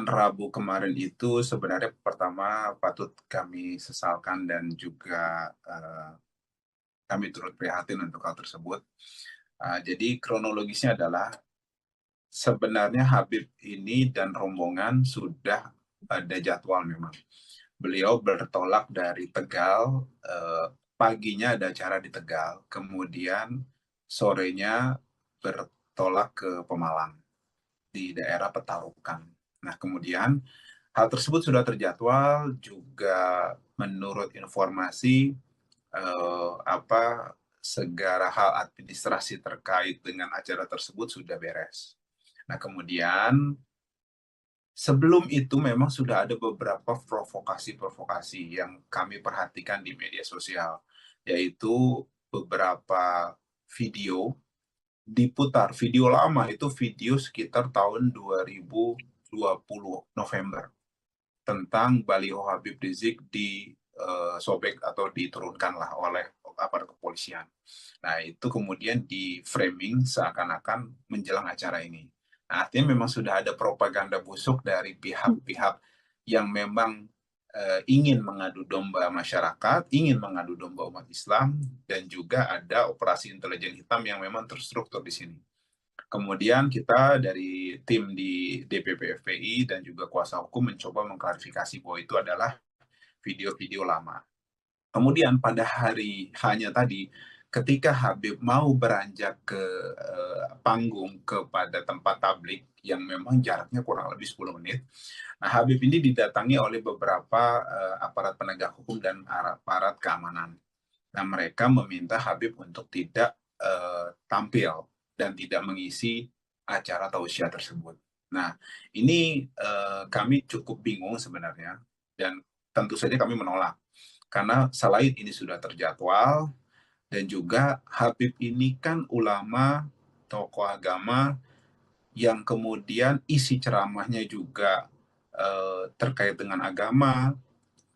Rabu kemarin itu sebenarnya pertama patut kami sesalkan dan juga, kami turut prihatin untuk hal tersebut. Jadi kronologisnya adalah sebenarnya Habib ini dan rombongan sudah ada jadwal memang. Beliau bertolak dari Tegal, paginya ada acara di Tegal, kemudian sorenya bertolak ke Pemalang, di daerah Petarukan. Nah, kemudian hal tersebut sudah terjadwal juga menurut informasi, segala hal administrasi terkait dengan acara tersebut sudah beres. Nah, kemudian sebelum itu memang sudah ada beberapa provokasi-provokasi yang kami perhatikan di media sosial, yaitu beberapa video diputar, video lama itu video sekitar tahun 2020 November, tentang baliho Habib Rizik sobek atau diturunkanlah oleh aparat kepolisian. Nah, itu kemudian di-framing seakan-akan menjelang acara ini. Nah, artinya memang sudah ada propaganda busuk dari pihak-pihak yang memang, ingin mengadu domba masyarakat, ingin mengadu domba umat Islam, dan juga ada operasi intelijen hitam yang memang terstruktur di sini. Kemudian kita dari tim di DPP FPI dan juga kuasa hukum mencoba mengklarifikasi bahwa itu adalah video-video lama. Kemudian pada hari hanya tadi, ketika Habib mau beranjak ke panggung kepada tempat tablik yang memang jaraknya kurang lebih 10 menit, nah Habib ini didatangi oleh beberapa aparat penegak hukum dan aparat keamanan. Nah, mereka meminta Habib untuk tidak tampil dan tidak mengisi acara tausiah tersebut. Nah, ini kami cukup bingung sebenarnya, dan tentu saja kami menolak. Karena selain ini sudah terjadwal, dan juga Habib ini kan ulama, tokoh agama, yang kemudian isi ceramahnya juga terkait dengan agama,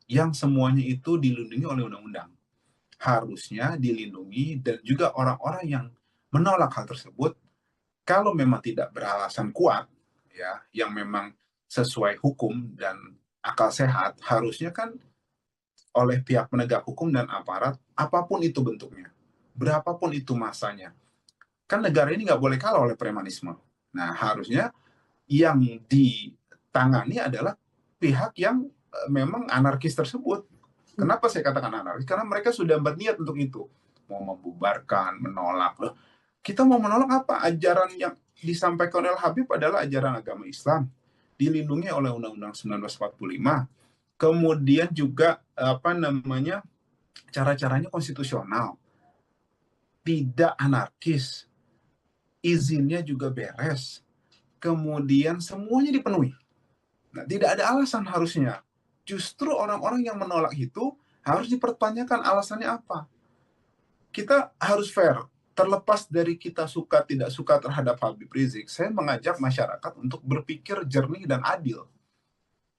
yang semuanya itu dilindungi oleh undang-undang. Harusnya dilindungi, dan juga orang-orang yang menolak hal tersebut, kalau memang tidak beralasan kuat, ya, yang memang sesuai hukum dan akal sehat, harusnya kan oleh pihak penegak hukum dan aparat, apapun itu bentuknya, berapapun itu masanya. Kan negara ini nggak boleh kalah oleh premanisme. Nah, harusnya yang ditangani adalah pihak yang memang anarkis tersebut. Kenapa saya katakan anarkis? Karena mereka sudah berniat untuk itu. Mau membubarkan, menolak. Loh, kita mau menolak apa? Ajaran yang disampaikan oleh Habib adalah ajaran agama Islam, dilindungi oleh Undang-Undang 1945. Kemudian juga cara-caranya konstitusional, tidak anarkis, izinnya juga beres, kemudian semuanya dipenuhi. Nah, tidak ada alasan harusnya. Justru orang-orang yang menolak itu harus dipertanyakan alasannya apa. Kita harus fair. Terlepas dari kita suka tidak suka terhadap Habib Rizik, saya mengajak masyarakat untuk berpikir jernih dan adil.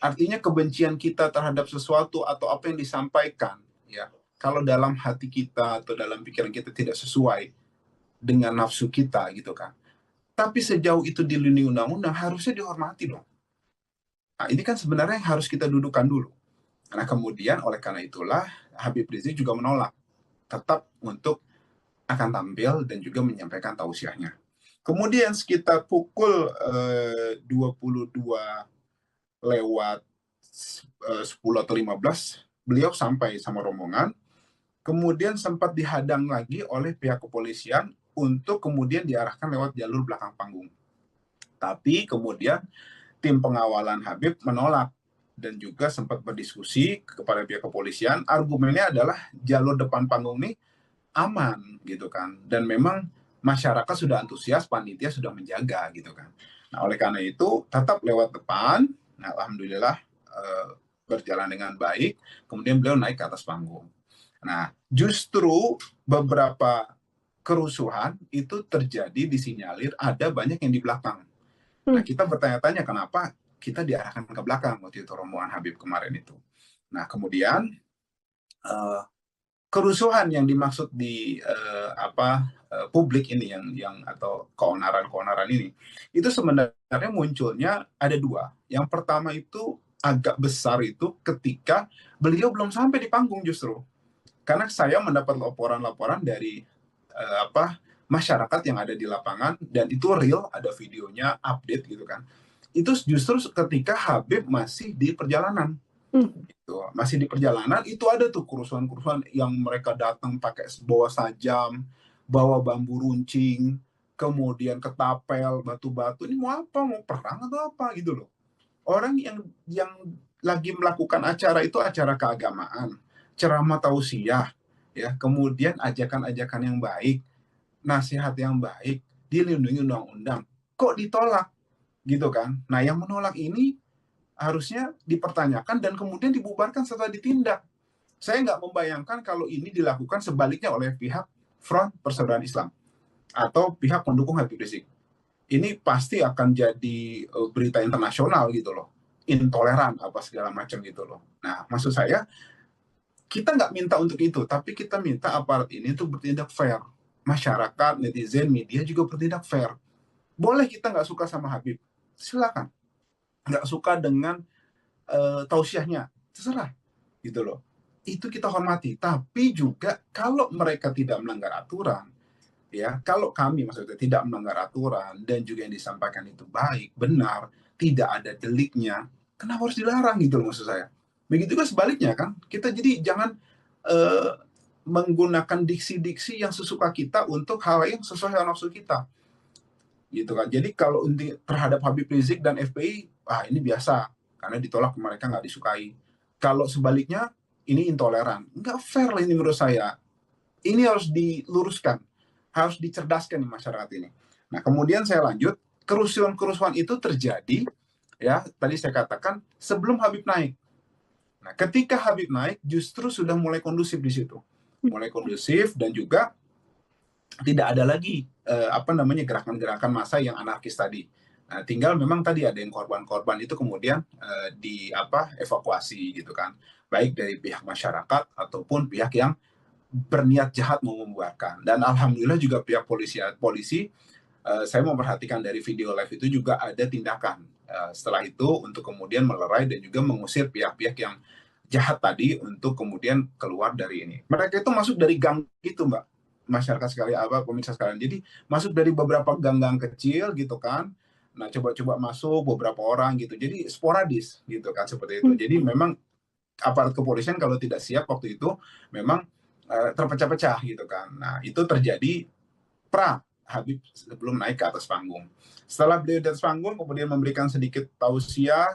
Artinya kebencian kita terhadap sesuatu atau apa yang disampaikan, ya, kalau dalam hati kita atau dalam pikiran kita tidak sesuai dengan nafsu kita gitu kan. Tapi sejauh itu dilindungi undang-undang, harusnya dihormati dong. Nah, ini kan sebenarnya yang harus kita dudukan dulu. Nah, kemudian oleh karena itulah Habib Rizik juga menolak tetap untuk akan tampil dan juga menyampaikan tausiahnya. Kemudian sekitar pukul 22 lewat 10 atau 15, beliau sampai sama rombongan, kemudian sempat dihadang lagi oleh pihak kepolisian untuk kemudian diarahkan lewat jalur belakang panggung. Tapi kemudian tim pengawalan Habib menolak dan juga sempat berdiskusi kepada pihak kepolisian. Argumennya adalah jalur depan panggung ini aman gitu kan, dan memang masyarakat sudah antusias, panitia sudah menjaga gitu kan. Nah, oleh karena itu tetap lewat depan. Nah, alhamdulillah berjalan dengan baik. Kemudian beliau naik ke atas panggung. Nah, justru beberapa kerusuhan itu terjadi disinyalir ada banyak yang di belakang. Nah, kita bertanya-tanya kenapa kita diarahkan ke belakang waktu itu rombongan Habib kemarin itu. Nah, kemudian kerusuhan yang dimaksud di publik ini yang atau keonaran-keonaran ini itu sebenarnya munculnya ada dua. Yang pertama itu agak besar itu ketika beliau belum sampai di panggung justru. Karena saya mendapat laporan-laporan dari masyarakat yang ada di lapangan dan itu real, ada videonya, update gitu kan. Itu justru ketika Habib masih di perjalanan. Gitu. Masih di perjalanan itu ada tuh kerusuhan-kerusuhan yang mereka datang pakai bawa sajam, bawa bambu runcing, kemudian ketapel, batu-batu. Ini mau apa? Mau perang atau apa gitu loh. Orang yang lagi melakukan acara itu acara keagamaan, ceramah tausiah, ya, kemudian ajakan-ajakan yang baik, nasihat yang baik, dilindungi undang-undang. Kok ditolak? Gitu kan. Nah, yang menolak ini harusnya dipertanyakan dan kemudian dibubarkan setelah ditindak. Saya nggak membayangkan kalau ini dilakukan sebaliknya oleh pihak Front Persaudaraan Islam atau pihak pendukung Habib Rizik. Ini pasti akan jadi berita internasional gitu loh, intoleran apa segala macam gitu loh. Nah, maksud saya kita nggak minta untuk itu, tapi kita minta aparat ini untuk bertindak fair. Masyarakat, netizen, media juga bertindak fair. Boleh kita nggak suka sama Habib, silakan. Nggak suka dengan tausiahnya, terserah gitu loh. Itu kita hormati, tapi juga kalau mereka tidak melanggar aturan, ya, kalau kami maksudnya tidak melanggar aturan dan juga yang disampaikan itu baik, benar, tidak ada deliknya, kenapa harus dilarang gitu loh maksud saya. Begitu juga sebaliknya kan, kita jadi jangan eh, menggunakan diksi-diksi yang sesuka kita untuk hal yang sesuai dengan nafsu kita gitu kan. Jadi kalau terhadap Habib Rizik dan FPI, ini biasa karena ditolak mereka nggak disukai. Kalau sebaliknya ini intoleran, nggak fair lah ini menurut saya. Ini harus diluruskan, harus dicerdaskan di masyarakat ini. Nah kemudian saya lanjut, kerusuhan-kerusuhan itu terjadi, ya tadi saya katakan sebelum Habib naik. Nah ketika Habib naik justru sudah mulai kondusif di situ, mulai kondusif dan juga tidak ada lagi gerakan-gerakan massa yang anarkis tadi. Nah, tinggal memang tadi ada yang korban-korban itu kemudian evakuasi gitu kan, baik dari pihak masyarakat ataupun pihak yang berniat jahat mau membuarkan. Dan alhamdulillah juga pihak polisi saya memperhatikan dari video live itu juga ada tindakan setelah itu untuk kemudian melerai dan juga mengusir pihak-pihak yang jahat tadi untuk kemudian keluar dari ini. Mereka itu masuk dari gang itu, Mbak. Masyarakat sekalian pemirsa sekalian. Jadi masuk dari beberapa gang-gang kecil gitu kan. Nah, coba-coba masuk beberapa orang gitu. Jadi sporadis gitu kan seperti itu. Jadi memang aparat kepolisian kalau tidak siap waktu itu memang terpecah-pecah gitu kan. Nah, itu terjadi Habib sebelum naik ke atas panggung. Setelah beliau di atas panggung, kemudian memberikan sedikit tausiah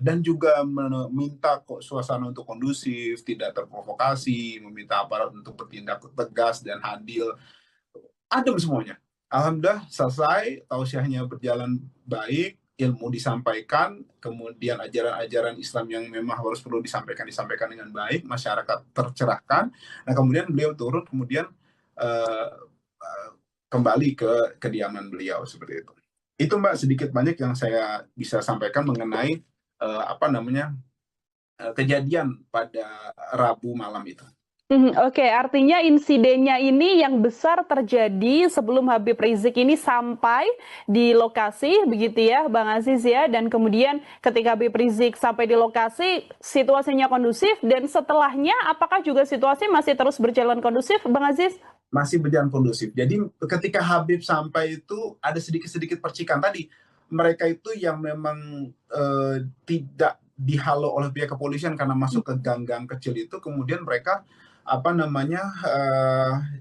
dan juga meminta suasana untuk kondusif, tidak terprovokasi, meminta aparat untuk bertindak tegas dan adil. Adem semuanya. Alhamdulillah selesai, tausiahnya berjalan baik, ilmu disampaikan, kemudian ajaran-ajaran Islam yang memang harus perlu disampaikan dengan baik, masyarakat tercerahkan. Nah kemudian beliau turun, kemudian uh, kembali ke kediaman beliau seperti itu. Itu Mbak sedikit banyak yang saya bisa sampaikan mengenai kejadian pada Rabu malam itu. Oke, artinya insidennya ini yang besar terjadi sebelum Habib Rizik ini sampai di lokasi, begitu ya, Bang Aziz ya. Dan kemudian ketika Habib Rizik sampai di lokasi, situasinya kondusif. Dan setelahnya, apakah juga situasi masih terus berjalan kondusif, Bang Aziz? Masih berjalan kondusif. Jadi ketika Habib sampai itu ada sedikit-sedikit percikan tadi. Mereka itu yang memang tidak dihalau oleh pihak kepolisian karena masuk ke gang-gang kecil itu, kemudian mereka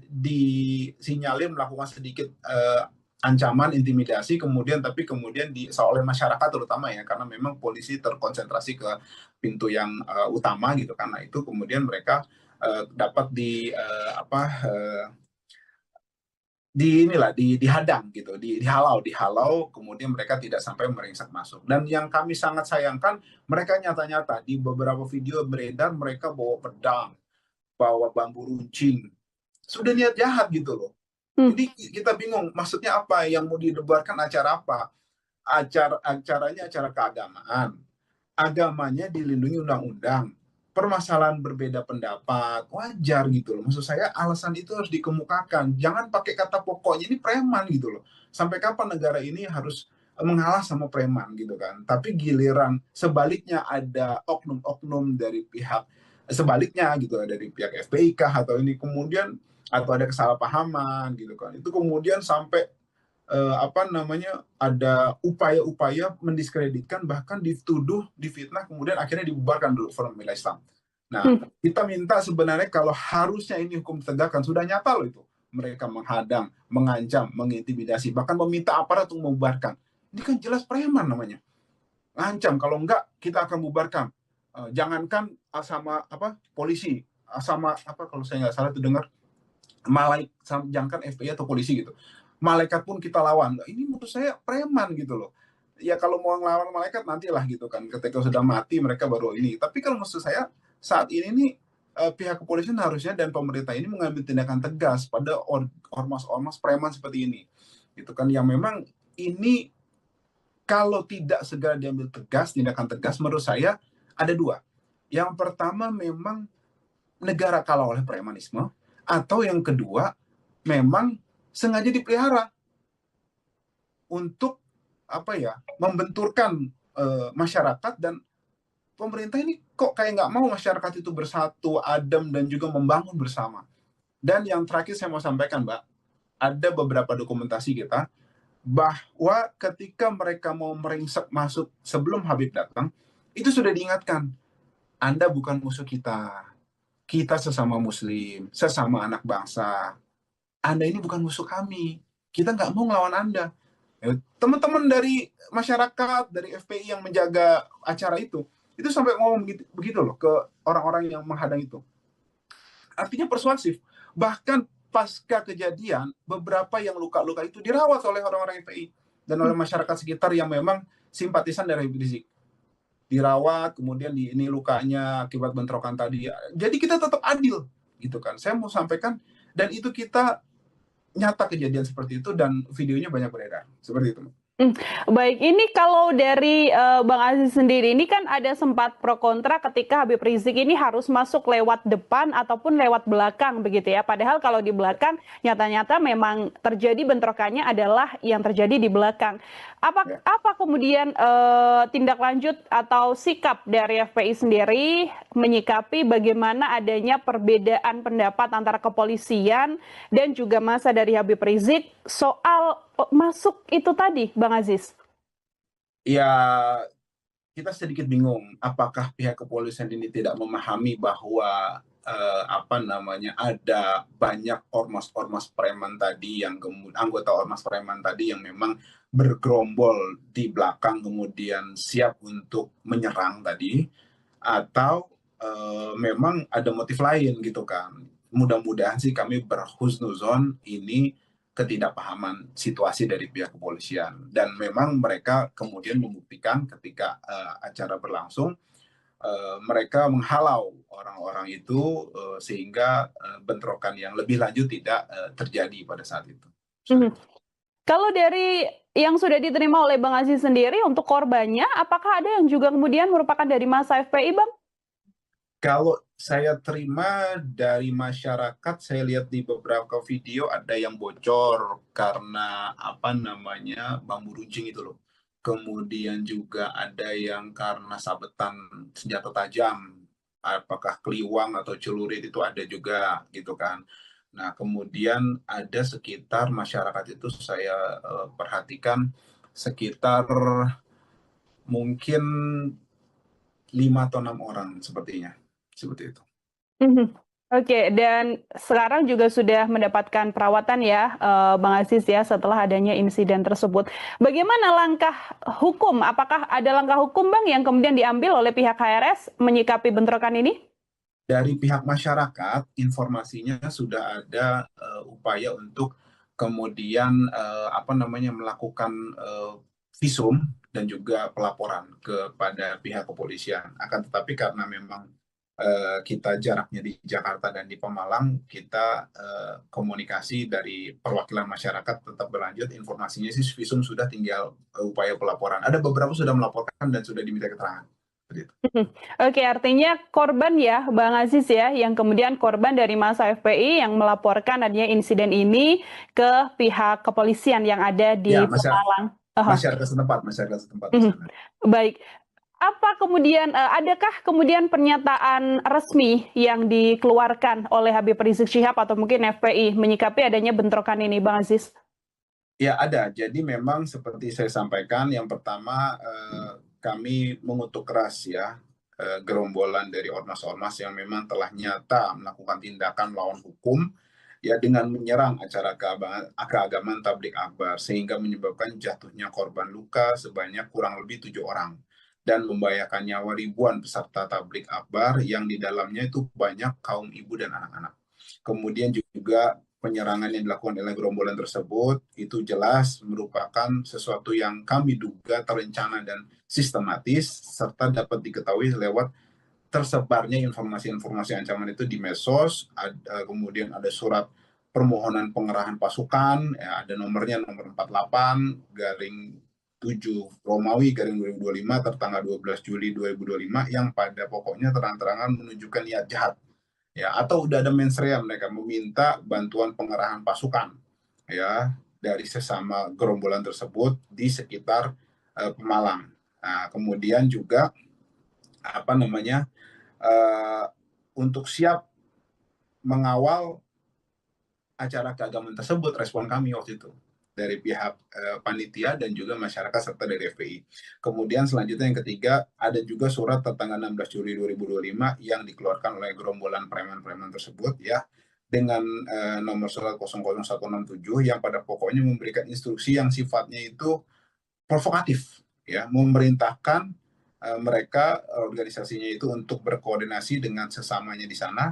disinyalir melakukan sedikit ancaman, intimidasi, kemudian oleh masyarakat terutama ya, karena memang polisi terkonsentrasi ke pintu yang utama gitu, karena itu kemudian mereka dapat dihadang gitu, dihalau, kemudian mereka tidak sampai meringsek masuk. Dan yang kami sangat sayangkan, mereka nyata-nyata di beberapa video beredar mereka bawa pedang, bawa bambu runcing, sudah niat jahat gitu loh. Jadi kita bingung, maksudnya apa yang mau didebarkan, acara apa? Acaranya acara keagamaan, agamanya dilindungi undang-undang, permasalahan berbeda pendapat, wajar gitu loh. Maksud saya alasan itu harus dikemukakan. Jangan pakai kata pokoknya ini preman gitu loh. Sampai kapan negara ini harus mengalah sama preman gitu kan. Tapi giliran sebaliknya ada oknum-oknum dari pihak sebaliknya gitu dari pihak FPI kah atau ini kemudian atau ada kesalahpahaman gitu kan. Itu kemudian sampai apa namanya ada upaya-upaya mendiskreditkan bahkan dituduh difitnah kemudian akhirnya dibubarkan dulu Forum Pembela Islam. Nah, kita minta sebenarnya kalau harusnya ini hukum ditegakkan sudah nyata loh itu. Mereka menghadang, mengancam, mengintimidasi, bahkan meminta aparat untuk membubarkan. Ini kan jelas preman namanya. Ngancam kalau enggak kita akan bubarkan. Jangankan sama apa polisi, sama apa kalau saya nggak salah itu dengar jangankan FPI atau polisi gitu, malaikat pun kita lawan. Ini menurut saya preman gitu loh. Ya kalau mau ngelawan malaikat nantilah gitu kan, ketika sudah mati mereka baru ini. Tapi kalau maksud saya saat ini nih pihak kepolisian harusnya dan pemerintah ini mengambil tindakan tegas pada ormas-ormas preman seperti ini. Itu kan yang memang ini kalau tidak segera diambil tegas, tindakan tegas menurut saya ada dua. Yang pertama memang negara kalah oleh premanisme, atau yang kedua memang sengaja dipelihara untuk apa ya membenturkan masyarakat dan pemerintah ini kok kayak nggak mau masyarakat itu bersatu, adem dan juga membangun bersama. Dan yang terakhir saya mau sampaikan, Mbak, ada beberapa dokumentasi kita bahwa ketika mereka mau meringsek masuk sebelum Habib datang, itu sudah diingatkan, Anda bukan musuh kita. Kita sesama muslim, sesama anak bangsa. Anda ini bukan musuh kami. Kita nggak mau ngelawan Anda. Teman-teman dari masyarakat, dari FPI yang menjaga acara itu sampai ngomong begitu loh ke orang-orang yang menghadang itu. Artinya persuasif. Bahkan pasca kejadian, beberapa yang luka-luka itu dirawat oleh orang-orang FPI dan oleh masyarakat sekitar yang memang simpatisan dari Habib Rizik. Dirawat, kemudian ini lukanya akibat bentrokan tadi. Jadi kita tetap adil, gitu kan. Saya mau sampaikan, dan itu kita nyata kejadian seperti itu dan videonya banyak beredar, seperti itu. Baik, ini kalau dari Bang Aziz sendiri, ini kan ada sempat pro kontra ketika Habib Rizik ini harus masuk lewat depan ataupun lewat belakang begitu ya. Padahal kalau di belakang nyata-nyata memang terjadi bentrokannya adalah yang terjadi di belakang. Apa kemudian tindak lanjut atau sikap dari FPI sendiri menyikapi bagaimana adanya perbedaan pendapat antara kepolisian dan juga massa dari Habib Rizik soal masuk itu tadi, Bang Aziz? Ya, kita sedikit bingung apakah pihak kepolisian ini tidak memahami bahwa apa namanya ada banyak ormas-ormas preman tadi yang anggota ormas preman tadi yang memang bergerombol di belakang kemudian siap untuk menyerang tadi, atau memang ada motif lain gitu kan. Mudah-mudahan sih kami berhusnuzon ini ketidakpahaman situasi dari pihak kepolisian, dan memang mereka kemudian membuktikan ketika acara berlangsung mereka menghalau orang-orang itu sehingga bentrokan yang lebih lanjut tidak terjadi pada saat itu. Kalau dari yang sudah diterima oleh Bang Aziz sendiri untuk korbannya, apakah ada yang juga kemudian merupakan dari massa FPI, Bang? Kalau saya terima dari masyarakat, saya lihat di beberapa video ada yang bocor karena apa namanya bambu runcing itu loh. Kemudian juga ada yang karena sabetan senjata tajam, apakah keliwang atau celurit itu ada juga gitu kan. Nah kemudian ada sekitar masyarakat itu saya perhatikan sekitar mungkin 5 atau 6 orang sepertinya, seperti itu. Oke, dan sekarang juga sudah mendapatkan perawatan ya, Bang Aziz ya, setelah adanya insiden tersebut. Bagaimana langkah hukum? Apakah ada langkah hukum, Bang, yang kemudian diambil oleh pihak HRS menyikapi bentrokan ini? Dari pihak masyarakat, informasinya sudah ada upaya untuk kemudian apa namanya melakukan visum dan juga pelaporan kepada pihak kepolisian. Akan tetapi karena memang kita jaraknya di Jakarta dan di Pemalang, kita komunikasi dari perwakilan masyarakat tetap berlanjut. Informasinya sih visum sudah, tinggal upaya pelaporan. Ada beberapa sudah melaporkan dan sudah diminta keterangan. Oke, artinya korban ya, Bang Aziz ya, yang kemudian korban dari masa FPI yang melaporkan adanya insiden ini ke pihak kepolisian yang ada Ya, di Pemalang. Aha. masyarakat setempat di Mhm. sana. Baik. Apa kemudian, adakah kemudian pernyataan resmi yang dikeluarkan oleh Habib Rizik Syihab atau mungkin FPI menyikapi adanya bentrokan ini, Bang Aziz? Ya ada. Jadi memang seperti saya sampaikan, yang pertama kami mengutuk keras ya gerombolan dari ormas-ormas yang memang telah nyata melakukan tindakan melawan hukum ya dengan menyerang acara keagamaan tablik akbar sehingga menyebabkan jatuhnya korban luka sebanyak kurang lebih 7 orang dan membahayakan nyawa ribuan peserta tablik akbar yang di dalamnya itu banyak kaum ibu dan anak-anak. Kemudian juga penyerangan yang dilakukan oleh gerombolan tersebut itu jelas merupakan sesuatu yang kami duga terencana dan sistematis serta dapat diketahui lewat tersebarnya informasi-informasi ancaman itu di medsos, kemudian ada surat permohonan pengerahan pasukan, ya, ada nomornya nomor 48 garing 7 Romawi garing 2025 tertanggal 12 Juli 2025 yang pada pokoknya terang-terangan menunjukkan niat jahat ya atau udah ada mensrea mereka meminta bantuan pengerahan pasukan ya dari sesama gerombolan tersebut di sekitar Pemalang. Nah, kemudian juga apa namanya untuk siap mengawal acara keagamaan tersebut, respon kami waktu itu dari pihak panitia dan juga masyarakat serta dari FPI. Kemudian selanjutnya yang ketiga ada juga surat tertanggal 16 Juli 2025 yang dikeluarkan oleh gerombolan preman-preman tersebut ya dengan nomor surat 00167 yang pada pokoknya memberikan instruksi yang sifatnya itu provokatif ya memerintahkan mereka organisasinya itu untuk berkoordinasi dengan sesamanya di sana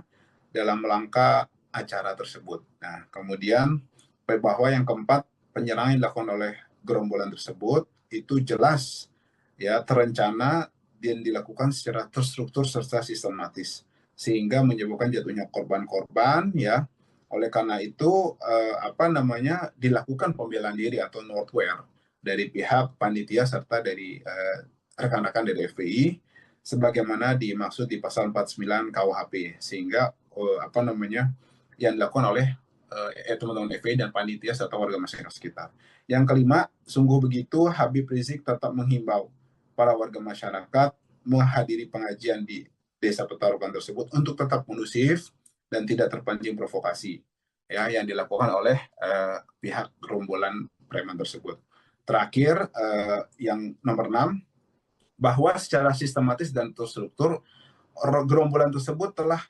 dalam rangka acara tersebut. Nah, kemudian bahwa yang keempat, penyerangan yang dilakukan oleh gerombolan tersebut itu jelas ya terencana dan dilakukan secara terstruktur serta sistematis sehingga menyebabkan jatuhnya korban-korban ya. Oleh karena itu apa namanya dilakukan pembelaan diri atau northware dari pihak panitia serta dari rekan-rekan dari FPI sebagaimana dimaksud di pasal 49 KUHP sehingga apa namanya yang dilakukan oleh teman-teman FPI dan panitia serta warga masyarakat sekitar. Yang kelima, sungguh begitu Habib Rizik tetap menghimbau para warga masyarakat menghadiri pengajian di Desa Petarukan tersebut untuk tetap kondusif dan tidak terpancing provokasi ya yang dilakukan oleh pihak gerombolan preman tersebut. Terakhir, yang nomor 6, bahwa secara sistematis dan terstruktur gerombolan tersebut telah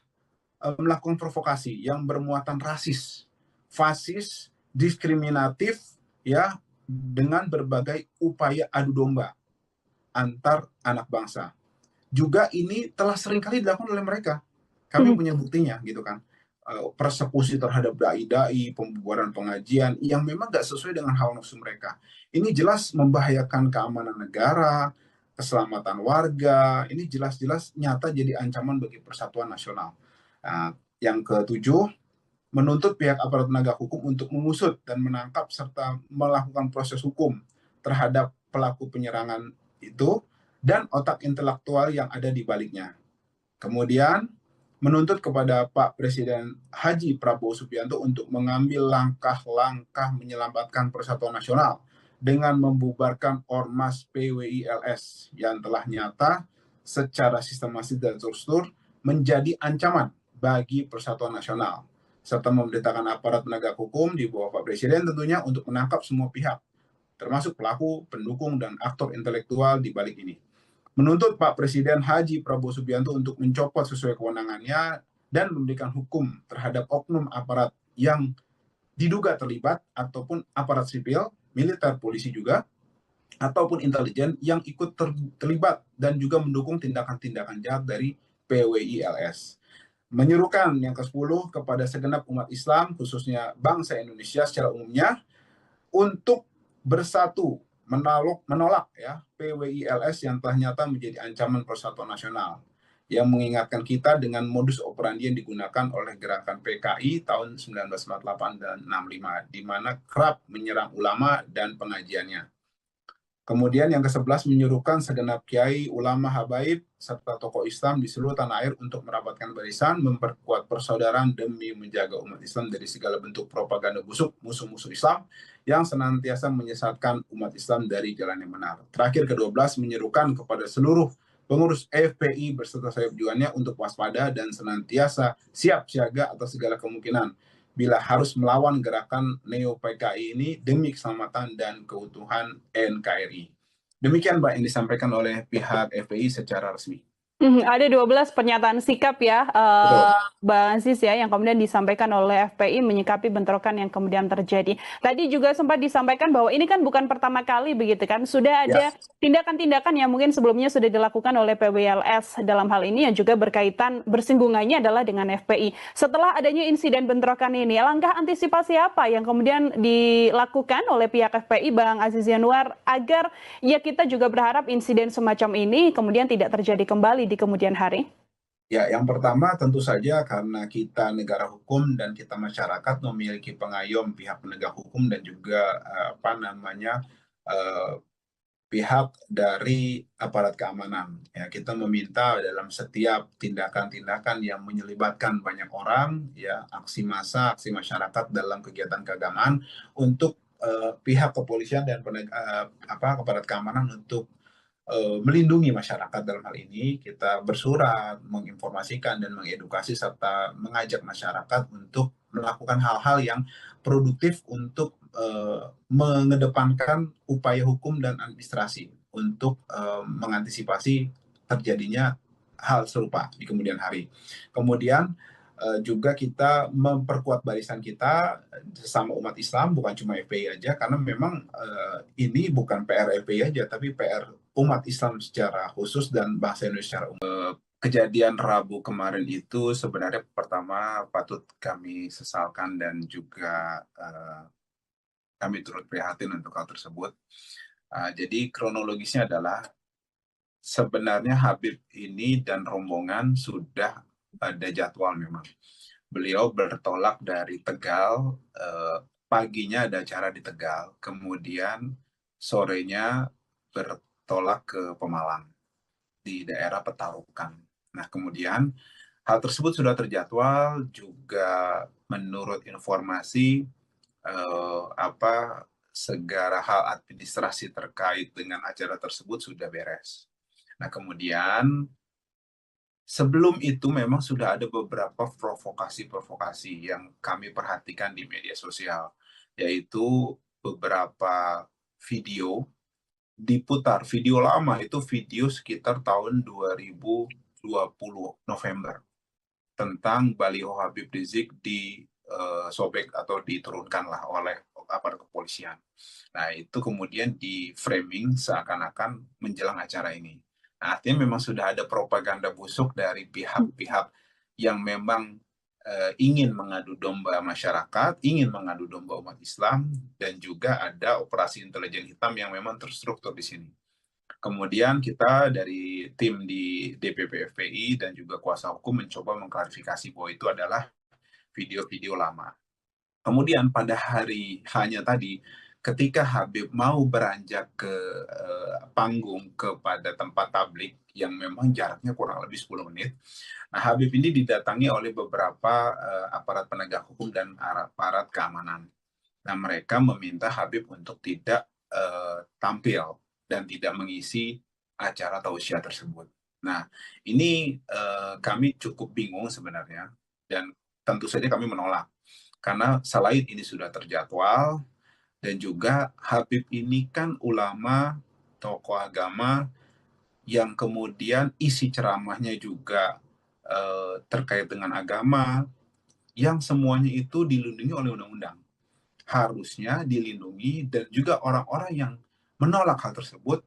melakukan provokasi yang bermuatan rasis, fasis, diskriminatif ya dengan berbagai upaya adu domba antar anak bangsa. Juga ini telah seringkali dilakukan oleh mereka. Kami Mhm. punya buktinya gitu kan. Persekusi terhadap dai-dai, pembubaran pengajian yang memang nggak sesuai dengan hawa nafsu mereka. Ini jelas membahayakan keamanan negara, keselamatan warga. Ini jelas-jelas nyata jadi ancaman bagi persatuan nasional. Nah, yang ketujuh, menuntut pihak aparat penegak hukum untuk mengusut dan menangkap serta melakukan proses hukum terhadap pelaku penyerangan itu dan otak intelektual yang ada di baliknya. Kemudian menuntut kepada Pak Presiden Haji Prabowo Subianto untuk mengambil langkah-langkah menyelamatkan persatuan nasional dengan membubarkan Ormas PWILS yang telah nyata secara sistematis dan terstruktur menjadi ancaman bagi persatuan nasional serta memerintahkan aparat penegak hukum di bawah Pak Presiden tentunya untuk menangkap semua pihak termasuk pelaku, pendukung, dan aktor intelektual di balik ini. Menuntut Pak Presiden Haji Prabowo Subianto untuk mencopot sesuai kewenangannya dan memberikan hukum terhadap oknum aparat yang diduga terlibat ataupun aparat sipil, militer, polisi juga, ataupun intelijen yang ikut terlibat dan juga mendukung tindakan-tindakan jahat dari PWILS. Menyerukan yang ke-10 kepada segenap umat Islam, khususnya bangsa Indonesia secara umumnya, untuk bersatu menolak ya PWILS yang telah nyata menjadi ancaman persatuan nasional yang mengingatkan kita dengan modus operandi yang digunakan oleh gerakan PKI tahun 1948 dan 65 di mana kerap menyerang ulama dan pengajiannya. Kemudian yang ke-11 menyuruhkan segenap kiai, ulama, habaib, serta tokoh Islam di seluruh tanah air untuk merapatkan barisan, memperkuat persaudaraan demi menjaga umat Islam dari segala bentuk propaganda busuk musuh-musuh Islam yang senantiasa menyesatkan umat Islam dari jalan yang benar. Terakhir ke-12 menyerukan kepada seluruh pengurus FPI berserta sayap juannya untuk waspada dan senantiasa siap siaga atas segala kemungkinan bila harus melawan gerakan Neo PKI ini demi keselamatan dan keutuhan NKRI. Demikian Mbak yang disampaikan oleh pihak FPI secara resmi. Ada 12 pernyataan sikap ya, Betul. Bang Aziz ya, yang kemudian disampaikan oleh FPI menyikapi bentrokan yang kemudian terjadi. Tadi juga sempat disampaikan bahwa ini kan bukan pertama kali begitu kan, sudah Ya. ada tindakan-tindakan yang mungkin sebelumnya sudah dilakukan oleh PWLS dalam hal ini yang juga berkaitan bersinggungannya adalah dengan FPI. Setelah adanya insiden bentrokan ini, langkah antisipasi apa yang kemudian dilakukan oleh pihak FPI, Bang Aziz Yanuar, agar ya kita juga berharap insiden semacam ini kemudian tidak terjadi kembali di kemudian hari? Ya, yang pertama tentu saja karena kita negara hukum dan kita masyarakat memiliki pengayom pihak penegak hukum dan juga eh, pihak dari aparat keamanan. Ya, kita meminta dalam setiap tindakan-tindakan yang menyelibatkan banyak orang, ya aksi massa, aksi masyarakat dalam kegiatan keagamaan untuk pihak kepolisian dan aparat keamanan untuk melindungi masyarakat. Dalam hal ini kita bersurat, menginformasikan dan mengedukasi serta mengajak masyarakat untuk melakukan hal-hal yang produktif untuk mengedepankan upaya hukum dan administrasi untuk mengantisipasi terjadinya hal serupa di kemudian hari. Kemudian juga kita memperkuat barisan kita sesama umat Islam, bukan cuma FPI aja, karena memang ini bukan PR FPI aja, tapi PR umat Islam secara khusus dan bangsa Indonesia secara umum. Kejadian Rabu kemarin itu sebenarnya pertama patut kami sesalkan dan juga kami turut prihatin untuk hal tersebut. Jadi kronologisnya adalah sebenarnya Habib ini dan rombongan sudah ada jadwal memang. Beliau bertolak dari Tegal, paginya ada acara di Tegal, kemudian sorenya bertolak ke Pemalang di daerah Petarukan. Nah, kemudian hal tersebut sudah terjadwal juga menurut informasi segala hal administrasi terkait dengan acara tersebut sudah beres. Nah, kemudian sebelum itu memang sudah ada beberapa provokasi-provokasi yang kami perhatikan di media sosial, yaitu beberapa video diputar, video lama itu video sekitar tahun 2020 November tentang baliho Habib Rizik sobek atau diturunkanlah oleh aparat kepolisian. Nah, itu kemudian di framing seakan-akan menjelang acara ini. Nah, artinya memang sudah ada propaganda busuk dari pihak-pihak yang memang ingin mengadu domba masyarakat, ingin mengadu domba umat Islam, dan juga ada operasi intelijen hitam yang memang terstruktur di sini. Kemudian kita dari tim di DPP FPI dan juga kuasa hukum mencoba mengklarifikasi bahwa itu adalah video-video lama. Kemudian pada hari hanya tadi, ketika Habib mau beranjak ke panggung kepada tempat tablik yang memang jaraknya kurang lebih 10 menit, nah Habib ini didatangi oleh beberapa aparat penegak hukum dan aparat keamanan. Nah, mereka meminta Habib untuk tidak tampil dan tidak mengisi acara tausiah tersebut. Nah, ini kami cukup bingung sebenarnya, dan tentu saja kami menolak. Karena selain ini sudah terjadwal, dan juga Habib ini kan ulama, tokoh agama, yang kemudian isi ceramahnya juga terkait dengan agama, yang semuanya itu dilindungi oleh undang-undang. Harusnya dilindungi, dan juga orang-orang yang menolak hal tersebut,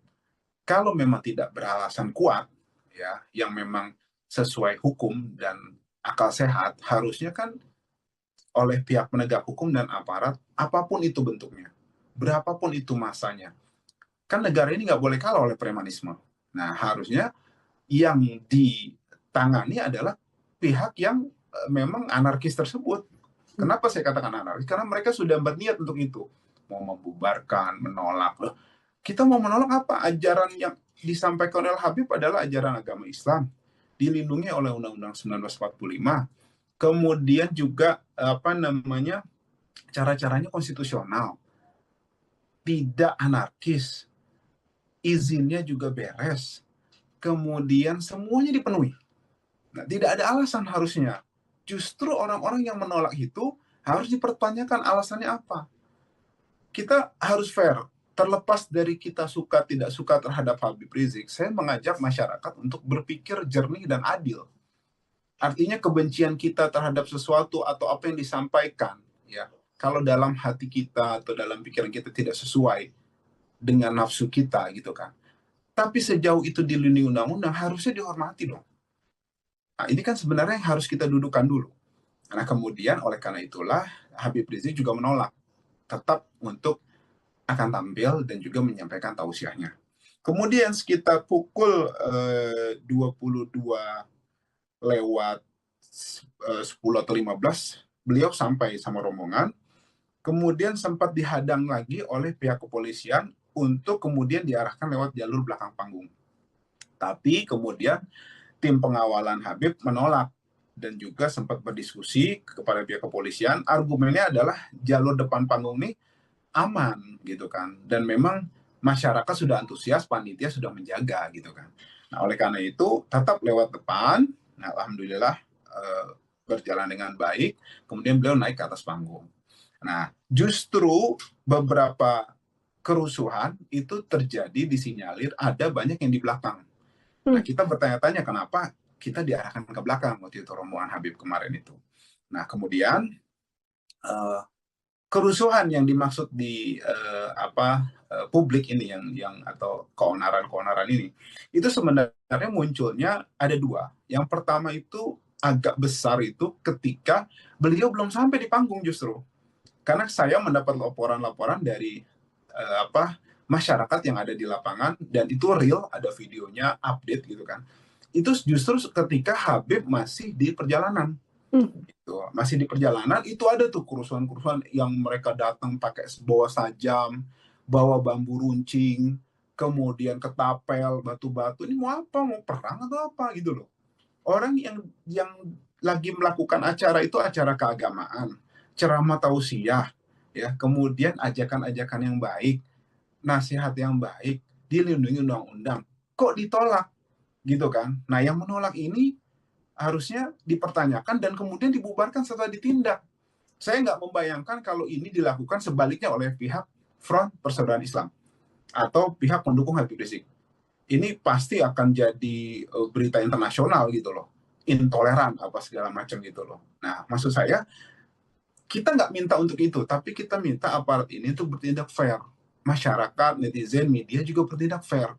kalau memang tidak beralasan kuat, ya, yang memang sesuai hukum dan akal sehat, harusnya kan oleh pihak penegak hukum dan aparat, apapun itu bentuknya, berapapun itu masanya, kan negara ini nggak boleh kalah oleh premanisme. Nah, harusnya yang ditangani adalah pihak yang memang anarkis tersebut. Kenapa saya katakan anarkis? Karena mereka sudah berniat untuk itu, mau membubarkan, menolak. Kita mau menolak apa? Ajaran yang disampaikan oleh Habib adalah ajaran agama Islam, dilindungi oleh Undang-Undang 1945. Kemudian juga cara-caranya konstitusional, tidak anarkis, izinnya juga beres, kemudian semuanya dipenuhi. Nah, tidak ada alasan harusnya. Justru orang-orang yang menolak itu harus dipertanyakan alasannya apa. Kita harus fair. Terlepas dari kita suka tidak suka terhadap Habib Rizik, saya mengajak masyarakat untuk berpikir jernih dan adil. Artinya kebencian kita terhadap sesuatu atau apa yang disampaikan, ya, kalau dalam hati kita atau dalam pikiran kita tidak sesuai dengan nafsu kita gitu kan. Tapi sejauh itu dilindungi undang-undang, harusnya dihormati dong. Nah, ini kan sebenarnya yang harus kita dudukan dulu. Nah, kemudian oleh karena itulah Habib Rizik juga menolak tetap untuk akan tampil dan juga menyampaikan tausiahnya. Kemudian sekitar pukul 22 lewat 10 atau 15, beliau sampai sama rombongan, kemudian sempat dihadang lagi oleh pihak kepolisian untuk kemudian diarahkan lewat jalur belakang panggung. Tapi kemudian tim pengawalan Habib menolak dan juga sempat berdiskusi kepada pihak kepolisian. Argumennya adalah jalur depan panggung ini aman gitu kan, dan memang masyarakat sudah antusias, panitia sudah menjaga gitu kan. Nah, oleh karena itu tetap lewat depan. Nah, alhamdulillah berjalan dengan baik. Kemudian beliau naik ke atas panggung. Nah, justru beberapa kerusuhan itu terjadi disinyalir ada banyak yang di belakang. Nah, kita bertanya-tanya kenapa kita diarahkan ke belakang waktu itu rombongan Habib kemarin itu. Nah, kemudian kerusuhan yang dimaksud di publik ini yang atau keonaran ini itu sebenarnya munculnya ada dua. Yang pertama itu agak besar itu ketika beliau belum sampai di panggung justru. Karena saya mendapat laporan-laporan dari masyarakat yang ada di lapangan dan itu real, ada videonya, update gitu kan. Itu justru ketika Habib masih di perjalanan. Gitu. Masih di perjalanan itu ada tuh kerusuhan-kerusuhan yang mereka datang pakai bawa sajam, bawa bambu runcing, kemudian ketapel, batu-batu. Ini mau apa? Mau perang atau apa gitu loh. Orang yang lagi melakukan acara itu acara keagamaan, ceramah tausiah, ya, kemudian ajakan-ajakan yang baik, nasihat yang baik, dilindungi undang-undang. Kok ditolak? Gitu kan. Nah, yang menolak ini harusnya dipertanyakan dan kemudian dibubarkan setelah ditindak. Saya nggak membayangkan kalau ini dilakukan sebaliknya oleh pihak Front Persaudaraan Islam atau pihak pendukung Habib Rizik. Ini pasti akan jadi berita internasional gitu loh, intoleran apa segala macam gitu loh. Nah, maksud saya kita nggak minta untuk itu, tapi kita minta aparat ini untuk bertindak fair. Masyarakat, netizen, media juga bertindak fair.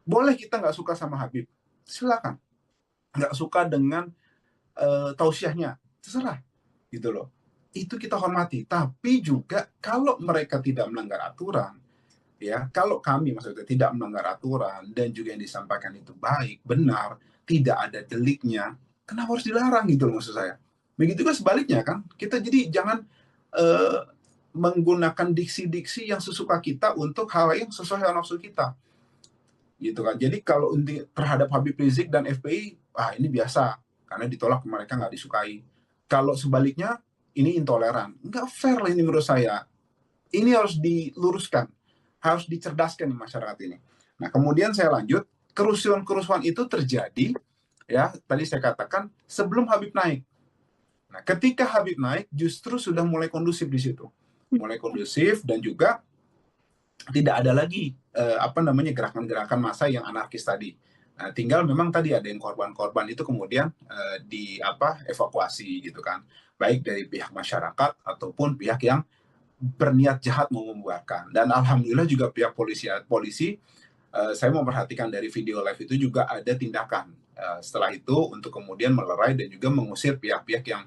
Boleh kita nggak suka sama Habib, silakan. Nggak suka dengan tausiahnya, terserah gitu loh. Itu kita hormati. Tapi juga kalau mereka tidak melanggar aturan, ya, kalau kami maksudnya tidak melanggar aturan dan juga yang disampaikan itu baik, benar, tidak ada deliknya, kenapa harus dilarang gitu loh maksud saya. Begitu juga sebaliknya kan, kita jadi jangan menggunakan diksi-diksi yang sesuka kita untuk hal yang sesuai dengan nafsu kita. Gitu kan. Jadi kalau terhadap Habib Rizik dan FPI, ini biasa karena ditolak mereka nggak disukai. Kalau sebaliknya ini intoleran, nggak fair lah ini menurut saya. Ini harus diluruskan, harus dicerdaskan di masyarakat ini. Nah, kemudian saya lanjut, kerusuhan-kerusuhan itu terjadi, ya tadi saya katakan sebelum Habib naik. Nah, ketika Habib naik justru sudah mulai kondusif di situ, mulai kondusif dan juga tidak ada lagi gerakan-gerakan massa yang anarkis tadi. Nah, tinggal memang tadi ada yang korban-korban itu kemudian evakuasi gitu kan, baik dari pihak masyarakat ataupun pihak yang berniat jahat mau membuarkan. Dan alhamdulillah juga pihak polisi saya memperhatikan dari video live itu juga ada tindakan setelah itu untuk kemudian melerai dan juga mengusir pihak-pihak yang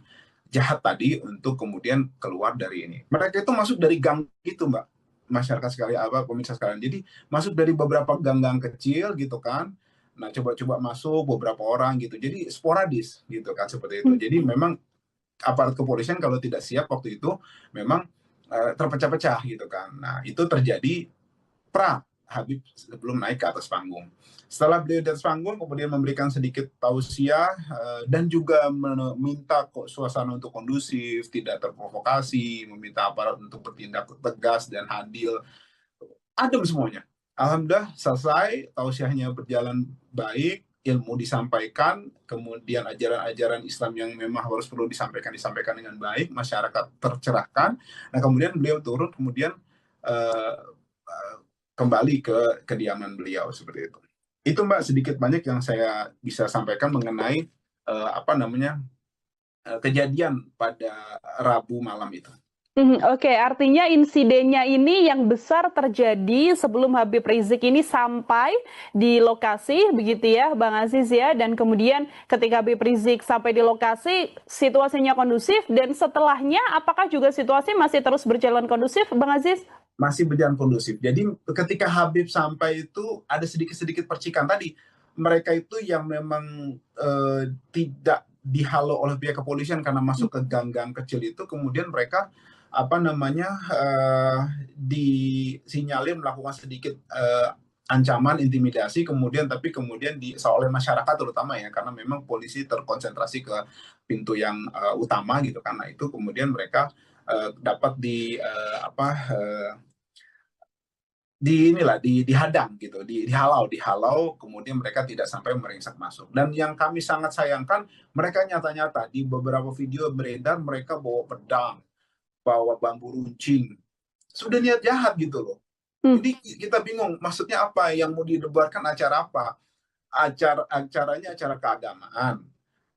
jahat tadi untuk kemudian keluar dari ini. Mereka itu masuk dari gang itu, Mbak, masyarakat sekalian, pemirsa sekalian. Jadi masuk dari beberapa gang-gang kecil gitu kan. Nah, coba-coba masuk beberapa orang gitu. Jadi sporadis gitu kan seperti itu. Jadi memang aparat kepolisian kalau tidak siap waktu itu memang terpecah-pecah gitu kan. Nah, itu terjadi Habib sebelum naik ke atas panggung. Setelah beliau di atas panggung, kemudian memberikan sedikit tausiah dan juga meminta suasana untuk kondusif, tidak terprovokasi, meminta aparat untuk bertindak tegas dan adil. Adem semuanya. Alhamdulillah selesai, tausiahnya berjalan baik, ilmu disampaikan, kemudian ajaran-ajaran Islam yang memang harus perlu disampaikan dengan baik, masyarakat tercerahkan. Nah kemudian beliau turun, kemudian uh, uh, kembali ke kediaman beliau seperti itu. Itu Mbak sedikit banyak yang saya bisa sampaikan mengenai kejadian pada Rabu malam itu. Oke, artinya insidennya ini yang besar terjadi sebelum Habib Rizik ini sampai di lokasi, begitu ya, Bang Aziz ya. Dan kemudian ketika Habib Rizik sampai di lokasi, situasinya kondusif. Dan setelahnya, apakah juga situasi masih terus berjalan kondusif, Bang Aziz? Masih berjalan kondusif. Jadi ketika Habib sampai itu ada sedikit-sedikit percikan tadi. Mereka itu yang memang tidak dihalau oleh pihak kepolisian karena masuk ke gang-gang kecil itu, kemudian mereka disinyalir melakukan sedikit ancaman, intimidasi, kemudian oleh masyarakat terutama ya, karena memang polisi terkonsentrasi ke pintu yang utama gitu, karena itu kemudian mereka dapat dihadang gitu, dihalau, kemudian mereka tidak sampai meringsek masuk. Dan yang kami sangat sayangkan, mereka nyata-nyata di beberapa video beredar mereka bawa pedang, bawa bambu runcing, sudah niat jahat gitu loh. Jadi kita bingung, maksudnya apa yang mau didebarkan, acara apa? Acaranya acara keagamaan,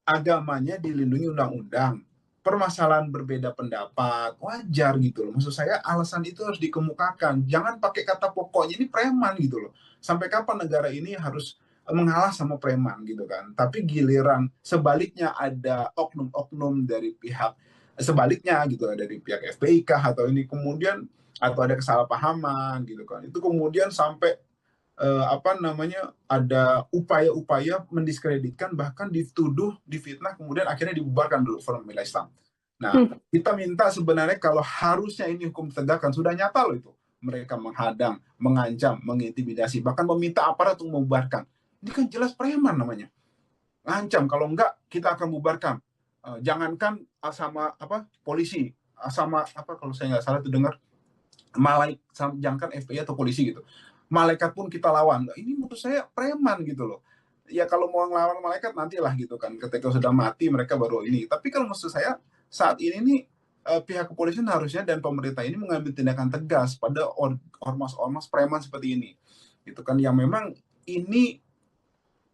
agamanya dilindungi undang-undang, permasalahan berbeda pendapat wajar gitu loh. Maksud saya alasan itu harus dikemukakan, jangan pakai kata pokoknya ini preman gitu loh. Sampai kapan negara ini harus mengalah sama preman gitu kan? Tapi giliran sebaliknya ada oknum-oknum dari pihak sebaliknya gitu, dari pihak FPI kah atau ini, kemudian atau ada kesalahpahaman gitu kan, itu kemudian sampai ada upaya-upaya mendiskreditkan, bahkan dituduh, difitnah, kemudian akhirnya dibubarkan dulu Forum Pembela Islam. Nah, kita minta sebenarnya kalau harusnya ini hukum tegakkan, sudah nyata loh itu. Mereka menghadang, mengancam, mengintimidasi, bahkan meminta aparat untuk membubarkan. Ini kan jelas preman namanya. Ngancam, kalau enggak kita akan bubarkan. Jangankan sama polisi, sama kalau saya nggak salah itu dengar jangankan FPI atau polisi gitu, malaikat pun kita lawan. Ini menurut saya preman gitu loh. Ya kalau mau ngelawan malaikat nantilah gitu kan, ketika sudah mati mereka baru ini. Tapi kalau maksud saya saat ini nih pihak kepolisian harusnya dan pemerintah ini mengambil tindakan tegas pada ormas-ormas preman seperti ini, gitu kan, yang memang ini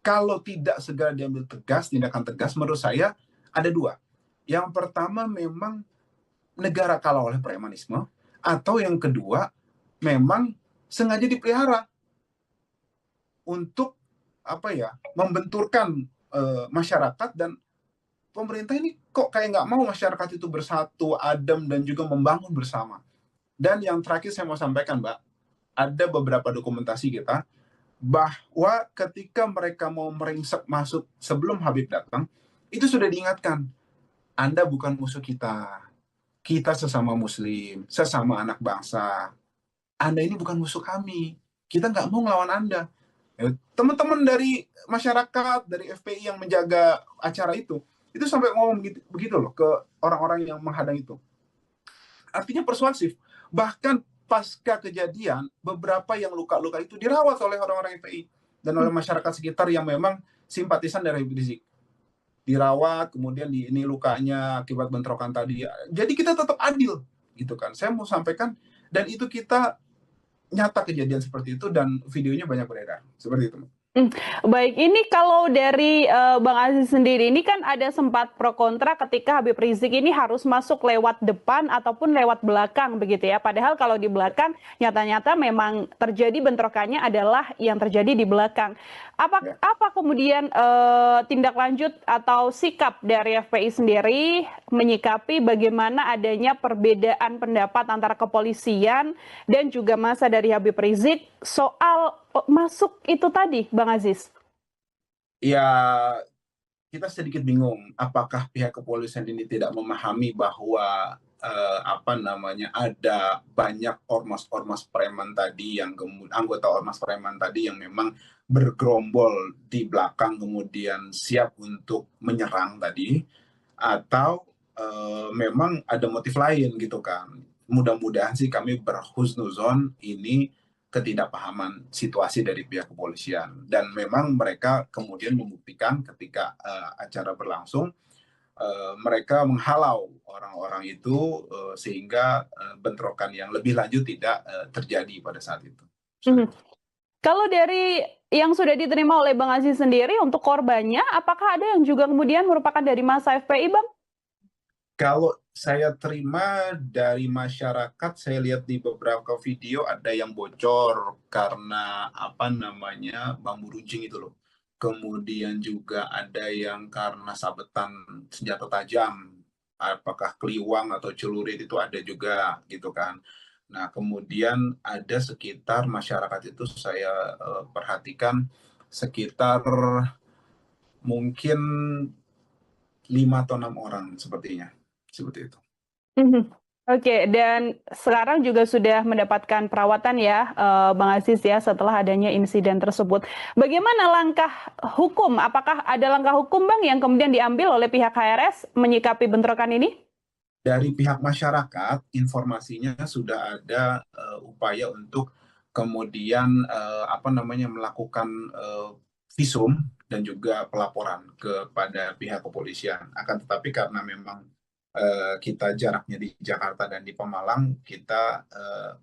kalau tidak segera diambil tindakan tegas, menurut saya ada dua. Yang pertama memang negara kalah oleh premanisme, atau yang kedua memang sengaja dipelihara untuk membenturkan masyarakat, dan pemerintah ini kok kayak nggak mau masyarakat itu bersatu, adem, dan juga membangun bersama. Dan yang terakhir saya mau sampaikan, Mbak, ada beberapa dokumentasi kita bahwa ketika mereka mau meringsek masuk sebelum Habib datang, itu sudah diingatkan, Anda bukan musuh kita, kita sesama muslim, sesama anak bangsa. Anda ini bukan musuh kami, kita nggak mau ngelawan Anda. Teman-teman dari masyarakat, dari FPI yang menjaga acara itu sampai ngomong begitu loh ke orang-orang yang menghadang itu. Artinya persuasif. Bahkan pasca kejadian, beberapa yang luka-luka itu dirawat oleh orang-orang FPI dan oleh masyarakat sekitar yang memang simpatisan dari Habib Rizik. Dirawat, kemudian ini lukanya akibat bentrokan tadi. Jadi kita tetap adil, gitu kan. Saya mau sampaikan, dan itu kita nyata kejadian seperti itu, dan videonya banyak beredar. Seperti itu. Baik, ini kalau dari Bang Aziz sendiri, ini kan ada sempat pro kontra ketika Habib Rizik ini harus masuk lewat depan ataupun lewat belakang begitu ya. Padahal kalau di belakang nyata-nyata memang terjadi bentrokannya adalah yang terjadi di belakang. Apa kemudian tindak lanjut atau sikap dari FPI sendiri menyikapi bagaimana adanya perbedaan pendapat antara kepolisian dan juga massa dari Habib Rizik soal masuk itu tadi, Bang Aziz? Ya, kita sedikit bingung apakah pihak kepolisian ini tidak memahami bahwa ada banyak ormas-ormas preman tadi yang anggota ormas preman tadi yang memang bergerombol di belakang kemudian siap untuk menyerang tadi, atau memang ada motif lain gitu kan. Mudah-mudahan sih kami berhusnuzon ini ketidakpahaman situasi dari pihak kepolisian, dan memang mereka kemudian membuktikan ketika acara berlangsung, mereka menghalau orang-orang itu sehingga bentrokan yang lebih lanjut tidak terjadi pada saat itu. Kalau dari yang sudah diterima oleh Bang Aziz sendiri untuk korbannya, apakah ada yang juga kemudian merupakan dari masa FPI, Bang? Kalau saya terima dari masyarakat, saya lihat di beberapa video ada yang bocor karena bambu runcing itu loh. Kemudian juga ada yang karena sabetan senjata tajam, apakah keliwang atau celurit itu ada juga gitu kan. Nah, kemudian ada sekitar masyarakat itu saya perhatikan sekitar mungkin 5 atau 6 orang sepertinya. Seperti itu. Oke, dan sekarang juga sudah mendapatkan perawatan ya, Bang Aziz ya, setelah adanya insiden tersebut. Bagaimana langkah hukum? Apakah ada langkah hukum, Bang, yang kemudian diambil oleh pihak HRS menyikapi bentrokan ini? Dari pihak masyarakat, informasinya sudah ada upaya untuk kemudian melakukan visum dan juga pelaporan kepada pihak kepolisian. Akan tetapi karena memang kita jaraknya di Jakarta dan di Pemalang, kita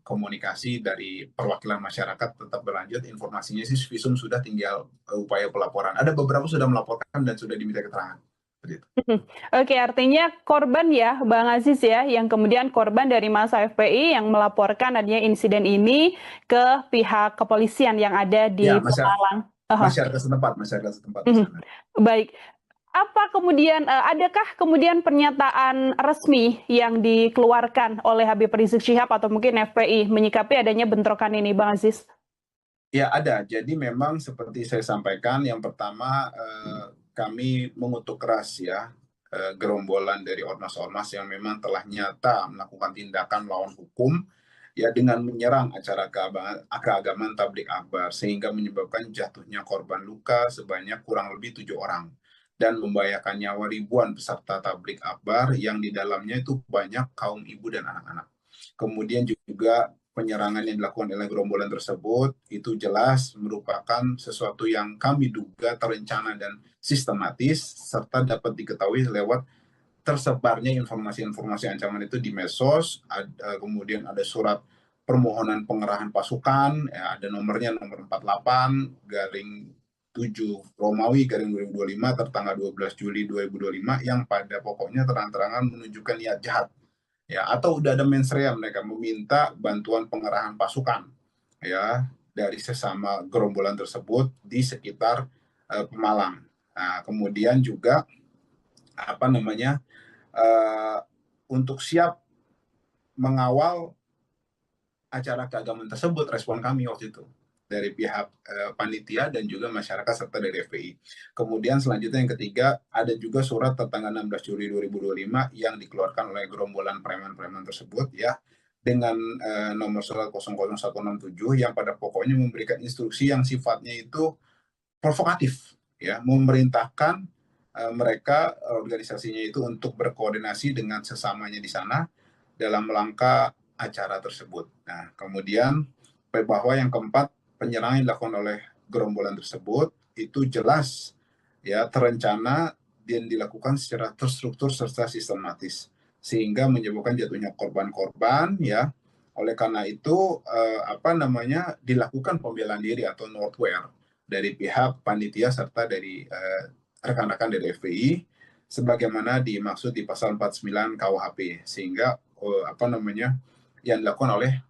komunikasi dari perwakilan masyarakat tetap berlanjut. Informasinya sih visum sudah, tinggal upaya pelaporan. Ada beberapa sudah melaporkan dan sudah diminta keterangan. Oke, artinya korban ya, Bang Aziz ya, yang kemudian korban dari masa FPI yang melaporkan adanya insiden ini ke pihak kepolisian yang ada di Pemalang. Masyarakat setempat di sana. Baik. Apa kemudian, adakah kemudian pernyataan resmi yang dikeluarkan oleh Habib Rizik Syihab atau mungkin FPI menyikapi adanya bentrokan ini, Bang Aziz? Ya, ada. Jadi memang seperti saya sampaikan, yang pertama kami mengutuk keras ya gerombolan dari ormas-ormas yang memang telah nyata melakukan tindakan melawan hukum ya dengan menyerang acara keagamaan tablik akbar sehingga menyebabkan jatuhnya korban luka sebanyak kurang lebih 7 orang dan membahayakan nyawa ribuan peserta tablik akbar yang di dalamnya itu banyak kaum ibu dan anak-anak. Kemudian juga penyerangan yang dilakukan oleh gerombolan tersebut itu jelas merupakan sesuatu yang kami duga terencana dan sistematis serta dapat diketahui lewat tersebarnya informasi-informasi ancaman itu di medsos. Kemudian ada surat permohonan pengerahan pasukan, ya, ada nomornya nomor 48 garing 7 Romawi garing 2025 tertanggal 12 Juli 2025 yang pada pokoknya terang-terangan menunjukkan niat jahat. Ya, atau udah ada mensrea mereka meminta bantuan pengerahan pasukan ya dari sesama gerombolan tersebut di sekitar Pemalang. Nah, kemudian juga untuk siap mengawal acara keagamaan tersebut, respon kami waktu itu dari pihak panitia dan juga masyarakat serta dari FPI. Kemudian selanjutnya yang ketiga, ada juga surat tertanggal 16 Juli 2025 yang dikeluarkan oleh gerombolan preman-preman tersebut ya dengan nomor surat 00167 yang pada pokoknya memberikan instruksi yang sifatnya itu provokatif ya, memerintahkan mereka organisasinya itu untuk berkoordinasi dengan sesamanya di sana dalam rangka acara tersebut. Nah, kemudian bahwa yang keempat, penyerangan yang dilakukan oleh gerombolan tersebut itu jelas ya terencana dan dilakukan secara terstruktur serta sistematis sehingga menyebabkan jatuhnya korban-korban ya. Oleh karena itu dilakukan pembelaan diri atau notwear dari pihak panitia serta dari rekan-rekan dari FPI sebagaimana dimaksud di pasal 49 KUHP sehingga yang dilakukan oleh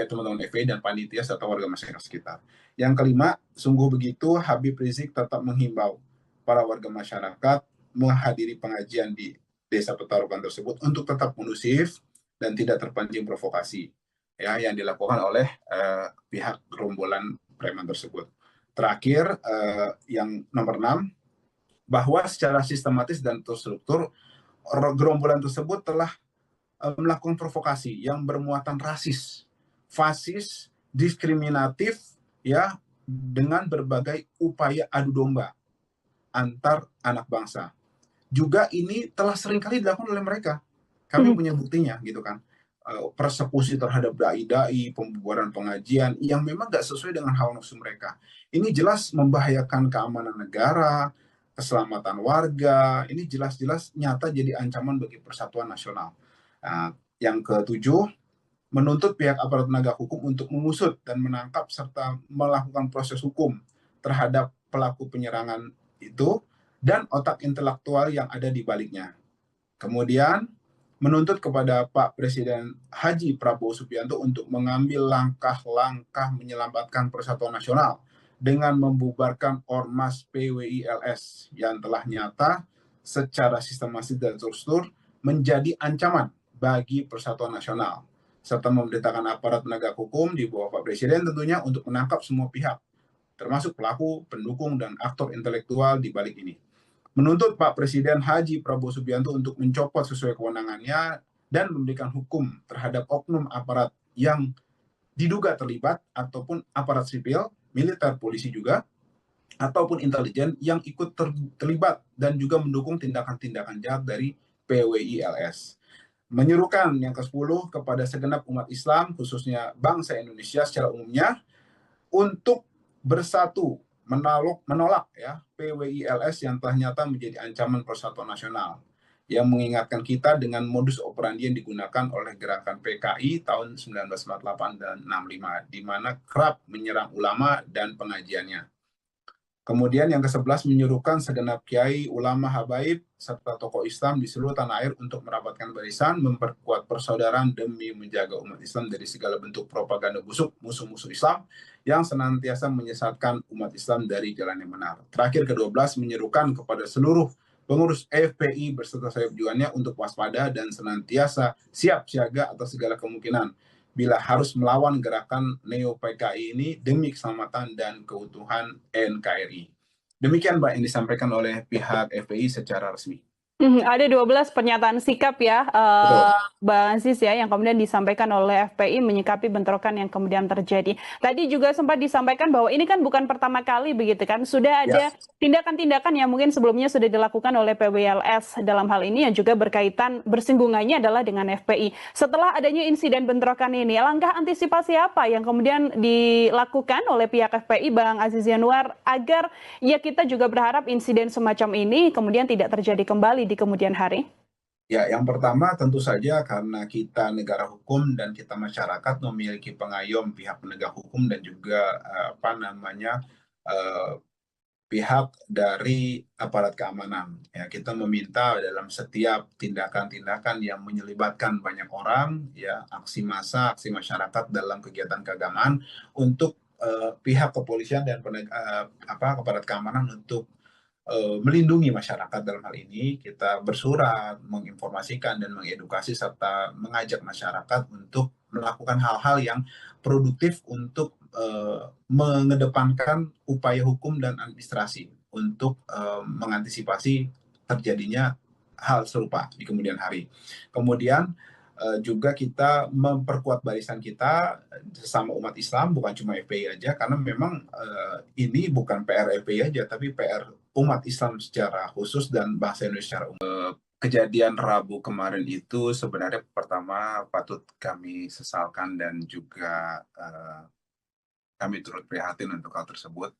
teman-teman FPI dan panitia serta warga masyarakat sekitar. Yang kelima, sungguh begitu Habib Rizik tetap menghimbau para warga masyarakat menghadiri pengajian di Desa Petarukan tersebut untuk tetap kondusif dan tidak terpancing provokasi ya yang dilakukan oleh pihak gerombolan preman tersebut. Terakhir, yang nomor 6, bahwa secara sistematis dan terstruktur gerombolan tersebut telah melakukan provokasi yang bermuatan rasis, fasis, diskriminatif, ya, dengan berbagai upaya adu domba antar anak bangsa. Juga ini telah seringkali dilakukan oleh mereka. Kami punya buktinya gitu kan. Persekusi terhadap dai-dai, pembubaran pengajian yang memang nggak sesuai dengan hawa nafsu mereka. Ini jelas membahayakan keamanan negara, keselamatan warga. Ini jelas-jelas nyata jadi ancaman bagi persatuan nasional. Yang ketujuh, menuntut pihak aparat penegak hukum untuk mengusut dan menangkap serta melakukan proses hukum terhadap pelaku penyerangan itu dan otak intelektual yang ada di baliknya. Kemudian menuntut kepada Pak Presiden Haji Prabowo Subianto untuk mengambil langkah-langkah menyelamatkan persatuan nasional dengan membubarkan Ormas PWILS yang telah nyata secara sistematis dan terstruktur menjadi ancaman bagi persatuan nasional, serta memerintahkan aparat penegak hukum di bawah Pak Presiden tentunya untuk menangkap semua pihak, termasuk pelaku, pendukung, dan aktor intelektual di balik ini. Menuntut Pak Presiden Haji Prabowo Subianto untuk mencopot sesuai kewenangannya dan memberikan hukum terhadap oknum aparat yang diduga terlibat ataupun aparat sipil, militer, polisi juga, ataupun intelijen yang ikut terlibat dan juga mendukung tindakan-tindakan jahat dari PWILS. Menyerukan yang ke-10 kepada segenap umat Islam, khususnya bangsa Indonesia secara umumnya, untuk bersatu menolak ya PWILS yang telah nyata menjadi ancaman persatuan nasional, yang mengingatkan kita dengan modus operandi yang digunakan oleh gerakan PKI tahun 1948 dan 65, di mana kerap menyerang ulama dan pengajiannya. Kemudian yang ke-11 menyuruhkan segenap kiai, ulama, habaib, serta tokoh Islam di seluruh tanah air untuk merapatkan barisan, memperkuat persaudaraan demi menjaga umat Islam dari segala bentuk propaganda busuk musuh-musuh Islam yang senantiasa menyesatkan umat Islam dari jalan yang benar. Terakhir ke-12 menyerukan kepada seluruh pengurus FPI berserta sayap-juannya untuk waspada dan senantiasa siap siaga atas segala kemungkinan bila harus melawan gerakan Neo-PKI ini demi keselamatan dan keutuhan NKRI. Demikian Mbak yang disampaikan oleh pihak FPI secara resmi. Ada 12 pernyataan sikap ya, Bang Aziz ya, yang kemudian disampaikan oleh FPI menyikapi bentrokan yang kemudian terjadi. Tadi juga sempat disampaikan bahwa ini kan bukan pertama kali begitu kan, sudah ada tindakan-tindakan yang mungkin sebelumnya sudah dilakukan oleh PWILS dalam hal ini yang juga berkaitan bersinggungannya adalah dengan FPI. Setelah adanya insiden bentrokan ini, langkah antisipasi apa yang kemudian dilakukan oleh pihak FPI, Bang Aziz Yanuar, agar ya kita juga berharap insiden semacam ini kemudian tidak terjadi kembali di kemudian hari? Ya, yang pertama tentu saja karena kita negara hukum dan kita masyarakat memiliki pengayom pihak penegak hukum dan juga pihak dari aparat keamanan. Ya, kita meminta dalam setiap tindakan-tindakan yang menyelibatkan banyak orang, ya, aksi massa, aksi masyarakat dalam kegiatan keagamaan, untuk pihak kepolisian dan aparat keamanan untuk melindungi masyarakat. Dalam hal ini kita bersurat, menginformasikan dan mengedukasi serta mengajak masyarakat untuk melakukan hal-hal yang produktif untuk mengedepankan upaya hukum dan administrasi untuk mengantisipasi terjadinya hal serupa di kemudian hari. Kemudian juga kita memperkuat barisan kita sesama umat Islam, bukan cuma FPI aja, karena memang ini bukan PR FPI aja, tapi PR umat Islam secara khusus dan bangsa Indonesia secara umum. Kejadian Rabu kemarin itu sebenarnya pertama patut kami sesalkan dan juga kami turut prihatin untuk hal tersebut.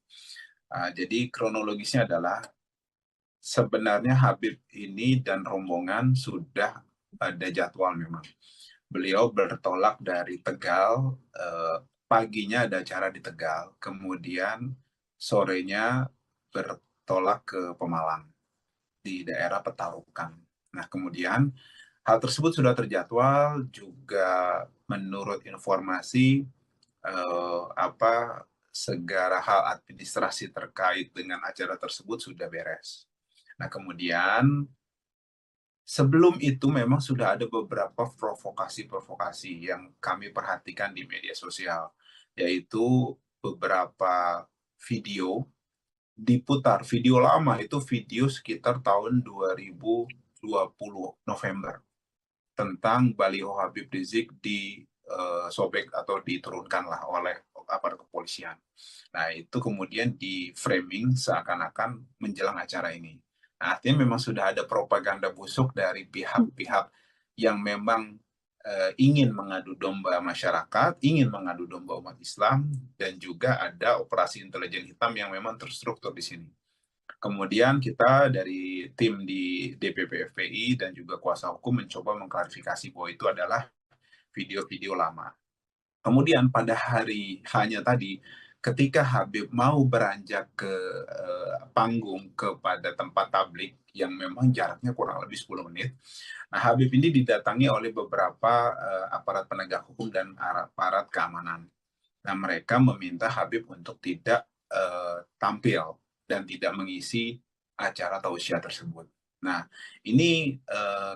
Jadi kronologisnya adalah sebenarnya Habib ini dan rombongan sudah ada jadwal memang. Beliau bertolak dari Tegal, paginya ada acara di Tegal, kemudian sorenya bertolak ke Pemalang di daerah Petarukan. Nah, kemudian hal tersebut sudah terjadwal juga menurut informasi segala hal administrasi terkait dengan acara tersebut sudah beres. Nah, kemudian sebelum itu memang sudah ada beberapa provokasi-provokasi yang kami perhatikan di media sosial, yaitu beberapa video diputar, video lama, itu video sekitar tahun 2020 November. tentang baliho Habib Rizik sobek atau diturunkanlah oleh aparat kepolisian. Nah, itu kemudian di framing seakan-akan menjelang acara ini. Nah, artinya memang sudah ada propaganda busuk dari pihak-pihak yang memang ingin mengadu domba masyarakat, ingin mengadu domba umat Islam, dan juga ada operasi intelijen hitam yang memang terstruktur di sini. Kemudian kita dari tim di DPP FPI dan juga kuasa hukum mencoba mengklarifikasi bahwa itu adalah video-video lama. Kemudian pada hari hanya tadi, ketika Habib mau beranjak ke panggung kepada tempat tablik yang memang jaraknya kurang lebih 10 menit, nah Habib ini didatangi oleh beberapa aparat penegak hukum dan aparat keamanan. Nah mereka meminta Habib untuk tidak tampil dan tidak mengisi acara tausiah tersebut. Nah ini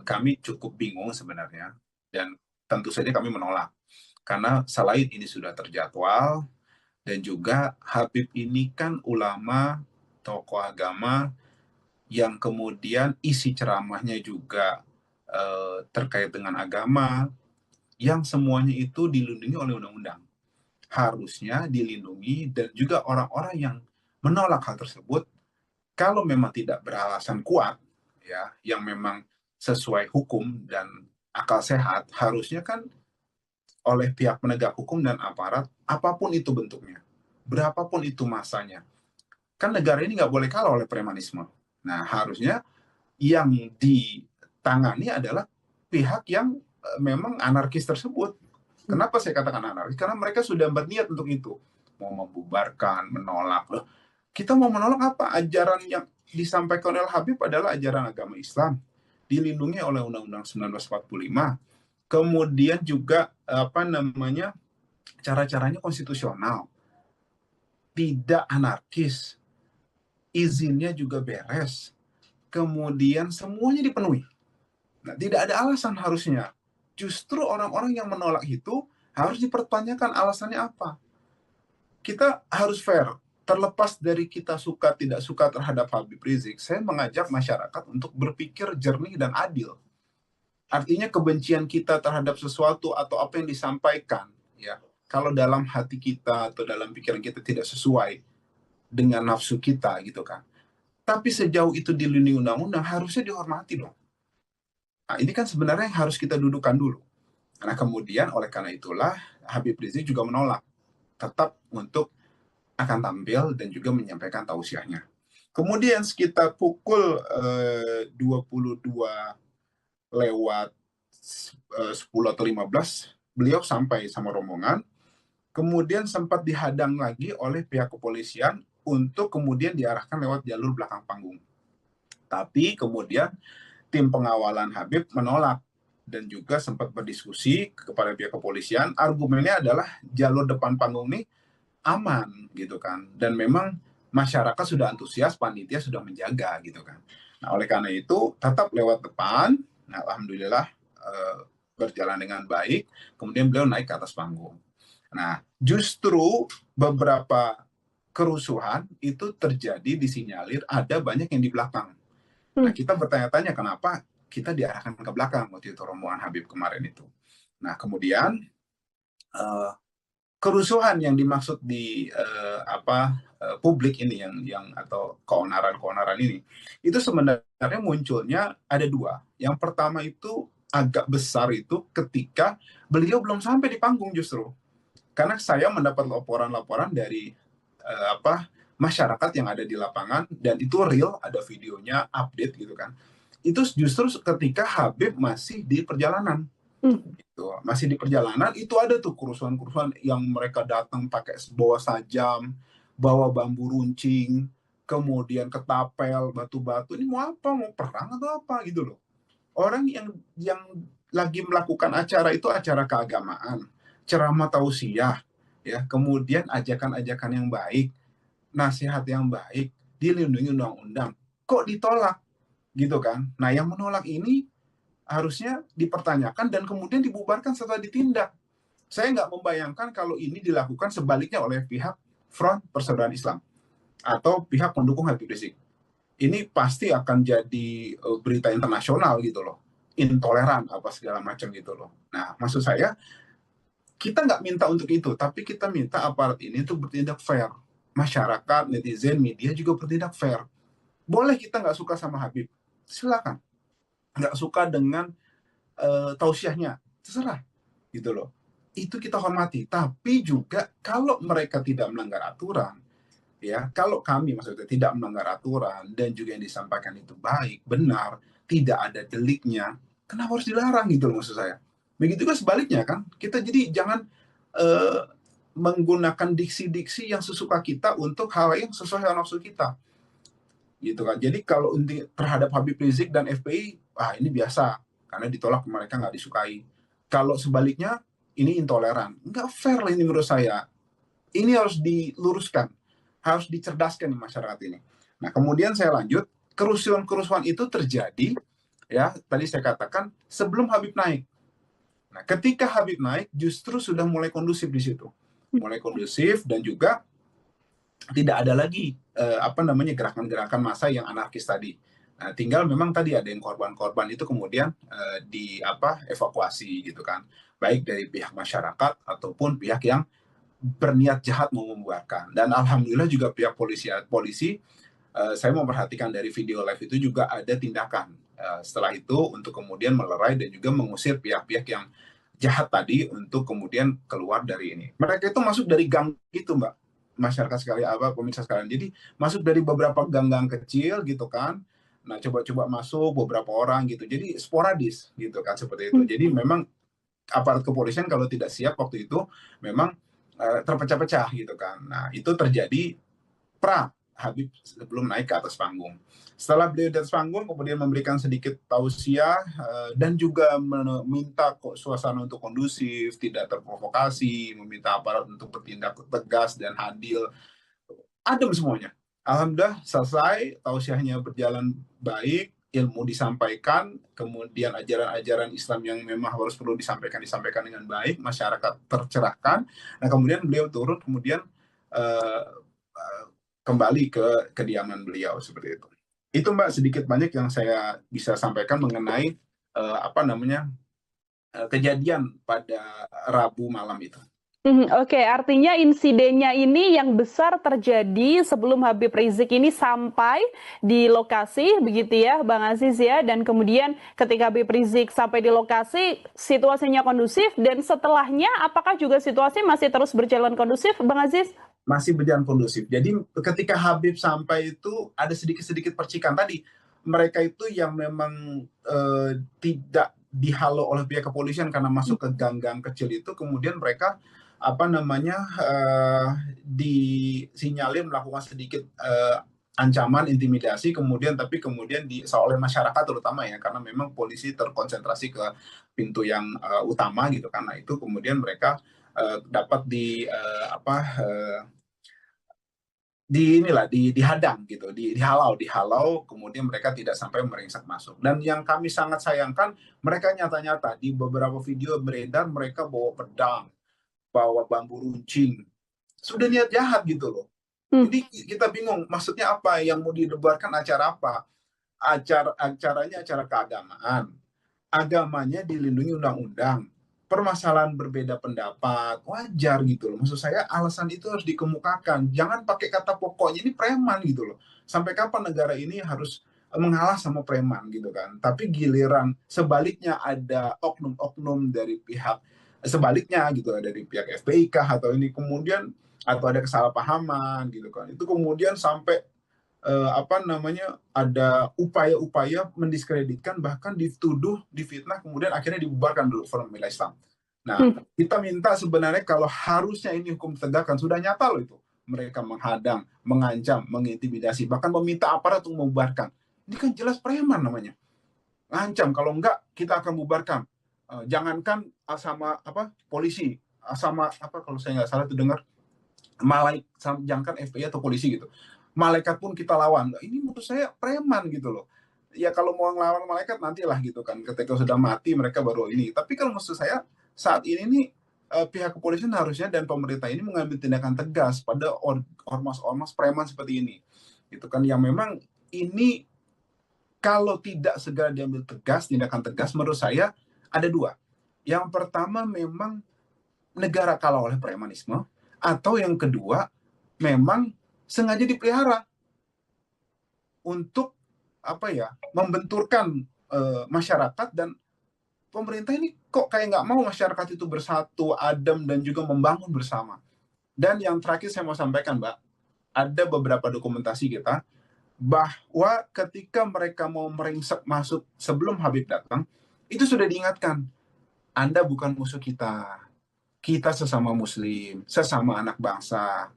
kami cukup bingung sebenarnya, dan tentu saja kami menolak. Karena selain ini sudah terjadwal, dan juga Habib ini kan ulama, tokoh agama, yang kemudian isi ceramahnya juga terkait dengan agama, yang semuanya itu dilindungi oleh undang-undang. Harusnya dilindungi, dan juga orang-orang yang menolak hal tersebut, kalau memang tidak beralasan kuat, ya, yang memang sesuai hukum dan akal sehat, harusnya kan oleh pihak penegak hukum dan aparat, apapun itu bentuknya, berapapun itu masanya. Kan negara ini nggak boleh kalah oleh premanisme. Nah, harusnya yang ditangani adalah pihak yang memang anarkis tersebut. Kenapa saya katakan anarkis? Karena mereka sudah berniat untuk itu. Mau membubarkan, menolak. Loh, kita mau menolak apa? Ajaran yang disampaikan oleh Habib adalah ajaran agama Islam. Dilindungi oleh Undang-Undang 1945. Kemudian juga cara-caranya konstitusional, tidak anarkis, izinnya juga beres, kemudian semuanya dipenuhi. Nah, tidak ada alasan harusnya. Justru orang-orang yang menolak itu harus dipertanyakan alasannya apa. Kita harus fair. Terlepas dari kita suka tidak suka terhadap Habib Rizik, saya mengajak masyarakat untuk berpikir jernih dan adil. Artinya kebencian kita terhadap sesuatu atau apa yang disampaikan, ya, kalau dalam hati kita atau dalam pikiran kita tidak sesuai dengan nafsu kita gitu kan. Tapi sejauh itu dilindungi undang-undang, harusnya dihormati dong. Nah, ini kan sebenarnya yang harus kita dudukan dulu. Nah, kemudian oleh karena itulah Habib Rizik juga menolak tetap untuk akan tampil dan juga menyampaikan tausiahnya. Kemudian sekitar pukul 22 lewat 10 atau 15, beliau sampai sama rombongan, kemudian sempat dihadang lagi oleh pihak kepolisian untuk kemudian diarahkan lewat jalur belakang panggung. Tapi kemudian tim pengawalan Habib menolak dan juga sempat berdiskusi kepada pihak kepolisian. Argumennya adalah jalur depan panggung ini aman gitu kan, dan memang masyarakat sudah antusias, panitia sudah menjaga gitu kan. Nah oleh karena itu tetap lewat depan. Nah alhamdulillah berjalan dengan baik. Kemudian beliau naik ke atas panggung. Nah justru beberapa kerusuhan itu terjadi, disinyalir ada banyak yang di belakang. Nah kita bertanya-tanya kenapa kita diarahkan ke belakang waktu itu rombongan Habib kemarin itu. Nah kemudian kerusuhan yang dimaksud di publik ini yang atau keonaran ini itu sebenarnya munculnya ada dua. Yang pertama itu agak besar itu ketika beliau belum sampai di panggung, justru karena saya mendapat laporan-laporan dari masyarakat yang ada di lapangan, dan itu real, ada videonya, update gitu kan. Itu justru ketika Habib masih di perjalanan. Gitu. Masih di perjalanan itu ada tuh kerusuhan-kerusuhan yang mereka datang pakai bawa sajam, bawa bambu runcing, kemudian ketapel, batu-batu. Ini mau apa? Mau perang atau apa gitu loh. Orang yang lagi melakukan acara itu acara keagamaan, ceramah tausiah, ya, kemudian ajakan-ajakan yang baik, nasihat yang baik, dilindungi undang-undang. Kok ditolak? Gitu kan. Nah, yang menolak ini harusnya dipertanyakan dan kemudian dibubarkan setelah ditindak. Saya nggak membayangkan kalau ini dilakukan sebaliknya oleh pihak Front Persaudaraan Islam atau pihak pendukung Habib Rizik. Ini pasti akan jadi berita internasional gitu loh. intoleran apa segala macam gitu loh. Nah, maksud saya kita nggak minta untuk itu, tapi kita minta aparat ini untuk bertindak fair. Masyarakat, netizen, media juga bertindak fair. Boleh kita nggak suka sama Habib, silakan. Nggak suka dengan tausiahnya, terserah gitu loh. Itu kita hormati. Tapi juga kalau mereka tidak melanggar aturan, ya kalau kami maksudnya tidak melanggar aturan dan juga yang disampaikan itu baik, benar, tidak ada deliknya, kenapa harus dilarang gitu loh maksud saya. Begitu juga sebaliknya kan, kita jadi jangan eh, menggunakan diksi-diksi yang sesuka kita untuk hal yang sesuai dengan nafsu kita gitu kan. Jadi kalau terhadap Habib Rizik dan FPI, ini biasa karena ditolak mereka nggak disukai. Kalau sebaliknya ini intoleran, nggak fair lah ini menurut saya. Ini harus diluruskan, harus dicerdaskan di masyarakat ini. Nah kemudian saya lanjut, kerusuhan-kerusuhan itu terjadi ya tadi saya katakan sebelum Habib naik. Nah ketika Habib naik justru sudah mulai kondusif di situ, mulai kondusif dan juga tidak ada lagi gerakan-gerakan massa yang anarkis tadi. Nah, tinggal memang tadi ada yang korban-korban itu kemudian evakuasi gitu kan, baik dari pihak masyarakat ataupun pihak yang berniat jahat mau membuarkan. Dan alhamdulillah juga pihak polisi saya memperhatikan dari video live itu juga ada tindakan setelah itu untuk kemudian melerai dan juga mengusir pihak-pihak yang jahat tadi untuk kemudian keluar dari ini. Mereka itu masuk dari gang itu, Mbak, masyarakat sekalian pemirsa sekalian. Jadi masuk dari beberapa gang-gang kecil gitu kan. Nah, coba-coba masuk beberapa orang gitu. Jadi sporadis gitu kan seperti itu. Jadi memang aparat kepolisian kalau tidak siap waktu itu memang terpecah-pecah gitu kan. Nah, itu terjadi Habib sebelum naik ke atas panggung. Setelah beliau di atas panggung, kemudian memberikan sedikit tausiah dan juga meminta suasana untuk kondusif, tidak terprovokasi, meminta aparat untuk bertindak tegas dan adil. Adem semuanya. Alhamdulillah selesai, tausiahnya berjalan baik, ilmu disampaikan, kemudian ajaran-ajaran Islam yang memang harus perlu disampaikan dengan baik, masyarakat tercerahkan. Nah kemudian beliau turun, kemudian kembali ke kediaman beliau seperti itu. Itu Mbak sedikit banyak yang saya bisa sampaikan mengenai kejadian pada Rabu malam itu. Oke, artinya insidennya ini yang besar terjadi sebelum Habib Rizik ini sampai di lokasi, begitu ya, Bang Aziz ya. Dan kemudian ketika Habib Rizik sampai di lokasi, situasinya kondusif. Dan setelahnya, apakah juga situasi masih terus berjalan kondusif, Bang Aziz? Masih berjalan kondusif. Jadi ketika Habib sampai itu ada sedikit-sedikit percikan tadi. Mereka itu yang memang tidak dihalau oleh pihak kepolisian karena masuk ke gang-gang kecil itu, kemudian mereka disinyalir melakukan sedikit ancaman, intimidasi, tapi kemudian oleh masyarakat terutama ya, karena memang polisi terkonsentrasi ke pintu yang utama gitu, karena itu kemudian mereka dapat dihadang gitu, dihalau, kemudian mereka tidak sampai meringsek masuk. Dan yang kami sangat sayangkan, mereka nyata-nyata di beberapa video beredar mereka bawa pedang, bawa bambu runcing, sudah niat jahat gitu loh. Jadi kita bingung maksudnya apa yang mau didebarkan, acara apa? Acaranya acara keagamaan, agamanya dilindungi undang-undang, permasalahan berbeda pendapat wajar gitu loh. Maksud saya alasan itu harus dikemukakan, jangan pakai kata pokoknya ini preman gitu loh. Sampai kapan negara ini harus mengalah sama preman gitu kan? Tapi giliran sebaliknya ada oknum-oknum dari pihak sebaliknya gitu, dari pihak FPI kah atau ini kemudian atau ada kesalahpahaman gitu kan, itu kemudian sampai ada upaya-upaya mendiskreditkan, bahkan dituduh, difitnah, kemudian akhirnya dibubarkan dulu Forum Pembela Islam. Nah, kita minta sebenarnya kalau harusnya ini hukum tegakkan, sudah nyata loh itu. Mereka menghadang, mengancam, mengintimidasi, bahkan meminta aparat untuk membubarkan. Ini kan jelas preman namanya. Ancam, kalau enggak kita akan bubarkan. Jangankan sama polisi, sama kalau saya nggak salah itu dengar jangankan FPI atau polisi gitu, malaikat pun kita lawan. Ini menurut saya preman gitu loh. Ya kalau mau ngelawan malaikat nantilah gitu kan, ketika sudah mati mereka baru ini. Tapi kalau maksud saya saat ini nih pihak kepolisian harusnya dan pemerintah ini mengambil tindakan tegas pada ormas-ormas preman seperti ini gitu kan, yang memang ini kalau tidak segera diambil tegas, tindakan tegas, menurut saya ada dua. Yang pertama memang negara kalah oleh premanisme, atau yang kedua memang sengaja dipelihara untuk membenturkan masyarakat, dan pemerintah ini kok kayak nggak mau masyarakat itu bersatu, adem, dan juga membangun bersama. Dan yang terakhir saya mau sampaikan, Mbak, ada beberapa dokumentasi kita bahwa ketika mereka mau meringsek masuk sebelum Habib datang, itu sudah diingatkan, Anda bukan musuh kita, kita sesama muslim, sesama anak bangsa,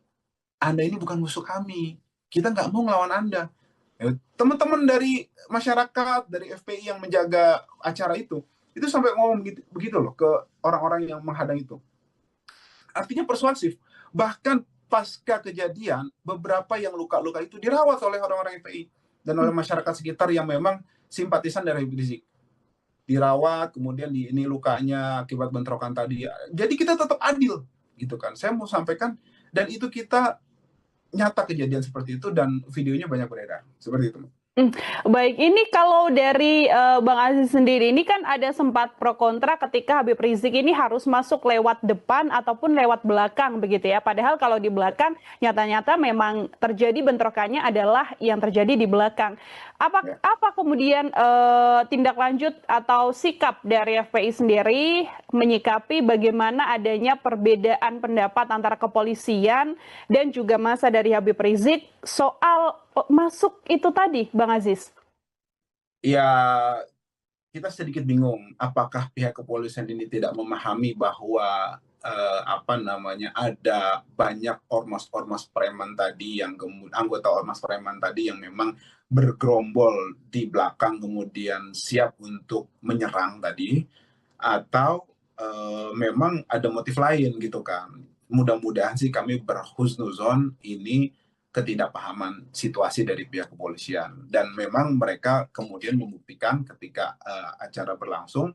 Anda ini bukan musuh kami, kita nggak mau ngelawan Anda. Teman-teman dari masyarakat, dari FPI yang menjaga acara itu sampai ngomong begitu loh ke orang-orang yang menghadang itu. Artinya persuasif. Bahkan pasca kejadian, beberapa yang luka-luka itu dirawat oleh orang-orang FPI dan oleh masyarakat sekitar yang memang simpatisan dari Habib Rizik. Dirawat, kemudian ini lukanya akibat bentrokan tadi. Jadi kita tetap adil, gitu kan. Saya mau sampaikan, dan itu kita nyata kejadian seperti itu, dan videonya banyak beredar. Seperti itu. Baik, ini kalau dari Bang Aziz sendiri, ini kan ada sempat pro kontra ketika Habib Rizik ini harus masuk lewat depan ataupun lewat belakang begitu ya. Padahal kalau di belakang nyata-nyata memang terjadi bentrokannya adalah yang terjadi di belakang. Apa kemudian tindak lanjut atau sikap dari FPI sendiri menyikapi bagaimana adanya perbedaan pendapat antara kepolisian dan juga massa dari Habib Rizik soal masuk itu tadi, Bang Aziz? Ya, kita sedikit bingung apakah pihak kepolisian ini tidak memahami bahwa ada banyak ormas-ormas preman tadi, yang anggota ormas preman tadi yang memang bergerombol di belakang kemudian siap untuk menyerang tadi, atau memang ada motif lain gitu kan. Mudah-mudahan sih kami berhusnuzon ini ketidakpahaman situasi dari pihak kepolisian, dan memang mereka kemudian membuktikan ketika acara berlangsung,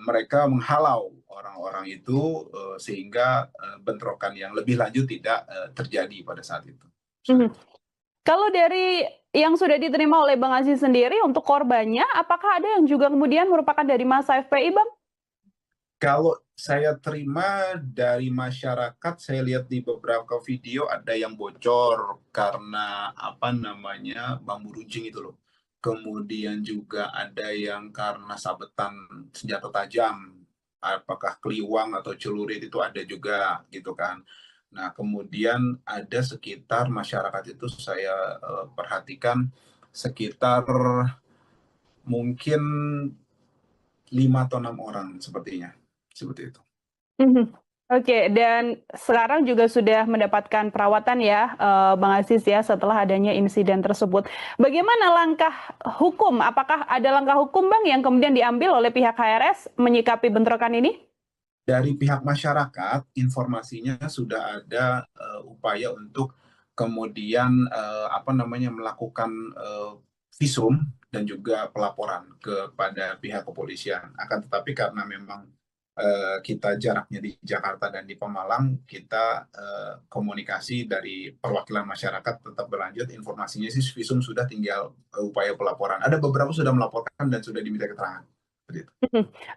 mereka menghalau orang-orang itu sehingga bentrokan yang lebih lanjut tidak terjadi pada saat itu. Kalau dari yang sudah diterima oleh Bang Aziz sendiri untuk korbannya, apakah ada yang juga kemudian merupakan dari massa FPI, Bang? Kalau saya terima dari masyarakat, saya lihat di beberapa video ada yang bocor karena bambu runcing itu loh. Kemudian juga ada yang karena sabetan senjata tajam, apakah keliwang atau celurit itu ada juga gitu kan. Nah, kemudian ada sekitar masyarakat itu saya perhatikan sekitar mungkin 5 atau 6 orang sepertinya. Seperti itu. Oke, dan sekarang juga sudah mendapatkan perawatan ya, Bang Aziz ya, setelah adanya insiden tersebut. Bagaimana langkah hukum? Apakah ada langkah hukum, Bang, yang kemudian diambil oleh pihak HRS menyikapi bentrokan ini? Dari pihak masyarakat, informasinya sudah ada upaya untuk kemudian melakukan visum dan juga pelaporan kepada pihak kepolisian. Akan tetapi karena memang kita jaraknya di Jakarta dan di Pemalang, kita komunikasi dari perwakilan masyarakat tetap berlanjut. Informasinya sih visum sudah, tinggal upaya pelaporan. Ada beberapa sudah melaporkan dan sudah diminta keterangan.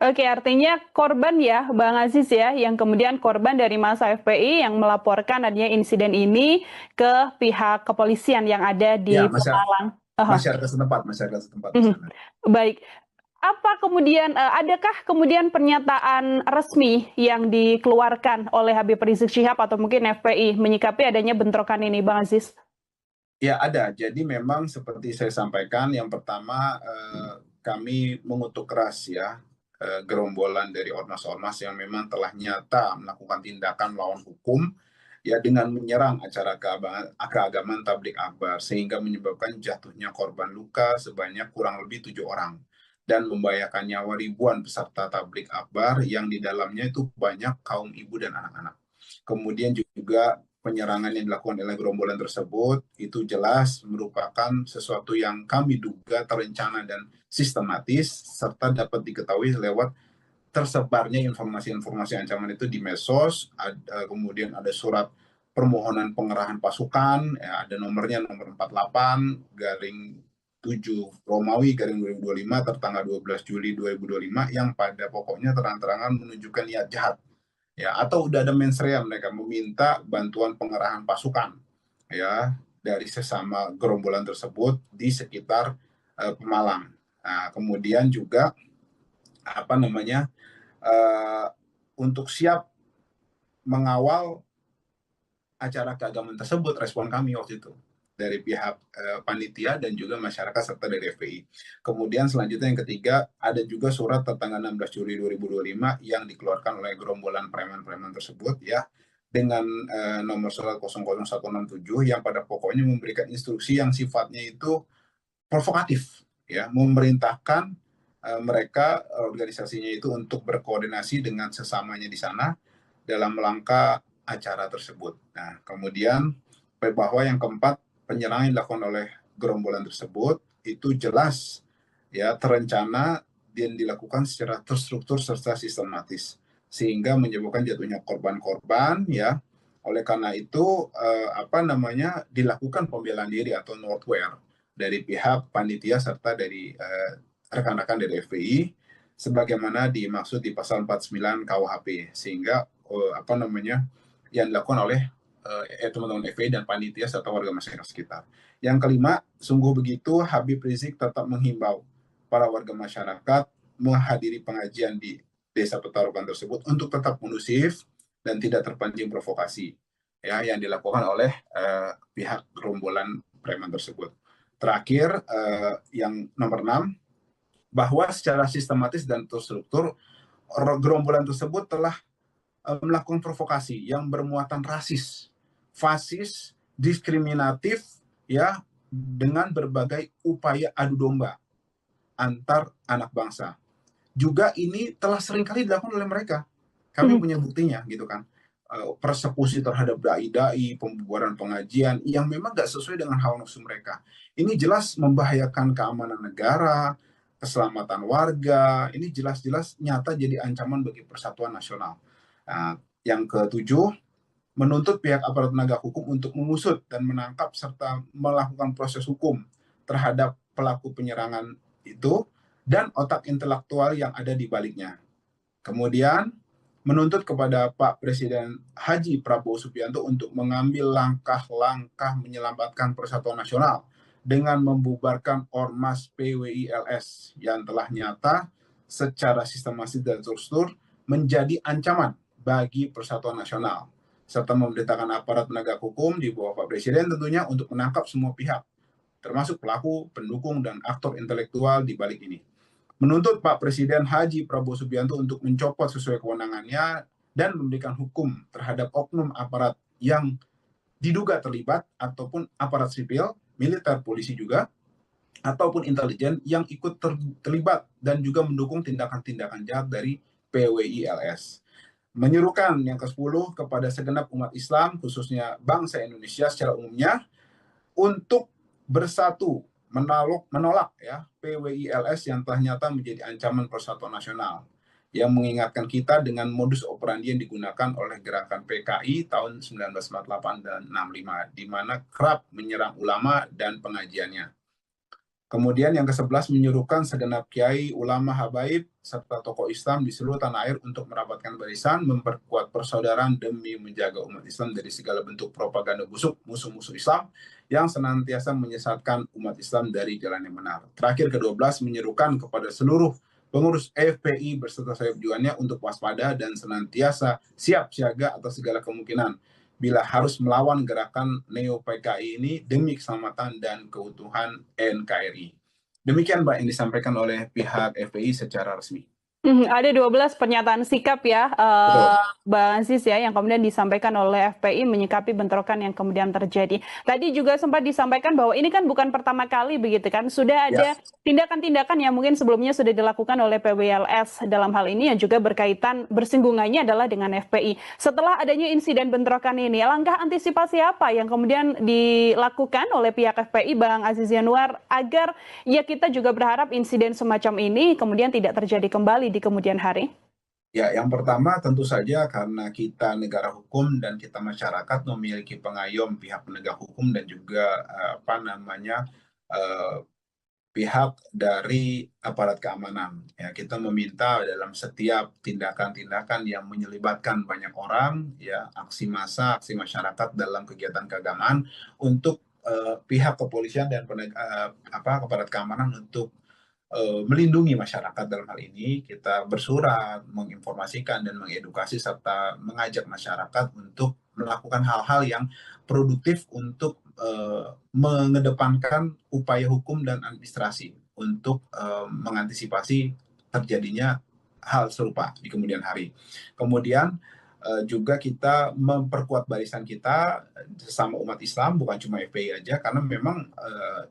Oke, artinya korban ya, Bang Aziz ya, yang kemudian korban dari massa FPI yang melaporkan adanya insiden ini ke pihak kepolisian yang ada di Pemalang. Masyarakat setempat. Baik. Apa kemudian, adakah kemudian pernyataan resmi yang dikeluarkan oleh Habib Rizik Syihab atau mungkin FPI menyikapi adanya bentrokan ini, Bang Aziz? Ya, ada. Jadi memang seperti saya sampaikan, yang pertama kami mengutuk keras ya gerombolan dari ormas-ormas yang memang telah nyata melakukan tindakan melawan hukum ya, dengan menyerang acara keagamaan tablik akbar sehingga menyebabkan jatuhnya korban luka sebanyak kurang lebih 7 orang dan membahayakan nyawa ribuan peserta tablik akbar yang di dalamnya itu banyak kaum ibu dan anak-anak. Kemudian juga penyerangan yang dilakukan oleh gerombolan tersebut itu jelas merupakan sesuatu yang kami duga terencana dan sistematis, serta dapat diketahui lewat tersebarnya informasi-informasi ancaman itu di medsos. Kemudian ada surat permohonan pengerahan pasukan, ya, ada nomornya, nomor 48 Romawi garing 2025 tertanggal 12 Juli 2025 yang pada pokoknya terang-terangan menunjukkan niat jahat. Ya, atau udah ada mens rea mereka meminta bantuan pengerahan pasukan ya dari sesama gerombolan tersebut di sekitar Pemalang. Nah, kemudian juga apa namanya untuk siap mengawal acara keagamaan tersebut, respon kami waktu itu dari pihak panitia dan juga masyarakat serta dari FPI. Kemudian selanjutnya yang ketiga, ada juga surat tertanggal 16 Juli 2025 yang dikeluarkan oleh gerombolan preman-preman tersebut ya dengan nomor surat 00167 yang pada pokoknya memberikan instruksi yang sifatnya itu provokatif ya, memerintahkan mereka organisasinya itu untuk berkoordinasi dengan sesamanya di sana dalam rangka acara tersebut. Nah, kemudian bahwa yang keempat, penyerangan yang dilakukan oleh gerombolan tersebut itu jelas ya terencana dan dilakukan secara terstruktur serta sistematis sehingga menyebabkan jatuhnya korban-korban ya. Oleh karena itu dilakukan pembelaan diri atau northware dari pihak panitia serta dari rekan-rekan dari FPI sebagaimana dimaksud di pasal 49 KUHP sehingga yang dilakukan oleh teman-teman FPI dan panitia serta warga masyarakat sekitar. Yang kelima, sungguh begitu Habib Rizik tetap menghimbau para warga masyarakat menghadiri pengajian di Desa Petarukan tersebut untuk tetap kondusif dan tidak terpancing provokasi ya yang dilakukan oleh pihak gerombolan preman tersebut. Terakhir, yang nomor 6, bahwa secara sistematis dan terstruktur gerombolan tersebut telah melakukan provokasi yang bermuatan rasis, fasis, diskriminatif ya dengan berbagai upaya adu domba antar anak bangsa. Juga ini telah seringkali dilakukan oleh mereka. Kami punya buktinya gitu kan. Persekusi terhadap dai-dai, pembubaran pengajian yang memang gak sesuai dengan hawa nafsu mereka. Ini jelas membahayakan keamanan negara, keselamatan warga. Ini jelas-jelas nyata jadi ancaman bagi persatuan nasional. Nah, yang ketujuh, menuntut pihak aparat penegak hukum untuk mengusut dan menangkap serta melakukan proses hukum terhadap pelaku penyerangan itu dan otak intelektual yang ada di baliknya. Kemudian menuntut kepada Pak Presiden Haji Prabowo Subianto untuk mengambil langkah-langkah menyelamatkan persatuan nasional dengan membubarkan Ormas PWI-LS yang telah nyata secara sistematis dan terstruktur menjadi ancaman bagi persatuan nasional, serta memerintahkan aparat penegak hukum di bawah Pak Presiden tentunya untuk menangkap semua pihak, termasuk pelaku, pendukung, dan aktor intelektual di balik ini. Menuntut Pak Presiden Haji Prabowo Subianto untuk mencopot sesuai kewenangannya dan memberikan hukum terhadap oknum aparat yang diduga terlibat ataupun aparat sipil, militer, polisi juga, ataupun intelijen yang ikut terlibat dan juga mendukung tindakan-tindakan jahat dari PWI-LS. Menyuruhkan yang ke-10 kepada segenap umat Islam, khususnya bangsa Indonesia secara umumnya, untuk bersatu menolak ya PWI-LS yang telah nyata menjadi ancaman persatuan nasional yang mengingatkan kita dengan modus operandi yang digunakan oleh gerakan PKI tahun 1948 dan 65 di mana kerap menyerang ulama dan pengajiannya. Kemudian yang ke-11 menyuruhkan segenap kiai, ulama, habaib, serta tokoh Islam di seluruh tanah air untuk merapatkan barisan, memperkuat persaudaraan demi menjaga umat Islam dari segala bentuk propaganda busuk musuh-musuh Islam yang senantiasa menyesatkan umat Islam dari jalan yang benar. Terakhir ke-12 menyerukan kepada seluruh pengurus FPI berserta sayap juannya untuk waspada dan senantiasa siap siaga atas segala kemungkinan bila harus melawan gerakan Neo-PKI ini demi keselamatan dan keutuhan NKRI. Demikian Mbak yang disampaikan oleh pihak FPI secara resmi. Ada 12 pernyataan sikap ya, Bang Aziz ya, yang kemudian disampaikan oleh FPI menyikapi bentrokan yang kemudian terjadi. Tadi juga sempat disampaikan bahwa ini kan bukan pertama kali begitu kan, sudah ada tindakan-tindakan yang mungkin sebelumnya sudah dilakukan oleh PWLS dalam hal ini yang juga berkaitan bersinggungannya adalah dengan FPI. Setelah adanya insiden bentrokan ini, langkah antisipasi apa yang kemudian dilakukan oleh pihak FPI, Bang Aziz Yanuar, agar ya kita juga berharap insiden semacam ini kemudian tidak terjadi kembali di kemudian hari? Ya, yang pertama tentu saja karena kita negara hukum dan kita masyarakat memiliki pengayom pihak penegak hukum dan juga pihak dari aparat keamanan. Ya, kita meminta dalam setiap tindakan-tindakan yang menyelibatkan banyak orang, ya, aksi massa, aksi masyarakat dalam kegiatan keagamaan, untuk pihak kepolisian dan aparat keamanan untuk melindungi masyarakat. Dalam hal ini kita bersurat, menginformasikan dan mengedukasi serta mengajak masyarakat untuk melakukan hal-hal yang produktif untuk mengedepankan upaya hukum dan administrasi untuk mengantisipasi terjadinya hal serupa di kemudian hari. Kemudian juga kita memperkuat barisan kita sesama umat Islam, bukan cuma FPI aja, karena memang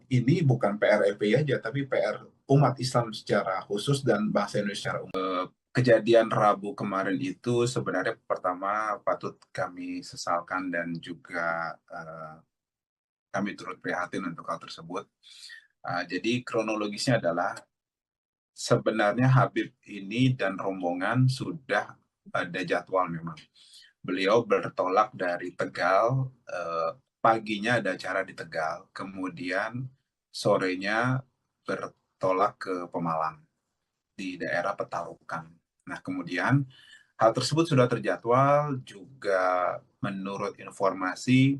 ini bukan PR FPI aja, tapi PR umat Islam secara khusus dan bangsa Indonesia secara umum. Kejadian Rabu kemarin itu sebenarnya pertama patut kami sesalkan dan juga kami turut prihatin untuk hal tersebut. Jadi kronologisnya adalah sebenarnya Habib ini dan rombongan sudah ada jadwal memang. Beliau bertolak dari Tegal, paginya ada acara di Tegal, kemudian sorenya bertolak ke Pemalang di daerah Petarukan. Nah, kemudian hal tersebut sudah terjadwal juga menurut informasi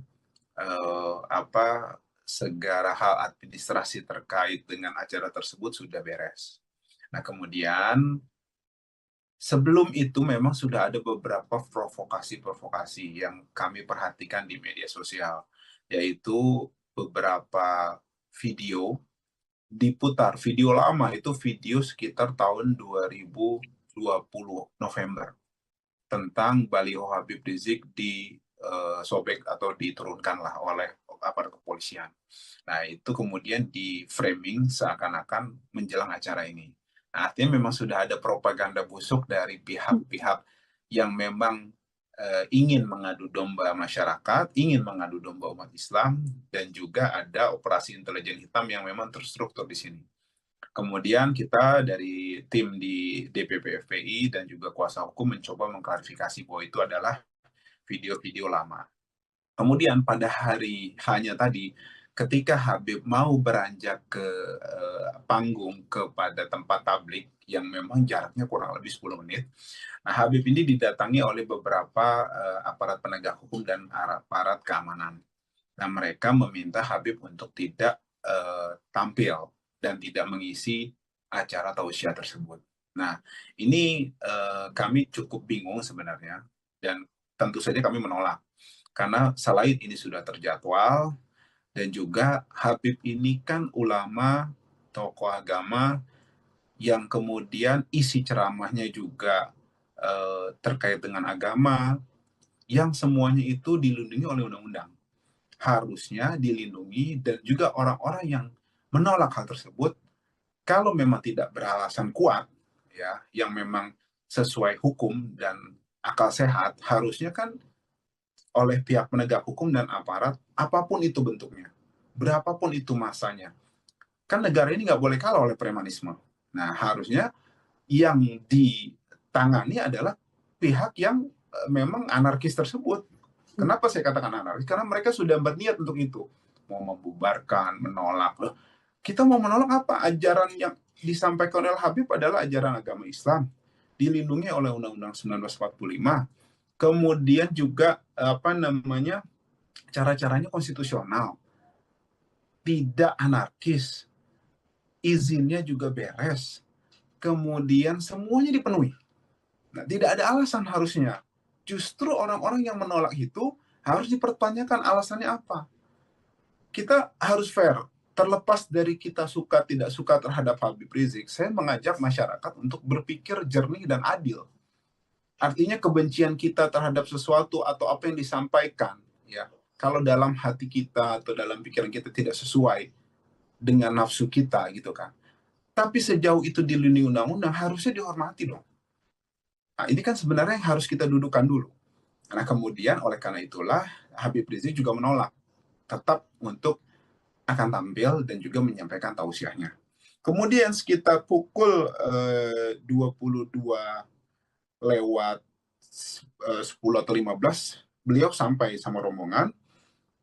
segala hal administrasi terkait dengan acara tersebut sudah beres. Nah, kemudian sebelum itu memang sudah ada beberapa provokasi-provokasi yang kami perhatikan di media sosial, yaitu beberapa video diputar, video lama, itu video sekitar tahun 2020 November, tentang baliho Habib Rizik sobek atau diturunkanlah oleh aparat kepolisian. Nah, itu kemudian di framing seakan-akan menjelang acara ini. Nah, artinya memang sudah ada propaganda busuk dari pihak-pihak yang memang ingin mengadu domba masyarakat, ingin mengadu domba umat Islam, dan juga ada operasi intelijen hitam yang memang terstruktur di sini. Kemudian kita dari tim di DPP FPI dan juga kuasa hukum mencoba mengklarifikasi bahwa itu adalah video-video lama. Kemudian pada hari hanya tadi, ketika Habib mau beranjak ke panggung kepada tempat tablik yang memang jaraknya kurang lebih 10 menit, nah Habib ini didatangi oleh beberapa aparat penegak hukum dan aparat keamanan. Nah, mereka meminta Habib untuk tidak tampil dan tidak mengisi acara tausiah tersebut. Nah, ini kami cukup bingung sebenarnya, dan tentu saja kami menolak. Karena selain ini sudah terjadwal, dan juga Habib ini kan ulama, tokoh agama, yang kemudian isi ceramahnya juga terkait dengan agama, yang semuanya itu dilindungi oleh undang-undang. Harusnya dilindungi, dan juga orang-orang yang menolak hal tersebut, kalau memang tidak beralasan kuat, ya, yang memang sesuai hukum dan akal sehat, harusnya kan oleh pihak penegak hukum dan aparat, apapun itu bentuknya, berapapun itu masanya, kan negara ini nggak boleh kalah oleh premanisme. Nah, harusnya yang ditangani adalah pihak yang memang anarkis tersebut. Kenapa saya katakan anarkis? Karena mereka sudah berniat untuk itu, mau membubarkan, menolak. Loh, kita mau menolak apa? Ajaran yang disampaikan oleh Habib adalah ajaran agama Islam, dilindungi oleh Undang-Undang 1945. Kemudian juga cara-caranya konstitusional, tidak anarkis, izinnya juga beres, kemudian semuanya dipenuhi. Nah, tidak ada alasan harusnya. Justru orang-orang yang menolak itu harus dipertanyakan alasannya apa. Kita harus fair. Terlepas dari kita suka tidak suka terhadap Habib Rizik, saya mengajak masyarakat untuk berpikir jernih dan adil. Artinya kebencian kita terhadap sesuatu atau apa yang disampaikan, ya, kalau dalam hati kita atau dalam pikiran kita tidak sesuai dengan nafsu kita, gitu kan. Tapi sejauh itu dilindungi undang-undang, harusnya dihormati dong. Nah, ini kan sebenarnya yang harus kita dudukan dulu. Nah, kemudian oleh karena itulah Habib Rizik juga menolak, tetap untuk akan tampil dan juga menyampaikan tausiahnya. Kemudian sekitar pukul 22 lewat 10 atau 15, beliau sampai sama rombongan,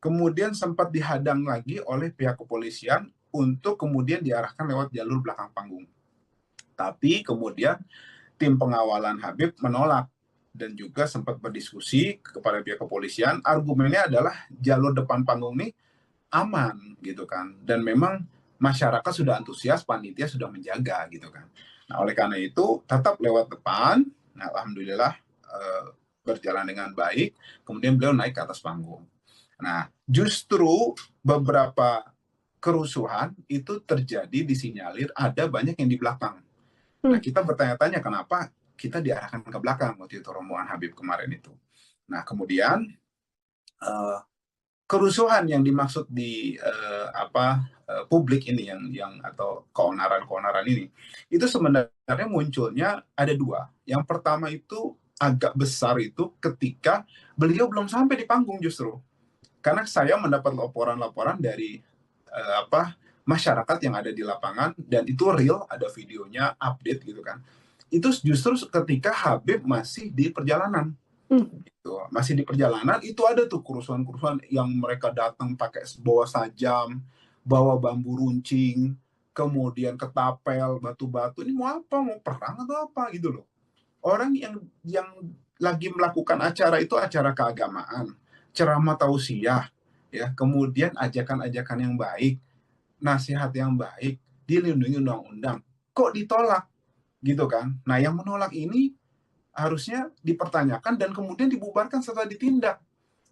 kemudian sempat dihadang lagi oleh pihak kepolisian untuk kemudian diarahkan lewat jalur belakang panggung. Tapi kemudian tim pengawalan Habib menolak dan juga sempat berdiskusi kepada pihak kepolisian. Argumennya adalah jalur depan panggung ini aman gitu kan, dan memang masyarakat sudah antusias, panitia sudah menjaga gitu kan. Nah, oleh karena itu tetap lewat depan. Nah, alhamdulillah berjalan dengan baik. Kemudian beliau naik ke atas panggung. Nah, justru beberapa kerusuhan itu terjadi disinyalir ada banyak yang di belakang. Nah, kita bertanya-tanya kenapa kita diarahkan ke belakang waktu itu rombongan Habib kemarin itu. Nah, kemudian kerusuhan yang dimaksud di publik ini yang atau keonaran ini itu sebenarnya munculnya ada dua. Yang pertama itu agak besar itu ketika beliau belum sampai di panggung justru. Karena saya mendapat laporan-laporan dari masyarakat yang ada di lapangan, dan itu real, ada videonya, update gitu kan. Itu justru ketika Habib masih di perjalanan. Gitu. Masih di perjalanan itu ada tuh kerusuhan-kerusuhan yang mereka datang pakai bawa sajam, bawa bambu runcing, kemudian ketapel, batu-batu. Ini mau apa? Mau perang atau apa gitu loh. Orang yang lagi melakukan acara itu acara keagamaan, ceramah tausiah, ya, kemudian ajakan-ajakan yang baik, nasihat yang baik, dilindungi undang-undang, kok ditolak gitu kan. Nah, yang menolak ini harusnya dipertanyakan dan kemudian dibubarkan setelah ditindak.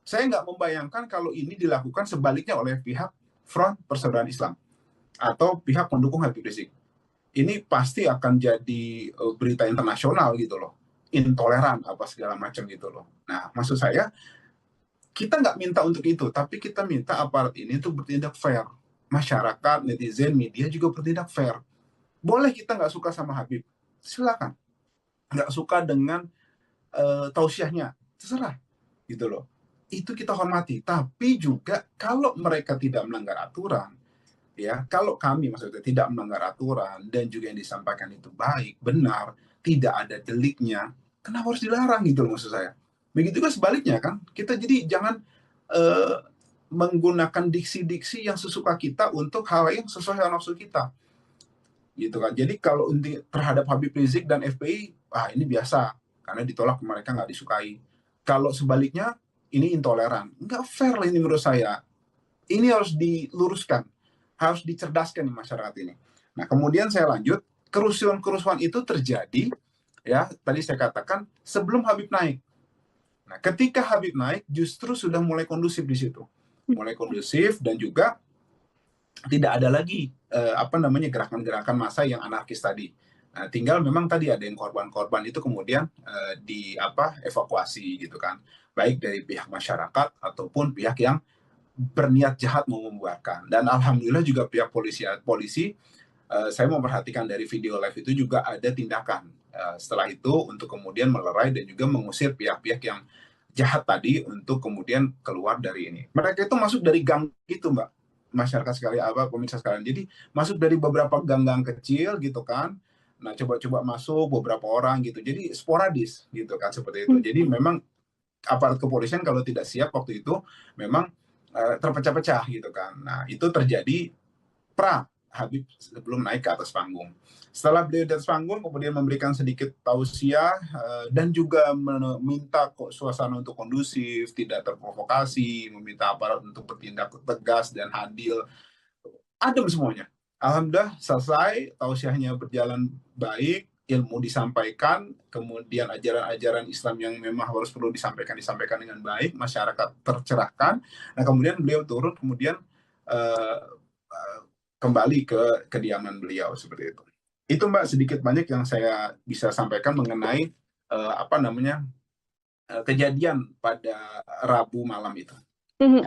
Saya nggak membayangkan kalau ini dilakukan sebaliknya oleh pihak Front Persaudaraan Islam atau pihak pendukung Habib Rizik. Ini pasti akan jadi berita internasional gitu loh, intoleran apa segala macam gitu loh. Nah, maksud saya kita nggak minta untuk itu, tapi kita minta aparat ini untuk bertindak fair. Masyarakat, netizen, media juga bertindak fair. Boleh kita nggak suka sama Habib, silakan. Nggak suka dengan tausiahnya, terserah gitu loh. Itu kita hormati. Tapi juga kalau mereka tidak melanggar aturan, ya, kalau kami maksudnya tidak melanggar aturan dan juga yang disampaikan itu baik, benar, tidak ada deliknya, kenapa harus dilarang gitu loh maksud saya. Begitu juga sebaliknya kan, kita jadi jangan menggunakan diksi-diksi yang sesuka kita untuk hal yang sesuai dengan nafsu kita gitu kan. Jadi kalau terhadap Habib Rizik dan FPI, ini biasa karena ditolak, mereka nggak disukai. Kalau sebaliknya ini intoleran, nggak fair lah ini menurut saya. Ini harus diluruskan, harus dicerdaskan di masyarakat ini. Nah, kemudian saya lanjut, kerusuhan-kerusuhan itu terjadi, ya, tadi saya katakan sebelum Habib naik. Nah, ketika Habib naik, justru sudah mulai kondusif di situ, mulai kondusif dan juga tidak ada lagi gerakan-gerakan massa yang anarkis tadi. Nah, tinggal memang tadi ada yang korban-korban itu kemudian evakuasi gitu kan, baik dari pihak masyarakat ataupun pihak yang berniat jahat mau membubarkan. Dan alhamdulillah juga pihak polisi saya memperhatikan dari video live itu juga ada tindakan setelah itu untuk kemudian melerai dan juga mengusir pihak-pihak yang jahat tadi untuk kemudian keluar dari ini. Mereka itu masuk dari gang gitu, Mbak, masyarakat sekalian, pemirsa sekalian. Jadi masuk dari beberapa gang-gang kecil gitu kan. Nah, coba-coba masuk beberapa orang gitu. Jadi sporadis gitu kan, seperti itu. Jadi memang aparat kepolisian kalau tidak siap waktu itu memang terpecah-pecah gitu kan. Nah, itu terjadi Habib sebelum naik ke atas panggung. Setelah beliau di atas panggung, kemudian memberikan sedikit tausiah dan juga meminta suasana untuk kondusif, tidak terprovokasi, meminta aparat untuk bertindak tegas dan adil. Adem semuanya. Alhamdulillah selesai, tausiahnya berjalan baik, ilmu disampaikan, kemudian ajaran-ajaran Islam yang memang harus perlu disampaikan dengan baik, masyarakat tercerahkan. Nah, kemudian beliau turun, kemudian kembali ke kediaman beliau seperti itu. Itu, Mbak, sedikit banyak yang saya bisa sampaikan mengenai kejadian pada Rabu malam itu.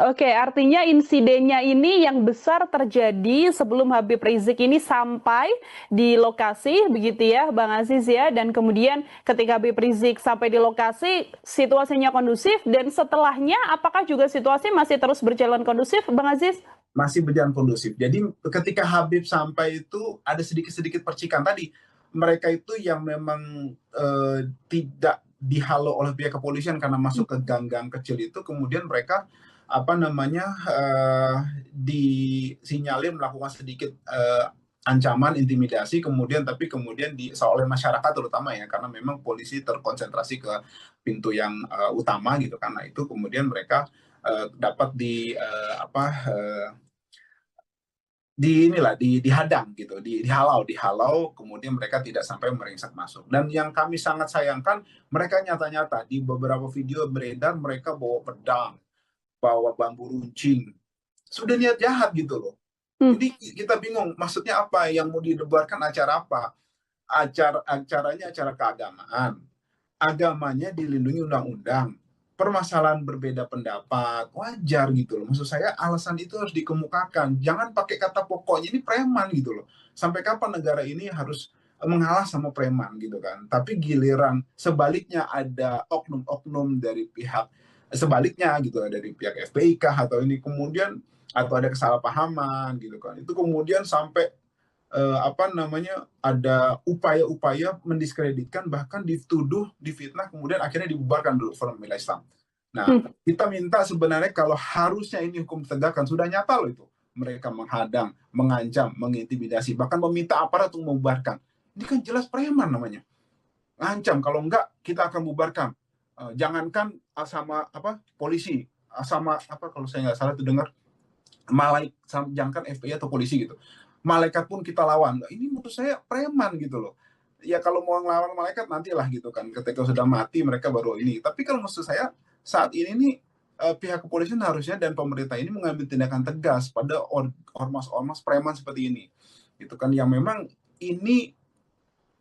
Oke, artinya insidennya ini yang besar terjadi sebelum Habib Rizik ini sampai di lokasi, begitu ya, Bang Aziz ya, dan kemudian ketika Habib Rizik sampai di lokasi, situasinya kondusif, dan setelahnya apakah juga situasi masih terus berjalan kondusif, Bang Aziz? Masih berjalan kondusif. Jadi ketika Habib sampai itu ada sedikit-sedikit percikan tadi. Mereka itu yang memang tidak dihalau oleh pihak kepolisian karena masuk ke gang-gang kecil itu, kemudian mereka apa namanya disinyalir melakukan sedikit ancaman, intimidasi, kemudian oleh masyarakat terutama ya, karena memang polisi terkonsentrasi ke pintu yang utama gitu, karena itu kemudian mereka dapat dihadang gitu, dihalau, kemudian mereka tidak sampai meringsek masuk. Dan yang kami sangat sayangkan, mereka nyata-nyata di beberapa video beredar mereka bawa pedang, bawa bambu runcing, sudah niat jahat gitu loh. Jadi kita bingung, maksudnya apa yang mau didebarkan, acara apa? Acaranya acara keagamaan. Agamanya dilindungi undang-undang. Permasalahan berbeda pendapat, wajar gitu loh. Maksud saya alasan itu harus dikemukakan. Jangan pakai kata pokoknya, ini preman gitu loh. Sampai kapan negara ini harus mengalah sama preman gitu kan. Tapi giliran sebaliknya ada oknum-oknum dari pihak sebaliknya gitu, dari pihak FPI kah atau ini kemudian, atau ada kesalahpahaman gitu kan. Itu kemudian sampai ada upaya-upaya mendiskreditkan, bahkan dituduh, difitnah, kemudian akhirnya dibubarkan dulu Forum Pembela Islam. Nah, kita minta sebenarnya kalau harusnya ini hukum ditegakkan, sudah nyata loh itu. Mereka menghadang, mengancam, mengintimidasi, bahkan meminta aparat untuk membubarkan. Ini kan jelas preman namanya. Ngancam, kalau enggak kita akan bubarkan. Jangankan sama polisi, sama kalau saya nggak salah itu dengar jangankan FPI atau polisi gitu, malaikat pun kita lawan. Ini menurut saya preman gitu loh. Ya kalau mau ngelawan malaikat nantilah gitu kan, ketika sudah mati mereka baru ini. Tapi kalau maksud saya saat ini nih pihak kepolisian harusnya dan pemerintah ini mengambil tindakan tegas pada ormas-ormas preman seperti ini. Itu kan yang memang ini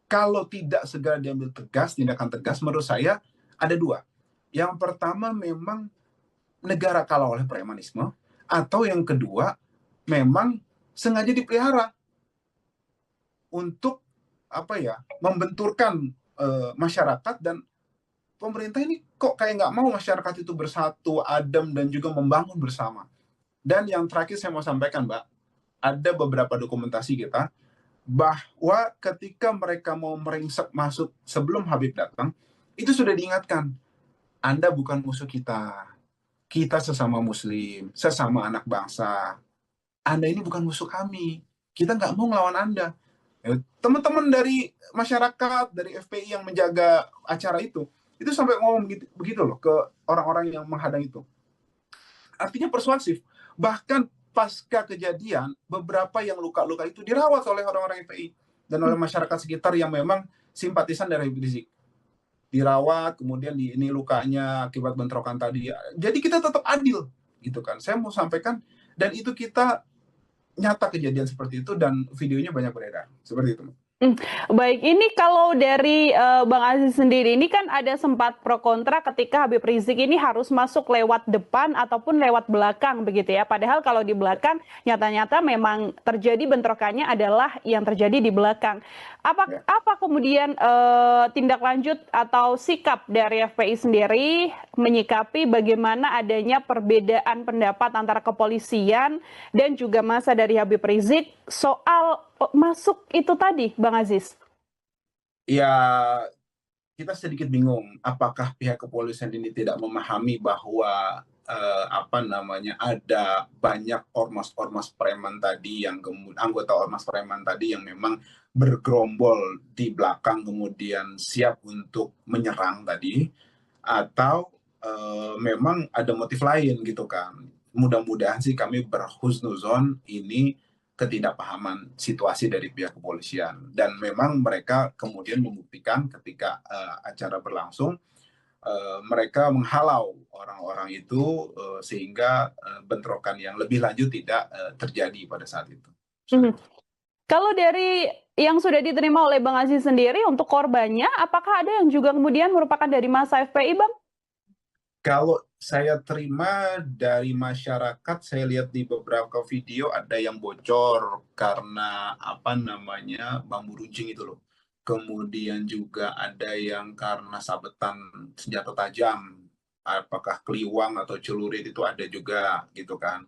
kalau tidak segera diambil tegas, tindakan tegas, menurut saya ada dua. Yang pertama memang negara kalah oleh premanisme, atau yang kedua memang sengaja dipelihara untuk membenturkan masyarakat, dan pemerintah ini kok kayak nggak mau masyarakat itu bersatu, adem, dan juga membangun bersama. Dan yang terakhir saya mau sampaikan, Mbak, ada beberapa dokumentasi kita bahwa ketika mereka mau meringsek masuk sebelum Habib datang, itu sudah diingatkan, Anda bukan musuh kita, kita sesama muslim, sesama anak bangsa. Anda ini bukan musuh kami, kita nggak mau ngelawan Anda. Teman-teman dari masyarakat, dari FPI yang menjaga acara itu sampai ngomong begitu loh ke orang-orang yang menghadang itu. Artinya persuasif. Bahkan pasca kejadian, beberapa yang luka-luka itu dirawat oleh orang-orang FPI dan oleh masyarakat sekitar yang memang simpatisan dari Habib Rizik. Dirawat, kemudian ini lukanya akibat bentrokan tadi. Jadi kita tetap adil, gitu kan. Saya mau sampaikan, dan itu kita nyata kejadian seperti itu dan videonya banyak beredar. Seperti itu. Baik, ini kalau dari Bang Aziz sendiri, ini kan ada sempat pro kontra ketika Habib Rizik ini harus masuk lewat depan ataupun lewat belakang begitu ya. Padahal kalau di belakang nyata-nyata memang terjadi bentrokannya adalah yang terjadi di belakang. Apa kemudian tindak lanjut atau sikap dari FPI sendiri menyikapi bagaimana adanya perbedaan pendapat antara kepolisian dan juga massa dari Habib Rizik soal masuk itu tadi, Bang Aziz? Ya, kita sedikit bingung apakah pihak kepolisian ini tidak memahami bahwa ada banyak ormas-ormas preman tadi yang anggota ormas preman tadi yang memang bergerombol di belakang kemudian siap untuk menyerang tadi, atau memang ada motif lain gitu kan. Mudah-mudahan sih kami berhusnuzon ini ketidakpahaman situasi dari pihak kepolisian, dan memang mereka kemudian membuktikan ketika acara berlangsung, mereka menghalau orang-orang itu sehingga bentrokan yang lebih lanjut tidak terjadi pada saat itu. Kalau dari yang sudah diterima oleh Bang Aziz sendiri untuk korbannya, apakah ada yang juga kemudian merupakan dari massa FPI, Bang? Kalau saya terima dari masyarakat, saya lihat di beberapa video ada yang bocor karena bambu runcing itu loh. Kemudian juga ada yang karena sabetan senjata tajam, apakah keliwang atau celurit itu ada juga gitu kan.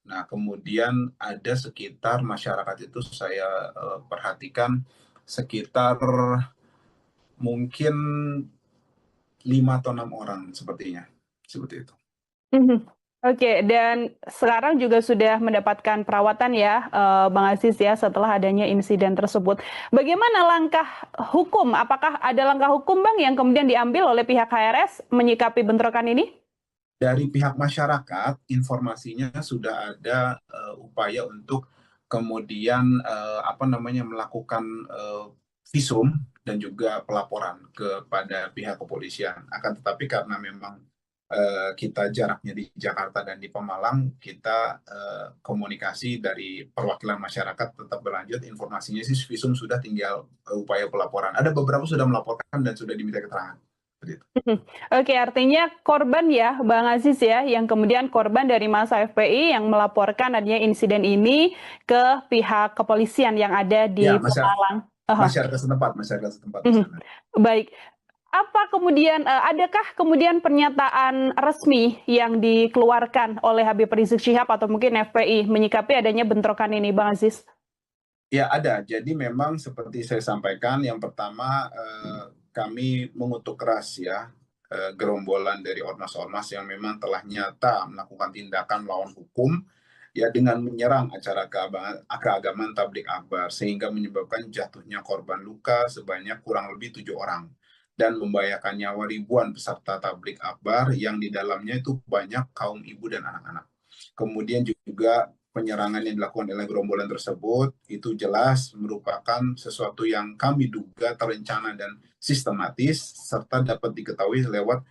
Nah, kemudian ada sekitar masyarakat itu saya perhatikan sekitar mungkin 5 atau 6 orang sepertinya. Seperti itu. Oke, dan sekarang juga sudah mendapatkan perawatan ya, Bang Aziz ya, setelah adanya insiden tersebut. Bagaimana langkah hukum? Apakah ada langkah hukum, Bang, yang kemudian diambil oleh pihak HRS menyikapi bentrokan ini? Dari pihak masyarakat, informasinya sudah ada upaya untuk kemudian melakukan visum dan juga pelaporan kepada pihak kepolisian. Akan tetapi karena memang kita jaraknya di Jakarta dan di Pemalang, kita komunikasi dari perwakilan masyarakat tetap berlanjut. Informasinya sih visum sudah, tinggal upaya pelaporan. Ada beberapa sudah melaporkan dan sudah diminta keterangan. Seperti itu. Oke, artinya korban ya, Bang Aziz ya, yang kemudian korban dari masa FPI yang melaporkan adanya insiden ini ke pihak kepolisian yang ada Ya, di Pemalang. masyarakat setempat di Mhm. sana. Baik. Apa kemudian, adakah kemudian pernyataan resmi yang dikeluarkan oleh Habib Rizik Syihab atau mungkin FPI menyikapi adanya bentrokan ini, Bang Aziz? Ya ada. Jadi memang seperti saya sampaikan, yang pertama kami mengutuk keras ya gerombolan dari ormas-ormas yang memang telah nyata melakukan tindakan melawan hukum ya dengan menyerang acara keagamaan tablik akbar sehingga menyebabkan jatuhnya korban luka sebanyak kurang lebih 7 orang dan membahayakan nyawa ribuan peserta tablik akbar yang di dalamnya itu banyak kaum ibu dan anak-anak. Kemudian juga penyerangan yang dilakukan oleh gerombolan tersebut itu jelas merupakan sesuatu yang kami duga terencana dan sistematis serta dapat diketahui lewat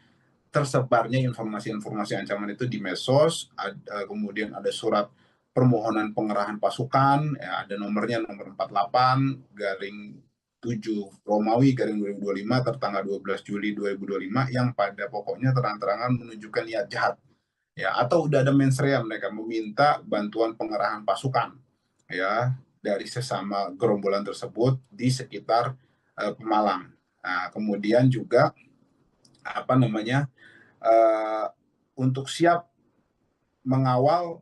tersebarnya informasi-informasi ancaman itu di medsos. Kemudian ada surat permohonan pengerahan pasukan, ya, ada nomornya nomor 48 garing 7 Romawi garing 2025 tertanggal 12 Juli 2025 yang pada pokoknya terang-terangan menunjukkan niat jahat ya, atau udah ada mensrea mereka meminta bantuan pengerahan pasukan ya dari sesama gerombolan tersebut di sekitar Pemalang. Nah, kemudian juga apa namanya uh, untuk siap mengawal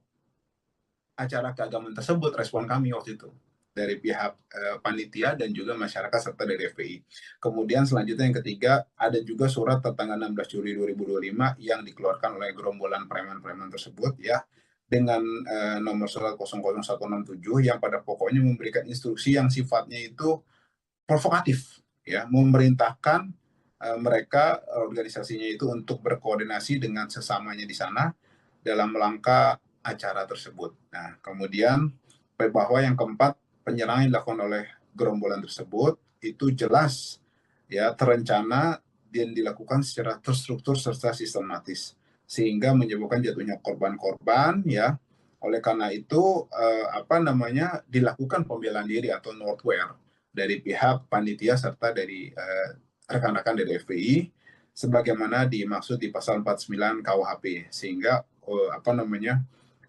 acara keagamaan tersebut, respon kami waktu itu dari pihak panitia dan juga masyarakat serta dari FPI. Kemudian selanjutnya yang ketiga, ada juga surat tertanggal 16 Juli 2025 yang dikeluarkan oleh gerombolan preman-preman tersebut ya dengan nomor surat 00167 yang pada pokoknya memberikan instruksi yang sifatnya itu provokatif ya, memerintahkan mereka organisasinya itu untuk berkoordinasi dengan sesamanya di sana dalam rangka acara tersebut. Nah, kemudian bahwa yang keempat, penyerangan yang dilakukan oleh gerombolan tersebut itu jelas ya terencana dan dilakukan secara terstruktur serta sistematis sehingga menyebabkan jatuhnya korban-korban ya. Oleh karena itu dilakukan pembelaan diri atau northware dari pihak panitia serta dari rekan-rekan dari FPI sebagaimana dimaksud di pasal 49 KUHP sehingga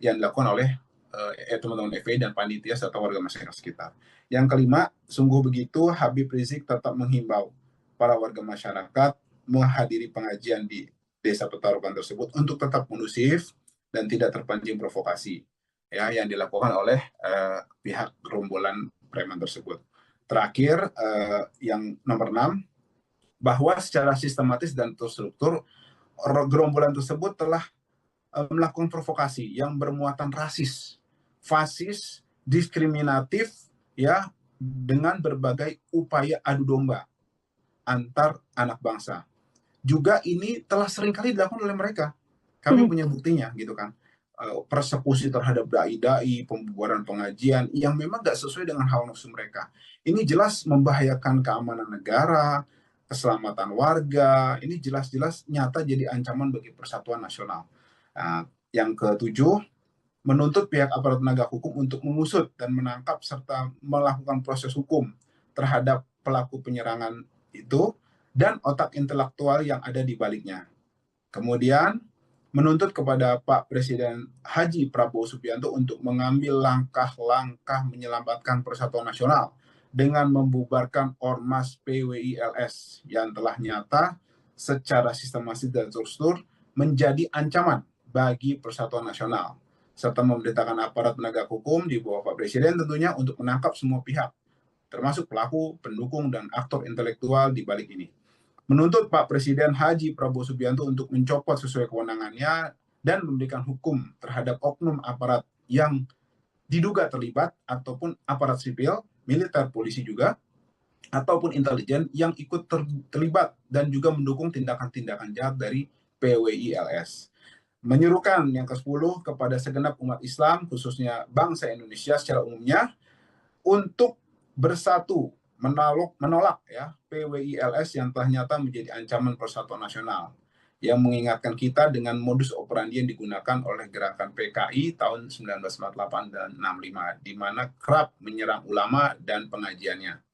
yang dilakukan oleh teman-teman FPI dan panitia serta warga masyarakat sekitar. Yang kelima, sungguh begitu Habib Rizik tetap menghimbau para warga masyarakat menghadiri pengajian di Desa Petarukan tersebut untuk tetap kondusif dan tidak terpancing provokasi ya yang dilakukan oleh pihak gerombolan preman tersebut. Terakhir, yang nomor 6, bahwa secara sistematis dan terstruktur gerombolan tersebut telah melakukan provokasi yang bermuatan rasis, fasis, diskriminatif ya dengan berbagai upaya adu domba antar anak bangsa. Juga ini telah seringkali dilakukan oleh mereka. Kami Mhm. punya buktinya gitu kan. Persekusi terhadap dai-dai, pembubaran pengajian yang memang nggak sesuai dengan hawa nafsu mereka. Ini jelas membahayakan keamanan negara, keselamatan warga. Ini jelas-jelas nyata jadi ancaman bagi persatuan nasional. Nah, yang ketujuh, menuntut pihak aparat penegak hukum untuk mengusut dan menangkap serta melakukan proses hukum terhadap pelaku penyerangan itu dan otak intelektual yang ada di baliknya. Kemudian menuntut kepada Pak Presiden Haji Prabowo Subianto untuk mengambil langkah-langkah menyelamatkan persatuan nasional dengan membubarkan Ormas PWILS yang telah nyata secara sistematis dan terstruktur menjadi ancaman bagi persatuan nasional serta memerintahkan aparat penegak hukum di bawah Pak Presiden tentunya untuk menangkap semua pihak termasuk pelaku, pendukung, dan aktor intelektual di balik ini. Menuntut Pak Presiden Haji Prabowo Subianto untuk mencopot sesuai kewenangannya dan memberikan hukum terhadap oknum aparat yang diduga terlibat ataupun aparat sipil, militer, polisi juga, ataupun intelijen yang ikut terlibat dan juga mendukung tindakan-tindakan jahat dari PWILS. Menyerukan yang ke-10 kepada segenap umat Islam, khususnya bangsa Indonesia secara umumnya, untuk bersatu menolak ya PWILS yang telah nyata menjadi ancaman persatuan nasional, yang mengingatkan kita dengan modus operandi yang digunakan oleh gerakan PKI tahun 1948 dan 65, di mana kerap menyerang ulama dan pengajiannya.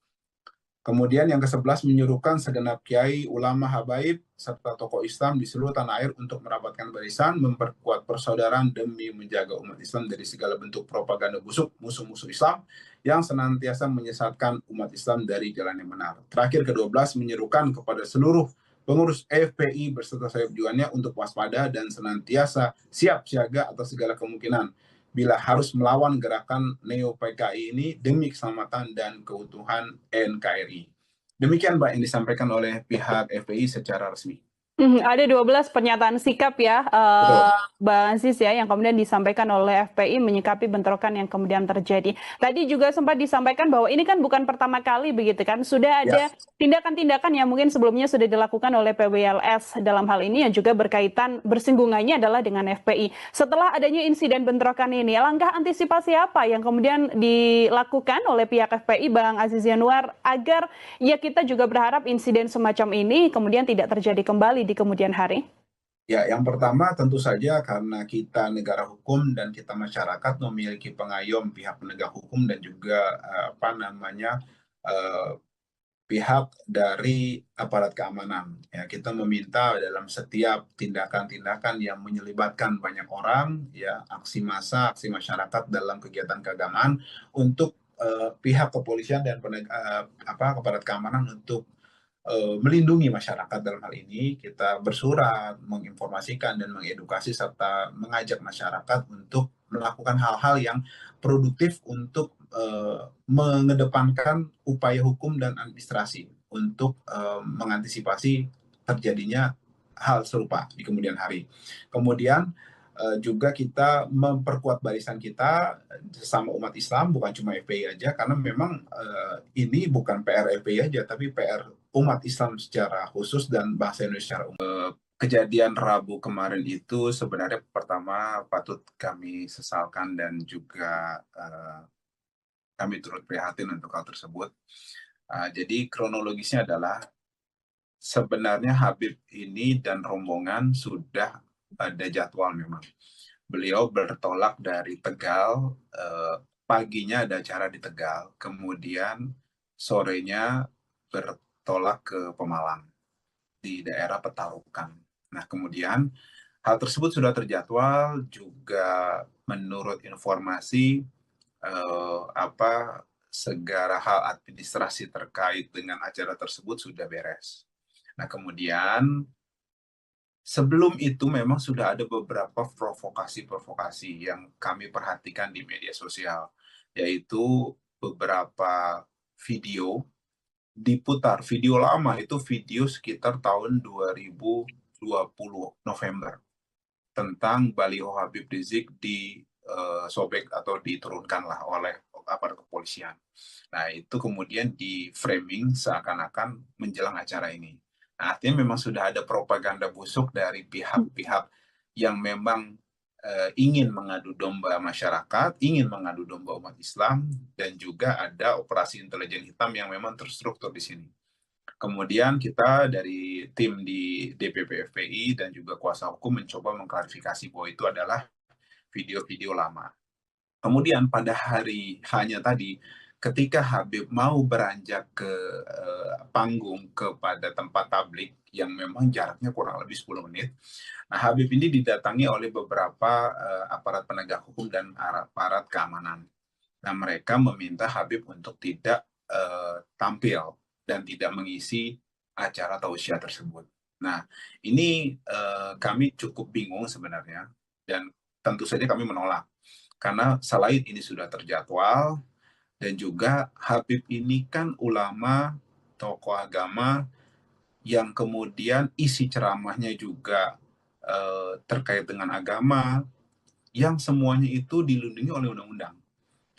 Kemudian yang ke-11 menyuruhkan segenap kiai, ulama, habaib, serta tokoh Islam di seluruh tanah air untuk merapatkan barisan, memperkuat persaudaraan demi menjaga umat Islam dari segala bentuk propaganda busuk musuh-musuh Islam yang senantiasa menyesatkan umat Islam dari jalan yang benar. Terakhir ke-12 menyerukan kepada seluruh pengurus FPI berserta sayap juannya untuk waspada dan senantiasa siap siaga atas segala kemungkinan bila harus melawan gerakan Neo PKI ini demi keselamatan dan keutuhan NKRI. Demikian Mbak yang disampaikan oleh pihak FPI secara resmi. Ada 12 pernyataan sikap ya, Betul. Bang Aziz ya, yang kemudian disampaikan oleh FPI menyikapi bentrokan yang kemudian terjadi. Tadi juga sempat disampaikan bahwa ini kan bukan pertama kali begitu kan, sudah Ya. ada tindakan-tindakan yang mungkin sebelumnya sudah dilakukan oleh PWLS dalam hal ini yang juga berkaitan bersinggungannya adalah dengan FPI. Setelah adanya insiden bentrokan ini, langkah antisipasi apa yang kemudian dilakukan oleh pihak FPI, Bang Aziz Yanuar, agar ya kita juga berharap insiden semacam ini kemudian tidak terjadi kembali di kemudian hari? Ya, yang pertama tentu saja karena kita negara hukum dan kita masyarakat memiliki pengayom pihak penegak hukum dan juga eh, pihak dari aparat keamanan. Ya, kita meminta dalam setiap tindakan-tindakan yang menyelibatkan banyak orang, ya aksi massa, aksi masyarakat dalam kegiatan keagamaan, untuk pihak kepolisian dan aparat keamanan untuk melindungi masyarakat. Dalam hal ini kita bersurat, menginformasikan dan mengedukasi serta mengajak masyarakat untuk melakukan hal-hal yang produktif untuk mengedepankan upaya hukum dan administrasi untuk mengantisipasi terjadinya hal serupa di kemudian hari. Kemudian juga kita memperkuat barisan kita sesama umat Islam, bukan cuma FPI aja, karena memang ini bukan PR FPI aja, tapi PR umat Islam secara khusus dan bangsa Indonesia secara umum. Kejadian Rabu kemarin itu sebenarnya pertama patut kami sesalkan dan juga kami turut prihatin untuk hal tersebut. Jadi kronologisnya adalah sebenarnya Habib ini dan rombongan sudah ada jadwal memang. Beliau bertolak dari Tegal, paginya ada acara di Tegal, kemudian sorenya bertolak ke Pemalang di daerah Petarukan. Nah, kemudian hal tersebut sudah terjadwal juga menurut informasi segala hal administrasi terkait dengan acara tersebut sudah beres. Nah, kemudian sebelum itu memang sudah ada beberapa provokasi-provokasi yang kami perhatikan di media sosial, yaitu beberapa video diputar, video lama, itu video sekitar tahun 2020 November, tentang baliho Habib Rizik sobek atau diturunkanlah oleh aparat kepolisian. Nah, itu kemudian di framing seakan-akan menjelang acara ini. Nah, artinya memang sudah ada propaganda busuk dari pihak-pihak yang memang ingin mengadu domba masyarakat, ingin mengadu domba umat Islam, dan juga ada operasi intelijen hitam yang memang terstruktur di sini. Kemudian kita dari tim di DPP FPI dan juga kuasa hukum mencoba mengklarifikasi bahwa itu adalah video-video lama. Kemudian pada hari hanya tadi, ketika Habib mau beranjak ke panggung kepada tempat tablik yang memang jaraknya kurang lebih 10 menit, nah Habib ini didatangi oleh beberapa aparat penegak hukum dan aparat keamanan. Nah, mereka meminta Habib untuk tidak tampil dan tidak mengisi acara tausiah tersebut. Nah, ini kami cukup bingung sebenarnya, dan tentu saja kami menolak. Karena selain ini sudah terjadwal, dan juga Habib ini kan ulama, tokoh agama, yang kemudian isi ceramahnya juga terkait dengan agama, yang semuanya itu dilindungi oleh undang-undang.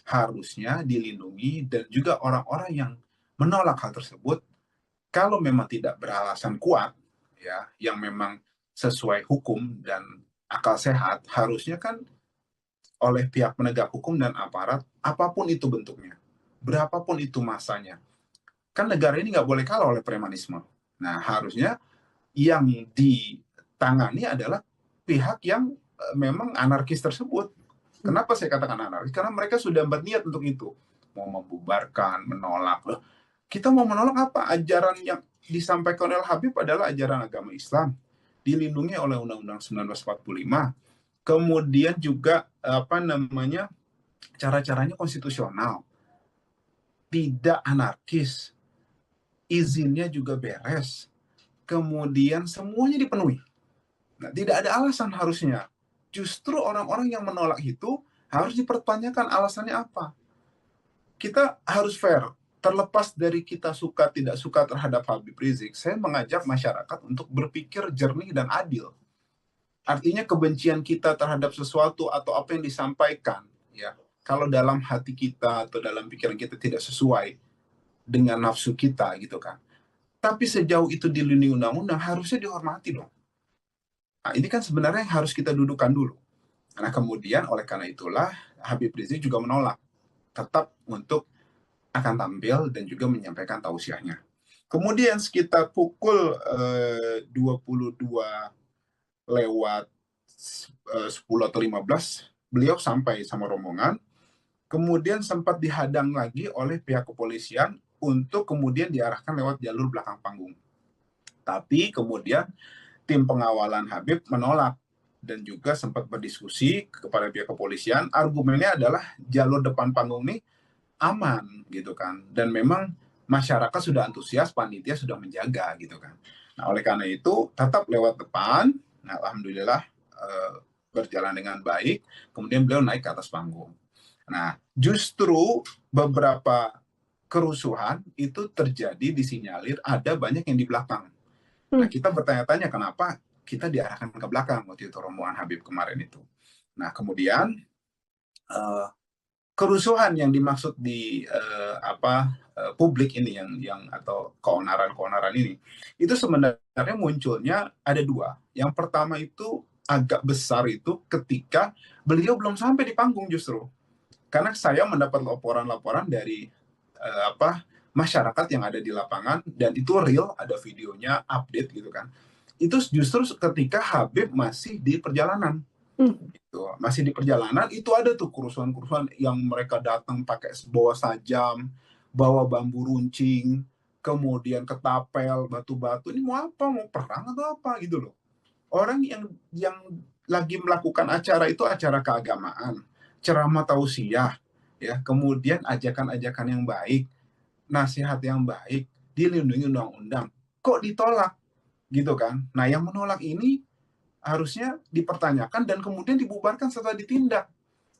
Harusnya dilindungi, dan juga orang-orang yang menolak hal tersebut, kalau memang tidak beralasan kuat, ya, yang memang sesuai hukum dan akal sehat, harusnya kan oleh pihak penegak hukum dan aparat, apapun itu bentuknya, berapapun itu masanya, kan negara ini nggak boleh kalah oleh premanisme. Nah, harusnya yang ditangani adalah pihak yang memang anarkis tersebut. Kenapa saya katakan anarkis? Karena mereka sudah berniat untuk itu. Mau membubarkan, menolak. Loh, kita mau menolak apa? Ajaran yang disampaikan oleh Habib adalah ajaran agama Islam. Dilindungi oleh Undang-Undang 1945. Kemudian juga cara-caranya konstitusional. Tidak anarkis. Izinnya juga beres. Kemudian semuanya dipenuhi. Nah, tidak ada alasan harusnya. Justru orang-orang yang menolak itu harus dipertanyakan alasannya apa. Kita harus fair. Terlepas dari kita suka tidak suka terhadap Habib Rizik, saya mengajak masyarakat untuk berpikir jernih dan adil. Artinya kebencian kita terhadap sesuatu atau apa yang disampaikan, ya, kalau dalam hati kita atau dalam pikiran kita tidak sesuai dengan nafsu kita, gitu kan. Tapi sejauh itu dilindungi undang-undang, harusnya dihormati dong. Nah, ini kan sebenarnya yang harus kita dudukan dulu. Nah, kemudian oleh karena itulah Habib Rizik juga menolak tetap untuk akan tampil dan juga menyampaikan tausiahnya. Kemudian sekitar pukul 22 lewat 10 atau 15, beliau sampai sama rombongan, kemudian sempat dihadang lagi oleh pihak kepolisian untuk kemudian diarahkan lewat jalur belakang panggung. Tapi kemudian tim pengawalan Habib menolak dan juga sempat berdiskusi kepada pihak kepolisian. Argumennya adalah jalur depan panggung ini aman gitu kan, dan memang masyarakat sudah antusias, panitia sudah menjaga gitu kan. Nah, oleh karena itu tetap lewat depan. Nah, alhamdulillah berjalan dengan baik. Kemudian beliau naik ke atas panggung. Nah, justru beberapa kerusuhan itu terjadi disinyalir ada banyak yang di belakang. Nah, kita bertanya-tanya kenapa kita diarahkan ke belakang waktu itu rombongan Habib kemarin itu. Nah, kemudian kerusuhan yang dimaksud di publik ini yang atau keonaran ini, itu sebenarnya munculnya ada dua. Yang pertama itu agak besar itu ketika beliau belum sampai di panggung justru. Karena saya mendapat laporan-laporan dari masyarakat yang ada di lapangan, dan itu real, ada videonya, update gitu kan. Itu justru ketika Habib masih di perjalanan. Gitu. Masih di perjalanan itu ada tuh kerusuhan-kerusuhan yang mereka datang pakai bawa sajam, bawa bambu runcing, kemudian ketapel, batu-batu. Ini mau apa? Mau perang atau apa gitu loh. Orang yang lagi melakukan acara itu acara keagamaan, ceramah tausiah, ya, kemudian ajakan-ajakan yang baik, nasihat yang baik, dilindungi undang-undang, kok ditolak gitu kan. Nah, yang menolak ini harusnya dipertanyakan dan kemudian dibubarkan setelah ditindak.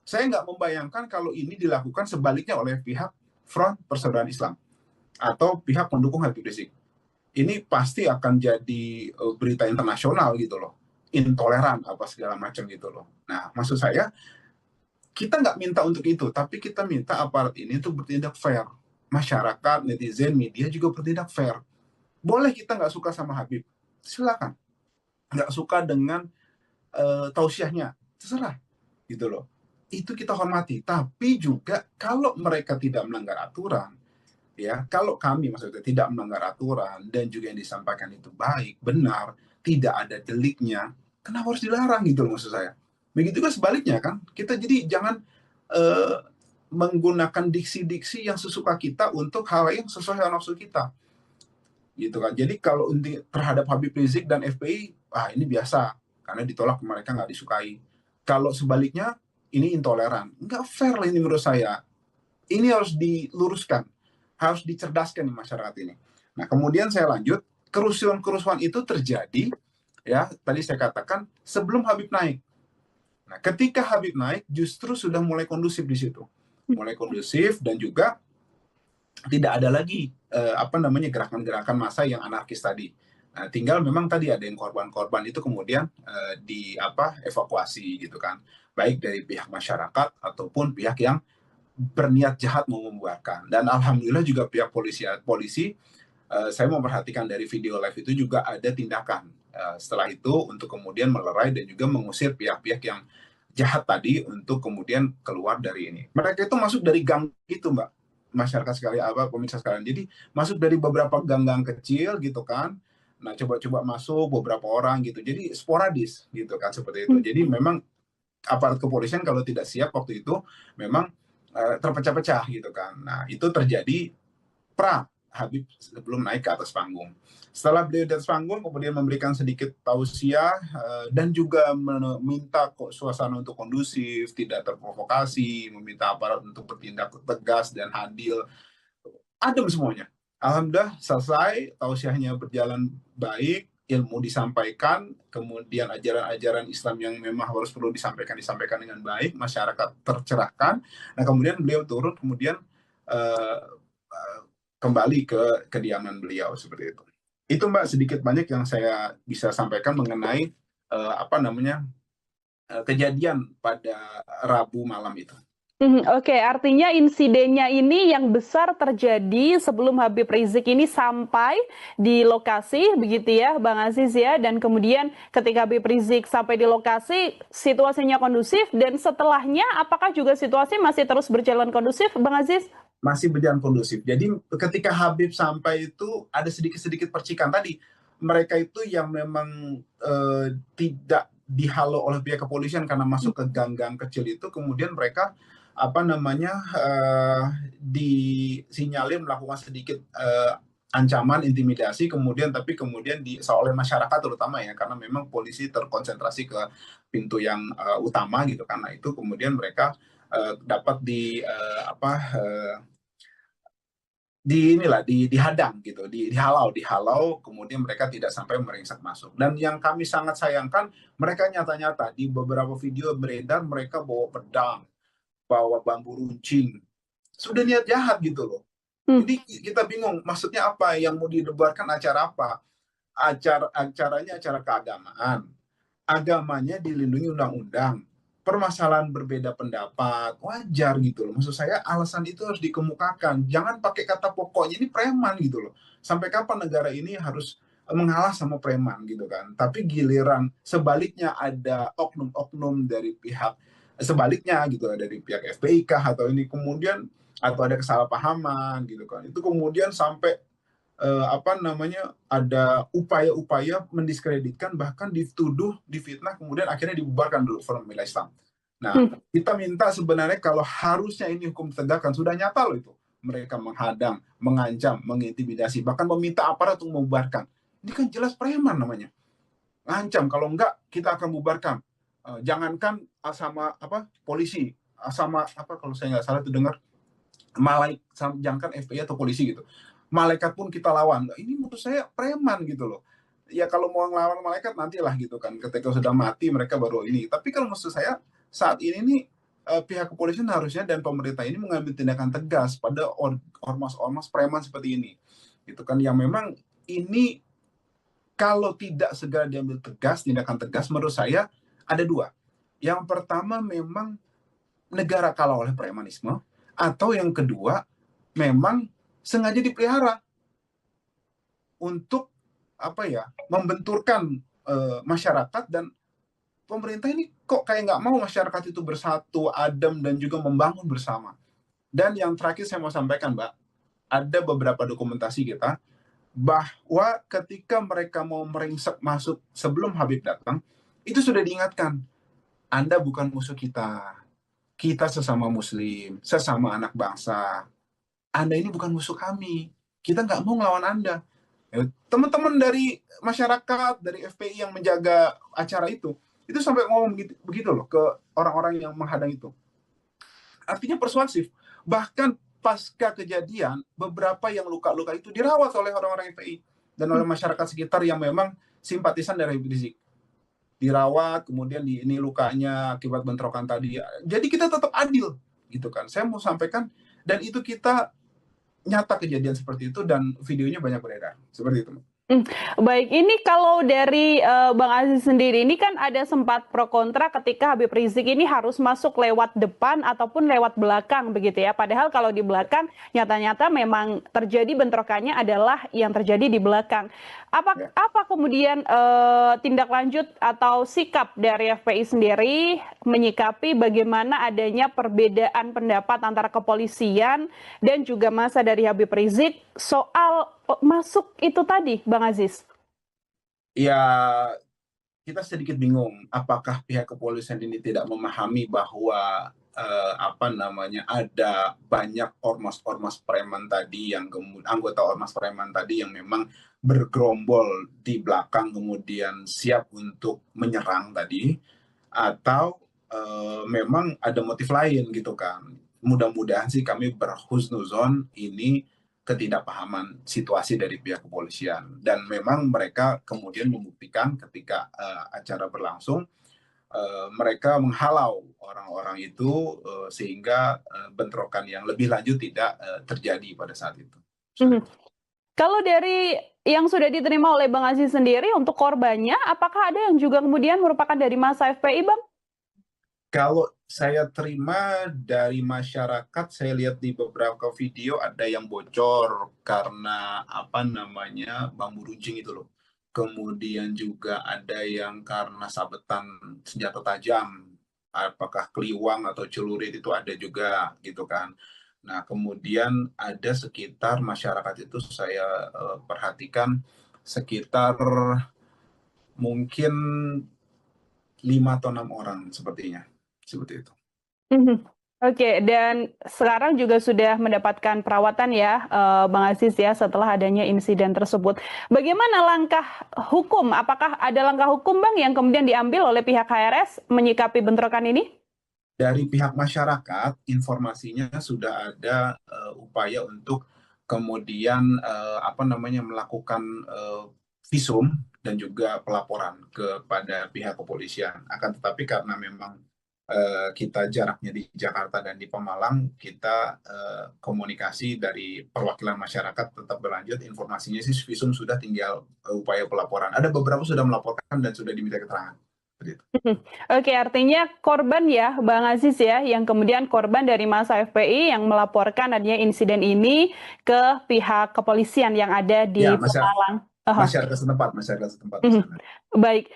Saya nggak membayangkan kalau ini dilakukan sebaliknya oleh pihak Front Persaudaraan Islam atau pihak pendukung Habib Rizik. Ini pasti akan jadi berita internasional gitu loh, intoleran apa segala macam gitu loh. Nah, maksud saya kita nggak minta untuk itu, tapi kita minta aparat ini untuk bertindak fair. Masyarakat, netizen, media juga bertindak fair. Boleh kita nggak suka sama Habib, silakan. Nggak suka dengan tausiahnya, terserah gitu loh. Itu kita hormati. Tapi juga kalau mereka tidak melanggar aturan, ya, kalau kami maksudnya tidak melanggar aturan dan juga yang disampaikan itu baik, benar, tidak ada deliknya, kenapa harus dilarang gitu loh maksud saya. Begitu juga sebaliknya kan, kita jadi jangan menggunakan diksi-diksi yang sesuka kita untuk hal yang sesuai dengan nafsu kita gitu kan. Jadi kalau terhadap Habib Rizik dan FPI, ini biasa karena ditolak, mereka nggak disukai. Kalau sebaliknya ini intoleran, nggak fair lah ini menurut saya. Ini harus diluruskan, harus dicerdaskan di masyarakat ini. Nah, kemudian saya lanjut, kerusuhan-kerusuhan itu terjadi, ya, tadi saya katakan sebelum Habib naik. Nah, ketika Habib naik justru sudah mulai kondusif di situ. Mulai kondusif dan juga tidak ada lagi gerakan-gerakan massa yang anarkis tadi. Nah, tinggal memang tadi ada yang korban-korban itu kemudian evakuasi gitu kan, baik dari pihak masyarakat ataupun pihak yang berniat jahat mau membuarkan. Dan alhamdulillah juga pihak polisi, saya memperhatikan dari video live itu juga ada tindakan setelah itu untuk kemudian melerai dan juga mengusir pihak-pihak yang jahat tadi untuk kemudian keluar dari ini. Mereka itu masuk dari gang itu, Mbak, masyarakat sekalian, pemirsa sekalian. Jadi masuk dari beberapa gang-gang kecil gitu kan. Nah, coba-coba masuk beberapa orang gitu. Jadi sporadis gitu kan, seperti itu. Jadi memang aparat kepolisian kalau tidak siap waktu itu memang terpecah-pecah gitu kan. Nah, itu terjadi Habib sebelum naik ke atas panggung. Setelah beliau di atas panggung, kemudian memberikan sedikit tausiah dan juga meminta suasana untuk kondusif, tidak terprovokasi, meminta aparat untuk bertindak tegas dan adil. Adem semuanya. Alhamdulillah selesai, tausiahnya berjalan baik, ilmu disampaikan, kemudian ajaran-ajaran Islam yang memang harus perlu disampaikan dengan baik, masyarakat tercerahkan. Nah, kemudian beliau turun, kemudian uh, kembali ke kediaman beliau seperti itu. Itu, Mbak, sedikit banyak yang saya bisa sampaikan mengenai kejadian pada Rabu malam itu. Oke, artinya insidennya ini yang besar terjadi sebelum Habib Rizik ini sampai di lokasi, begitu ya, Bang Aziz ya. Dan kemudian ketika Habib Rizik sampai di lokasi, situasinya kondusif. Dan setelahnya, apakah juga situasi masih terus berjalan kondusif, Bang Aziz? Masih berjalan kondusif. Jadi ketika Habib sampai itu ada sedikit-sedikit percikan tadi. Mereka itu yang memang tidak dihalau oleh pihak kepolisian karena masuk ke gang-gang kecil itu, kemudian mereka disinyalir melakukan sedikit ancaman, intimidasi, tapi kemudian oleh masyarakat terutama ya, karena memang polisi terkonsentrasi ke pintu yang utama gitu, karena itu kemudian mereka dapat dihadang gitu, dihalau, kemudian mereka tidak sampai meringsek masuk. Dan yang kami sangat sayangkan, mereka nyata-nyata di beberapa video beredar mereka bawa pedang, bawa bambu runcing, sudah niat jahat gitu loh. Jadi kita bingung, maksudnya apa yang mau didebarkan, acara apa? Acaranya acara keagamaan, agamanya dilindungi undang-undang, permasalahan berbeda pendapat wajar gitu loh. Maksud saya alasan itu harus dikemukakan, jangan pakai kata pokoknya ini preman gitu loh. Sampai kapan negara ini harus mengalah sama preman gitu kan? Tapi giliran sebaliknya ada oknum-oknum dari pihak sebaliknya gitu, dari pihak FPI kah atau ini kemudian atau ada kesalahpahaman gitu kan, itu kemudian sampai ada upaya-upaya mendiskreditkan, bahkan dituduh, difitnah, kemudian akhirnya dibubarkan dulu Forum Pembela Islam. Nah, kita minta sebenarnya kalau harusnya ini hukum tegakkan, sudah nyata loh itu. Mereka menghadang, mengancam, mengintimidasi, bahkan meminta aparat untuk membubarkan. Ini kan jelas preman namanya. Ngancam, kalau enggak kita akan bubarkan. Jangankan sama polisi, sama kalau saya nggak salah itu dengar jangankan FPI atau polisi gitu, malaikat pun kita lawan. Ini menurut saya preman gitu loh. Ya kalau mau ngelawan malaikat nantilah gitu kan, ketika sudah mati mereka baru ini. Tapi kalau maksud saya saat ini nih pihak kepolisian harusnya dan pemerintah ini mengambil tindakan tegas pada ormas-ormas preman seperti ini. Gitu kan, yang memang ini kalau tidak segera diambil tindakan tegas, menurut saya ada dua. Yang pertama memang negara kalah oleh premanisme, atau yang kedua memang sengaja dipelihara untuk membenturkan masyarakat, dan pemerintah ini kok kayak nggak mau masyarakat itu bersatu, adem, dan juga membangun bersama. Dan yang terakhir saya mau sampaikan, Mbak, ada beberapa dokumentasi kita bahwa ketika mereka mau meringsek masuk sebelum Habib datang, itu sudah diingatkan, Anda bukan musuh kita sesama muslim, sesama anak bangsa. Anda ini bukan musuh kami, kita nggak mau ngelawan Anda. Teman-teman dari masyarakat, dari FPI yang menjaga acara itu sampai ngomong begitu loh ke orang-orang yang menghadang itu. Artinya persuasif. Bahkan pasca kejadian, beberapa yang luka-luka itu dirawat oleh orang-orang FPI dan oleh masyarakat sekitar yang memang simpatisan dari Habib Rizik. Dirawat, kemudian ini lukanya akibat bentrokan tadi. Jadi kita tetap adil, gitu kan. Saya mau sampaikan, dan itu kita nyata kejadian seperti itu, dan videonya banyak beredar seperti itu. Baik, ini kalau dari Bang Aziz sendiri, ini kan ada sempat pro kontra ketika Habib Rizik ini harus masuk lewat depan ataupun lewat belakang begitu ya. Padahal kalau di belakang nyata-nyata memang terjadi bentrokannya adalah yang terjadi di belakang. Apa Ya. apa kemudian tindak lanjut atau sikap dari FPI sendiri menyikapi bagaimana adanya perbedaan pendapat antara kepolisian dan juga masa dari Habib Rizik soal masuk itu tadi, Bang Aziz? Ya, kita sedikit bingung apakah pihak kepolisian ini tidak memahami bahwa ada banyak ormas-ormas preman tadi yang anggota ormas preman tadi yang memang bergerombol di belakang kemudian siap untuk menyerang tadi, atau memang ada motif lain gitu kan. Mudah-mudahan sih kami berhusnuzon ini ketidakpahaman situasi dari pihak kepolisian, dan memang mereka kemudian membuktikan ketika acara berlangsung, mereka menghalau orang-orang itu, sehingga bentrokan yang lebih lanjut tidak terjadi pada saat itu. Mhm. Kalau dari yang sudah diterima oleh Bang Aziz sendiri untuk korbannya, apakah ada yang juga kemudian merupakan dari masa FPI, Bang? Kalau saya terima dari masyarakat, saya lihat di beberapa video ada yang bocor karena bambu runcing itu loh. Kemudian juga ada yang karena sabetan senjata tajam, apakah keliwang atau celurit itu ada juga gitu kan. Nah, kemudian ada sekitar masyarakat itu saya perhatikan sekitar mungkin 5 atau 6 orang sepertinya, seperti itu. Mhm. Oke, dan sekarang juga sudah mendapatkan perawatan ya, Bang Aziz ya, setelah adanya insiden tersebut. Bagaimana langkah hukum? Apakah ada langkah hukum, Bang, yang kemudian diambil oleh pihak HRS menyikapi bentrokan ini? Dari pihak masyarakat, informasinya sudah ada upaya untuk kemudian melakukan visum dan juga pelaporan kepada pihak kepolisian. Akan tetapi karena memang kita jaraknya di Jakarta dan di Pemalang, kita komunikasi dari perwakilan masyarakat tetap berlanjut. Informasinya sih visum sudah, tinggal upaya pelaporan. Ada beberapa sudah melaporkan dan sudah diminta keterangan. Seperti itu. Mhm. Oke, artinya korban ya, Bang Aziz ya, yang kemudian korban dari masa FPI yang melaporkan adanya insiden ini ke pihak kepolisian yang ada Ya, di Pemalang. Aha. masyarakat setempat di Mhm. sana. Baik.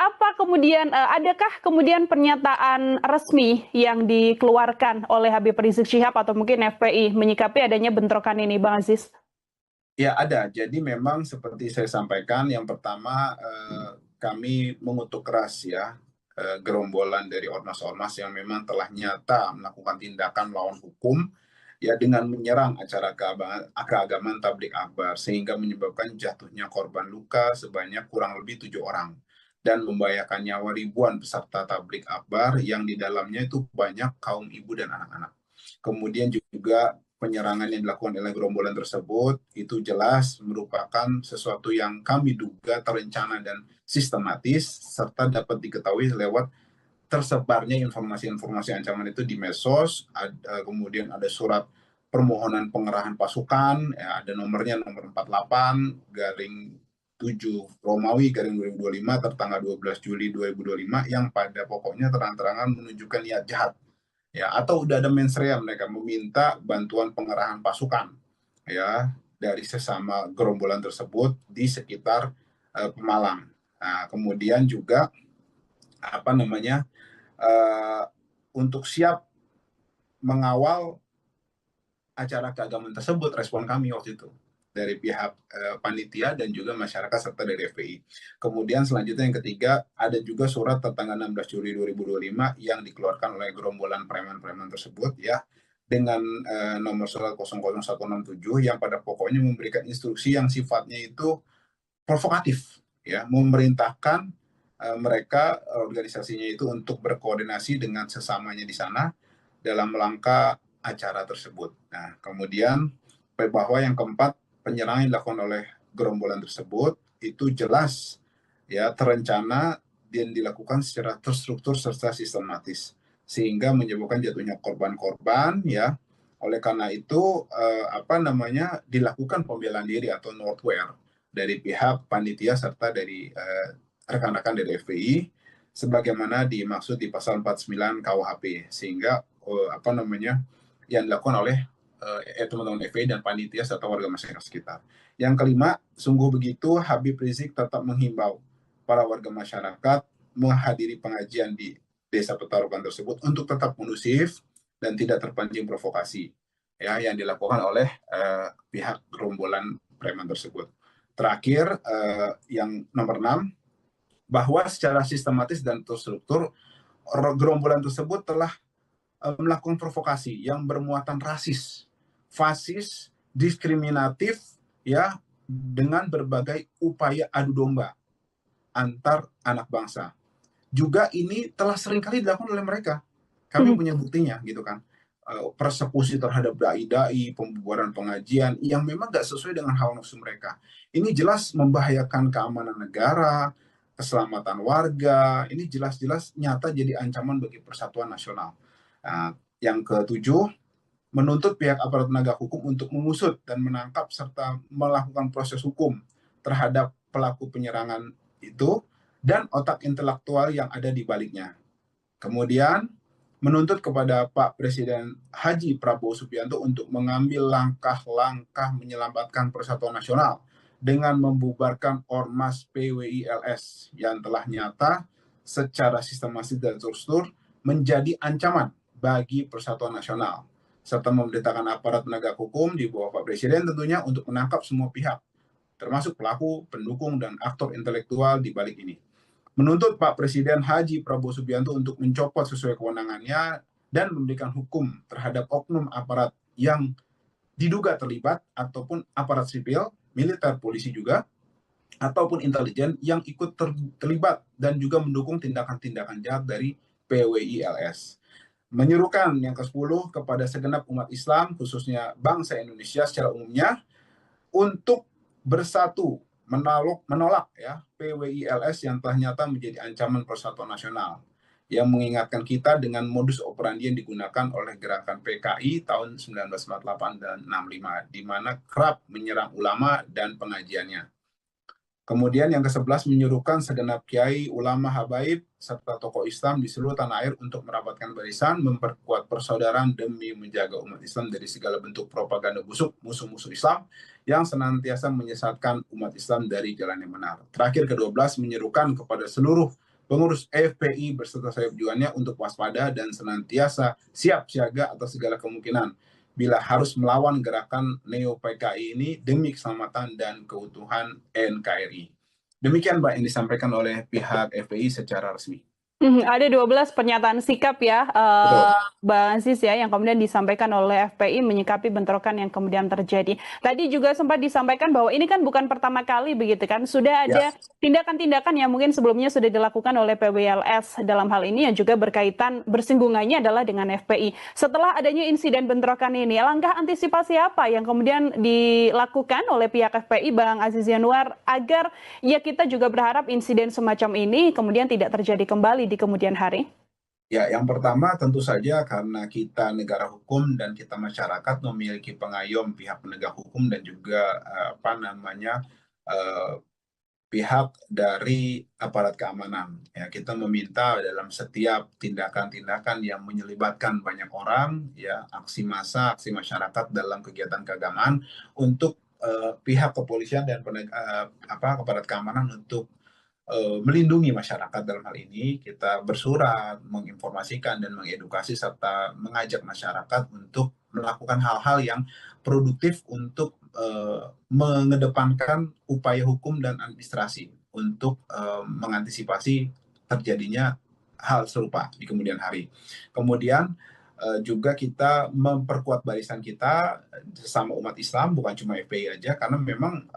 Apa kemudian, adakah kemudian pernyataan resmi yang dikeluarkan oleh Habib Rizik Syihab atau mungkin FPI menyikapi adanya bentrokan ini, Bang Aziz? Ya, ada. Jadi memang seperti saya sampaikan, yang pertama kami mengutuk keras ya gerombolan dari ormas-ormas yang memang telah nyata melakukan tindakan melawan hukum ya dengan menyerang acara keagamaan tablik akbar sehingga menyebabkan jatuhnya korban luka sebanyak kurang lebih 7 orang dan membahayakan nyawa ribuan peserta tablik akbar yang di dalamnya itu banyak kaum ibu dan anak-anak. Kemudian juga penyerangan yang dilakukan oleh gerombolan tersebut itu jelas merupakan sesuatu yang kami duga terencana dan sistematis serta dapat diketahui lewat tersebarnya informasi-informasi ancaman itu di medsos. Kemudian ada surat permohonan pengerahan pasukan, ya, ada nomornya nomor 48 garing 7 Romawi garing 2025 tertanggal 12 Juli 2025 yang pada pokoknya terang-terangan menunjukkan niat jahat ya, atau udah ada mensrea mereka meminta bantuan pengerahan pasukan ya dari sesama gerombolan tersebut di sekitar Pemalang. Nah, kemudian juga apa namanya uh, untuk siap mengawal acara keagamaan tersebut, respon kami waktu itu dari pihak panitia dan juga masyarakat serta dari FPI. Kemudian selanjutnya yang ketiga, ada juga surat tertanggal 16 Juli 2025 yang dikeluarkan oleh gerombolan preman-preman tersebut ya dengan nomor surat 00167 yang pada pokoknya memberikan instruksi yang sifatnya itu provokatif ya, memerintahkan mereka organisasinya itu untuk berkoordinasi dengan sesamanya di sana dalam rangka acara tersebut. Nah, kemudian bahwa yang keempat, penyerangan yang dilakukan oleh gerombolan tersebut itu jelas ya terencana dan dilakukan secara terstruktur serta sistematis sehingga menyebabkan jatuhnya korban-korban ya. Oleh karena itu dilakukan pembelaan diri atau notwear dari pihak panitia serta dari rekan-rekan dari FPI sebagaimana dimaksud di pasal 49 KUHP, sehingga yang dilakukan oleh teman-teman FPI dan panitia serta warga masyarakat sekitar. Yang kelima, sungguh begitu Habib Rizik tetap menghimbau para warga masyarakat menghadiri pengajian di Desa Petarukan tersebut untuk tetap kondusif dan tidak terpancing provokasi ya yang dilakukan oleh pihak gerombolan preman tersebut. Terakhir, yang nomor 6, bahwa secara sistematis dan terstruktur gerombolan tersebut telah melakukan provokasi yang bermuatan rasis, fasis, diskriminatif, ya, dengan berbagai upaya adu domba antar anak bangsa. Juga ini telah seringkali dilakukan oleh mereka. Kami punya buktinya, gitu kan. Persekusi terhadap dai-dai, pembubaran pengajian yang memang gak sesuai dengan hawa nafsu mereka. Ini jelas membahayakan keamanan negara, keselamatan warga. Ini jelas-jelas nyata jadi ancaman bagi persatuan nasional. Yang ketujuh, menuntut pihak aparat penegak hukum untuk mengusut dan menangkap serta melakukan proses hukum terhadap pelaku penyerangan itu dan otak intelektual yang ada di baliknya. Kemudian menuntut kepada Pak Presiden Haji Prabowo Subianto untuk mengambil langkah-langkah menyelamatkan persatuan nasional dengan membubarkan Ormas PWILS yang telah nyata secara sistematis dan terstruktur menjadi ancaman bagi persatuan nasional, serta memerintahkan aparat penegak hukum di bawah Pak Presiden tentunya untuk menangkap semua pihak, termasuk pelaku, pendukung, dan aktor intelektual di balik ini. Menuntut Pak Presiden Haji Prabowo Subianto untuk mencopot sesuai kewenangannya dan memberikan hukum terhadap oknum aparat yang diduga terlibat ataupun aparat sipil, militer, polisi juga, ataupun intelijen yang ikut terlibat dan juga mendukung tindakan-tindakan jahat dari PWILS. Menyerukan yang ke-10 kepada segenap umat Islam, khususnya bangsa Indonesia secara umumnya, untuk bersatu menolak ya PWILS yang telah nyata menjadi ancaman persatuan nasional, yang mengingatkan kita dengan modus operandi yang digunakan oleh gerakan PKI tahun 1948 dan 65, di mana kerap menyerang ulama dan pengajiannya. Kemudian yang ke-11, menyuruhkan segenap kiai, ulama, habaib, serta tokoh Islam di seluruh tanah air untuk merapatkan barisan, memperkuat persaudaraan demi menjaga umat Islam dari segala bentuk propaganda busuk musuh-musuh Islam yang senantiasa menyesatkan umat Islam dari jalan yang benar. Terakhir ke-12, menyerukan kepada seluruh pengurus FPI berserta sayap-juannya untuk waspada dan senantiasa siap siaga atas segala kemungkinan bila harus melawan gerakan Neo-PKI ini demi keselamatan dan keutuhan NKRI. Demikian Mbak yang disampaikan oleh pihak FPI secara resmi. Ada 12 pernyataan sikap ya, Bang Aziz ya, yang kemudian disampaikan oleh FPI menyikapi bentrokan yang kemudian terjadi. Tadi juga sempat disampaikan bahwa ini kan bukan pertama kali begitu kan, sudah ada tindakan-tindakan yang mungkin sebelumnya sudah dilakukan oleh PWILS dalam hal ini yang juga berkaitan bersinggungannya adalah dengan FPI. Setelah adanya insiden bentrokan ini, langkah antisipasi apa yang kemudian dilakukan oleh pihak FPI, Bang Aziz Yanuar, agar ya kita juga berharap insiden semacam ini kemudian tidak terjadi kembali di kemudian hari? Ya, yang pertama tentu saja karena kita negara hukum dan kita masyarakat memiliki pengayom pihak penegak hukum dan juga pihak dari aparat keamanan. Ya, kita meminta dalam setiap tindakan-tindakan yang menyelibatkan banyak orang, ya, aksi massa, aksi masyarakat dalam kegiatan keagamaan, untuk pihak kepolisian dan aparat keamanan untuk melindungi masyarakat. Dalam hal ini kita bersurat, menginformasikan dan mengedukasi serta mengajak masyarakat untuk melakukan hal-hal yang produktif untuk mengedepankan upaya hukum dan administrasi untuk mengantisipasi terjadinya hal serupa di kemudian hari. Kemudian juga kita memperkuat barisan kita sesama umat Islam, bukan cuma FPI aja, karena memang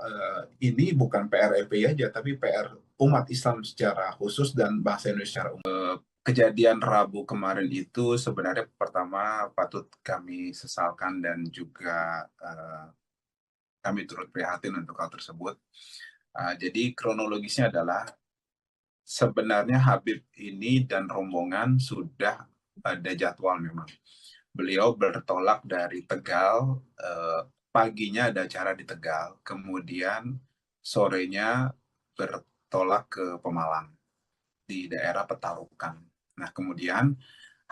ini bukan PR FPI aja, tapi PR umat Islam secara khusus dan bangsa Indonesia secara umum. Kejadian Rabu kemarin itu sebenarnya pertama patut kami sesalkan dan juga kami turut prihatin untuk hal tersebut. Jadi kronologisnya adalah sebenarnya Habib ini dan rombongan sudah ada jadwal memang. Beliau bertolak dari Tegal, paginya ada acara di Tegal, kemudian sorenya bertolak ke Pemalang di daerah Petarukan. Nah, kemudian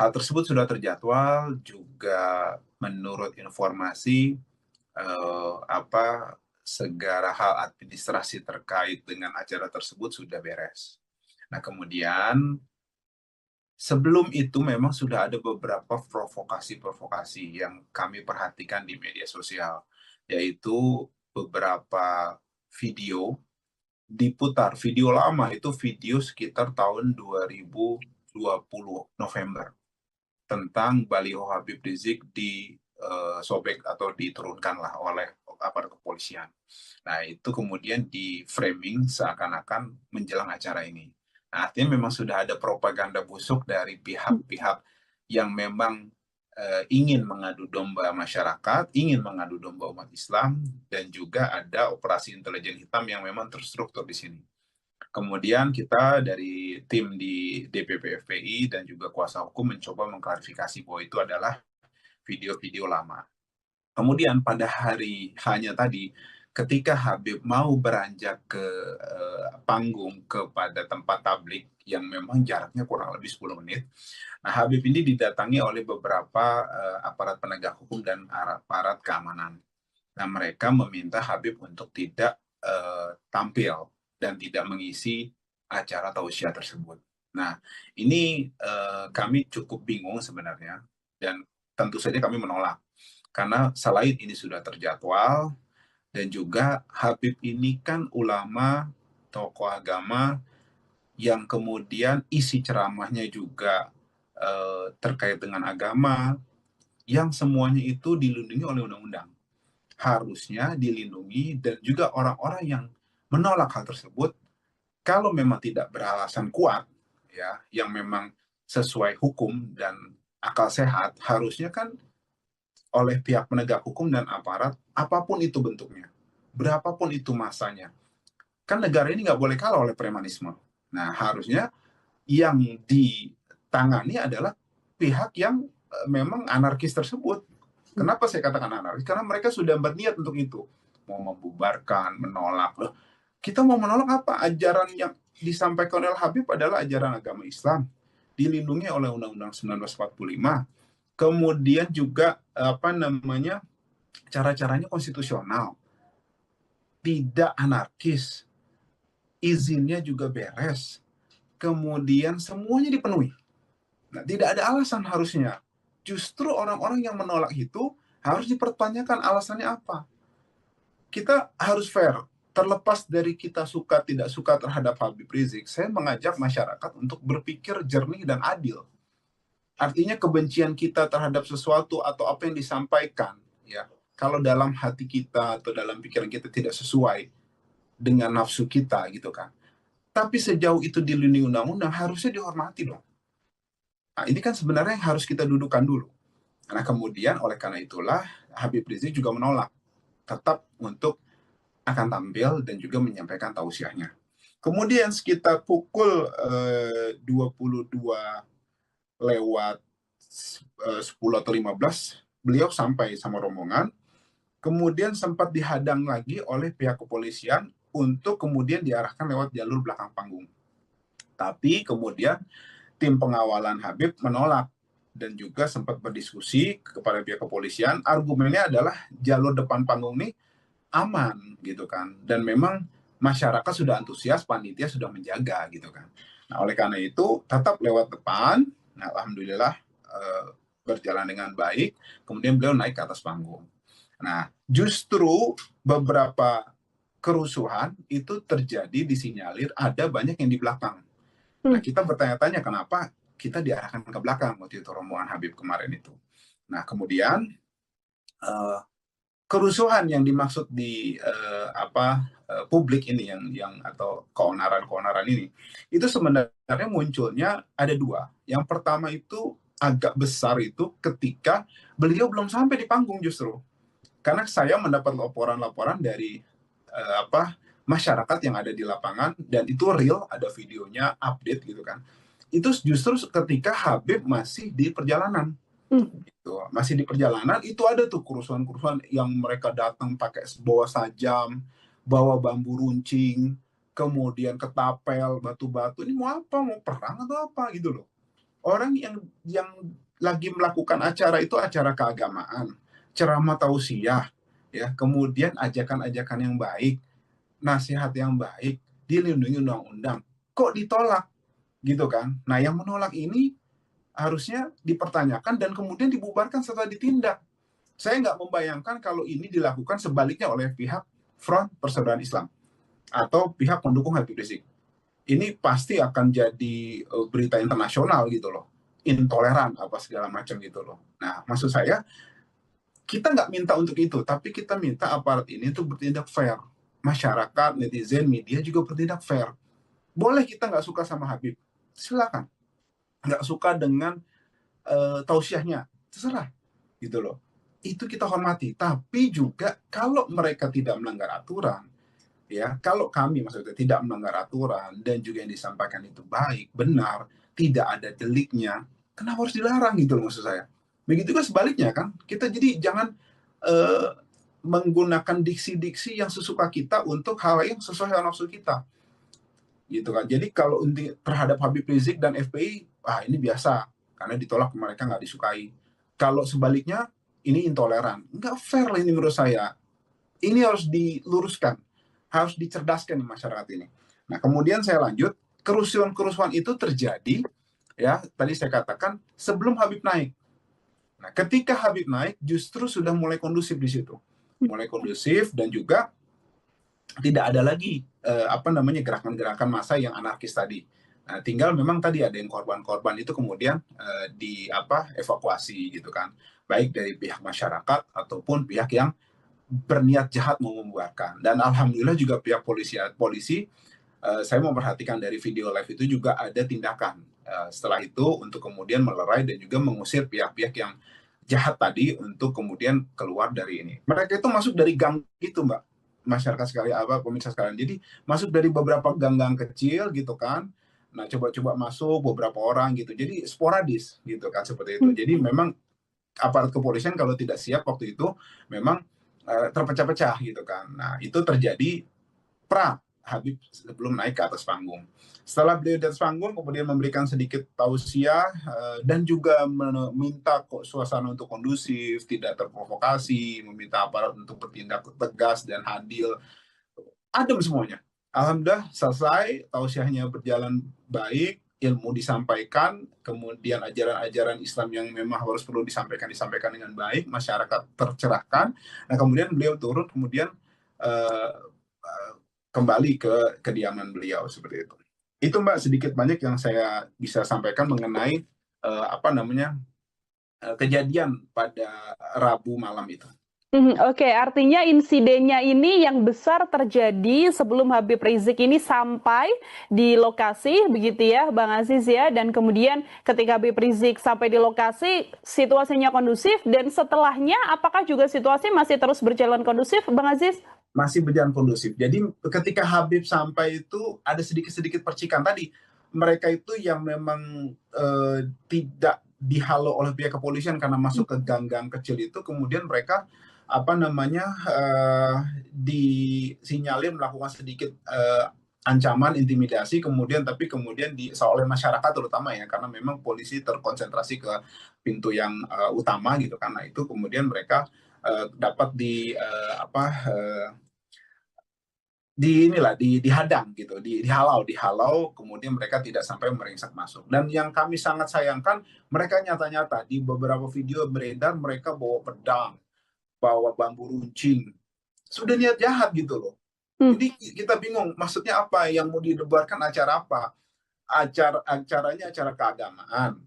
hal tersebut sudah terjadwal juga menurut informasi segala hal administrasi terkait dengan acara tersebut sudah beres. Nah, kemudian sebelum itu memang sudah ada beberapa provokasi-provokasi yang kami perhatikan di media sosial, yaitu beberapa video diputar, video lama itu video sekitar tahun 2020 November tentang baliho Habib Rizik sobek atau diturunkanlah oleh aparat kepolisian. Nah, itu kemudian di framing seakan-akan menjelang acara ini. Nah, artinya memang sudah ada propaganda busuk dari pihak-pihak yang memang ingin mengadu domba masyarakat, ingin mengadu domba umat Islam, dan juga ada operasi intelijen hitam yang memang terstruktur di sini. Kemudian kita dari tim di DPP FPI dan juga kuasa hukum mencoba mengklarifikasi bahwa itu adalah video-video lama. Kemudian pada hari hanya tadi, ketika Habib mau beranjak ke panggung kepada tempat tablik yang memang jaraknya kurang lebih 10 menit, nah Habib ini didatangi oleh beberapa aparat penegak hukum dan aparat keamanan. Nah, mereka meminta Habib untuk tidak tampil dan tidak mengisi acara tausiah tersebut. Nah, ini kami cukup bingung sebenarnya, dan tentu saja kami menolak. Karena selain ini sudah terjadwal, dan juga Habib ini kan ulama, tokoh agama, yang kemudian isi ceramahnya juga terkait dengan agama, yang semuanya itu dilindungi oleh undang-undang. Harusnya dilindungi, dan juga orang-orang yang menolak hal tersebut, kalau memang tidak beralasan kuat, ya, yang memang sesuai hukum dan akal sehat, harusnya kan oleh pihak penegak hukum dan aparat, apapun itu bentuknya, berapapun itu masanya. Kan negara ini nggak boleh kalah oleh premanisme. Nah, harusnya yang ditangani adalah pihak yang memang anarkis tersebut. Kenapa saya katakan anarkis? Karena mereka sudah berniat untuk itu. Mau membubarkan, menolak. Loh, kita mau menolak apa? Ajaran yang disampaikan oleh Habib adalah ajaran agama Islam. Dilindungi oleh Undang-Undang 1945. Kemudian juga cara-caranya konstitusional, tidak anarkis, izinnya juga beres, kemudian semuanya dipenuhi. Nah, tidak ada alasan harusnya. Justru orang-orang yang menolak itu harus dipertanyakan alasannya apa. Kita harus fair. Terlepas dari kita suka tidak suka terhadap Habib Rizik, saya mengajak masyarakat untuk berpikir jernih dan adil. Artinya kebencian kita terhadap sesuatu atau apa yang disampaikan, ya, kalau dalam hati kita atau dalam pikiran kita tidak sesuai dengan nafsu kita, gitu kan. Tapi sejauh itu dilindungi undang-undang, harusnya dihormati dong. Nah, ini kan sebenarnya yang harus kita dudukan dulu. Nah, kemudian oleh karena itulah Habib Rizik juga menolak tetap untuk akan tampil dan juga menyampaikan tausiahnya. Kemudian sekitar pukul 22 lewat 10 atau 15, beliau sampai sama rombongan, kemudian sempat dihadang lagi oleh pihak kepolisian untuk kemudian diarahkan lewat jalur belakang panggung. Tapi kemudian tim pengawalan Habib menolak dan juga sempat berdiskusi kepada pihak kepolisian. Argumennya adalah jalur depan panggung ini aman gitu kan, dan memang masyarakat sudah antusias, panitia sudah menjaga gitu kan. Nah, oleh karena itu tetap lewat depan. Nah, alhamdulillah berjalan dengan baik. Kemudian beliau naik ke atas panggung. Nah, justru beberapa kerusuhan itu terjadi, disinyalir ada banyak yang di belakang. Nah, kita bertanya-tanya kenapa kita diarahkan ke belakang waktu itu rombongan Habib kemarin itu. Nah, kemudian kerusuhan yang dimaksud di publik ini yang atau keonaran ini, itu sebenarnya munculnya ada dua. Yang pertama itu agak besar itu ketika beliau belum sampai di panggung justru. Karena saya mendapat laporan-laporan dari masyarakat yang ada di lapangan, dan itu real, ada videonya, update gitu kan. Itu justru ketika Habib masih di perjalanan. Gitu. Masih di perjalanan itu ada tuh kerusuhan-kerusuhan yang mereka datang pakai bawa sajam, bawa bambu runcing, kemudian ketapel, batu-batu, ini mau apa? Mau perang atau apa gitu loh. Orang yang lagi melakukan acara itu acara keagamaan, ceramah tausiah, ya, kemudian ajakan-ajakan yang baik, nasihat yang baik, dilindungi undang-undang, kok ditolak gitu kan. Nah, yang menolak ini harusnya dipertanyakan dan kemudian dibubarkan setelah ditindak. Saya nggak membayangkan kalau ini dilakukan sebaliknya oleh pihak Front Persaudaraan Islam atau pihak pendukung Habib Rizik. Ini pasti akan jadi berita internasional gitu loh, intoleran apa segala macam gitu loh. Nah, maksud saya kita nggak minta untuk itu, tapi kita minta aparat ini untuk bertindak fair. Masyarakat, netizen, media juga bertindak fair. Boleh kita nggak suka sama Habib, silakan. Nggak suka dengan tausiahnya, terserah gitu loh. Itu kita hormati, tapi juga kalau mereka tidak melanggar aturan, ya, kalau kami maksudnya tidak melanggar aturan dan juga yang disampaikan itu baik, benar, tidak ada deliknya, kenapa harus dilarang gitu loh maksud saya. Begitu juga sebaliknya kan, kita jadi jangan eh, menggunakan diksi-diksi yang sesuka kita untuk hal yang sesuai dengan nafsu kita gitu kan. Jadi kalau terhadap Habib Rizik dan FPI, ini biasa karena ditolak mereka nggak disukai. Kalau sebaliknya ini intoleran, nggak fair lah ini menurut saya. Ini harus diluruskan, harus dicerdaskan di masyarakat ini. Nah, kemudian saya lanjut, kerusuhan-kerusuhan itu terjadi, ya, tadi saya katakan sebelum Habib naik. Nah, ketika Habib naik, justru sudah mulai kondusif di situ, mulai kondusif dan juga tidak ada lagi gerakan-gerakan massa yang anarkis tadi. Nah, tinggal memang tadi ada yang korban-korban itu kemudian evakuasi gitu kan, baik dari pihak masyarakat ataupun pihak yang berniat jahat mau membuarkan. Dan alhamdulillah juga pihak polisi saya memperhatikan dari video live itu juga ada tindakan setelah itu untuk kemudian melerai dan juga mengusir pihak-pihak yang jahat tadi untuk kemudian keluar dari ini. Mereka itu masuk dari gang itu, Mbak, masyarakat sekalian, pemirsa sekalian. Jadi masuk dari beberapa gang-gang kecil gitu kan. Nah, coba-coba masuk beberapa orang gitu. Jadi sporadis gitu kan, seperti itu. Jadi memang aparat kepolisian kalau tidak siap waktu itu memang terpecah-pecah gitu kan. Nah, itu terjadi Habib sebelum naik ke atas panggung. Setelah beliau di atas panggung, kemudian memberikan sedikit tausiah dan juga meminta suasana untuk kondusif, tidak terprovokasi, meminta aparat untuk bertindak tegas dan adil. Adem semuanya. Alhamdulillah selesai, tausiahnya berjalan baik, ilmu disampaikan, kemudian ajaran-ajaran Islam yang memang harus perlu disampaikan dengan baik, masyarakat tercerahkan. Nah, kemudian beliau turun, kemudian uh, kembali ke kediaman beliau seperti itu. Itu Mbak sedikit banyak yang saya bisa sampaikan mengenai kejadian pada Rabu malam itu. Oke, artinya insidennya ini yang besar terjadi sebelum Habib Rizik ini sampai di lokasi, begitu ya, Bang Aziz ya. Dan kemudian ketika Habib Rizik sampai di lokasi, situasinya kondusif. Dan setelahnya, apakah juga situasi masih terus berjalan kondusif, Bang Aziz? Masih berjalan kondusif. Jadi ketika Habib sampai itu ada sedikit-sedikit percikan tadi. Mereka itu yang memang tidak dihalau oleh pihak kepolisian karena masuk ke gang-gang kecil itu, kemudian mereka disinyalir melakukan sedikit ancaman, intimidasi, tapi kemudian oleh masyarakat terutama ya, karena memang polisi terkonsentrasi ke pintu yang utama gitu, karena itu kemudian mereka dapat dihadang gitu, dihalau, kemudian mereka tidak sampai meringsek masuk. Dan yang kami sangat sayangkan, mereka nyata-nyata di beberapa video beredar mereka bawa pedang, bawa bambu runcing, sudah niat jahat gitu loh. Jadi kita bingung maksudnya apa, yang mau didebarkan acara apa? Acaranya acara keagamaan,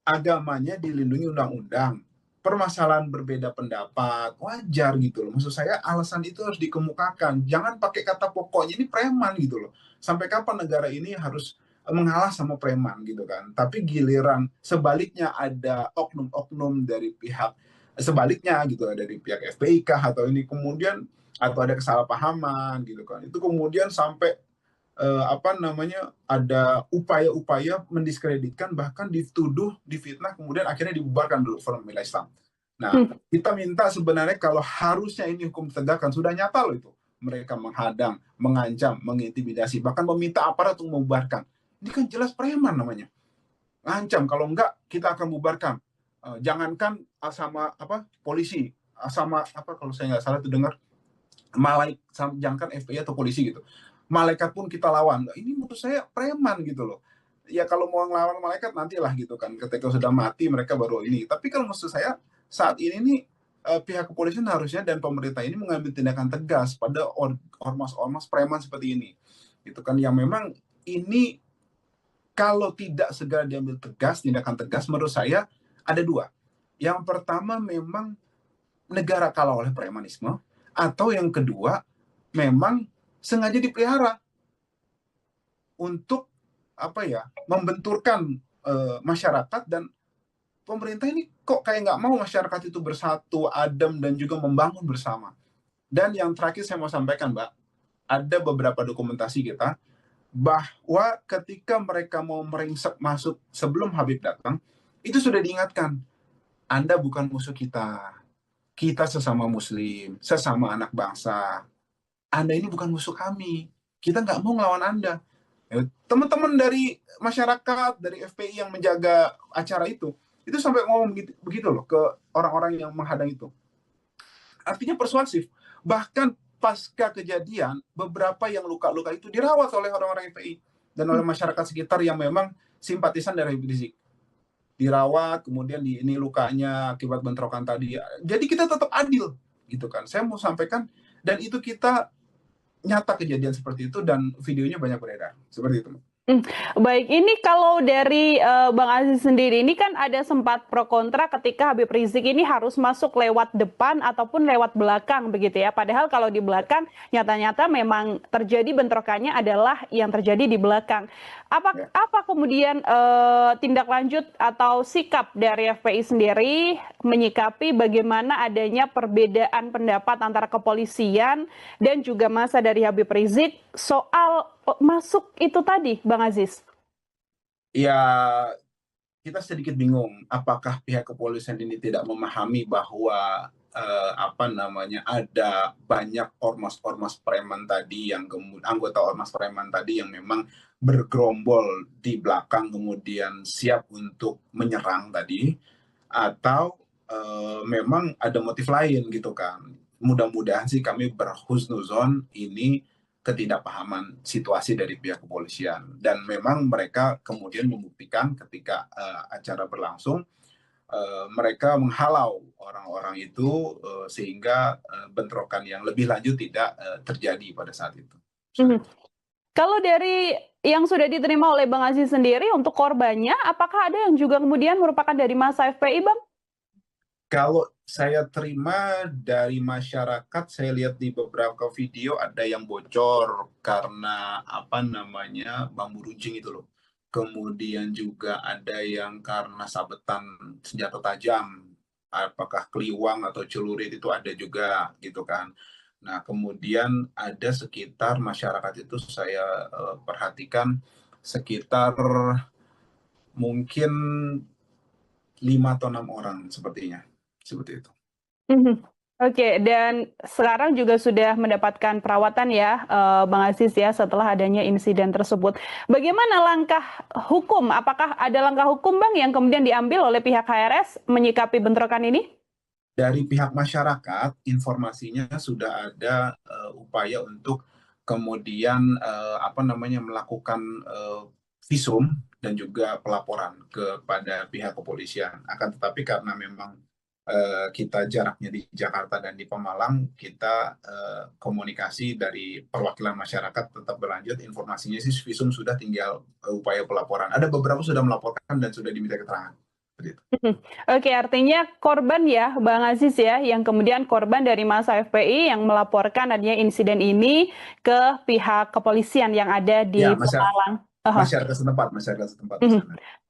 agamanya dilindungi undang-undang, permasalahan berbeda pendapat wajar gitu loh. Maksud saya alasan itu harus dikemukakan, jangan pakai kata pokoknya ini preman gitu loh. Sampai kapan negara ini harus mengalah sama preman gitu kan? Tapi giliran sebaliknya ada oknum-oknum dari pihak sebaliknya gitu, dari pihak FPI kah atau ini kemudian, atau ada kesalahpahaman gitu kan, itu kemudian sampai ada upaya-upaya mendiskreditkan, bahkan dituduh, difitnah, kemudian akhirnya dibubarkan dulu Forum Pembela Islam. Nah, kita minta sebenarnya kalau harusnya ini hukum ditegakkan, sudah nyata loh itu. mereka menghadang, mengancam, mengintimidasi, bahkan meminta aparat untuk membubarkan. Ini kan jelas preman namanya. Ancam, kalau enggak kita akan bubarkan. Jangankan sama polisi, sama kalau saya nggak salah itu dengar malaikat, jangankan FPI atau polisi gitu, malaikat pun kita lawan. Ini menurut saya preman gitu loh. Ya kalau mau ngelawan malaikat nantilah gitu kan, ketika sudah mati mereka baru ini. Tapi kalau maksud saya saat ini nih pihak kepolisian harusnya dan pemerintah ini mengambil tindakan tegas pada ormas-ormas preman seperti ini, gitu kan, yang memang ini kalau tidak segera diambil tegas, tindakan tegas, menurut saya ada dua. Yang pertama memang negara kalah oleh premanisme, atau yang kedua memang sengaja dipelihara untuk membenturkan masyarakat, dan pemerintah ini kok kayak nggak mau masyarakat itu bersatu, adem, dan juga membangun bersama. Dan yang terakhir saya mau sampaikan, Mbak, ada beberapa dokumentasi kita bahwa ketika mereka mau meringsek masuk sebelum Habib datang, itu sudah diingatkan, Anda bukan musuh kita, kita sesama muslim, sesama anak bangsa, Anda ini bukan musuh kami, kita nggak mau ngelawan Anda. Teman-teman dari masyarakat, dari FPI yang menjaga acara itu sampai ngomong begitu loh ke orang-orang yang menghadang itu. Artinya persuasif. Bahkan pasca kejadian, beberapa yang luka-luka itu dirawat oleh orang-orang FPI dan oleh masyarakat sekitar yang memang simpatisan dari Habib Rizik. Dirawat, kemudian ini lukanya akibat bentrokan tadi. Jadi kita tetap adil, gitu kan. Saya mau sampaikan, dan itu kita nyata kejadian seperti itu dan videonya banyak beredar. Seperti itu. Baik, ini kalau dari Bang Aziz sendiri, ini kan ada sempat pro kontra ketika Habib Rizik ini harus masuk lewat depan ataupun lewat belakang begitu ya. Padahal kalau di belakang nyata-nyata memang terjadi bentrokannya adalah yang terjadi di belakang. Apa kemudian tindak lanjut atau sikap dari FPI sendiri menyikapi bagaimana adanya perbedaan pendapat antara kepolisian dan juga massa dari Habib Rizik soal masuk itu tadi, Bang Aziz? Ya, kita sedikit bingung apakah pihak kepolisian ini tidak memahami bahwa ada banyak ormas-ormas preman tadi yang anggota ormas preman tadi yang memang bergerombol di belakang kemudian siap untuk menyerang tadi, atau memang ada motif lain gitu kan. Mudah-mudahan sih kami berhusnuzon ini ketidakpahaman situasi dari pihak kepolisian, dan memang mereka kemudian membuktikan ketika acara berlangsung, mereka menghalau orang-orang itu sehingga bentrokan yang lebih lanjut tidak terjadi pada saat itu. Kalau dari yang sudah diterima oleh Bang Aziz sendiri untuk korbannya, apakah ada yang juga kemudian merupakan dari massa FPI, Bang? Kalau saya terima dari masyarakat, saya lihat di beberapa video ada yang bocor karena bambu runcing itu loh. Kemudian juga ada yang karena sabetan senjata tajam, apakah keliwang atau celurit itu ada juga gitu kan. Nah, kemudian ada sekitar masyarakat itu saya perhatikan sekitar mungkin 5 atau 6 orang sepertinya. Seperti itu. Oke, dan sekarang juga sudah mendapatkan perawatan ya, Bang Aziz ya, setelah adanya insiden tersebut. Bagaimana langkah hukum? Apakah ada langkah hukum, Bang, yang kemudian diambil oleh pihak HRS menyikapi bentrokan ini? Dari pihak masyarakat, informasinya sudah ada upaya untuk kemudian melakukan visum dan juga pelaporan kepada pihak kepolisian. Akan tetapi karena memang kita jaraknya di Jakarta dan di Pemalang, kita komunikasi dari perwakilan masyarakat tetap berlanjut. Informasinya sih visum sudah, tinggal upaya pelaporan. Ada beberapa sudah melaporkan dan sudah diminta keterangan. Oke, artinya korban ya, Bang Aziz ya, yang kemudian korban dari massa FPI yang melaporkan adanya insiden ini ke pihak kepolisian yang ada di Pemalang. Masyarakat setempat.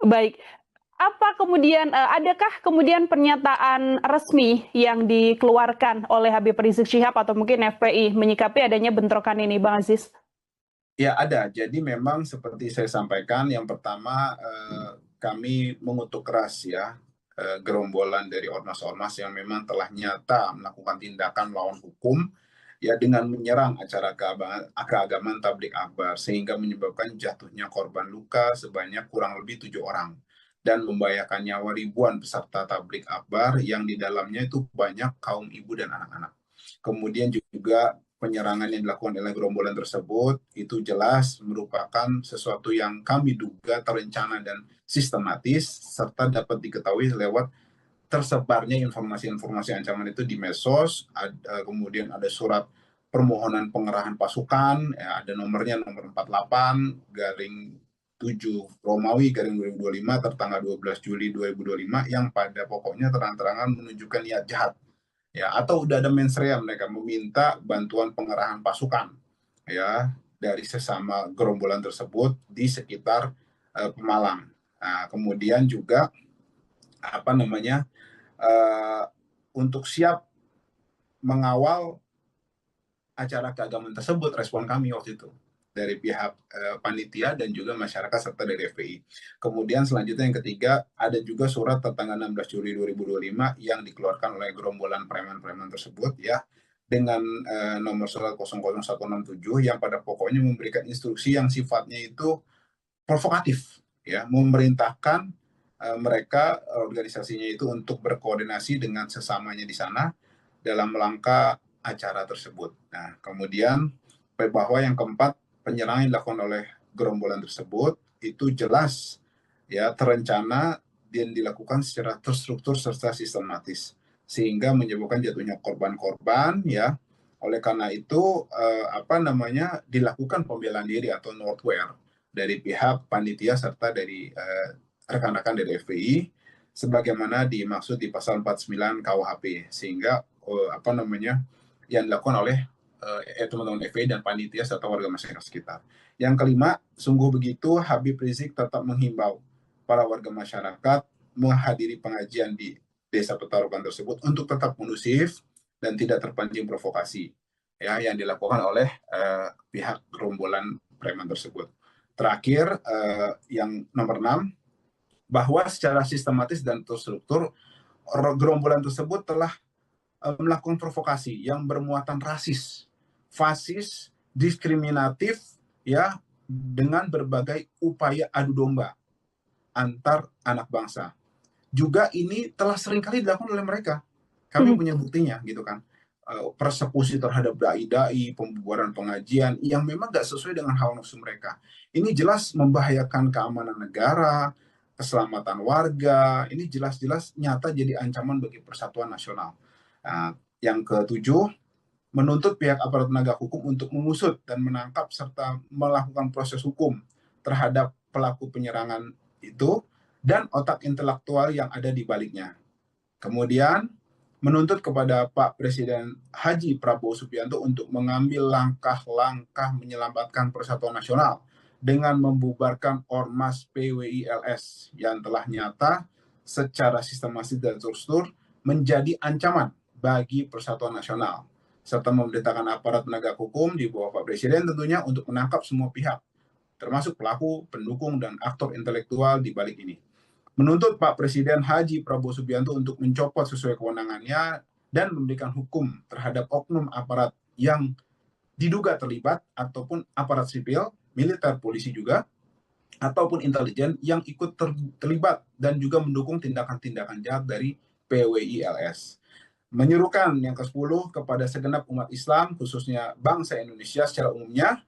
Baik. Apa kemudian, adakah kemudian pernyataan resmi yang dikeluarkan oleh Habib Rizik Syihab atau mungkin FPI menyikapi adanya bentrokan ini, Bang Aziz? Ya, ada. Jadi memang seperti saya sampaikan, yang pertama kami mengutuk keras ya gerombolan dari ormas-ormas yang memang telah nyata melakukan tindakan melawan hukum ya dengan menyerang acara keagamaan tablik akbar sehingga menyebabkan jatuhnya korban luka sebanyak kurang lebih 7 orang dan membahayakan nyawa ribuan peserta tablik akbar yang di dalamnya itu banyak kaum ibu dan anak-anak. Kemudian juga penyerangan yang dilakukan oleh gerombolan tersebut itu jelas merupakan sesuatu yang kami duga terencana dan sistematis serta dapat diketahui lewat tersebarnya informasi-informasi ancaman itu di medsos, kemudian ada surat permohonan pengerahan pasukan, ya, ada nomornya nomor 48 garing 7 Romawi garing 2025 tertanggal 12 Juli 2025 yang pada pokoknya terang-terangan menunjukkan niat jahat. Ya, atau udah ada mens rea mereka meminta bantuan pengerahan pasukan ya dari sesama gerombolan tersebut di sekitar Pemalang. Nah, kemudian juga apa namanya untuk siap mengawal acara keagamaan tersebut, respon kami waktu itu dari pihak panitia dan juga masyarakat serta dari FPI. Kemudian selanjutnya yang ketiga, ada juga surat tertanggal 16 Juli 2025 yang dikeluarkan oleh gerombolan preman-preman tersebut ya dengan nomor surat 00167 yang pada pokoknya memberikan instruksi yang sifatnya itu provokatif ya, memerintahkan mereka organisasinya itu untuk berkoordinasi dengan sesamanya di sana dalam rangka acara tersebut. Nah, kemudian bahwa yang keempat, penyerangan yang dilakukan oleh gerombolan tersebut itu jelas ya terencana dan dilakukan secara terstruktur serta sistematis sehingga menyebabkan jatuhnya korban-korban ya. Oleh karena itu dilakukan pembelaan diri atau northware dari pihak panitia serta dari rekan-rekan dari FPI sebagaimana dimaksud di pasal 49 KUHP sehingga yang dilakukan oleh teman-teman FPI dan panitia serta warga masyarakat sekitar. Yang kelima, sungguh begitu Habib Rizik tetap menghimbau para warga masyarakat menghadiri pengajian di Desa Petarukan tersebut untuk tetap kondusif dan tidak terpancing provokasi ya yang dilakukan oleh pihak gerombolan preman tersebut. Terakhir, yang nomor 6, bahwa secara sistematis dan terstruktur gerombolan tersebut telah melakukan provokasi yang bermuatan rasis, fasis, diskriminatif ya dengan berbagai upaya adu domba antar anak bangsa. Juga ini telah seringkali dilakukan oleh mereka. Kami punya buktinya gitu kan. Persekusi terhadap dai-dai, pembubaran pengajian yang memang gak sesuai dengan hawa nafsu mereka. Ini jelas membahayakan keamanan negara, keselamatan warga, ini jelas-jelas nyata jadi ancaman bagi persatuan nasional. Nah, yang ketujuh, menuntut pihak aparat penegak hukum untuk mengusut dan menangkap serta melakukan proses hukum terhadap pelaku penyerangan itu dan otak intelektual yang ada di baliknya. Kemudian, menuntut kepada Pak Presiden Haji Prabowo Subianto untuk mengambil langkah-langkah menyelamatkan persatuan nasional dengan membubarkan Ormas PWILS yang telah nyata secara sistematis dan terstruktur menjadi ancaman bagi persatuan nasional, serta memerintahkan aparat penegak hukum di bawah Pak Presiden tentunya untuk menangkap semua pihak, termasuk pelaku, pendukung, dan aktor intelektual di balik ini. Menuntut Pak Presiden Haji Prabowo Subianto untuk mencopot sesuai kewenangannya dan memberikan hukum terhadap oknum aparat yang diduga terlibat ataupun aparat sipil, militer, polisi juga, ataupun intelijen yang ikut terlibat dan juga mendukung tindakan-tindakan jahat dari PWILS. Menyerukan yang ke-10 kepada segenap umat Islam, khususnya bangsa Indonesia secara umumnya,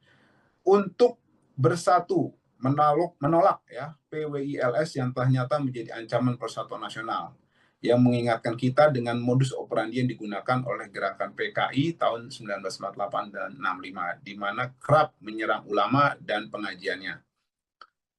untuk bersatu menolak ya PWILS yang telah nyata menjadi ancaman persatuan nasional yang mengingatkan kita dengan modus operandi yang digunakan oleh gerakan PKI tahun 1948 dan 65 di mana kerap menyerang ulama dan pengajiannya.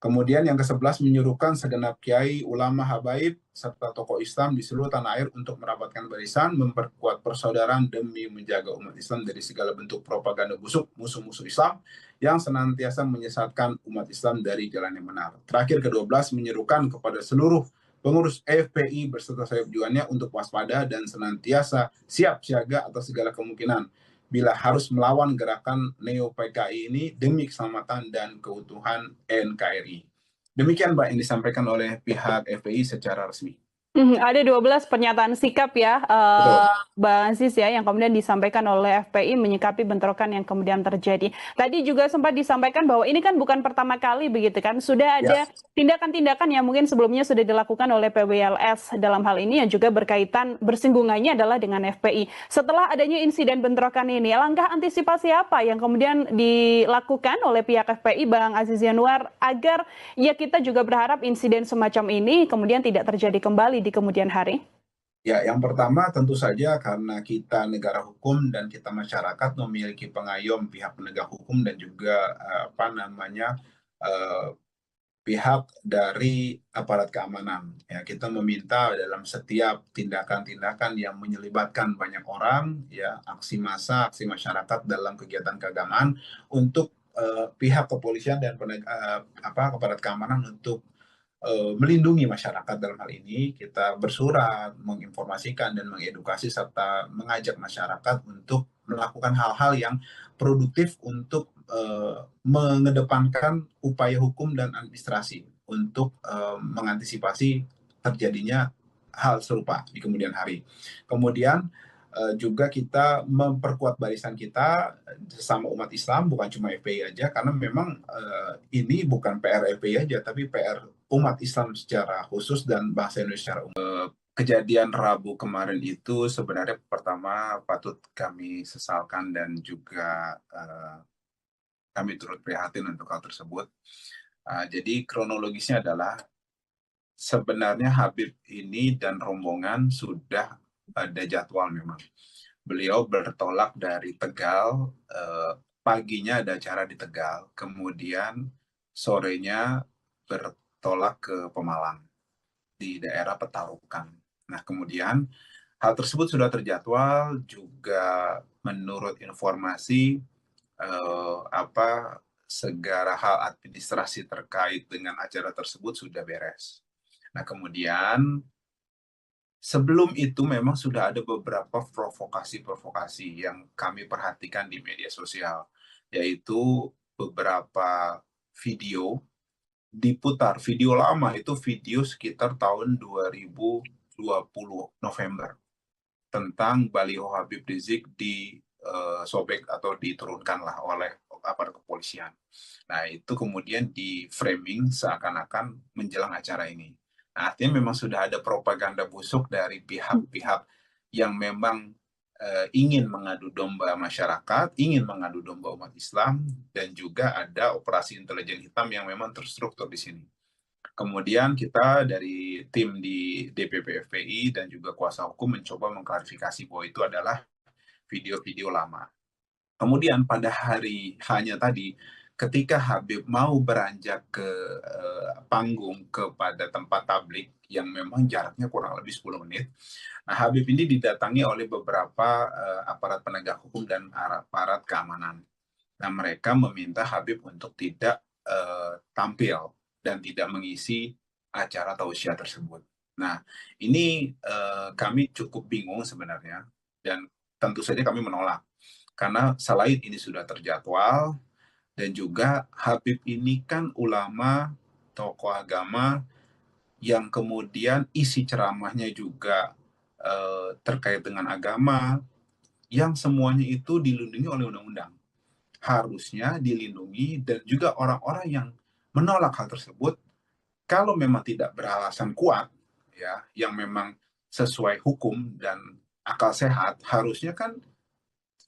Kemudian yang ke-11 menyuruhkan segenap kiai, ulama, habaib, serta tokoh Islam di seluruh tanah air untuk merapatkan barisan, memperkuat persaudaraan demi menjaga umat Islam dari segala bentuk propaganda busuk musuh-musuh Islam yang senantiasa menyesatkan umat Islam dari jalan yang benar. Terakhir ke-12 menyerukan kepada seluruh pengurus FPI berserta sayap juannya untuk waspada dan senantiasa siap siaga atas segala kemungkinan bila harus melawan gerakan Neo-PKI ini demi keselamatan dan keutuhan NKRI. Demikian Mbak yang disampaikan oleh pihak FPI secara resmi. Ada 12 pernyataan sikap ya, Betul. Bang Aziz ya, yang kemudian disampaikan oleh FPI menyikapi bentrokan yang kemudian terjadi. Tadi juga sempat disampaikan bahwa ini kan bukan pertama kali begitu kan, sudah Ya. ada tindakan-tindakan yang mungkin sebelumnya sudah dilakukan oleh PWLS dalam hal ini yang juga berkaitan bersinggungannya adalah dengan FPI. Setelah adanya insiden bentrokan ini, langkah antisipasi apa yang kemudian dilakukan oleh pihak FPI, Bang Aziz Yanuar, agar ya kita juga berharap insiden semacam ini kemudian tidak terjadi kembali di kemudian hari? Ya, yang pertama tentu saja karena kita negara hukum dan kita masyarakat memiliki pengayom pihak penegak hukum dan juga apa namanya eh, pihak dari aparat keamanan. Ya, kita meminta dalam setiap tindakan-tindakan yang menyelibatkan banyak orang, ya aksi massa, aksi masyarakat dalam kegiatan keagamaan untuk pihak kepolisian dan apa aparat keamanan untuk melindungi masyarakat. Dalam hal ini kita bersurat, menginformasikan dan mengedukasi serta mengajak masyarakat untuk melakukan hal-hal yang produktif untuk mengedepankan upaya hukum dan administrasi untuk mengantisipasi terjadinya hal serupa di kemudian hari. Kemudian juga kita memperkuat barisan kita sesama umat Islam, bukan cuma FPI aja, karena memang ini bukan PR FPI aja, tapi PR umat Islam secara khusus dan bangsa Indonesia secara umum. Kejadian Rabu kemarin itu sebenarnya pertama patut kami sesalkan dan juga kami turut prihatin untuk hal tersebut. Jadi kronologisnya adalah sebenarnya Habib ini dan rombongan sudah ada jadwal memang. Beliau bertolak dari Tegal, paginya ada acara di Tegal, kemudian sorenya bertolak ke Pemalang di daerah Petarukan. Nah, kemudian hal tersebut sudah terjadwal juga menurut informasi apa segala hal administrasi terkait dengan acara tersebut sudah beres. Nah, kemudian sebelum itu memang sudah ada beberapa provokasi-provokasi yang kami perhatikan di media sosial, yaitu beberapa video diputar, video lama itu video sekitar tahun 2020 November tentang baliho Habib Rizik sobek atau diturunkanlah oleh aparat kepolisian. Nah, itu kemudian di framing seakan-akan menjelang acara ini. Nah, artinya memang sudah ada propaganda busuk dari pihak-pihak yang memang ingin mengadu domba masyarakat, ingin mengadu domba umat Islam, dan juga ada operasi intelijen hitam yang memang terstruktur di sini. Kemudian kita dari tim di DPP FPI dan juga kuasa hukum mencoba mengklarifikasi bahwa itu adalah video-video lama. Kemudian pada hari hanya tadi, ketika Habib mau beranjak ke panggung kepada tempat tablik yang memang jaraknya kurang lebih 10 menit, nah Habib ini didatangi oleh beberapa aparat penegak hukum dan aparat keamanan. Nah, mereka meminta Habib untuk tidak tampil dan tidak mengisi acara tausiah tersebut. Nah, ini kami cukup bingung sebenarnya dan tentu saja kami menolak karena selain ini sudah terjadwal dan juga Habib ini kan ulama, tokoh agama yang kemudian isi ceramahnya juga terkait dengan agama yang semuanya itu dilindungi oleh undang-undang. Harusnya dilindungi dan juga orang-orang yang menolak hal tersebut kalau memang tidak beralasan kuat ya yang memang sesuai hukum dan akal sehat harusnya kan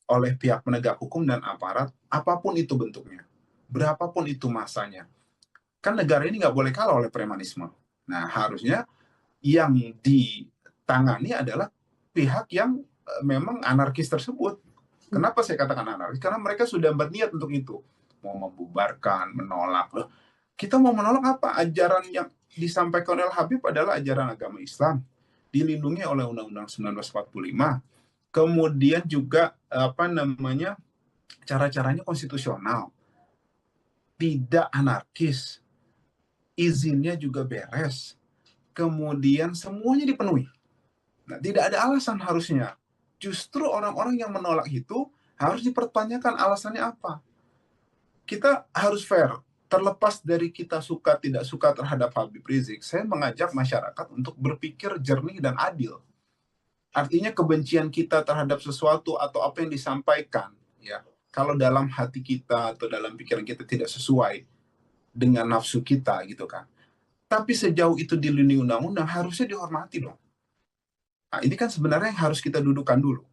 oleh pihak penegak hukum dan aparat apapun itu bentuknya berapapun itu masanya kan negara ini nggak boleh kalah oleh premanisme. Nah, harusnya yang ditangani adalah pihak yang memang anarkis tersebut. Kenapa saya katakan anarkis? Karena mereka sudah berniat untuk itu. Mau membubarkan, menolak. Loh, kita mau menolak apa? Ajaran yang disampaikan oleh Habib adalah ajaran agama Islam. Dilindungi oleh Undang-Undang 1945. Kemudian juga apa namanya cara-caranya konstitusional. Tidak anarkis. Izinnya juga beres. Kemudian semuanya dipenuhi. Nah, tidak ada alasan harusnya. Justru orang-orang yang menolak itu harus dipertanyakan alasannya apa. Kita harus fair, terlepas dari kita suka tidak suka terhadap Habib Rizik, saya mengajak masyarakat untuk berpikir jernih dan adil. Artinya kebencian kita terhadap sesuatu atau apa yang disampaikan, ya, kalau dalam hati kita atau dalam pikiran kita tidak sesuai dengan nafsu kita gitu kan. Tapi sejauh itu dilindungi undang-undang, harusnya dihormati dong. Nah, ini kan sebenarnya yang harus kita dudukan dulu.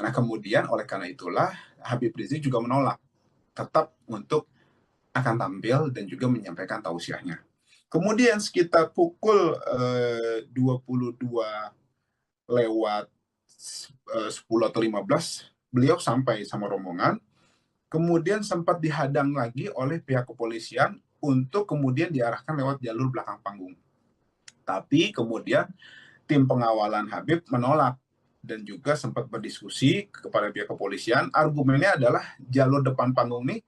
Nah, kemudian oleh karena itulah Habib Rizik juga menolak tetap untuk akan tampil dan juga menyampaikan tausiahnya. Kemudian sekitar pukul 22 lewat 10 atau 15, beliau sampai sama rombongan, kemudian sempat dihadang lagi oleh pihak kepolisian untuk kemudian diarahkan lewat jalur belakang panggung. Tapi kemudian tim pengawalan Habib menolak dan juga sempat berdiskusi kepada pihak kepolisian. Argumennya adalah jalur depan panggung ini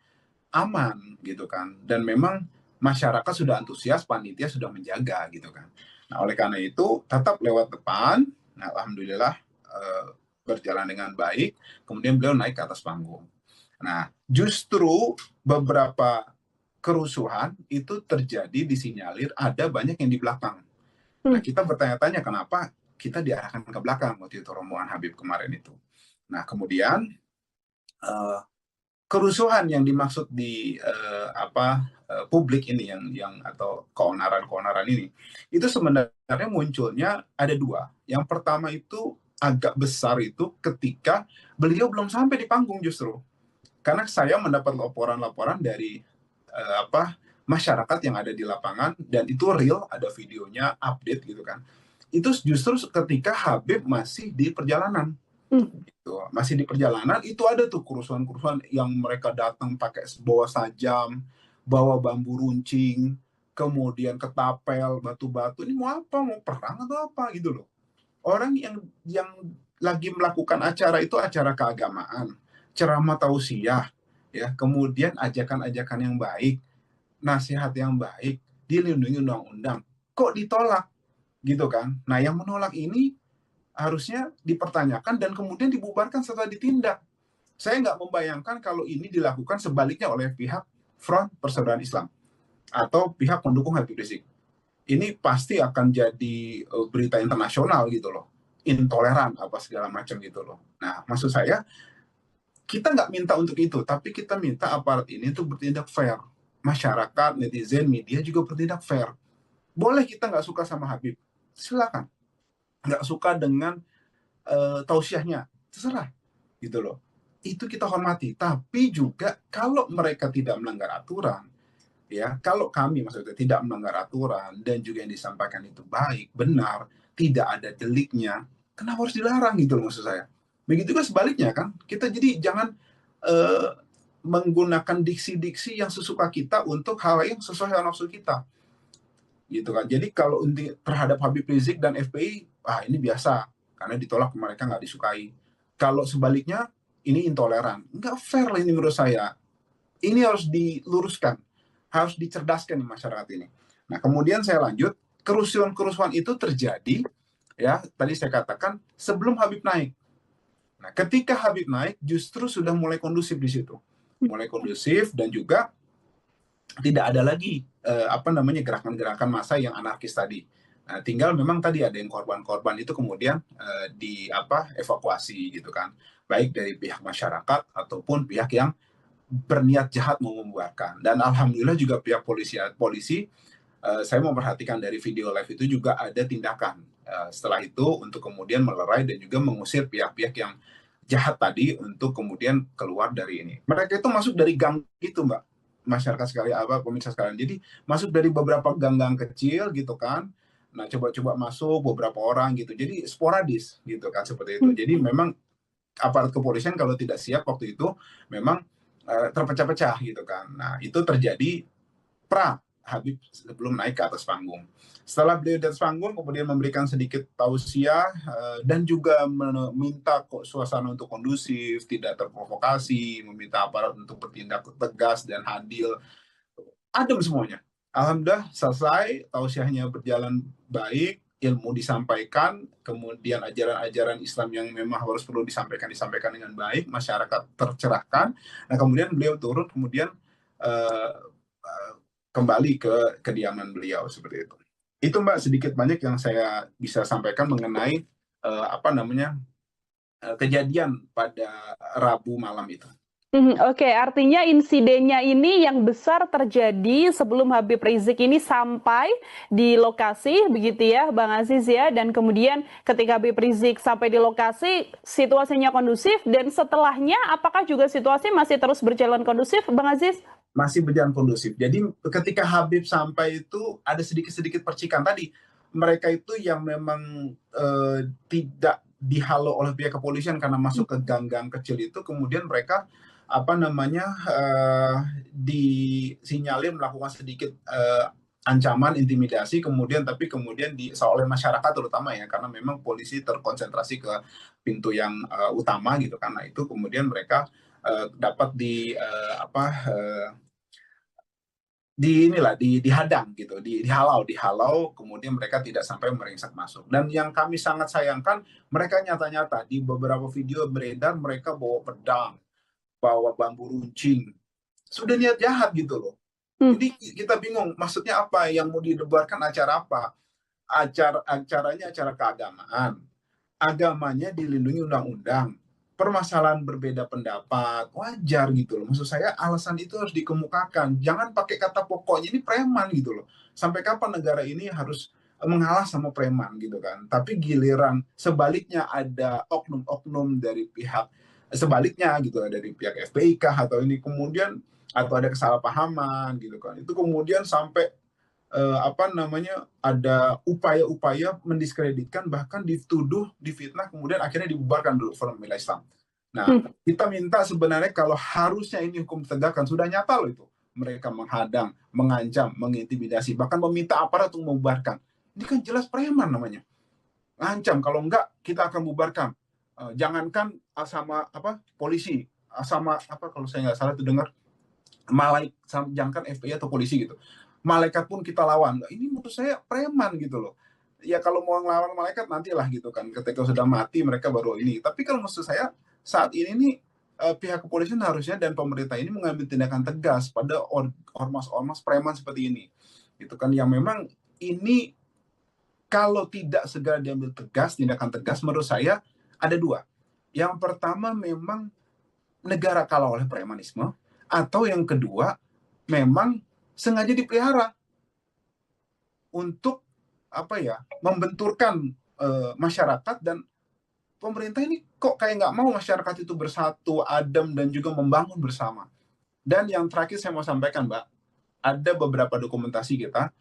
aman gitu kan, dan memang masyarakat sudah antusias, panitia sudah menjaga gitu kan. Nah, oleh karena itu tetap lewat depan. Nah, alhamdulillah berjalan dengan baik. Kemudian beliau naik ke atas panggung. Nah, justru beberapa kerusuhan itu terjadi disinyalir ada banyak yang di belakang. Nah, kita bertanya-tanya kenapa kita diarahkan ke belakang waktu itu rombongan Habib kemarin itu. Nah, kemudian kerusuhan yang dimaksud di publik ini yang atau keonaran ini itu sebenarnya munculnya ada dua. Yang pertama itu agak besar itu ketika beliau belum sampai di panggung justru. Karena saya mendapat laporan-laporan dari masyarakat yang ada di lapangan dan itu real, ada videonya, update gitu kan. Itu justru ketika Habib masih di perjalanan. Gitu. Masih di perjalanan itu ada tuh kerusuhan-kerusuhan yang mereka datang pakai bawa sajam, bawa bambu runcing, kemudian ketapel, batu-batu. Ini mau apa? Mau perang atau apa gitu loh. Orang yang lagi melakukan acara itu acara keagamaan, ceramah tausiah, ya, kemudian ajakan-ajakan yang baik, nasihat yang baik, dilindungi undang-undang. Kok ditolak? Gitu kan. Nah, yang menolak ini harusnya dipertanyakan dan kemudian dibubarkan setelah ditindak. Saya nggak membayangkan kalau ini dilakukan sebaliknya oleh pihak Front Persaudaraan Islam atau pihak pendukung Habib Rizik. Ini pasti akan jadi berita internasional gitu loh. Intoleran apa segala macam gitu loh. Nah, maksud saya kita nggak minta untuk itu, tapi kita minta aparat ini untuk bertindak fair. Masyarakat, netizen, media juga bertindak fair. Boleh kita nggak suka sama Habib, silakan. Nggak suka dengan tausiahnya, terserah gitu loh. Itu kita hormati. Tapi juga kalau mereka tidak melanggar aturan, ya, kalau kami maksudnya tidak melanggar aturan dan juga yang disampaikan itu baik, benar, tidak ada deliknya, kenapa harus dilarang gitu loh maksud saya. Begitu juga sebaliknya kan, kita jadi jangan menggunakan diksi-diksi yang sesuka kita untuk hal yang sesuai dengan nafsu kita. Gitu kan. Jadi kalau terhadap Habib Rizik dan FPI, ini biasa karena ditolak mereka nggak disukai. Kalau sebaliknya ini intoleran, nggak fair lah ini menurut saya. Ini harus diluruskan, harus dicerdaskan di masyarakat ini. Nah, kemudian saya lanjut, kerusuhan-kerusuhan itu terjadi, ya tadi saya katakan sebelum Habib naik. Nah, ketika Habib naik, justru sudah mulai kondusif di situ, mulai kondusif dan juga tidak ada lagi gerakan-gerakan massa yang anarkis tadi. Nah, tinggal memang tadi ada yang korban-korban itu kemudian evakuasi gitu kan, baik dari pihak masyarakat ataupun pihak yang berniat jahat mau membuarkan. Dan alhamdulillah juga pihak polisi saya memperhatikan dari video live itu juga ada tindakan setelah itu untuk kemudian melerai dan juga mengusir pihak-pihak yang jahat tadi untuk kemudian keluar dari ini. Mereka itu masuk dari gang itu, Mbak, masyarakat sekalian, pemirsa sekalian. Jadi masuk dari beberapa gang-gang kecil gitu kan. Nah, coba-coba masuk beberapa orang gitu. Jadi sporadis gitu kan seperti itu. Jadi memang aparat kepolisian kalau tidak siap waktu itu memang terpecah-pecah gitu kan. Nah, itu terjadi Habib sebelum naik ke atas panggung. Setelah beliau di atas panggung, kemudian memberikan sedikit tausiah dan juga meminta suasana untuk kondusif, tidak terprovokasi, meminta aparat untuk bertindak tegas dan adil. Adem semuanya. Alhamdulillah selesai, tausiahnya berjalan baik, ilmu disampaikan, kemudian ajaran-ajaran Islam yang memang harus perlu disampaikan dengan baik, masyarakat tercerahkan. Nah, kemudian beliau turun, kemudian kembali ke kediaman beliau seperti itu. Itu Mbak sedikit banyak yang saya bisa sampaikan mengenai kejadian pada Rabu malam itu. Oke, artinya insidennya ini yang besar terjadi sebelum Habib Rizik ini sampai di lokasi, begitu ya, Bang Aziz ya. Dan kemudian ketika Habib Rizik sampai di lokasi, situasinya kondusif. Dan setelahnya, apakah juga situasi masih terus berjalan kondusif, Bang Aziz? Masih berjalan kondusif. Jadi ketika Habib sampai itu ada sedikit-sedikit percikan tadi. Mereka itu yang memang tidak dihalau oleh pihak kepolisian karena masuk ke gang-gang kecil itu, kemudian mereka disinyalir melakukan sedikit ancaman, intimidasi, kemudian oleh masyarakat terutama ya, karena memang polisi terkonsentrasi ke pintu yang utama gitu, karena itu kemudian mereka dapat dihadang gitu, dihalau, kemudian mereka tidak sampai meringsek masuk. Dan yang kami sangat sayangkan, mereka nyata-nyata di beberapa video beredar mereka bawa pedang, bawa bambu runcing, sudah niat jahat gitu loh. Jadi kita bingung, maksudnya apa yang mau didebarkan, acara apa? Acaranya acara keagamaan, agamanya dilindungi undang-undang, permasalahan berbeda pendapat wajar gitu loh. Maksud saya alasan itu harus dikemukakan, jangan pakai kata pokoknya ini preman gitu loh. Sampai kapan negara ini harus mengalah sama preman gitu kan? Tapi giliran sebaliknya ada oknum-oknum dari pihak sebaliknya gitu, dari pihak FPI kah atau ini, kemudian atau ada kesalahpahaman gitu kan, itu kemudian sampai ada upaya-upaya mendiskreditkan, bahkan dituduh, difitnah, kemudian akhirnya dibubarkan dulu Forum Pembela Islam. Nah, kita minta sebenarnya kalau harusnya ini hukum ditegakkan, sudah nyata loh itu. Mereka menghadang, mengancam, mengintimidasi, bahkan meminta aparat untuk membubarkan. Ini kan jelas preman namanya. Ngancam, kalau enggak kita akan bubarkan. Jangankan sama polisi, sama kalau saya nggak salah itu dengar jangankan FPI atau polisi gitu, malaikat pun kita lawan. Ini menurut saya preman gitu loh. Ya kalau mau ngelawan malaikat nantilah gitu kan, ketika sudah mati mereka baru ini. Tapi kalau maksud saya saat ini nih pihak kepolisian harusnya dan pemerintah ini mengambil tindakan tegas pada ormas-ormas preman seperti ini. Itu kan yang memang ini kalau tidak segera diambil tegas, tindakan tegas, menurut saya ada dua. Yang pertama memang negara kalah oleh premanisme, atau yang kedua memang sengaja dipelihara untuk membenturkan masyarakat, dan pemerintah ini kok kayak nggak mau masyarakat itu bersatu, adem, dan juga membangun bersama. Dan yang terakhir saya mau sampaikan, Mbak, ada beberapa dokumentasi kita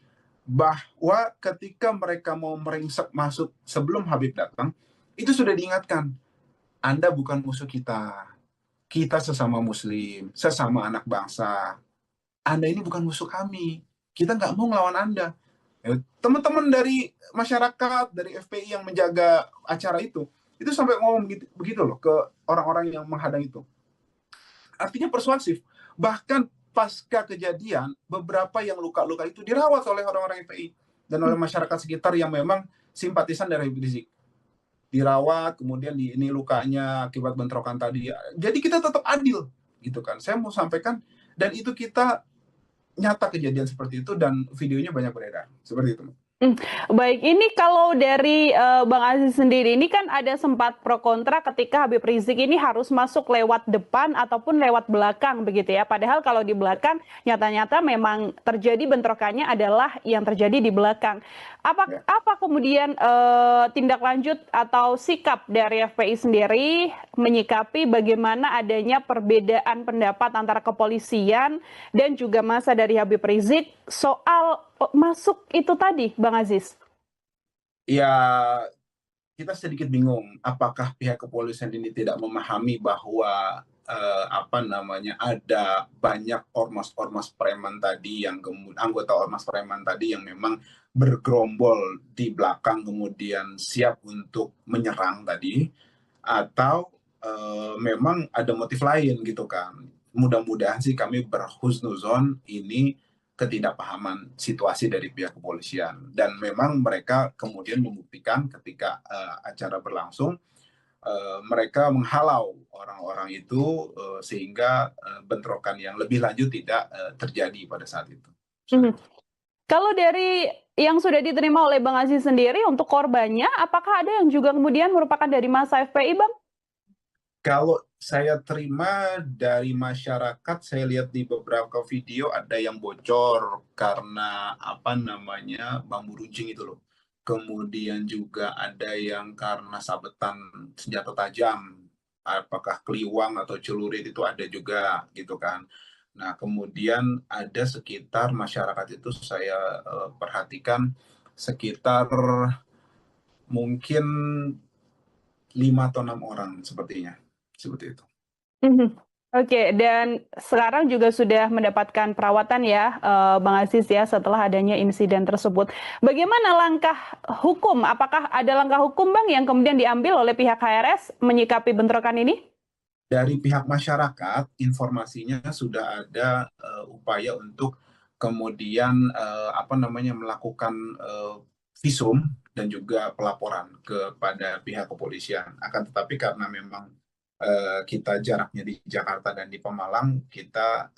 bahwa ketika mereka mau meringsek masuk sebelum Habib datang, itu sudah diingatkan, Anda bukan musuh kita, kita sesama muslim, sesama anak bangsa. Anda ini bukan musuh kami, kita nggak mau ngelawan Anda. Teman-teman dari masyarakat, dari FPI yang menjaga acara itu sampai ngomong begitu loh ke orang-orang yang menghadang itu. Artinya persuasif. Bahkan pasca kejadian, beberapa yang luka-luka itu dirawat oleh orang-orang FPI dan oleh masyarakat sekitar yang memang simpatisan dari Habib Rizik. Dirawat, kemudian ini lukanya akibat bentrokan tadi. Jadi kita tetap adil, gitu kan. Saya mau sampaikan, dan itu kita nyata kejadian seperti itu dan videonya banyak beredar. Seperti itu. Baik, ini kalau dari Bang Aziz sendiri, ini kan ada sempat pro kontra ketika Habib Rizik ini harus masuk lewat depan ataupun lewat belakang begitu ya. Padahal kalau di belakang nyata-nyata memang terjadi bentrokannya adalah yang terjadi di belakang. Apa kemudian tindak lanjut atau sikap dari FPI sendiri menyikapi bagaimana adanya perbedaan pendapat antara kepolisian dan juga massa dari Habib Rizik soal masuk itu tadi, Bang Aziz? Ya, kita sedikit bingung apakah pihak kepolisian ini tidak memahami bahwa ada banyak ormas-ormas preman tadi yang anggota ormas preman tadi yang memang bergerombol di belakang kemudian siap untuk menyerang tadi, atau memang ada motif lain gitu kan. Mudah-mudahan sih kami berhusnuzon ini ketidakpahaman situasi dari pihak kepolisian, dan memang mereka kemudian membuktikan ketika acara berlangsung, mereka menghalau orang-orang itu sehingga bentrokan yang lebih lanjut tidak terjadi pada saat itu. Mhm. Kalau dari yang sudah diterima oleh Bang Aziz sendiri untuk korbannya, apakah ada yang juga kemudian merupakan dari masa FPI, Bang? Kalau saya terima dari masyarakat, saya lihat di beberapa video ada yang bocor karena apa namanya bambu runcing itu loh. Kemudian juga ada yang karena sabetan senjata tajam, apakah keliwang atau celurit itu ada juga gitu kan. Nah, kemudian ada sekitar masyarakat itu saya perhatikan sekitar mungkin 5 atau 6 orang sepertinya, seperti itu. Mhm. Oke, dan sekarang juga sudah mendapatkan perawatan ya, Bang Aziz ya, setelah adanya insiden tersebut. Bagaimana langkah hukum? Apakah ada langkah hukum, Bang, yang kemudian diambil oleh pihak HRS menyikapi bentrokan ini? Dari pihak masyarakat, informasinya sudah ada upaya untuk kemudian apa namanya melakukan visum dan juga pelaporan kepada pihak kepolisian. Akan tetapi karena memang kita jaraknya di Jakarta dan di Pemalang, kita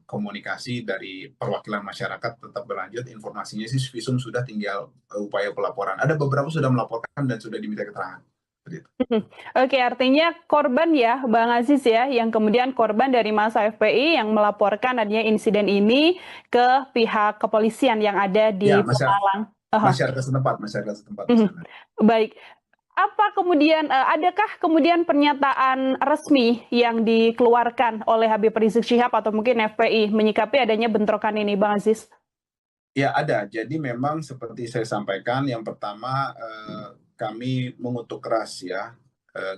komunikasi dari perwakilan masyarakat tetap berlanjut. Informasinya sih visum sudah, tinggal upaya pelaporan. Ada beberapa sudah melaporkan dan sudah diminta keterangan. Seperti itu. Mhm. Oke, artinya korban ya, Bang Aziz ya, yang kemudian korban dari masa FPI yang melaporkan adanya insiden ini ke pihak kepolisian yang ada Ya, di Pemalang. Aha. masyarakat setempat di Mhm. sana. Baik. Apa kemudian, adakah kemudian pernyataan resmi yang dikeluarkan oleh Habib Rizik Syihab atau mungkin FPI menyikapi adanya bentrokan ini, Bang Aziz? Ya ada. Jadi memang seperti saya sampaikan, yang pertama kami mengutuk keras ya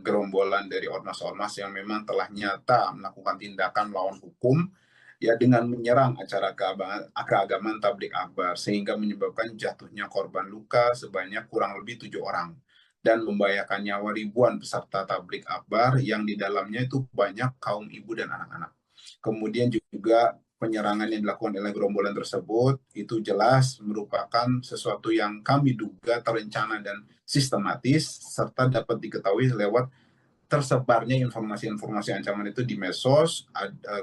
gerombolan dari ormas-ormas yang memang telah nyata melakukan tindakan melawan hukum ya dengan menyerang acara keagamaan tablik akbar sehingga menyebabkan jatuhnya korban luka sebanyak kurang lebih 7 orang dan membahayakan nyawa ribuan peserta tablik akbar yang di dalamnya itu banyak kaum ibu dan anak-anak. Kemudian juga penyerangan yang dilakukan oleh gerombolan tersebut itu jelas merupakan sesuatu yang kami duga terencana dan sistematis serta dapat diketahui lewat tersebarnya informasi-informasi ancaman itu di medsos,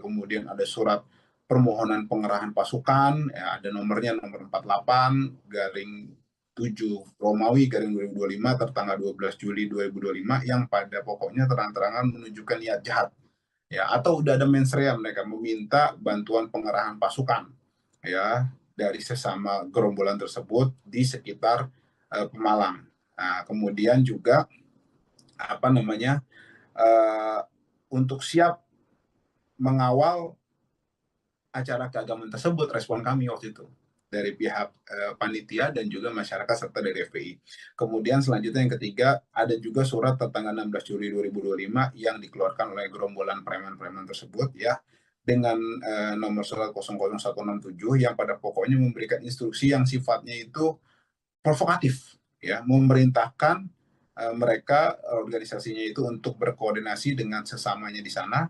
kemudian ada surat permohonan pengerahan pasukan, ya, ada nomornya nomor 48 garing 7 Romawi garing 2025 tertanggal 12 Juli 2025 yang pada pokoknya terang-terangan menunjukkan niat jahat ya atau udah ada mensrea mereka meminta bantuan pengerahan pasukan ya dari sesama gerombolan tersebut di sekitar Pemalang. Nah, kemudian juga apa namanya untuk siap mengawal acara keagamaan tersebut, respon kami waktu itu dari pihak panitia dan juga masyarakat serta dari FPI. Kemudian selanjutnya yang ketiga ada juga surat tertanggal 16 Juli 2025 yang dikeluarkan oleh gerombolan preman-preman tersebut ya dengan nomor surat 00167 yang pada pokoknya memberikan instruksi yang sifatnya itu provokatif ya memerintahkan mereka organisasinya itu untuk berkoordinasi dengan sesamanya di sana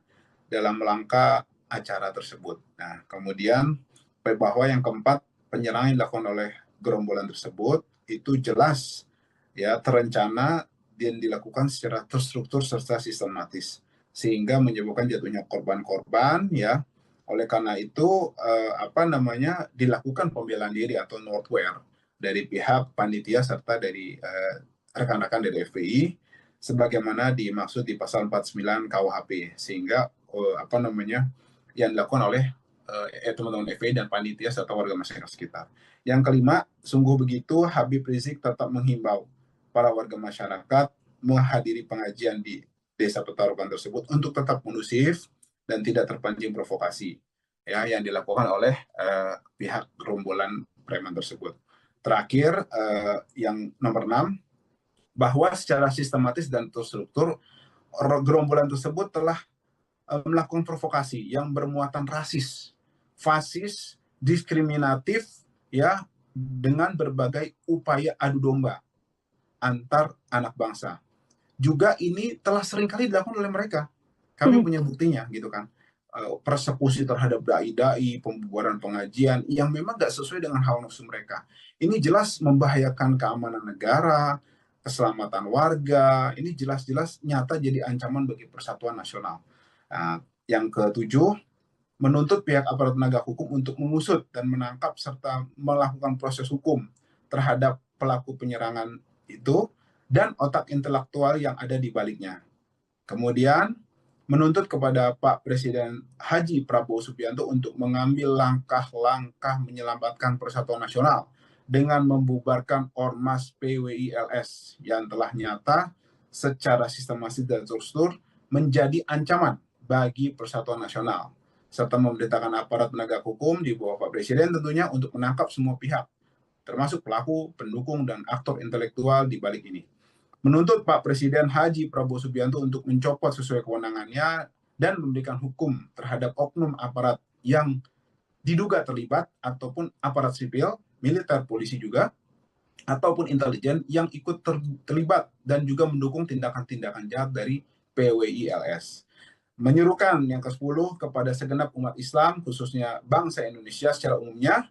dalam rangka acara tersebut. Nah, kemudian bahwa yang keempat, penyerangan yang dilakukan oleh gerombolan tersebut itu jelas ya terencana dan dilakukan secara terstruktur serta sistematis sehingga menyebabkan jatuhnya korban-korban ya. Oleh karena itu apa namanya dilakukan pembelaan diri atau northware dari pihak panitia serta dari rekan-rekan dari FPI sebagaimana dimaksud di pasal 49 KUHP sehingga apa namanya yang dilakukan oleh teman-teman FPI dan panitia serta warga masyarakat sekitar. Yang kelima, sungguh begitu Habib Rizik tetap menghimbau para warga masyarakat menghadiri pengajian di Desa Petarukan tersebut untuk tetap kondusif dan tidak terpancing provokasi ya yang dilakukan oleh pihak gerombolan preman tersebut. Terakhir, yang nomor 6, bahwa secara sistematis dan terstruktur gerombolan tersebut telah melakukan provokasi yang bermuatan rasis, fasis, diskriminatif, ya, dengan berbagai upaya adu domba antar anak bangsa. Juga ini telah seringkali dilakukan oleh mereka. Kami Mhm. punya buktinya, gitu kan. Persekusi terhadap dai-dai, pembubaran pengajian yang memang nggak sesuai dengan hawa nafsu mereka. Ini jelas membahayakan keamanan negara, keselamatan warga. Ini jelas-jelas nyata jadi ancaman bagi persatuan nasional. Nah, yang ketujuh, menuntut pihak aparat penegak hukum untuk mengusut dan menangkap serta melakukan proses hukum terhadap pelaku penyerangan itu dan otak intelektual yang ada di baliknya. Kemudian menuntut kepada Pak Presiden Haji Prabowo Subianto untuk mengambil langkah-langkah menyelamatkan Persatuan Nasional dengan membubarkan Ormas PWILS yang telah nyata secara sistematis dan terstruktur menjadi ancaman bagi Persatuan Nasional, serta memerintahkan aparat penegak hukum di bawah Pak Presiden tentunya untuk menangkap semua pihak, termasuk pelaku, pendukung, dan aktor intelektual di balik ini. Menuntut Pak Presiden Haji Prabowo Subianto untuk mencopot sesuai kewenangannya dan memberikan hukum terhadap oknum aparat yang diduga terlibat ataupun aparat sipil, militer, polisi juga, ataupun intelijen yang ikut terlibat dan juga mendukung tindakan-tindakan jahat dari PWILS. Menyerukan yang ke-10 kepada segenap umat Islam, khususnya bangsa Indonesia secara umumnya,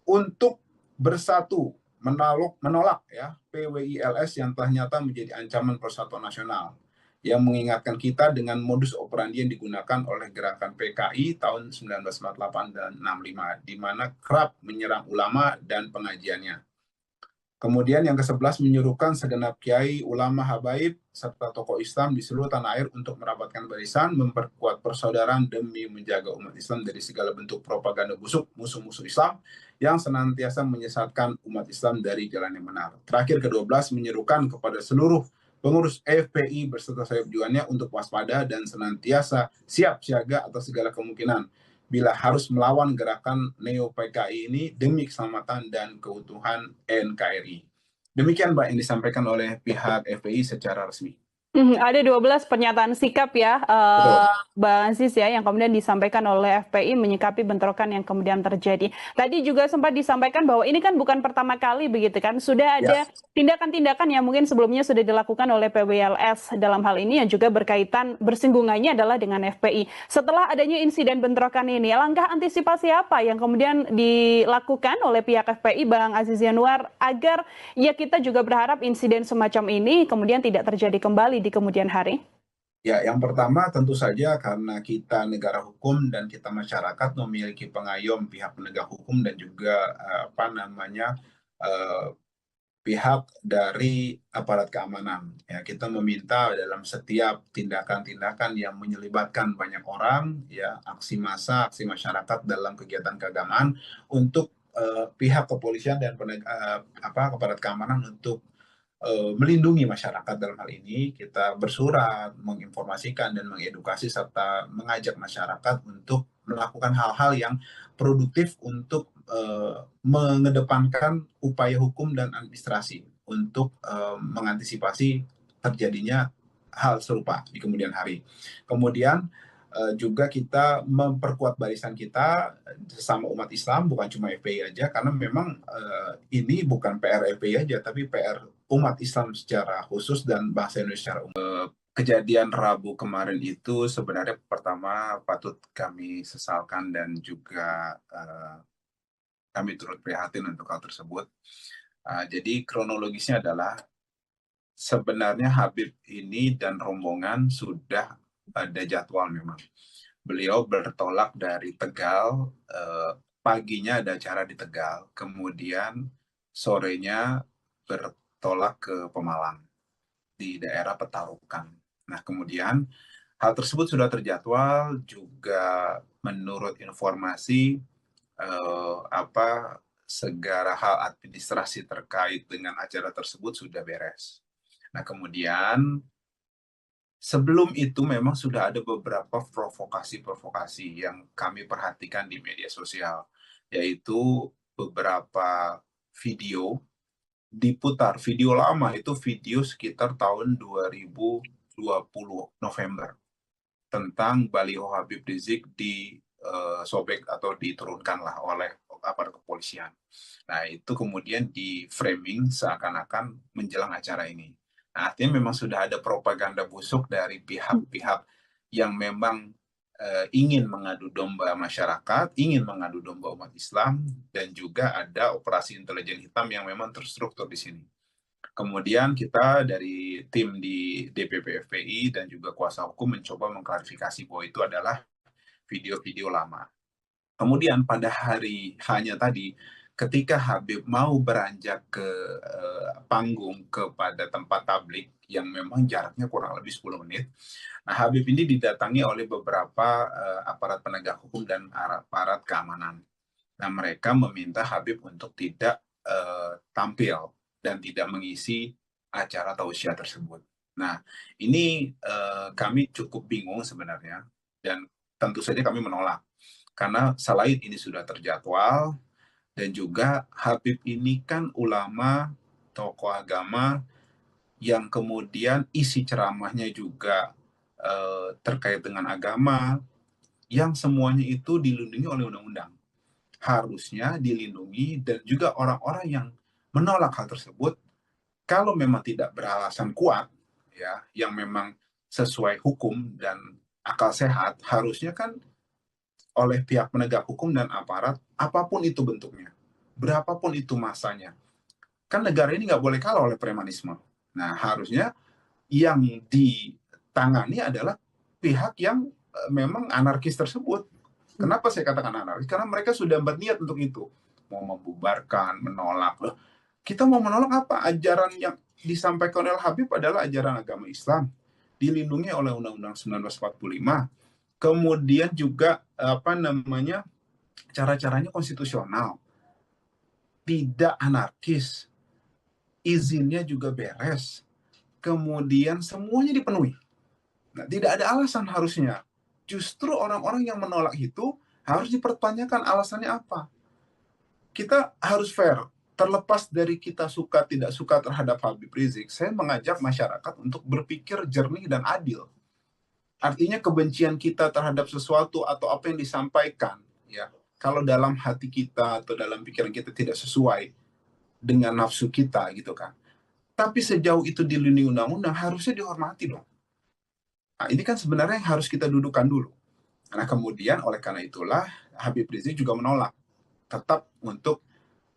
untuk bersatu menolak ya PWILS yang telah nyata menjadi ancaman Persatuan Nasional, yang mengingatkan kita dengan modus operandi yang digunakan oleh gerakan PKI tahun 1948 dan 65, di mana kerap menyerang ulama dan pengajiannya. Kemudian yang ke-11 menyuruhkan segenap kiai, ulama, habaib, serta tokoh Islam di seluruh tanah air untuk merapatkan barisan, memperkuat persaudaraan demi menjaga umat Islam dari segala bentuk propaganda busuk musuh-musuh Islam yang senantiasa menyesatkan umat Islam dari jalan yang benar. Terakhir ke-12 menyerukan kepada seluruh pengurus FPI berserta sayap juannya untuk waspada dan senantiasa siap siaga atas segala kemungkinan bila harus melawan gerakan Neo-PKI ini demi keselamatan dan keutuhan NKRI. Demikian Mbak yang disampaikan oleh pihak FPI secara resmi. Ada 12 pernyataan sikap ya, Bang Aziz ya, yang kemudian disampaikan oleh FPI menyikapi bentrokan yang kemudian terjadi. Tadi juga sempat disampaikan bahwa ini kan bukan pertama kali begitu kan, sudah ada tindakan-tindakan yang mungkin sebelumnya sudah dilakukan oleh PWLS dalam hal ini yang juga berkaitan bersinggungannya adalah dengan FPI. Setelah adanya insiden bentrokan ini, langkah antisipasi apa yang kemudian dilakukan oleh pihak FPI, Bang Aziz Yanuar, agar ya kita juga berharap insiden semacam ini kemudian tidak terjadi kembali di kemudian hari? Ya, yang pertama tentu saja karena kita negara hukum dan kita masyarakat memiliki pengayom pihak penegak hukum dan juga pihak dari aparat keamanan. Ya, kita meminta dalam setiap tindakan-tindakan yang menyelibatkan banyak orang, ya aksi massa, aksi masyarakat dalam kegiatan keagamaan, untuk pihak kepolisian dan aparat keamanan untuk melindungi masyarakat. Dalam hal ini kita bersurat, menginformasikan dan mengedukasi serta mengajak masyarakat untuk melakukan hal-hal yang produktif untuk mengedepankan upaya hukum dan administrasi untuk mengantisipasi terjadinya hal serupa di kemudian hari. Kemudian juga kita memperkuat barisan kita sesama umat Islam, bukan cuma FPI aja, karena memang ini bukan PR FPI aja, tapi PR umat Islam secara khusus dan bangsa Indonesia secara umum. Kejadian Rabu kemarin itu sebenarnya pertama patut kami sesalkan dan juga kami turut prihatin untuk hal tersebut. Jadi kronologisnya adalah sebenarnya Habib ini dan rombongan sudah ada jadwal memang. Beliau bertolak dari Tegal, paginya ada acara di Tegal, kemudian sorenya bertolak ke Pemalang di daerah Petarukan. Nah, kemudian hal tersebut sudah terjadwal juga menurut informasi segala hal administrasi terkait dengan acara tersebut sudah beres. Nah, kemudian sebelum itu memang sudah ada beberapa provokasi-provokasi yang kami perhatikan di media sosial, yaitu beberapa video diputar, video lama, itu video sekitar tahun 2020 November, tentang baliho Habib Rizik sobek atau diturunkanlah oleh aparat kepolisian. Nah, itu kemudian di framing seakan-akan menjelang acara ini. Nah, artinya memang sudah ada propaganda busuk dari pihak-pihak yang memang ingin mengadu domba masyarakat, ingin mengadu domba umat Islam, dan juga ada operasi intelijen hitam yang memang terstruktur di sini. Kemudian kita dari tim di DPP FPI dan juga kuasa hukum mencoba mengklarifikasi bahwa itu adalah video-video lama. Kemudian pada hari hanya tadi, ketika Habib mau beranjak ke panggung kepada tempat tablik yang memang jaraknya kurang lebih 10 menit, nah Habib ini didatangi oleh beberapa aparat penegak hukum dan aparat keamanan. Nah mereka meminta Habib untuk tidak tampil dan tidak mengisi acara tausiah tersebut. Nah ini kami cukup bingung sebenarnya, dan tentu saja kami menolak. Karena selain ini sudah terjadwal, dan juga Habib ini kan ulama, tokoh agama, yang kemudian isi ceramahnya juga terkait dengan agama, yang semuanya itu dilindungi oleh undang-undang. Harusnya dilindungi, dan juga orang-orang yang menolak hal tersebut, kalau memang tidak beralasan kuat, ya, yang memang sesuai hukum dan akal sehat, harusnya kan oleh pihak penegak hukum dan aparat, apapun itu bentuknya, berapapun itu masanya. Kan negara ini nggak boleh kalah oleh premanisme. Nah, harusnya yang ditangani adalah pihak yang memang anarkis tersebut. Kenapa saya katakan anarkis? Karena mereka sudah berniat untuk itu. Mau membubarkan, menolak. Loh, kita mau menolak apa? Ajaran yang disampaikan oleh Habib adalah ajaran agama Islam. Dilindungi oleh Undang-Undang 1945. Kemudian juga cara-caranya konstitusional, tidak anarkis, izinnya juga beres, kemudian semuanya dipenuhi. Nah, tidak ada alasan harusnya. Justru orang-orang yang menolak itu harus dipertanyakan alasannya apa. Kita harus fair. Terlepas dari kita suka tidak suka terhadap Habib Rizik, saya mengajak masyarakat untuk berpikir jernih dan adil. Artinya kebencian kita terhadap sesuatu atau apa yang disampaikan, ya, kalau dalam hati kita atau dalam pikiran kita tidak sesuai dengan nafsu kita gitu kan, tapi sejauh itu dilindungi undang-undang, harusnya dihormati dong. Nah ini kan sebenarnya yang harus kita dudukan dulu. Nah kemudian oleh karena itulah Habib Rizik juga menolak tetap untuk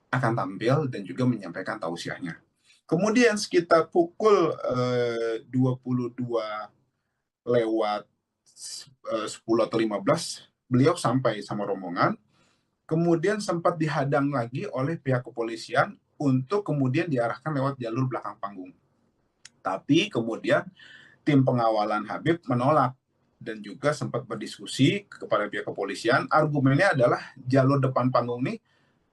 akan tampil dan juga menyampaikan tausiahnya. Kemudian sekitar pukul 22 lewat 10 atau 15, beliau sampai sama rombongan, kemudian sempat dihadang lagi oleh pihak kepolisian untuk kemudian diarahkan lewat jalur belakang panggung. Tapi kemudian tim pengawalan Habib menolak dan juga sempat berdiskusi kepada pihak kepolisian. Argumennya adalah jalur depan panggung ini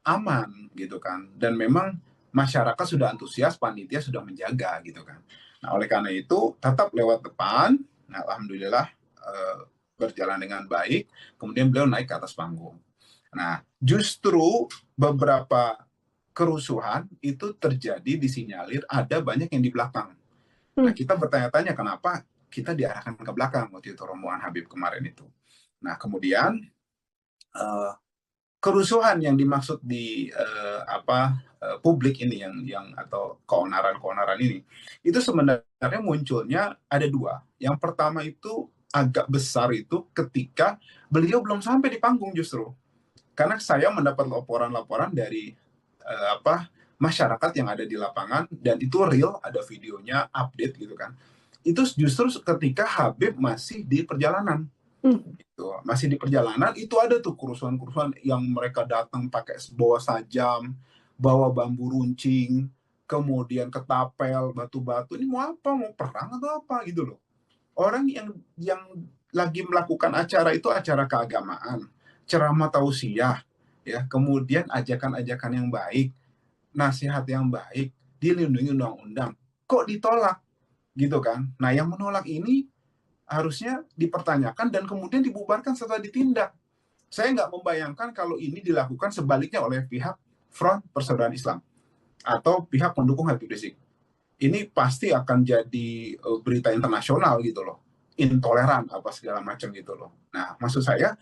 aman gitu kan, dan memang masyarakat sudah antusias, panitia sudah menjaga gitu kan. Nah oleh karena itu tetap lewat depan. Nah, alhamdulillah berjalan dengan baik. Kemudian beliau naik ke atas panggung. Nah, justru beberapa kerusuhan itu terjadi disinyalir ada banyak yang di belakang. Nah, kita bertanya-tanya kenapa kita diarahkan ke belakang waktu itu rombongan Habib kemarin itu. Nah, kemudian kerusuhan yang dimaksud di publik ini yang atau keonaran ini itu sebenarnya munculnya ada dua. Yang pertama itu agak besar itu ketika beliau belum sampai di panggung justru, karena saya mendapat laporan-laporan dari masyarakat yang ada di lapangan, dan itu real, ada videonya, update gitu kan. Itu justru ketika Habib masih di perjalanan. Gitu. Masih di perjalanan itu ada tuh kerusuhan-kerusuhan yang mereka datang pakai bawa sajam, bawa bambu runcing, kemudian ketapel, batu-batu. Ini mau apa? Mau perang atau apa gitu loh. Orang yang lagi melakukan acara itu acara keagamaan, ceramah tausiah, ya, kemudian ajakan-ajakan yang baik, nasihat yang baik, dilindungi undang-undang. Kok ditolak? Gitu kan. Nah, yang menolak ini harusnya dipertanyakan dan kemudian dibubarkan setelah ditindak. Saya nggak membayangkan kalau ini dilakukan sebaliknya oleh pihak Front Persaudaraan Islam atau pihak pendukung Habib Rizik. Ini pasti akan jadi berita internasional gitu loh, intoleran apa segala macam gitu loh. Nah, maksud saya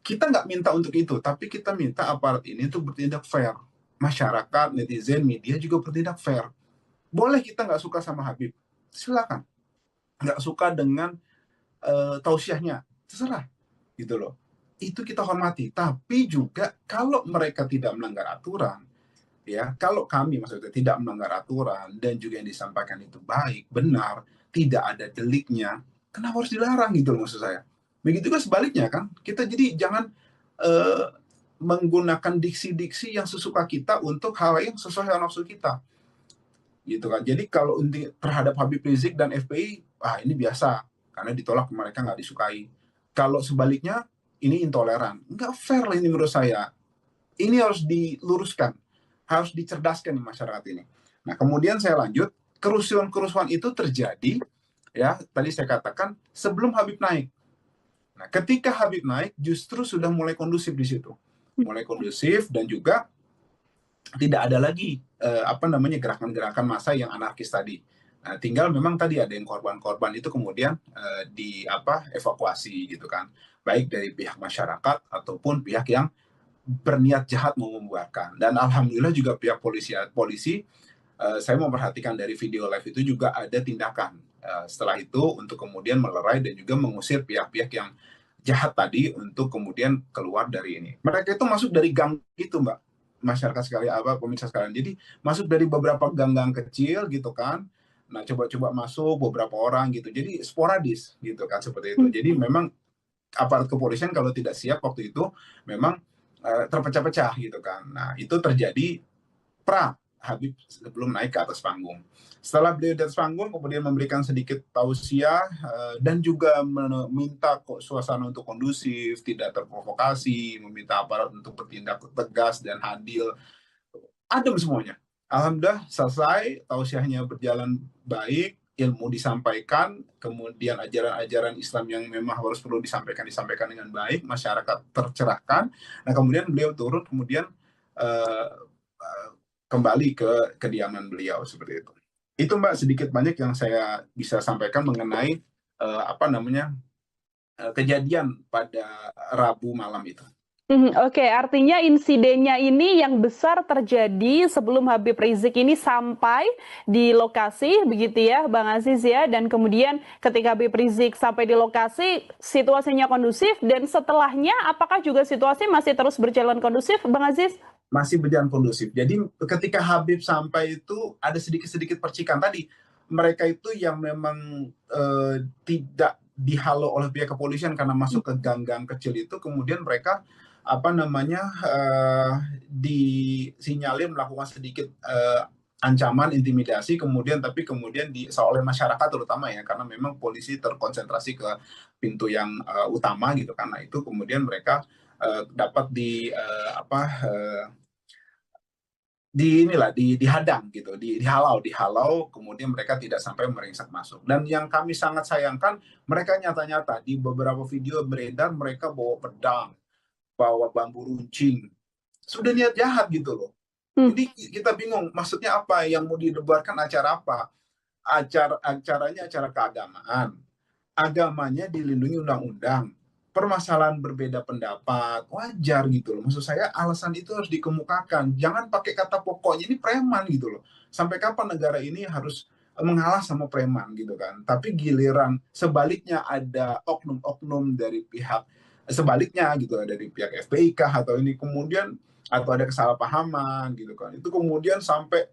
kita nggak minta untuk itu, tapi kita minta aparat ini untuk bertindak fair. Masyarakat, netizen, media juga bertindak fair. Boleh kita nggak suka sama Habib, silakan. Nggak suka dengan tausiahnya, terserah gitu loh. Itu kita hormati. Tapi juga kalau mereka tidak melanggar aturan, ya, kalau kami maksudnya tidak melanggar aturan dan juga yang disampaikan itu baik, benar, tidak ada deliknya, kenapa harus dilarang gitu loh maksud saya. Begitu juga sebaliknya kan, kita jadi jangan eh, menggunakan diksi-diksi yang sesuka kita untuk hal yang sesuai dengan nafsu kita, gitu kan. Jadi kalau terhadap Habib Rizik dan FPI, ini biasa karena ditolak, mereka nggak disukai. Kalau sebaliknya, ini intoleran, nggak fair lah ini menurut saya. Ini harus diluruskan, harus dicerdaskan di masyarakat ini. Nah, kemudian saya lanjut, kerusuhan-kerusuhan itu terjadi, ya tadi saya katakan sebelum Habib naik. Nah, ketika Habib naik, justru sudah mulai kondusif di situ, mulai kondusif, dan juga tidak ada lagi gerakan-gerakan massa yang anarkis tadi. Nah, tinggal memang tadi ada yang korban-korban itu kemudian evakuasi gitu kan, baik dari pihak masyarakat ataupun pihak yang berniat jahat mau membuarkan. Dan alhamdulillah juga pihak polisi saya memperhatikan dari video live itu juga ada tindakan setelah itu untuk kemudian melerai dan juga mengusir pihak-pihak yang jahat tadi untuk kemudian keluar dari ini. Mereka itu masuk dari gang itu, Mbak, masyarakat sekalian, pemirsa sekalian. Jadi masuk dari beberapa gang-gang kecil gitu kan. Nah, coba-coba masuk beberapa orang gitu. Jadi sporadis gitu kan, seperti itu. Jadi memang aparat kepolisian kalau tidak siap waktu itu memang terpecah-pecah gitu kan. Nah, itu terjadi pra Habib sebelum naik ke atas panggung. Setelah beliau di atas panggung, kemudian memberikan sedikit tausiah dan juga meminta suasana untuk kondusif, tidak terprovokasi, meminta aparat untuk bertindak tegas dan adil. Adem semuanya. Alhamdulillah selesai, tausiahnya berjalan baik, ilmu disampaikan, kemudian ajaran-ajaran Islam yang memang harus perlu disampaikan dengan baik, masyarakat tercerahkan. Nah, kemudian beliau turun, kemudian uh, kembali ke kediaman beliau seperti itu. Itu, Mbak, sedikit banyak yang saya bisa sampaikan mengenai kejadian pada Rabu malam itu. Oke, artinya insidennya ini yang besar terjadi sebelum Habib Rizik ini sampai di lokasi, begitu ya, Bang Aziz ya. Dan kemudian ketika Habib Rizik sampai di lokasi, situasinya kondusif. Dan setelahnya, apakah juga situasi masih terus berjalan kondusif, Bang Aziz? Masih berjalan kondusif. Jadi ketika Habib sampai itu ada sedikit-sedikit percikan tadi. Mereka itu yang memang tidak dihalau oleh pihak kepolisian karena masuk ke gang-gang kecil itu, kemudian mereka disinyalir melakukan sedikit ancaman, intimidasi, kemudian oleh masyarakat terutama ya, karena memang polisi terkonsentrasi ke pintu yang utama gitu, karena itu kemudian mereka dapat dihadang gitu, dihalau, kemudian mereka tidak sampai meringsek masuk. Dan yang kami sangat sayangkan, mereka nyata-nyata di beberapa video beredar mereka bawa pedang, bawa bambu runcing, sudah niat jahat gitu loh. Jadi kita bingung, maksudnya apa yang mau didebarkan, acara apa? Acaranya acara keagamaan, agamanya dilindungi undang-undang, permasalahan berbeda pendapat wajar gitu loh. Maksud saya alasan itu harus dikemukakan, jangan pakai kata pokoknya ini preman gitu loh. Sampai kapan negara ini harus mengalah sama preman gitu kan. Tapi giliran sebaliknya ada oknum-oknum dari pihak sebaliknya gitu, dari pihak FPI kah atau ini, kemudian atau ada kesalahpahaman gitu kan, itu kemudian sampai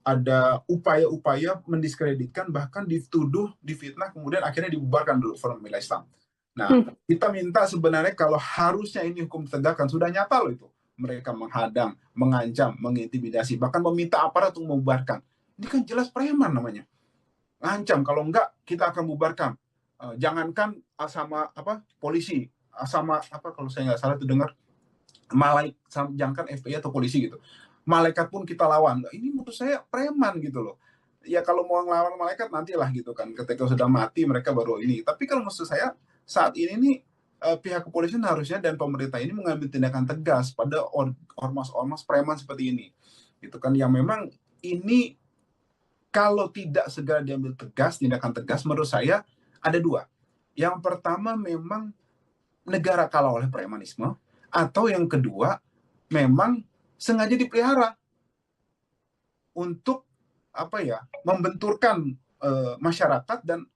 ada upaya-upaya mendiskreditkan, bahkan dituduh, difitnah, kemudian akhirnya dibubarkan dulu Forum Pembela Islam. Nah, kita minta sebenarnya kalau harusnya ini hukum ditegakkan, sudah nyata loh itu. Mereka menghadang, mengancam, mengintimidasi, bahkan meminta aparat untuk membubarkan. Ini kan jelas preman namanya. Ngancam, kalau enggak kita akan bubarkan. Jangankan sama polisi, sama kalau saya nggak salah itu dengar jangankan FPI atau polisi gitu, malaikat pun kita lawan. Ini menurut saya preman gitu loh. Ya kalau mau ngelawan malaikat nantilah gitu kan, ketika sudah mati mereka baru ini. Tapi kalau maksud saya saat ini nih pihak kepolisian harusnya dan pemerintah ini mengambil tindakan tegas pada ormas-ormas preman seperti ini, gitu kan, yang memang ini kalau tidak segera diambil tindakan tegas, menurut saya ada dua. Yang pertama, memang negara kalah oleh premanisme, atau yang kedua memang sengaja dipelihara untuk membenturkan masyarakat, dan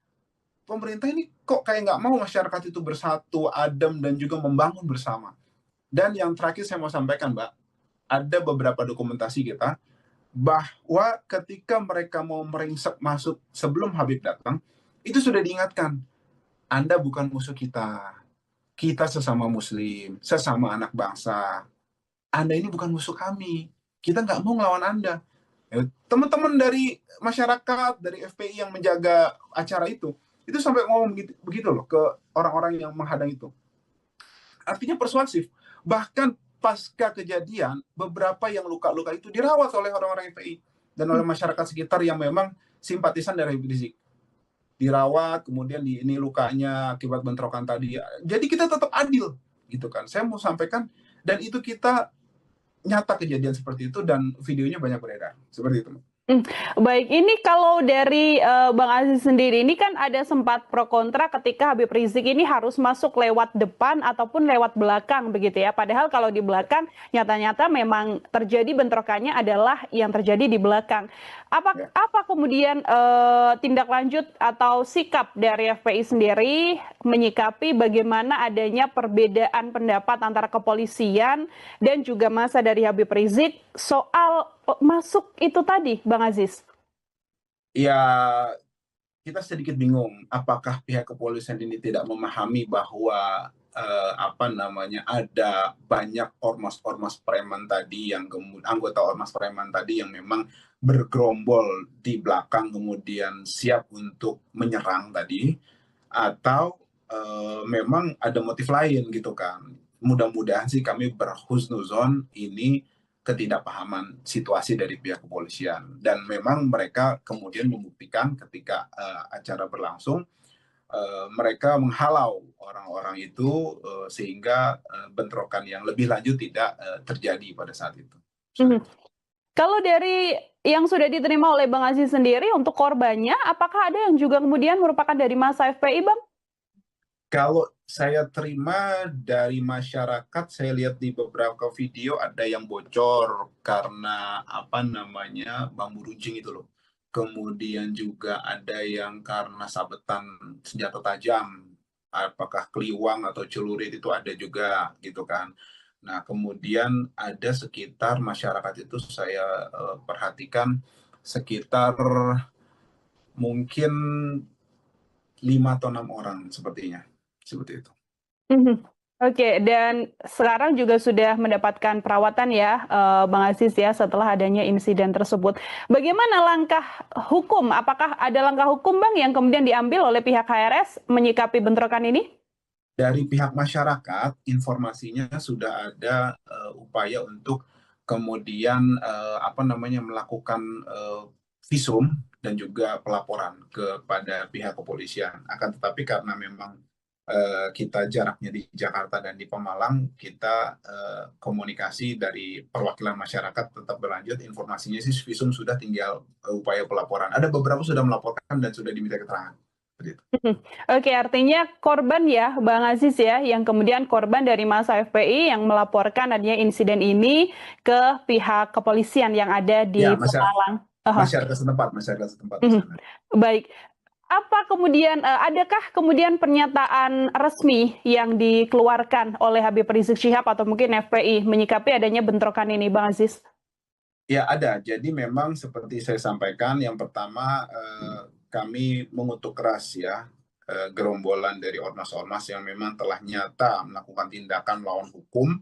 pemerintah ini kok kayak nggak mau masyarakat itu bersatu, adem, dan juga membangun bersama. Dan yang terakhir saya mau sampaikan, Mbak, ada beberapa dokumentasi kita bahwa ketika mereka mau meringsek masuk sebelum Habib datang, itu sudah diingatkan, Anda bukan musuh kita. Kita sesama Muslim, sesama anak bangsa. Anda ini bukan musuh kami. Kita nggak mau ngelawan Anda. Teman-teman dari masyarakat, dari FPI yang menjaga acara itu sampai ngomong begitu loh ke orang-orang yang menghadang itu. Artinya persuasif. Bahkan pasca kejadian, beberapa yang luka-luka itu dirawat oleh orang-orang FPI dan oleh masyarakat sekitar yang memang simpatisan dari Habib Rizik. Dirawat, kemudian ini lukanya akibat bentrokan tadi. Jadi kita tetap adil, gitu kan. Saya mau sampaikan, dan itu kita nyata kejadian seperti itu dan videonya banyak beredar. Seperti itu. Baik, ini kalau dari Bang Aziz sendiri, ini kan ada sempat pro kontra ketika Habib Rizik ini harus masuk lewat depan ataupun lewat belakang begitu ya. Padahal kalau di belakang nyata-nyata memang terjadi bentrokannya adalah yang terjadi di belakang. Apa kemudian tindak lanjut atau sikap dari FPI sendiri menyikapi bagaimana adanya perbedaan pendapat antara kepolisian dan juga massa dari Habib Rizik soal masuk itu tadi, Bang Aziz? Ya, kita sedikit bingung apakah pihak kepolisian ini tidak memahami bahwa ada banyak ormas-ormas preman tadi yang anggota ormas preman tadi yang memang bergerombol di belakang kemudian siap untuk menyerang tadi, atau memang ada motif lain gitu kan. Mudah-mudahan sih kami berhusnuzon ini ketidakpahaman situasi dari pihak kepolisian, dan memang mereka kemudian membuktikan ketika acara berlangsung, mereka menghalau orang-orang itu sehingga bentrokan yang lebih lanjut tidak terjadi pada saat itu. Kalau dari yang sudah diterima oleh Bang Aziz sendiri untuk korbannya, apakah ada yang juga kemudian merupakan dari massa FPI, Bang? Kalau saya terima dari masyarakat, saya lihat di beberapa video ada yang bocor karena bambu runcing itu loh. Kemudian juga ada yang karena sabetan senjata tajam, apakah keliwang atau celurit itu ada juga gitu kan. Nah, kemudian ada sekitar masyarakat itu saya perhatikan sekitar mungkin 5 atau 6 orang sepertinya. Seperti itu. Oke, dan sekarang juga sudah mendapatkan perawatan ya, Bang Aziz ya, setelah adanya insiden tersebut. Bagaimana langkah hukum? Apakah ada langkah hukum, Bang, yang kemudian diambil oleh pihak HRS menyikapi bentrokan ini? Dari pihak masyarakat, informasinya sudah ada upaya untuk kemudian melakukan visum dan juga pelaporan kepada pihak kepolisian. Akan tetapi karena memang kita jaraknya di Jakarta dan di Pemalang, kita komunikasi dari perwakilan masyarakat tetap berlanjut. Informasinya sih visum sudah, tinggal upaya pelaporan. Ada beberapa sudah melaporkan dan sudah diminta keterangan. Oke, artinya korban ya, Bang Aziz ya, yang kemudian korban dari massa FPI yang melaporkan adanya insiden ini ke pihak kepolisian yang ada di Pemalang. Masyarakat setempat di sana. Baik. Apa kemudian, adakah kemudian pernyataan resmi yang dikeluarkan oleh Habib Rizik Syihab atau mungkin FPI menyikapi adanya bentrokan ini, Bang Aziz? Ya, ada. Jadi memang seperti saya sampaikan, yang pertama kami mengutuk keras ya gerombolan dari ormas-ormas yang memang telah nyata melakukan tindakan melawan hukum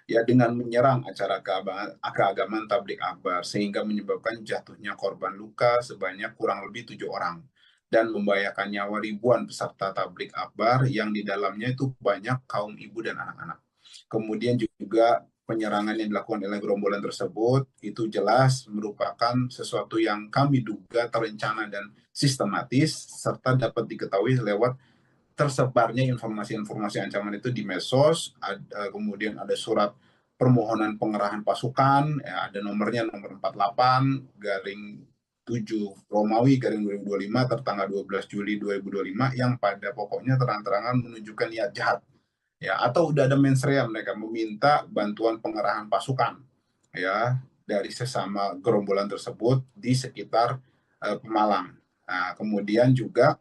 ya dengan menyerang acara keagamaan tablik akbar sehingga menyebabkan jatuhnya korban luka sebanyak kurang lebih 7 orang dan membahayakan nyawa ribuan peserta tablik akbar yang di dalamnya itu banyak kaum ibu dan anak-anak. Kemudian juga penyerangan yang dilakukan oleh gerombolan tersebut itu jelas merupakan sesuatu yang kami duga terencana dan sistematis serta dapat diketahui lewat tersebarnya informasi-informasi ancaman itu di medsos. Kemudian ada surat permohonan pengerahan pasukan, ya, ada nomornya nomor 48 garing 7 Romawi garing 2025 tertanggal 12 Juli 2025 yang pada pokoknya terang-terangan menunjukkan niat jahat. Ya, atau udah ada mensrea mereka meminta bantuan pengerahan pasukan ya dari sesama gerombolan tersebut di sekitar Pemalang. Nah, kemudian juga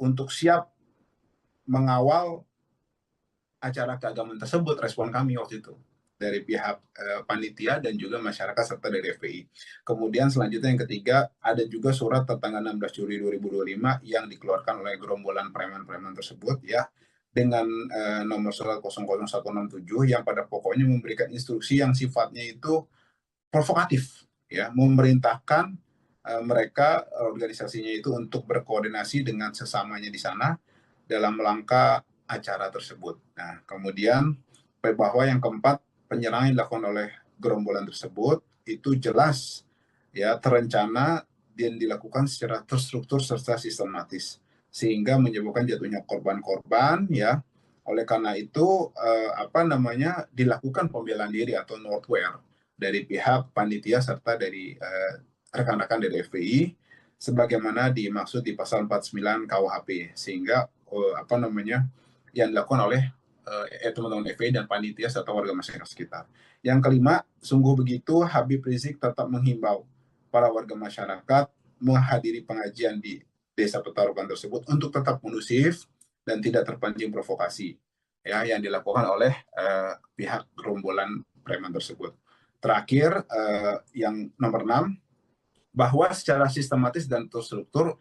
untuk siap mengawal acara keagamaan tersebut, respon kami waktu itu dari pihak panitia dan juga masyarakat serta dari FPI. Kemudian selanjutnya yang ketiga, ada juga surat tertanggal 16 Juli 2025 yang dikeluarkan oleh gerombolan preman-preman tersebut ya, dengan nomor surat 00167 yang pada pokoknya memberikan instruksi yang sifatnya itu provokatif ya, memerintahkan mereka organisasinya itu untuk berkoordinasi dengan sesamanya di sana dalam rangka acara tersebut. Nah, kemudian bahwa yang keempat, penyerangan yang dilakukan oleh gerombolan tersebut itu jelas ya terencana dan dilakukan secara terstruktur serta sistematis sehingga menyebabkan jatuhnya korban-korban ya. Oleh karena itu dilakukan pembelaan diri atau notwear dari pihak panitia serta dari rekan-rekan dari FPI sebagaimana dimaksud di pasal 49 KUHP sehingga yang dilakukan oleh teman-teman FPI dan panitia serta warga masyarakat sekitar. Yang kelima, sungguh begitu Habib Rizik tetap menghimbau para warga masyarakat menghadiri pengajian di Desa Petarukan tersebut untuk tetap kondusif dan tidak terpancing provokasi ya yang dilakukan oleh pihak gerombolan preman tersebut. Terakhir, yang nomor 6, bahwa secara sistematis dan terstruktur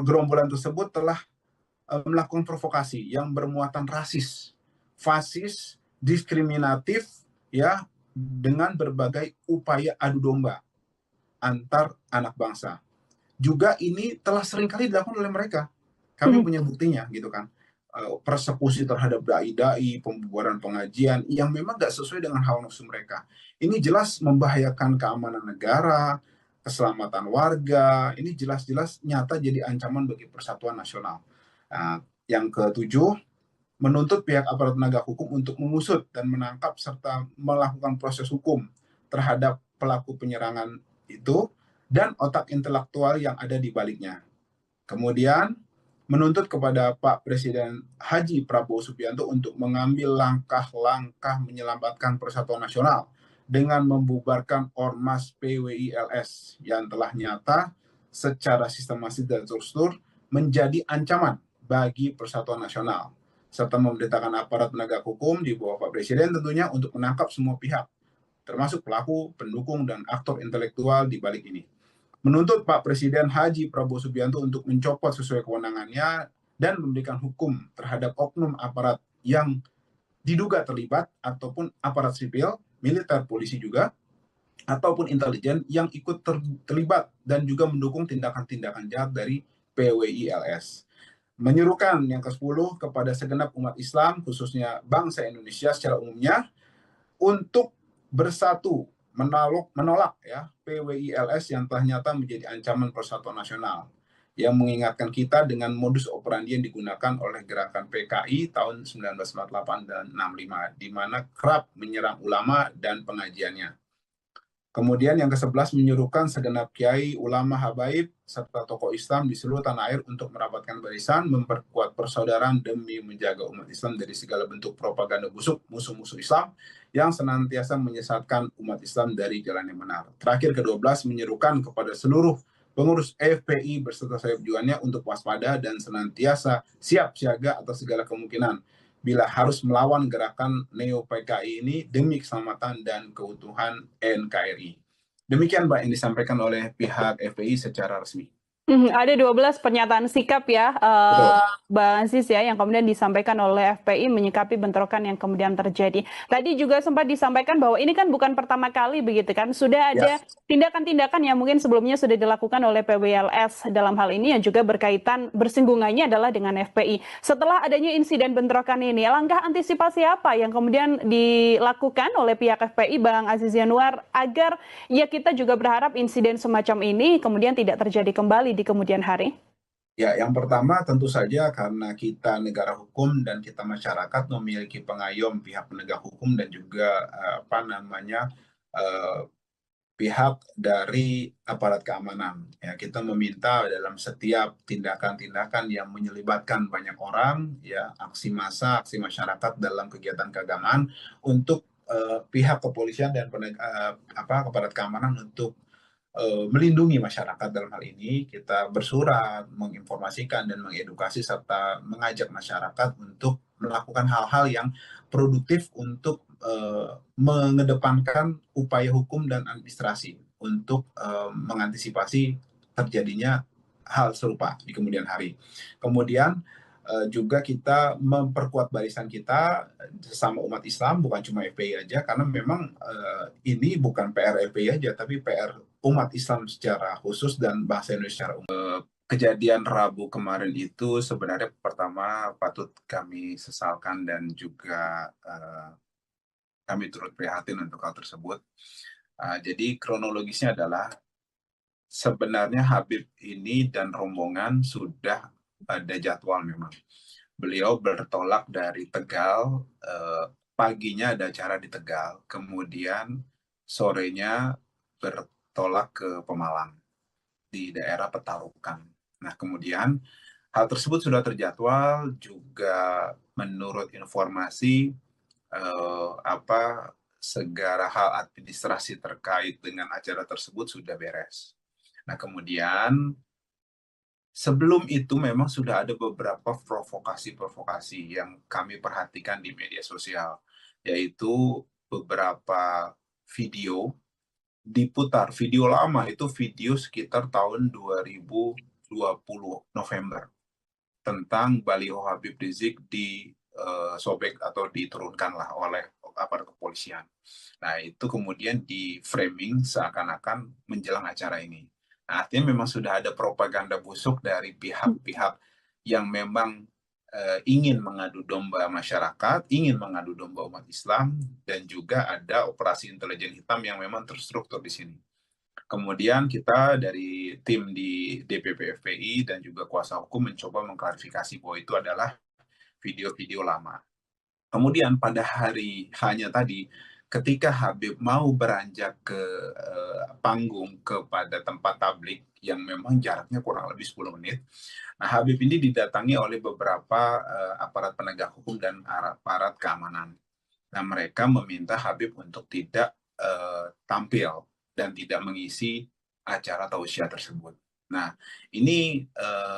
gerombolan tersebut telah melakukan provokasi yang bermuatan rasis, fasis, diskriminatif ya dengan berbagai upaya adu domba antar anak bangsa. Juga ini telah seringkali dilakukan oleh mereka. Kami punya buktinya gitu kan. Persekusi terhadap dai-dai, pembubaran pengajian yang memang gak sesuai dengan hawa nafsu mereka. Ini jelas membahayakan keamanan negara, keselamatan warga, ini jelas-jelas nyata jadi ancaman bagi persatuan nasional. Nah, yang ketujuh, menuntut pihak aparat penegak hukum untuk mengusut dan menangkap serta melakukan proses hukum terhadap pelaku penyerangan itu dan otak intelektual yang ada di baliknya. Kemudian menuntut kepada Pak Presiden Haji Prabowo Subianto untuk mengambil langkah-langkah menyelamatkan persatuan nasional dengan membubarkan Ormas PWILS yang telah nyata secara sistematis dan terstruktur menjadi ancaman bagi persatuan nasional, serta memerintahkan aparat penegak hukum di bawah Pak Presiden tentunya untuk menangkap semua pihak, termasuk pelaku, pendukung, dan aktor intelektual di balik ini. Menuntut Pak Presiden Haji Prabowo Subianto untuk mencopot sesuai kewenangannya dan memberikan hukum terhadap oknum aparat yang diduga terlibat ataupun aparat sipil, militer, polisi juga, ataupun intelijen yang ikut terlibat dan juga mendukung tindakan-tindakan jahat dari PWILS. Menyerukan yang ke-10 kepada segenap umat Islam, khususnya bangsa Indonesia secara umumnya, untuk bersatu menolak ya PWILS yang telah nyata menjadi ancaman persatuan nasional, yang mengingatkan kita dengan modus operandi yang digunakan oleh gerakan PKI tahun 1948 dan 65, di mana kerap menyerang ulama dan pengajiannya. Kemudian yang ke-11, menyuruhkan segenap kiai, ulama, habaib, serta tokoh Islam di seluruh tanah air untuk merapatkan barisan, memperkuat persaudaraan demi menjaga umat Islam dari segala bentuk propaganda busuk musuh-musuh Islam yang senantiasa menyesatkan umat Islam dari jalan yang benar. Terakhir ke-12, menyerukan kepada seluruh pengurus FPI berserta sayap-juannya untuk waspada dan senantiasa siap siaga atas segala kemungkinan bila harus melawan gerakan Neo-PKI ini demi keselamatan dan keutuhan NKRI. Demikian Mbak yang disampaikan oleh pihak FPI secara resmi. Ada 12 pernyataan sikap ya, Bang Aziz ya, yang kemudian disampaikan oleh FPI menyikapi bentrokan yang kemudian terjadi. Tadi juga sempat disampaikan bahwa ini kan bukan pertama kali begitu kan, sudah ada tindakan-tindakan yang mungkin sebelumnya sudah dilakukan oleh PWLS dalam hal ini yang juga berkaitan bersinggungannya adalah dengan FPI. Setelah adanya insiden bentrokan ini, langkah antisipasi apa yang kemudian dilakukan oleh pihak FPI, Bang Aziz Yanuar, agar ya kita juga berharap insiden semacam ini kemudian tidak terjadi kembali di kemudian hari? Ya, yang pertama tentu saja karena kita negara hukum dan kita masyarakat memiliki pengayom pihak penegak hukum dan juga pihak dari aparat keamanan. Ya, kita meminta dalam setiap tindakan-tindakan yang menyelibatkan banyak orang, ya aksi massa, aksi masyarakat dalam kegiatan keagamaan, untuk pihak kepolisian dan aparat keamanan untuk melindungi masyarakat. Dalam hal ini kita bersurat menginformasikan dan mengedukasi serta mengajak masyarakat untuk melakukan hal-hal yang produktif untuk mengedepankan upaya hukum dan administrasi untuk mengantisipasi terjadinya hal serupa di kemudian hari. Kemudian juga kita memperkuat barisan kita sesama umat Islam, bukan cuma FPI aja, karena memang ini bukan PR FPI aja, tapi PR umat Islam secara khusus dan bangsa Indonesia secara umum. Kejadian Rabu kemarin itu sebenarnya pertama patut kami sesalkan dan juga kami turut prihatin untuk hal tersebut. Jadi kronologisnya adalah sebenarnya Habib ini dan rombongan sudah ada jadwal memang. Beliau bertolak dari Tegal, paginya ada acara di Tegal, kemudian sorenya bertolak ke Pemalang di daerah Petarukan. Nah, kemudian hal tersebut sudah terjadwal juga menurut informasi segala hal administrasi terkait dengan acara tersebut sudah beres. Nah, kemudian sebelum itu memang sudah ada beberapa provokasi-provokasi yang kami perhatikan di media sosial, yaitu beberapa video diputar, video lama, itu video sekitar tahun 2020 November, tentang baliho Habib Rizik sobek atau diturunkanlah oleh aparat kepolisian. Nah, itu kemudian di framing seakan-akan menjelang acara ini. Nah, artinya memang sudah ada propaganda busuk dari pihak-pihak yang memang ingin mengadu domba masyarakat, ingin mengadu domba umat Islam, dan juga ada operasi intelijen hitam yang memang terstruktur di sini. Kemudian kita dari tim di DPP FPI dan juga kuasa hukum mencoba mengklarifikasi bahwa itu adalah video-video lama. Kemudian pada hari hanya tadi, ketika Habib mau beranjak ke panggung kepada tempat tablik yang memang jaraknya kurang lebih 10 menit, nah Habib ini didatangi oleh beberapa aparat penegak hukum dan aparat keamanan. Nah, mereka meminta Habib untuk tidak tampil dan tidak mengisi acara tausiah tersebut. Nah, ini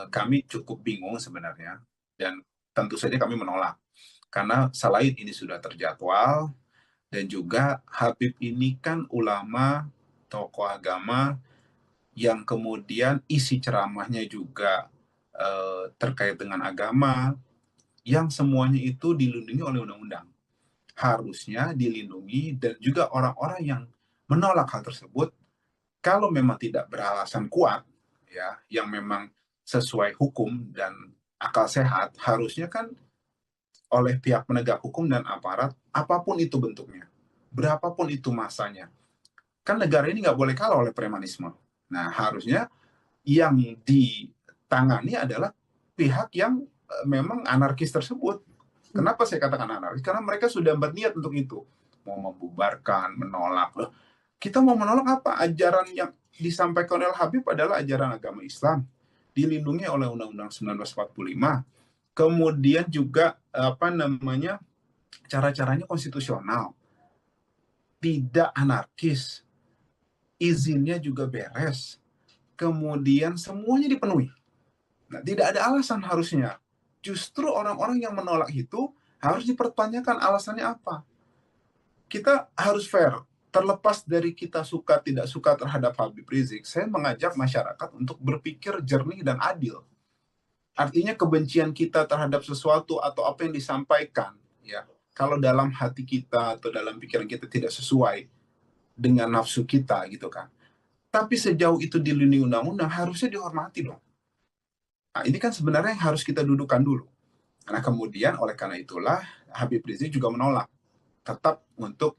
kami cukup bingung sebenarnya, dan tentu saja kami menolak. Karena selain ini sudah terjadwal, dan juga Habib ini kan ulama, tokoh agama, yang kemudian isi ceramahnya juga terkait dengan agama, yang semuanya itu dilindungi oleh undang-undang. Harusnya dilindungi, dan juga orang-orang yang menolak hal tersebut, kalau memang tidak beralasan kuat, ya, yang memang sesuai hukum dan akal sehat, harusnya kan oleh pihak penegak hukum dan aparat, apapun itu bentuknya, berapapun itu masanya. Kan negara ini nggak boleh kalah oleh premanisme. Nah, harusnya yang ditangani adalah pihak yang memang anarkis tersebut. Kenapa saya katakan anarkis? Karena mereka sudah berniat untuk itu. Mau membubarkan, menolak. Loh, kita mau menolak apa? Ajaran yang disampaikan oleh Habib adalah ajaran agama Islam. Dilindungi oleh Undang-Undang 1945. Kemudian juga cara-caranya konstitusional, tidak anarkis, izinnya juga beres, kemudian semuanya dipenuhi. Nah, tidak ada alasan harusnya. Justru orang-orang yang menolak itu harus dipertanyakan alasannya apa. Kita harus fair. Terlepas dari kita suka tidak suka terhadap Habib Rizik, saya mengajak masyarakat untuk berpikir jernih dan adil. Artinya kebencian kita terhadap sesuatu atau apa yang disampaikan, ya, kalau dalam hati kita atau dalam pikiran kita tidak sesuai dengan nafsu kita, gitu kan. Tapi sejauh itu dilindungi undang-undang, harusnya dihormati dong. Nah, ini kan sebenarnya yang harus kita dudukan dulu. Nah, kemudian oleh karena itulah Habib Rizik juga menolak tetap untuk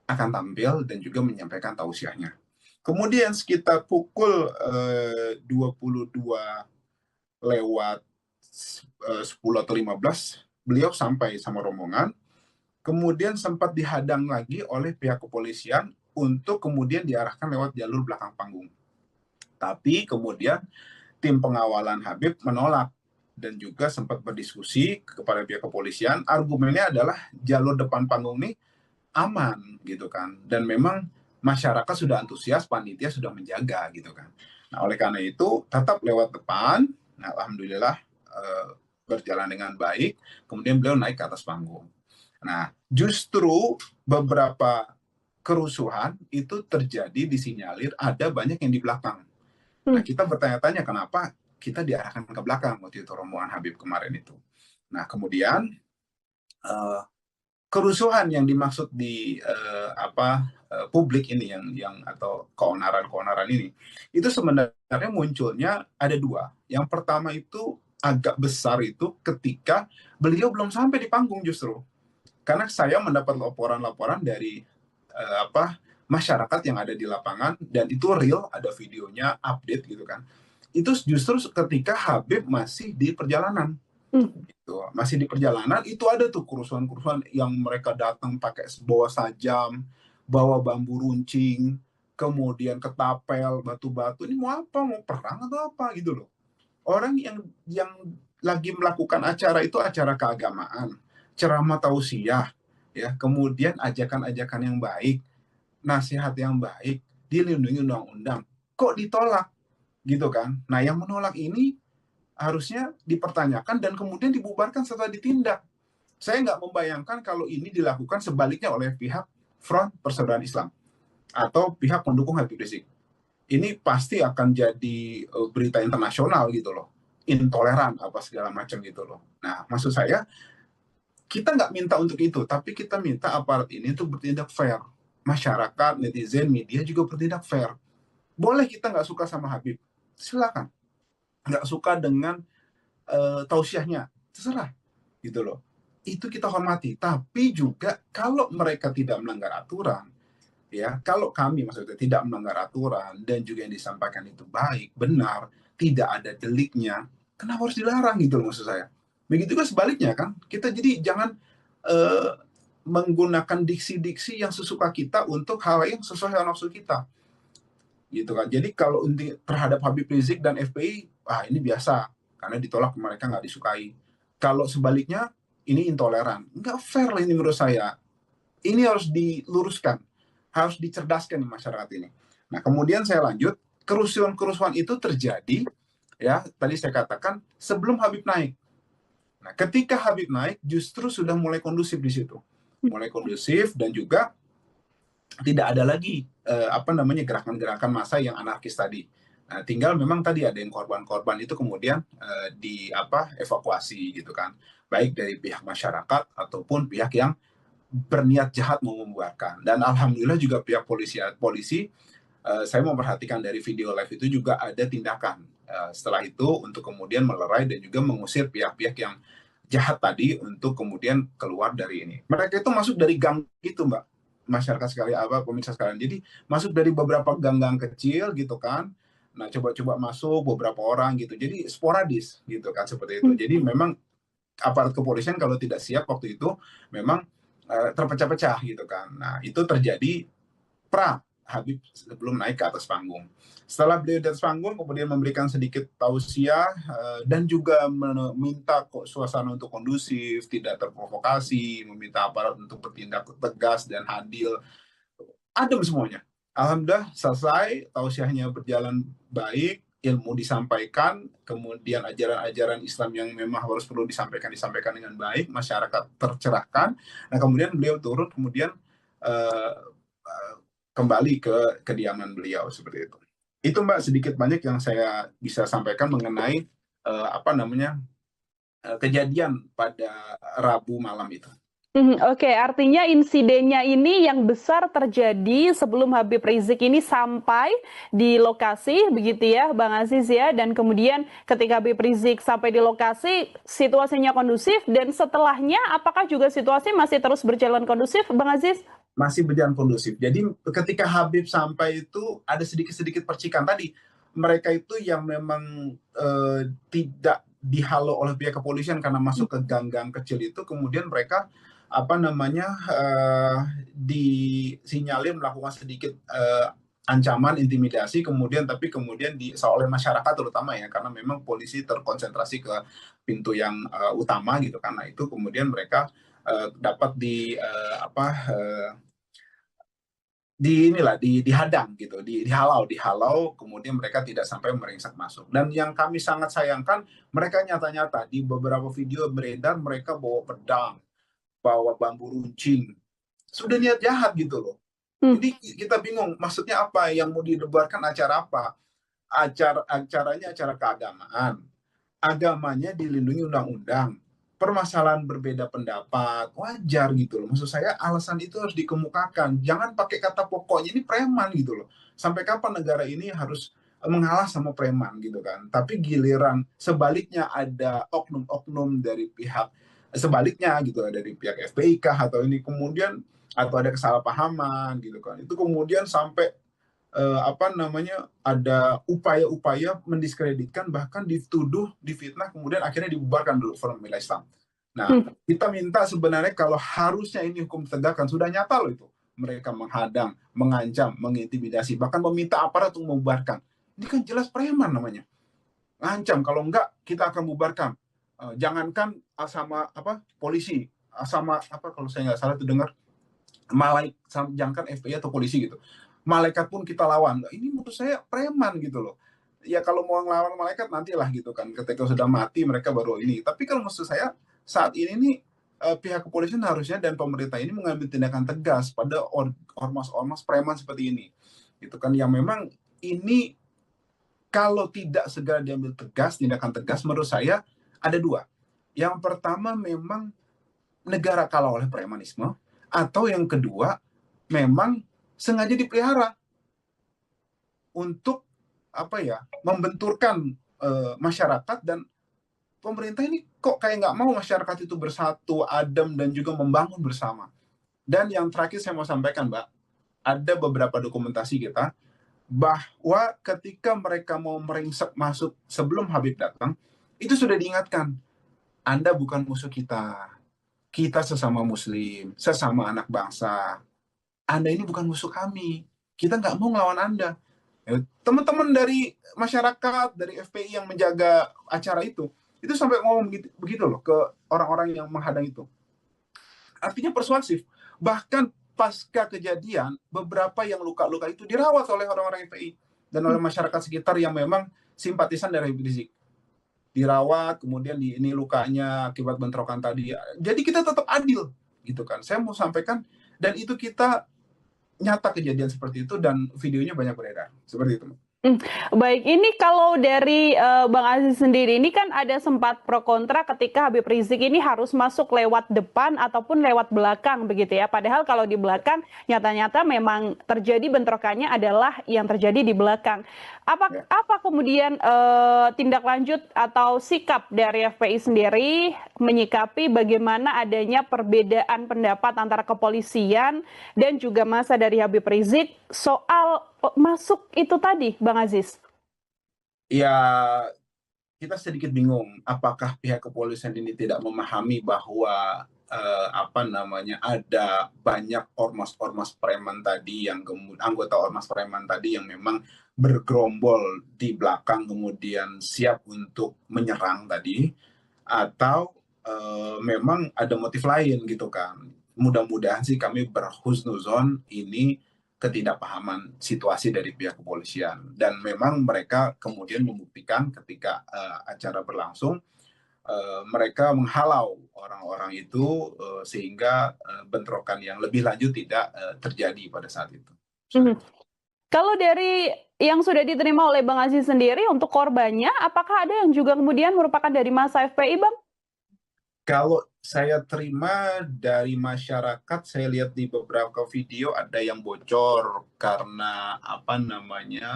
akan tampil dan juga menyampaikan tausiahnya. Kemudian sekitar pukul 22 lewat 10 atau 15, beliau sampai sama rombongan, kemudian sempat dihadang lagi oleh pihak kepolisian untuk kemudian diarahkan lewat jalur belakang panggung. Tapi kemudian tim pengawalan Habib menolak dan juga sempat berdiskusi kepada pihak kepolisian. Argumennya adalah jalur depan panggung ini aman gitu kan, dan memang masyarakat sudah antusias, panitia sudah menjaga gitu kan. Nah, oleh karena itu tetap lewat depan. Nah, alhamdulillah berjalan dengan baik, kemudian beliau naik ke atas panggung. Nah, justru beberapa kerusuhan itu terjadi disinyalir ada banyak yang di belakang. Nah, kita bertanya-tanya kenapa kita diarahkan ke belakang waktu itu rombongan Habib kemarin itu. Nah, kemudian kerusuhan yang dimaksud di publik ini yang atau keonaran-keonaran ini itu sebenarnya munculnya ada dua. Yang pertama itu agak besar itu ketika beliau belum sampai di panggung justru. Karena saya mendapat laporan-laporan dari masyarakat yang ada di lapangan dan itu real, ada videonya, update gitu kan. Itu justru ketika Habib masih di perjalanan. Gitu. Masih di perjalanan itu ada tuh kerusuhan-kerusuhan yang mereka datang pakai bawa sajam, bawa bambu runcing, kemudian ketapel, batu-batu. Ini mau apa? Mau perang atau apa gitu loh. Orang yang lagi melakukan acara itu acara keagamaan, ceramah tausiah, ya, kemudian ajakan-ajakan yang baik, nasihat yang baik, dilindungi undang-undang. Kok ditolak? Gitu kan. Nah, yang menolak ini harusnya dipertanyakan dan kemudian dibubarkan setelah ditindak. Saya nggak membayangkan kalau ini dilakukan sebaliknya oleh pihak Front Persaudaraan Islam atau pihak pendukung Habib Rizik. Ini pasti akan jadi berita internasional gitu loh, intoleran apa segala macam gitu loh. Nah, maksud saya kita nggak minta untuk itu, tapi kita minta aparat ini untuk bertindak fair. Masyarakat, netizen, media juga bertindak fair. Boleh kita nggak suka sama Habib, silakan. Nggak suka dengan tausiahnya, terserah gitu loh. Itu kita hormati, tapi juga kalau mereka tidak melanggar aturan, ya, kalau kami maksudnya tidak melanggar aturan dan juga yang disampaikan itu baik, benar, tidak ada deliknya, kenapa harus dilarang gitu loh maksud saya. Begitu juga sebaliknya kan, kita jadi jangan eh, menggunakan diksi-diksi yang sesuka kita untuk hal yang sesuai dengan nafsu kita gitu kan. Jadi kalau terhadap Habib Rizik dan FPI, ini biasa karena ditolak mereka nggak disukai. Kalau sebaliknya ini intoleran, nggak fair lah ini menurut saya. Ini harus diluruskan, harus dicerdaskan di masyarakat ini. Nah kemudian saya lanjut, kerusuhan-kerusuhan itu terjadi, ya tadi saya katakan sebelum Habib naik. Nah ketika Habib naik justru sudah mulai kondusif di situ, mulai kondusif dan juga tidak ada lagi gerakan-gerakan massa yang anarkis tadi. Nah, tinggal memang tadi ada yang korban-korban itu kemudian evakuasi gitu kan, baik dari pihak masyarakat ataupun pihak yang berniat jahat mau membuarkan. Dan alhamdulillah juga pihak polisi saya memperhatikan dari video live itu juga ada tindakan setelah itu untuk kemudian melerai dan juga mengusir pihak-pihak yang jahat tadi untuk kemudian keluar dari ini. Mereka itu masuk dari gang itu, Mbak, masyarakat sekalian pemirsa sekalian. Jadi masuk dari beberapa gang-gang kecil gitu kan. Nah, coba-coba masuk beberapa orang gitu. Jadi sporadis gitu kan seperti itu. Jadi memang aparat kepolisian kalau tidak siap waktu itu memang terpecah-pecah gitu kan. Nah, itu terjadi Habib sebelum naik ke atas panggung. Setelah beliau di atas panggung, kemudian memberikan sedikit tausiah dan juga meminta suasana untuk kondusif, tidak terprovokasi, meminta aparat untuk bertindak tegas dan adil. Adem semuanya. Alhamdulillah selesai, tausiahnya berjalan baik, ilmu disampaikan, kemudian ajaran-ajaran Islam yang memang harus perlu disampaikan dengan baik, masyarakat tercerahkan. Nah kemudian beliau turun, kemudian kembali ke kediaman beliau seperti itu. Itu Mbak sedikit banyak yang saya bisa sampaikan mengenai kejadian pada Rabu malam itu. Oke, artinya insidennya ini yang besar terjadi sebelum Habib Rizik ini sampai di lokasi, begitu ya, Bang Aziz ya. Dan kemudian ketika Habib Rizik sampai di lokasi, situasinya kondusif. Dan setelahnya, apakah juga situasi masih terus berjalan kondusif, Bang Aziz? Masih berjalan kondusif. Jadi ketika Habib sampai itu ada sedikit-sedikit percikan tadi. Mereka itu yang memang tidak dihalau oleh pihak kepolisian karena masuk ke gang-gang kecil itu, kemudian mereka disinyalir melakukan sedikit ancaman, intimidasi, tapi kemudian oleh masyarakat terutama ya, karena memang polisi terkonsentrasi ke pintu yang utama gitu, karena itu kemudian mereka dapat dihadang gitu, dihalau, kemudian mereka tidak sampai meringsek masuk. Dan yang kami sangat sayangkan, mereka nyata-nyata di beberapa video beredar mereka bawa pedang, bawa bambu runcing, sudah niat jahat gitu loh. Jadi kita bingung, maksudnya apa yang mau didebarkan, acara apa? Acaranya acara keagamaan, agamanya dilindungi undang-undang, permasalahan berbeda pendapat wajar gitu loh. Maksud saya alasan itu harus dikemukakan, jangan pakai kata pokoknya ini preman gitu loh. Sampai kapan negara ini harus mengalah sama preman gitu kan? Tapi giliran sebaliknya ada oknum-oknum dari pihak sebaliknya gitu, dari pihak FPI kah atau ini kemudian, atau ada kesalahpahaman gitu kan, itu kemudian sampai ada upaya-upaya mendiskreditkan, bahkan dituduh, difitnah, kemudian akhirnya dibubarkan dulu Forum Pembela Islam. Nah, kita minta sebenarnya kalau harusnya ini hukum tegakkan, sudah nyata loh itu. Mereka menghadang, mengancam, mengintimidasi, bahkan meminta aparat untuk membubarkan. Ini kan jelas preman namanya. Ngancam, kalau enggak kita akan bubarkan. Jangankan sama polisi, sama kalau saya nggak salah itu dengar jangankan FPI atau polisi gitu, malaikat pun kita lawan. Ini menurut saya preman gitu loh. Ya kalau mau ngelawan malaikat nantilah gitu kan, ketika sudah mati mereka baru ini. Tapi kalau maksud saya saat ini nih pihak kepolisian harusnya dan pemerintah ini mengambil tindakan tegas pada ormas-ormas preman seperti ini, gitu kan, yang memang ini kalau tidak segera diambil tegas, tindakan tegas, menurut saya ada dua. Yang pertama memang negara kalah oleh premanisme, atau yang kedua memang sengaja dipelihara untuk membenturkan masyarakat, dan pemerintah ini kok kayak nggak mau masyarakat itu bersatu, adem, dan juga membangun bersama. Dan yang terakhir saya mau sampaikan, Mbak, ada beberapa dokumentasi kita bahwa ketika mereka mau meringsek masuk sebelum Habib datang, itu sudah diingatkan, Anda bukan musuh kita, kita sesama muslim, sesama anak bangsa. Anda ini bukan musuh kami, kita nggak mau ngelawan Anda. Teman-teman dari masyarakat, dari FPI yang menjaga acara itu sampai ngomong begitu loh ke orang-orang yang menghadang itu. Artinya persuasif. Bahkan pasca kejadian, beberapa yang luka-luka itu dirawat oleh orang-orang FPI dan oleh masyarakat sekitar yang memang simpatisan dari Habib Rizik. Dirawat, kemudian ini lukanya akibat bentrokan tadi. Jadi kita tetap adil, gitu kan. Saya mau sampaikan, dan itu kita nyata kejadian seperti itu dan videonya banyak beredar. Seperti itu. Baik, ini kalau dari Bang Aziz sendiri, ini kan ada sempat pro kontra ketika Habib Rizik ini harus masuk lewat depan ataupun lewat belakang begitu ya. Padahal kalau di belakang nyata-nyata memang terjadi bentrokannya adalah yang terjadi di belakang. Apa kemudian tindak lanjut atau sikap dari FPI sendiri menyikapi bagaimana adanya perbedaan pendapat antara kepolisian dan juga massa dari Habib Rizik soal masuk itu tadi, Bang Aziz? Ya, kita sedikit bingung apakah pihak kepolisian ini tidak memahami bahwa ada banyak ormas-ormas preman tadi yang anggota ormas preman tadi yang memang bergerombol di belakang kemudian siap untuk menyerang tadi, atau memang ada motif lain gitu kan. Mudah-mudahan sih kami berhusnuzon ini ketidakpahaman situasi dari pihak kepolisian, dan memang mereka kemudian membuktikan ketika acara berlangsung, mereka menghalau orang-orang itu sehingga bentrokan yang lebih lanjut tidak terjadi pada saat itu. Kalau dari yang sudah diterima oleh Bang Aziz sendiri untuk korbannya, apakah ada yang juga kemudian merupakan dari massa FPI, Bang? Kalau saya terima dari masyarakat, saya lihat di beberapa video ada yang bocor karena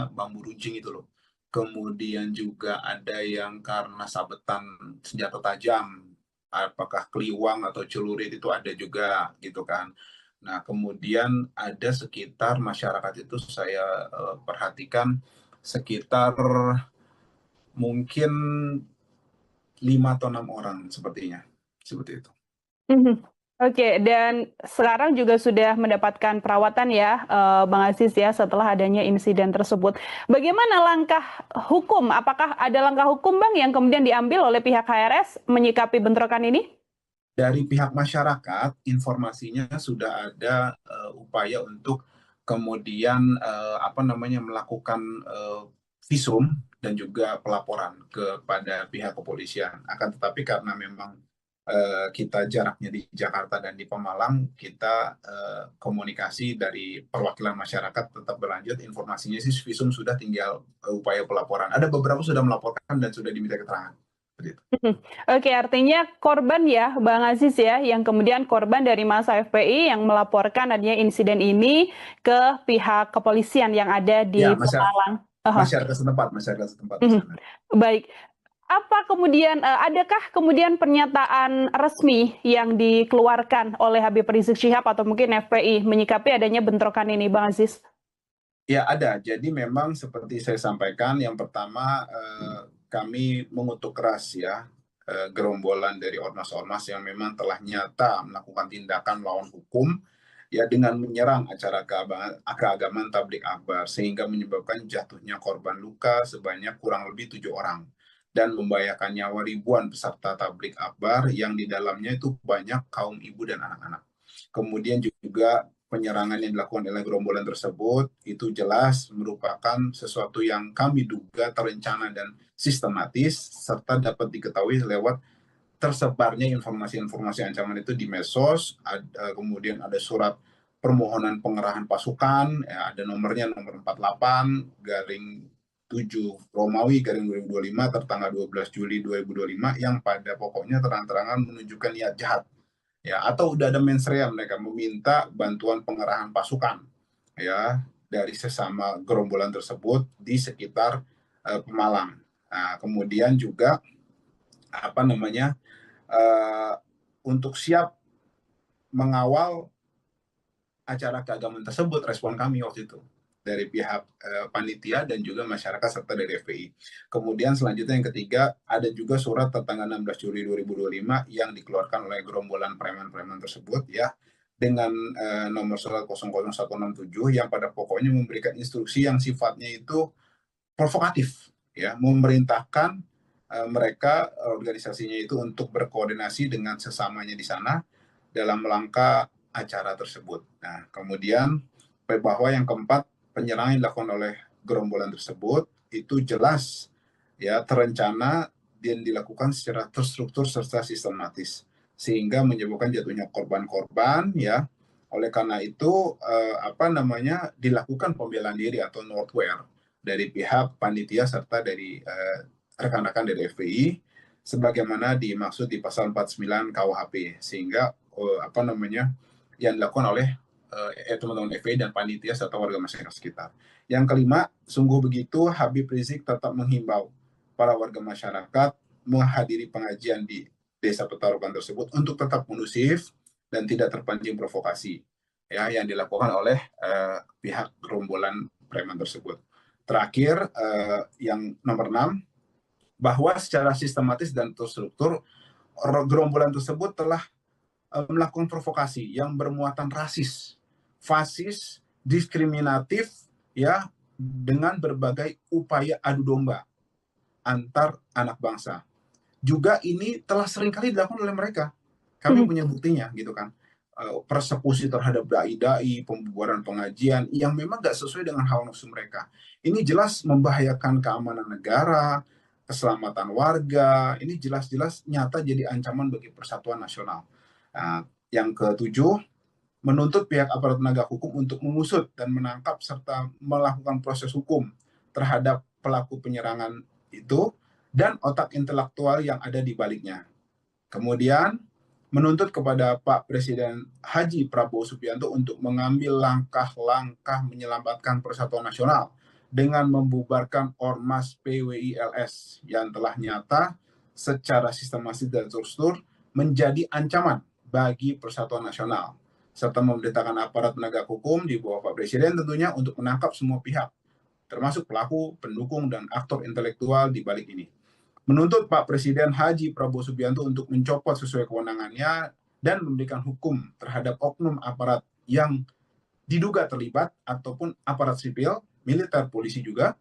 bambu runcing itu loh. Kemudian juga ada yang karena sabetan senjata tajam, apakah keliwang atau celurit itu ada juga gitu kan. Nah, kemudian ada sekitar masyarakat itu saya perhatikan sekitar mungkin 5 atau 6 orang sepertinya. Seperti itu. Oke, dan sekarang juga sudah mendapatkan perawatan ya, Bang Aziz ya, setelah adanya insiden tersebut. Bagaimana langkah hukum? Apakah ada langkah hukum, Bang, yang kemudian diambil oleh pihak HRS menyikapi bentrokan ini? Dari pihak masyarakat, informasinya sudah ada upaya untuk kemudian melakukan visum dan juga pelaporan kepada pihak kepolisian. Akan tetapi karena memang kita jaraknya di Jakarta dan di Pemalang, kita komunikasi dari perwakilan masyarakat tetap berlanjut. Informasinya sih visum sudah, tinggal upaya pelaporan. Ada beberapa sudah melaporkan dan sudah diminta keterangan. Oke, artinya korban ya, Bang Aziz ya, yang kemudian korban dari masa FPI yang melaporkan adanya insiden ini ke pihak kepolisian yang ada di Ya, Pemalang. masyarakat setempat di sana. Baik. Apa kemudian, adakah kemudian pernyataan resmi yang dikeluarkan oleh Habib Rizik Syihab atau mungkin FPI menyikapi adanya bentrokan ini, Bang Aziz? Ya, ada. Jadi memang seperti saya sampaikan, yang pertama kami mengutuk keras ya gerombolan dari ormas-ormas yang memang telah nyata melakukan tindakan melawan hukum ya dengan menyerang acara keagamaan tablik akbar sehingga menyebabkan jatuhnya korban luka sebanyak kurang lebih 7 orang dan membahayakan nyawa ribuan peserta tablik akbar yang di dalamnya itu banyak kaum ibu dan anak-anak. Kemudian juga penyerangan yang dilakukan oleh gerombolan tersebut itu jelas merupakan sesuatu yang kami duga terencana dan sistematis serta dapat diketahui lewat tersebarnya informasi-informasi ancaman itu di medsos. Kemudian ada surat permohonan pengerahan pasukan, ya, ada nomornya, nomor 48 garing 7 Romawi garing 2025 tertanggal 12 Juli 2025 yang pada pokoknya terang-terangan menunjukkan niat jahat ya, atau udah ada mensrea mereka meminta bantuan pengerahan pasukan ya dari sesama gerombolan tersebut di sekitar Pemalang. Nah, kemudian juga untuk siap mengawal acara keagamaan tersebut, respon kami waktu itu dari pihak panitia dan juga masyarakat serta dari FPI. Kemudian selanjutnya yang ketiga, ada juga surat tertanggal 16 Juli 2025 yang dikeluarkan oleh gerombolan preman-preman tersebut ya dengan nomor surat 00167 yang pada pokoknya memberikan instruksi yang sifatnya itu provokatif ya, memerintahkan mereka organisasinya itu untuk berkoordinasi dengan sesamanya di sana dalam rangka acara tersebut. Nah, kemudian bahwa yang keempat, penyerangan yang dilakukan oleh gerombolan tersebut itu jelas ya terencana dan dilakukan secara terstruktur serta sistematis sehingga menyebabkan jatuhnya korban-korban ya. Oleh karena itu dilakukan pembelaan diri atau northware dari pihak panitia serta dari rekan-rekan dari FPI sebagaimana dimaksud di pasal 49 KUHP sehingga yang dilakukan oleh teman-teman FPI dan panitia serta warga masyarakat sekitar. Yang kelima, sungguh begitu Habib Rizik tetap menghimbau para warga masyarakat menghadiri pengajian di Desa Petarukan tersebut untuk tetap kondusif dan tidak terpancing provokasi ya yang dilakukan oleh pihak gerombolan preman tersebut. Terakhir, yang nomor 6, bahwa secara sistematis dan terstruktur gerombolan tersebut telah melakukan provokasi yang bermuatan rasis, fasis, diskriminatif ya dengan berbagai upaya adu domba antar anak bangsa. Juga ini telah seringkali dilakukan oleh mereka. Kami punya buktinya gitu kan. Persekusi terhadap dai-dai, pembubaran pengajian yang memang gak sesuai dengan hawa nafsu mereka. Ini jelas membahayakan keamanan negara, keselamatan warga. Ini jelas-jelas nyata jadi ancaman bagi persatuan nasional. Nah, yang ketujuh, menuntut pihak aparat penegak hukum untuk mengusut dan menangkap serta melakukan proses hukum terhadap pelaku penyerangan itu dan otak intelektual yang ada di baliknya. Kemudian, menuntut kepada Pak Presiden Haji Prabowo Subianto untuk mengambil langkah-langkah menyelamatkan persatuan nasional dengan membubarkan Ormas PWI-LS yang telah nyata secara sistematis dan terstruktur menjadi ancaman bagi persatuan nasional, serta memerintahkan aparat penegak hukum di bawah Pak Presiden tentunya untuk menangkap semua pihak, termasuk pelaku, pendukung, dan aktor intelektual di balik ini. Menuntut Pak Presiden Haji Prabowo Subianto untuk mencopot sesuai kewenangannya dan memberikan hukum terhadap oknum aparat yang diduga terlibat ataupun aparat sipil, militer, polisi juga,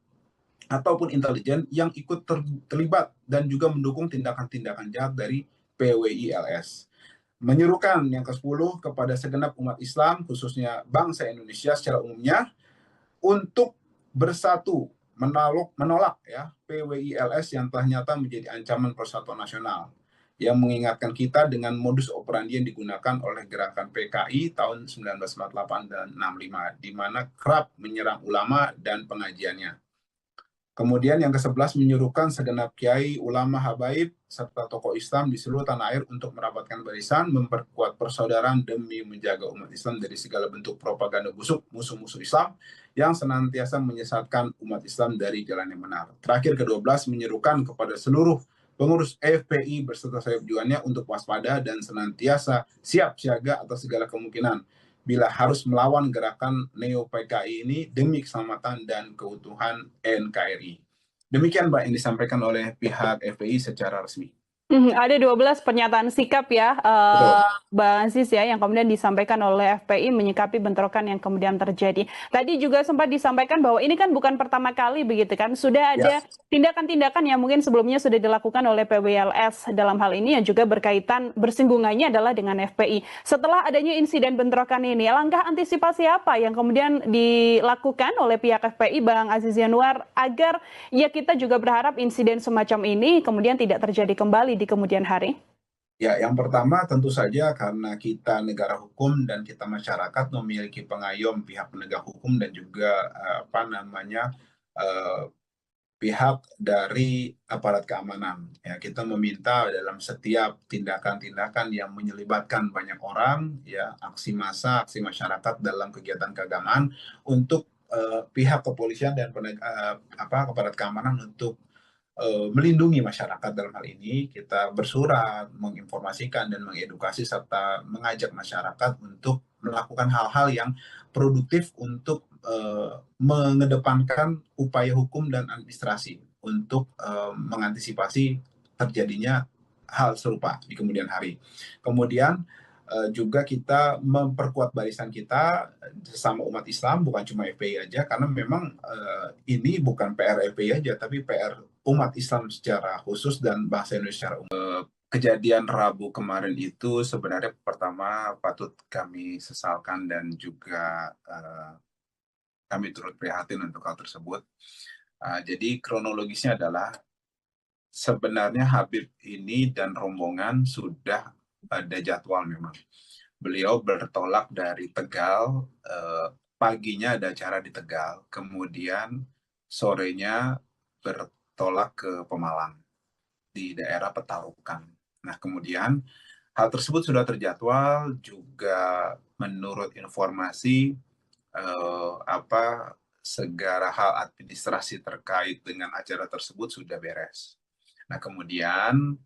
ataupun intelijen yang ikut terlibat dan juga mendukung tindakan-tindakan jahat dari PWI-LS. Menyerukan yang ke-10 kepada segenap umat Islam, khususnya bangsa Indonesia secara umumnya, untuk bersatu menolak ya PWILS yang telah nyata menjadi ancaman persatuan nasional, yang mengingatkan kita dengan modus operandi yang digunakan oleh gerakan PKI tahun 1948 dan 65, di mana kerap menyerang ulama dan pengajiannya. Kemudian yang ke-11 menyuruhkan segenap kiai, ulama, habaib, serta tokoh Islam di seluruh tanah air untuk merapatkan barisan, memperkuat persaudaraan demi menjaga umat Islam dari segala bentuk propaganda busuk musuh-musuh Islam yang senantiasa menyesatkan umat Islam dari jalan yang benar. Terakhir ke-12 menyerukan kepada seluruh pengurus FPI berserta sayap juannya untuk waspada dan senantiasa siap siaga atas segala kemungkinan bila harus melawan gerakan Neo PKI ini demi keselamatan dan keutuhan NKRI. Demikian Mbak yang disampaikan oleh pihak FPI secara resmi. Ada 12 pernyataan sikap ya, Betul. Bang Aziz ya, yang kemudian disampaikan oleh FPI menyikapi bentrokan yang kemudian terjadi. Tadi juga sempat disampaikan bahwa ini kan bukan pertama kali begitu kan, sudah ada Yes. tindakan-tindakan yang mungkin sebelumnya sudah dilakukan oleh PWLS dalam hal ini yang juga berkaitan bersinggungannya adalah dengan FPI. Setelah adanya insiden bentrokan ini, langkah antisipasi apa yang kemudian dilakukan oleh pihak FPI, Bang Aziz Yanuar, agar ya kita juga berharap insiden semacam ini kemudian tidak terjadi kembali di kemudian hari? Ya, yang pertama tentu saja karena kita negara hukum dan kita masyarakat memiliki pengayom pihak penegak hukum dan juga eh, pihak dari aparat keamanan. Ya, kita meminta dalam setiap tindakan-tindakan yang menyelibatkan banyak orang, ya, aksi massa, aksi masyarakat dalam kegiatan keagamaan untuk pihak kepolisian dan aparat keamanan untuk melindungi masyarakat. Dalam hal ini kita bersurat, menginformasikan dan mengedukasi serta mengajak masyarakat untuk melakukan hal-hal yang produktif untuk mengedepankan upaya hukum dan administrasi untuk mengantisipasi terjadinya hal serupa di kemudian hari. Kemudian juga kita memperkuat barisan kita sesama umat Islam, bukan cuma FPI aja, karena memang ini bukan PR FPI aja, tapi PR umat Islam secara khusus dan bangsa Indonesia secara umum. Kejadian Rabu kemarin itu sebenarnya pertama patut kami sesalkan dan juga kami turut prihatin untuk hal tersebut. Jadi kronologisnya adalah sebenarnya Habib ini dan rombongan sudah ada jadwal memang. Beliau bertolak dari Tegal, paginya ada acara di Tegal, kemudian sorenya bertolak ke Pemalang di daerah Petarukan. Nah, kemudian hal tersebut sudah terjadwal juga menurut informasi segala hal administrasi terkait dengan acara tersebut sudah beres. Nah, kemudian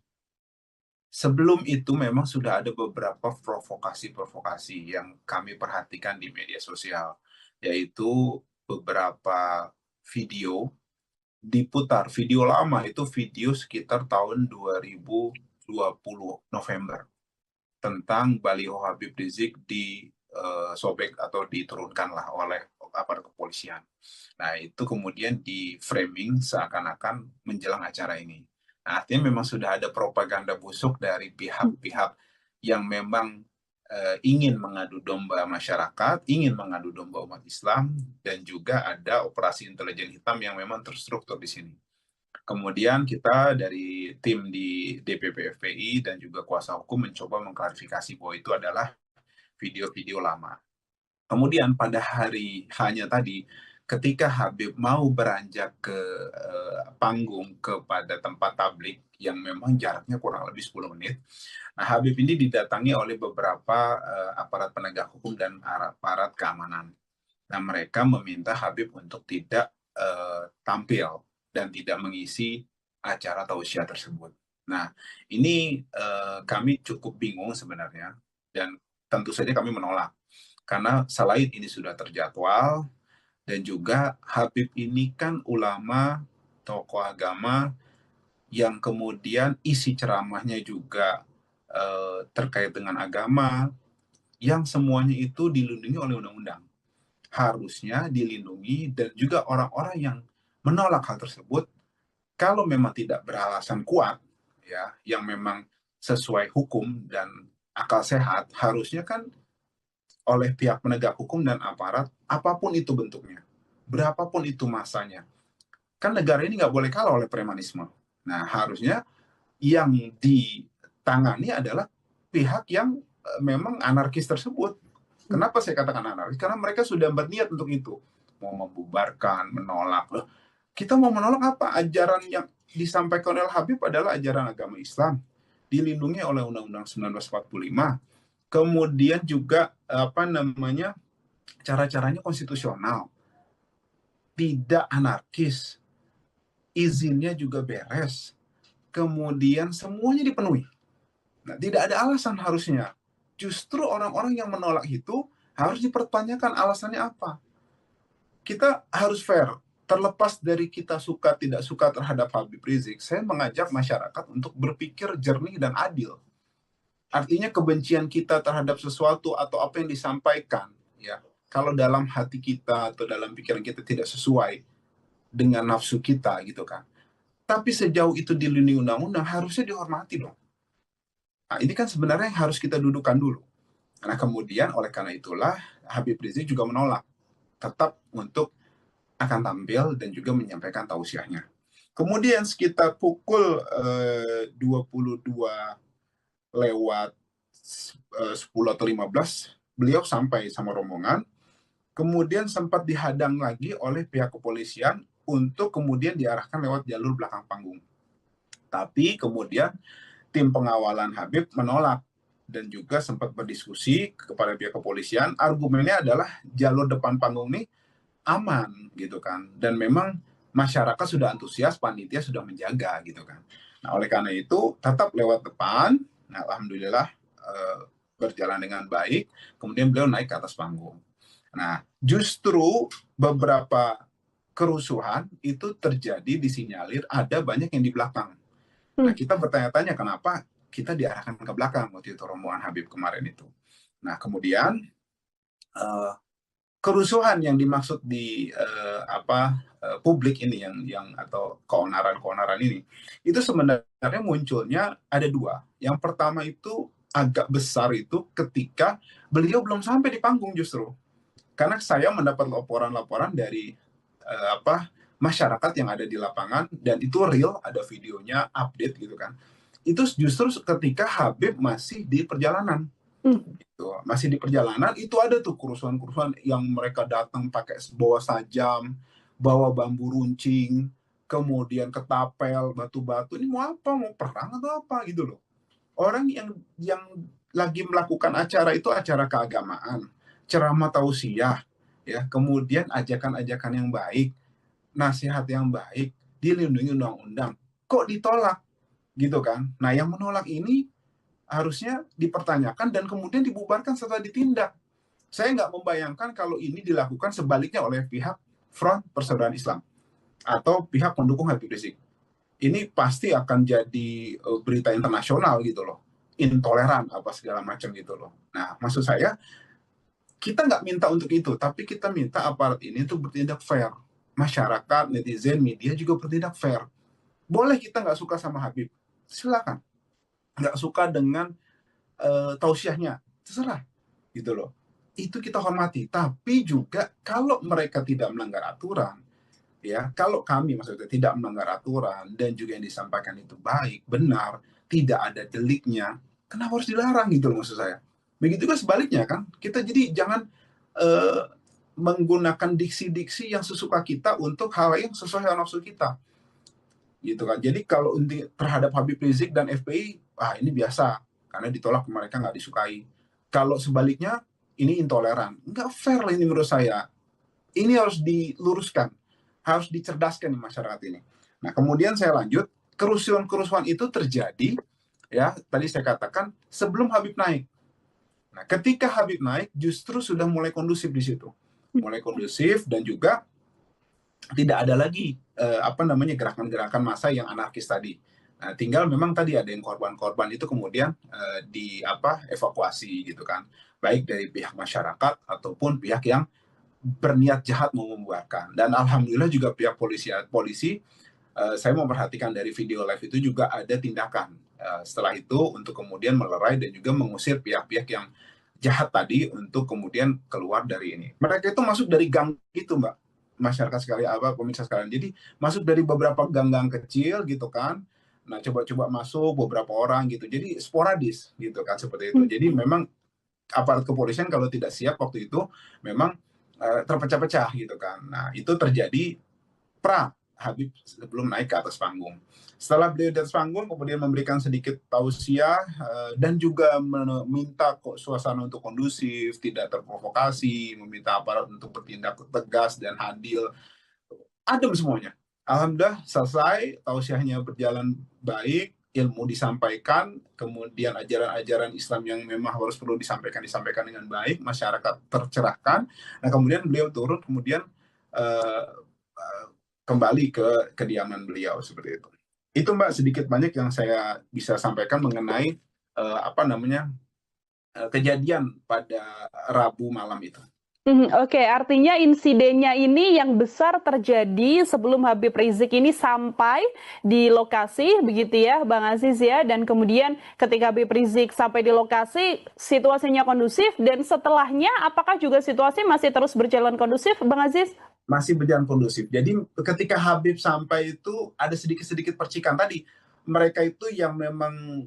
sebelum itu memang sudah ada beberapa provokasi-provokasi yang kami perhatikan di media sosial, yaitu beberapa video diputar, video lama itu video sekitar tahun 2020 November tentang baliho Habib Rizik sobek atau diturunkanlah oleh aparat kepolisian. Nah, itu kemudian di framing seakan-akan menjelang acara ini. Nah, artinya memang sudah ada propaganda busuk dari pihak-pihak yang memang ingin mengadu domba masyarakat, ingin mengadu domba umat Islam, dan juga ada operasi intelijen hitam yang memang terstruktur di sini. Kemudian kita dari tim di DPP FPI dan juga kuasa hukum mencoba mengklarifikasi bahwa itu adalah video-video lama. Kemudian pada hari hanya tadi, ketika Habib mau beranjak ke panggung kepada tempat tablik yang memang jaraknya kurang lebih 10 menit, nah Habib ini didatangi oleh beberapa aparat penegak hukum dan aparat keamanan. Nah, mereka meminta Habib untuk tidak tampil dan tidak mengisi acara tausiah tersebut. Nah, ini kami cukup bingung sebenarnya, dan tentu saja kami menolak. Karena selain ini sudah terjadwal, dan juga Habib ini kan ulama, tokoh agama, yang kemudian isi ceramahnya juga terkait dengan agama, yang semuanya itu dilindungi oleh undang-undang. Harusnya dilindungi, dan juga orang-orang yang menolak hal tersebut, kalau memang tidak beralasan kuat, ya, yang memang sesuai hukum dan akal sehat, harusnya kan oleh pihak penegak hukum dan aparat, apapun itu bentuknya, berapapun itu masanya, kan negara ini nggak boleh kalah oleh premanisme. Nah, harusnya yang ditangani adalah pihak yang memang anarkis tersebut. Kenapa saya katakan anarkis? Karena mereka sudah berniat untuk itu. Mau membubarkan, menolak. Loh, kita mau menolak apa? Ajaran yang disampaikan oleh Habib adalah ajaran agama Islam. Dilindungi oleh Undang-Undang 1945. Kemudian juga cara-caranya konstitusional. Tidak anarkis. Izinnya juga beres. Kemudian semuanya dipenuhi. Nah, tidak ada alasan harusnya. Justru orang-orang yang menolak itu harus dipertanyakan alasannya apa. Kita harus fair. Terlepas dari kita suka tidak suka terhadap Habib Rizik, saya mengajak masyarakat untuk berpikir jernih dan adil. Artinya kebencian kita terhadap sesuatu atau apa yang disampaikan, ya, kalau dalam hati kita atau dalam pikiran kita tidak sesuai dengan nafsu kita gitu kan. Tapi sejauh itu dilindungi undang-undang, harusnya dihormati dong. Nah, ini kan sebenarnya yang harus kita dudukan dulu. Nah, kemudian oleh karena itulah Habib Rizik juga menolak tetap untuk akan tampil dan juga menyampaikan tausiahnya. Kemudian sekitar pukul 22 lewat 10 atau 15, beliau sampai sama rombongan, kemudian sempat dihadang lagi oleh pihak kepolisian untuk kemudian diarahkan lewat jalur belakang panggung. Tapi kemudian tim pengawalan Habib menolak dan juga sempat berdiskusi kepada pihak kepolisian. Argumennya adalah jalur depan panggung ini aman gitu kan, dan memang masyarakat sudah antusias, panitia sudah menjaga gitu kan. Nah, oleh karena itu tetap lewat depan. Nah, alhamdulillah berjalan dengan baik. Kemudian beliau naik ke atas panggung. Nah, justru beberapa kerusuhan itu terjadi disinyalir ada banyak yang di belakang. Nah, kita bertanya-tanya kenapa kita diarahkan ke belakang waktu itu rombongan Habib kemarin itu. Nah, kemudian kerusuhan yang dimaksud di publik ini yang atau keonaran ini itu sebenarnya munculnya ada dua. Yang pertama itu agak besar itu ketika beliau belum sampai di panggung justru. Karena saya mendapat laporan-laporan dari masyarakat yang ada di lapangan dan itu real, ada videonya, update gitu kan. Itu justru ketika Habib masih di perjalanan. Gitu. Masih di perjalanan itu ada tuh kerusuhan-kerusuhan yang mereka datang pakai bawa sajam, bawa bambu runcing, kemudian ketapel, batu-batu. Ini mau apa? Mau perang atau apa gitu loh. Orang yang lagi melakukan acara itu acara keagamaan, ceramah tausiah, ya, kemudian ajakan-ajakan yang baik, nasihat yang baik, dilindungi undang-undang. Kok ditolak? Gitu kan. Nah, yang menolak ini harusnya dipertanyakan dan kemudian dibubarkan setelah ditindak. Saya nggak membayangkan kalau ini dilakukan sebaliknya oleh pihak Front Persaudaraan Islam atau pihak pendukung Habib Rizik. Ini pasti akan jadi berita internasional gitu loh. Intoleran apa segala macam gitu loh. Nah, maksud saya kita nggak minta untuk itu, tapi kita minta aparat ini untuk bertindak fair. Masyarakat, netizen, media juga bertindak fair. Boleh kita nggak suka sama Habib, silakan. Nggak suka dengan tausiahnya, terserah gitu loh. Itu kita hormati. Tapi juga kalau mereka tidak melanggar aturan, ya, kalau kami maksudnya tidak melanggar aturan dan juga yang disampaikan itu baik, benar, tidak ada deliknya, kenapa harus dilarang gitu loh maksud saya. Begitu juga sebaliknya kan, kita jadi jangan menggunakan diksi-diksi yang sesuka kita untuk hal yang sesuai dengan nafsu kita. Gitu kan. Jadi kalau terhadap Habib Rizik dan FPI, ini biasa karena ditolak mereka nggak disukai. Kalau sebaliknya ini intoleran, nggak fair lah ini menurut saya. Ini harus diluruskan, harus dicerdaskan di masyarakat ini. Nah, kemudian saya lanjut, kerusuhan-kerusuhan itu terjadi, ya tadi saya katakan sebelum Habib naik. Nah, ketika Habib naik justru sudah mulai kondusif di situ, mulai kondusif dan juga tidak ada lagi gerakan-gerakan massa yang anarkis tadi. Nah, tinggal memang tadi ada yang korban-korban itu kemudian evakuasi gitu kan, baik dari pihak masyarakat ataupun pihak yang berniat jahat mau membubarkan. Dan alhamdulillah juga pihak polisi saya memperhatikan dari video live itu juga ada tindakan setelah itu untuk kemudian melerai dan juga mengusir pihak-pihak yang jahat tadi untuk kemudian keluar dari ini. Mereka itu masuk dari gang itu, Mbak. Masyarakat sekali pemirsa sekalian. Jadi masuk dari beberapa gang-gang kecil gitu kan. Nah, coba-coba masuk beberapa orang gitu. Jadi sporadis gitu kan seperti itu. Jadi memang aparat kepolisian kalau tidak siap waktu itu memang terpecah-pecah gitu kan. Nah, itu terjadi Habib sebelum naik ke atas panggung. Setelah beliau di atas panggung, kemudian memberikan sedikit tausiah dan juga meminta suasana untuk kondusif, tidak terprovokasi, meminta aparat untuk bertindak tegas dan adil. Adem semuanya. Alhamdulillah selesai, tausiahnya berjalan baik, ilmu disampaikan, kemudian ajaran-ajaran Islam yang memang harus perlu disampaikan dengan baik, masyarakat tercerahkan. Nah, kemudian beliau turun, kemudian uh, kembali ke kediaman beliau seperti itu. Itu Mbak sedikit banyak yang saya bisa sampaikan mengenai kejadian pada Rabu malam itu. Oke, artinya insidennya ini yang besar terjadi sebelum Habib Rizik ini sampai di lokasi, begitu ya, Bang Aziz ya. Dan kemudian ketika Habib Rizik sampai di lokasi, situasinya kondusif. Dan setelahnya, apakah juga situasi masih terus berjalan kondusif, Bang Aziz? Masih berjalan kondusif. Jadi ketika Habib sampai itu ada sedikit-sedikit percikan tadi. Mereka itu yang memang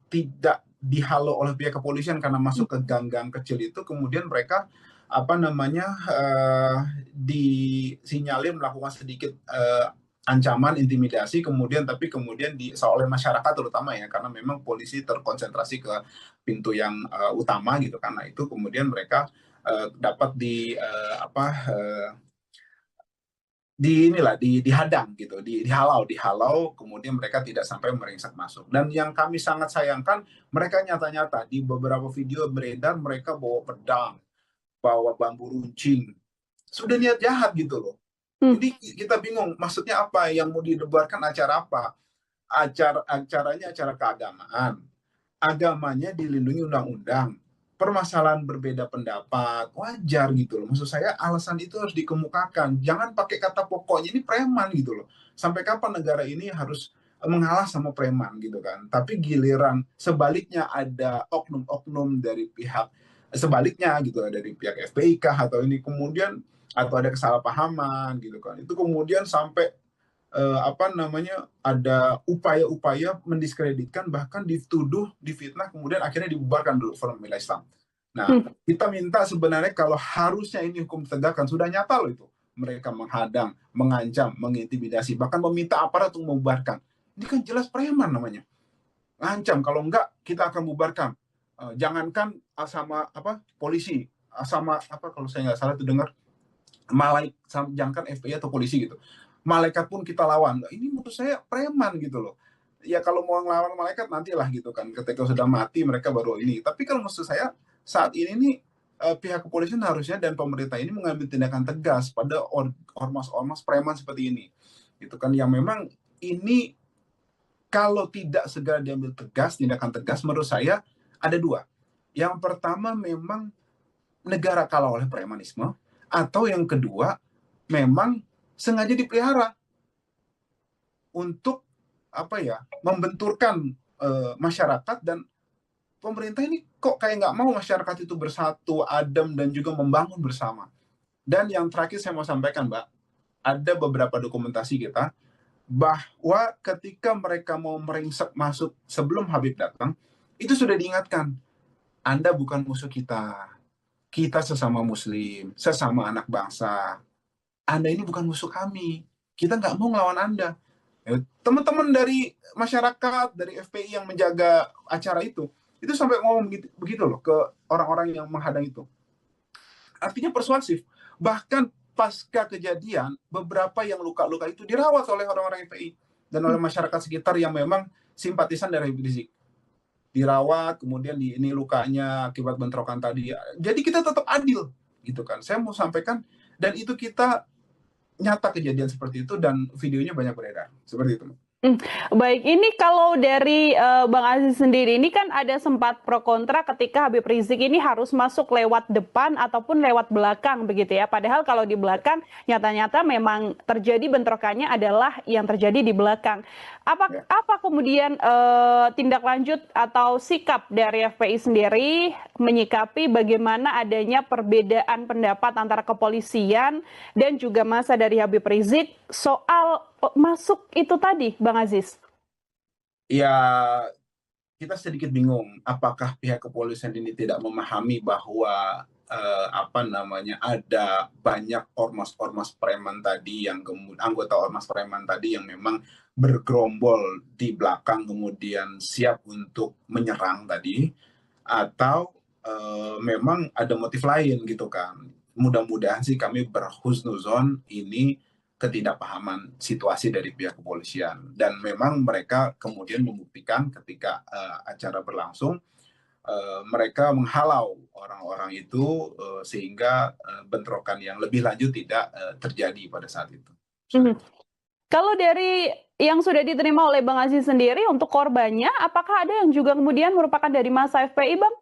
tidak dihalau oleh pihak kepolisian karena masuk ke gang-gang kecil itu, kemudian mereka disinyalir melakukan sedikit ancaman, intimidasi, kemudian oleh masyarakat terutama ya, karena memang polisi terkonsentrasi ke pintu yang utama gitu, karena itu kemudian mereka dapat dihadang gitu, dihalau, kemudian mereka tidak sampai meringsek masuk. Dan yang kami sangat sayangkan, mereka nyata-nyata di beberapa video beredar mereka bawa pedang, bawa bambu runcing, sudah niat jahat gitu loh. Jadi kita bingung, maksudnya apa yang mau didebarkan, acara apa? Acaranya acara keagamaan, agamanya dilindungi undang-undang, permasalahan berbeda pendapat wajar gitu loh. Maksud saya alasan itu harus dikemukakan, jangan pakai kata pokoknya ini preman gitu loh. Sampai kapan negara ini harus mengalah sama preman gitu kan? Tapi giliran sebaliknya ada oknum-oknum dari pihak sebaliknya gitu, dari pihak FPI kah atau ini kemudian atau ada kesalahpahaman gitu kan, itu kemudian sampai ada upaya-upaya mendiskreditkan, bahkan dituduh, difitnah, kemudian akhirnya dibubarkan dulu Forum Pembela Islam. Nah, kita minta sebenarnya kalau harusnya ini hukum ditegakkan, sudah nyata loh itu. Mereka menghadang, mengancam, mengintimidasi, bahkan meminta aparat untuk membubarkan. Ini kan jelas preman namanya. Ngancam, kalau enggak kita akan bubarkan. Jangankan sama polisi, sama kalau saya nggak salah itu dengar jangankan FPI atau polisi gitu, malaikat pun kita lawan. Ini menurut saya preman gitu loh. Ya kalau mau ngelawan malaikat nantilah gitu kan, ketika sudah mati mereka baru ini. Tapi kalau maksud saya saat ini nih pihak kepolisian harusnya dan pemerintah ini mengambil tindakan tegas pada ormas-ormas preman seperti ini. Itu kan yang memang ini kalau tidak segera diambil tegas, tindakan tegas, menurut saya ada dua. Yang pertama memang negara kalah oleh premanisme, atau yang kedua memang sengaja dipelihara untuk membenturkan masyarakat, dan pemerintah ini kok kayak nggak mau masyarakat itu bersatu, adem, dan juga membangun bersama. Dan yang terakhir saya mau sampaikan, Mbak, ada beberapa dokumentasi kita bahwa ketika mereka mau meringsek masuk sebelum Habib datang, itu sudah diingatkan, Anda bukan musuh kita, kita sesama muslim, sesama anak bangsa. Anda ini bukan musuh kami, kita nggak mau ngelawan Anda. Teman-teman dari masyarakat, dari FPI yang menjaga acara itu sampai ngomong begitu loh ke orang-orang yang menghadang itu. Artinya persuasif. Bahkan pasca kejadian, beberapa yang luka-luka itu dirawat oleh orang-orang FPI dan oleh masyarakat sekitar yang memang simpatisan dari Habib Rizik. Dirawat, kemudian ini lukanya akibat bentrokan tadi. Jadi kita tetap adil, gitu kan. Saya mau sampaikan, dan itu kita nyata kejadian seperti itu, dan videonya banyak beredar. Seperti itu. Hmm, baik, ini kalau dari Bang Aziz sendiri, ini kan ada sempat pro kontra ketika Habib Rizik ini harus masuk lewat depan ataupun lewat belakang begitu ya. Padahal kalau di belakang nyata-nyata memang terjadi bentrokannya adalah yang terjadi di belakang. Apa Ya. apa kemudian tindak lanjut atau sikap dari FPI sendiri menyikapi bagaimana adanya perbedaan pendapat antara kepolisian dan juga masa dari Habib Rizik soal masuk itu tadi, Bang Aziz? Ya, kita sedikit bingung apakah pihak kepolisian ini tidak memahami bahwa apa namanya ada banyak ormas-ormas preman tadi yang anggota ormas preman tadi yang memang bergerombol di belakang kemudian siap untuk menyerang tadi, atau memang ada motif lain gitu kan. Mudah-mudahan sih kami berhusnuzon ini ketidakpahaman situasi dari pihak kepolisian, dan memang mereka kemudian membuktikan ketika acara berlangsung, mereka menghalau orang-orang itu sehingga bentrokan yang lebih lanjut tidak terjadi pada saat itu. Mhm. Kalau dari yang sudah diterima oleh Bang Aziz sendiri untuk korbannya, apakah ada yang juga kemudian merupakan dari masa FPI, Bang?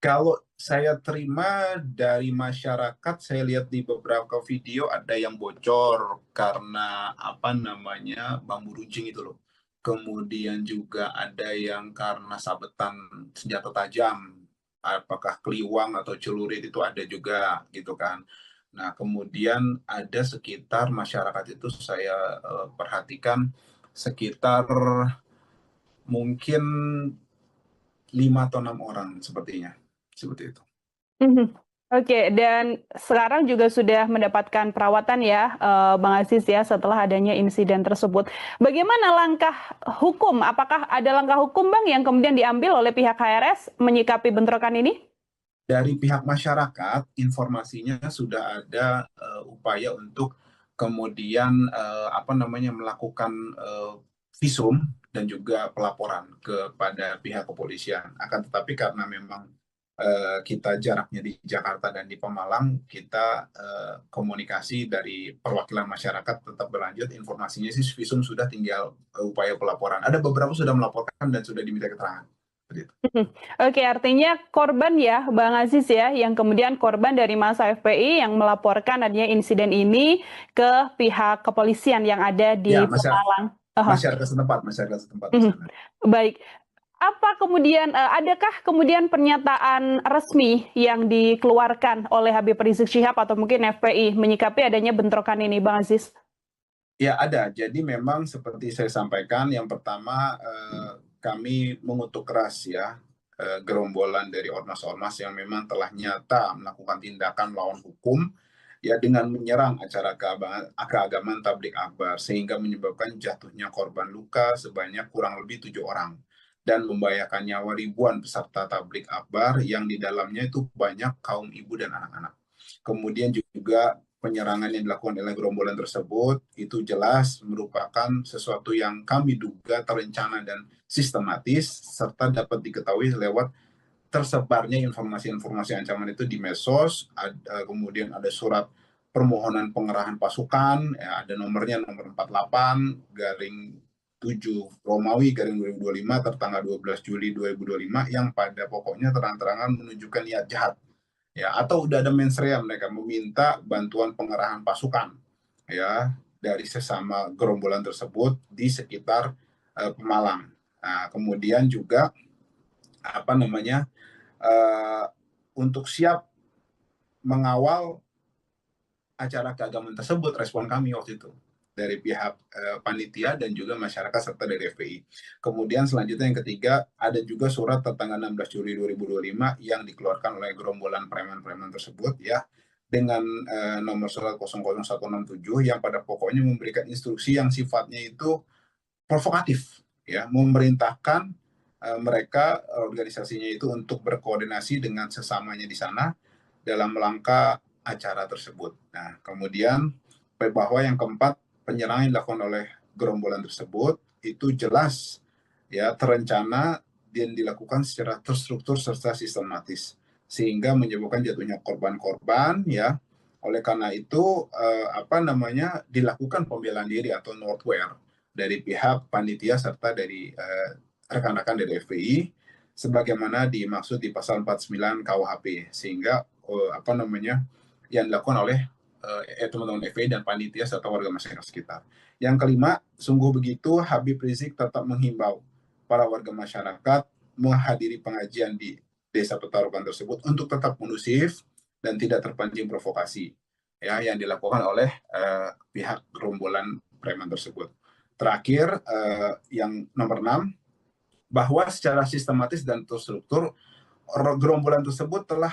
Kalau saya terima dari masyarakat, saya lihat di beberapa video ada yang bocor karena apa namanya bambu runcing itu loh. Kemudian juga ada yang karena sabetan senjata tajam, apakah keliwang atau celurit itu ada juga gitu kan. Nah, kemudian ada sekitar masyarakat itu saya perhatikan sekitar mungkin 5 atau 6 orang sepertinya, seperti itu. Mhm. Oke, dan sekarang juga sudah mendapatkan perawatan ya, Bang Aziz ya, setelah adanya insiden tersebut. Bagaimana langkah hukum? Apakah ada langkah hukum, Bang, yang kemudian diambil oleh pihak HRS menyikapi bentrokan ini? Dari pihak masyarakat, informasinya sudah ada upaya untuk kemudian apa namanya melakukan visum dan juga pelaporan kepada pihak kepolisian. Akan tetapi karena memang kita jaraknya di Jakarta dan di Pemalang, kita komunikasi dari perwakilan masyarakat tetap berlanjut. Informasinya sih visum sudah, tinggal upaya pelaporan. Ada beberapa sudah melaporkan dan sudah diminta keterangan. Seperti itu. Mhm. Oke, artinya korban ya, Bang Aziz ya, yang kemudian korban dari masa FPI yang melaporkan adanya insiden ini ke pihak kepolisian yang ada di Ya, Pemalang. Aha. masyarakat setempat di Mhm. sana. Baik. Apa kemudian, adakah kemudian pernyataan resmi yang dikeluarkan oleh Habib Rizik Syihab atau mungkin FPI menyikapi adanya bentrokan ini, Bang Aziz? Ya, ada. Jadi memang seperti saya sampaikan, yang pertama kami mengutuk keras ya gerombolan dari ormas-ormas yang memang telah nyata melakukan tindakan melawan hukum ya dengan menyerang acara keagamaan tablik akbar sehingga menyebabkan jatuhnya korban luka sebanyak kurang lebih 7 orang dan membahayakan nyawa ribuan peserta tablik akbar yang di dalamnya itu banyak kaum ibu dan anak-anak. Kemudian juga penyerangan yang dilakukan oleh gerombolan tersebut itu jelas merupakan sesuatu yang kami duga terencana dan sistematis serta dapat diketahui lewat tersebarnya informasi-informasi ancaman itu di medsos. Kemudian ada surat permohonan pengerahan pasukan, ya, ada nomornya nomor 48 garing 7 Romawi garing 2025 tertanggal 12 Juli 2025 yang pada pokoknya terang-terangan menunjukkan niat jahat ya, atau udah ada mensrea mereka meminta bantuan pengerahan pasukan ya dari sesama gerombolan tersebut di sekitar Pemalang. Nah, kemudian juga apa namanya untuk siap mengawal acara keagamaan tersebut, respon kami waktu itu dari pihak panitia dan juga masyarakat serta dari FPI. Kemudian selanjutnya yang ketiga, ada juga surat tertanggal 16 Juli 2025 yang dikeluarkan oleh gerombolan preman-preman tersebut ya dengan nomor surat 00167 yang pada pokoknya memberikan instruksi yang sifatnya itu provokatif ya, memerintahkan mereka organisasinya itu untuk berkoordinasi dengan sesamanya di sana dalam rangka acara tersebut. Nah, kemudian bahwa yang keempat, penyerangan yang dilakukan oleh gerombolan tersebut itu jelas ya terencana dan dilakukan secara terstruktur serta sistematis sehingga menyebabkan jatuhnya korban-korban ya. Oleh karena itu apa namanya dilakukan pembelaan diri atau northware dari pihak panitia serta dari rekan-rekan dari FPI sebagaimana dimaksud di pasal 49 KUHP, sehingga yang dilakukan oleh teman-teman FPI dan panitia serta warga masyarakat sekitar. Yang kelima, sungguh begitu Habib Rizik tetap menghimbau para warga masyarakat menghadiri pengajian di Desa Petarukan tersebut untuk tetap kondusif dan tidak terpancing provokasi ya yang dilakukan oleh pihak gerombolan preman tersebut. Terakhir, yang nomor 6, bahwa secara sistematis dan terstruktur gerombolan tersebut telah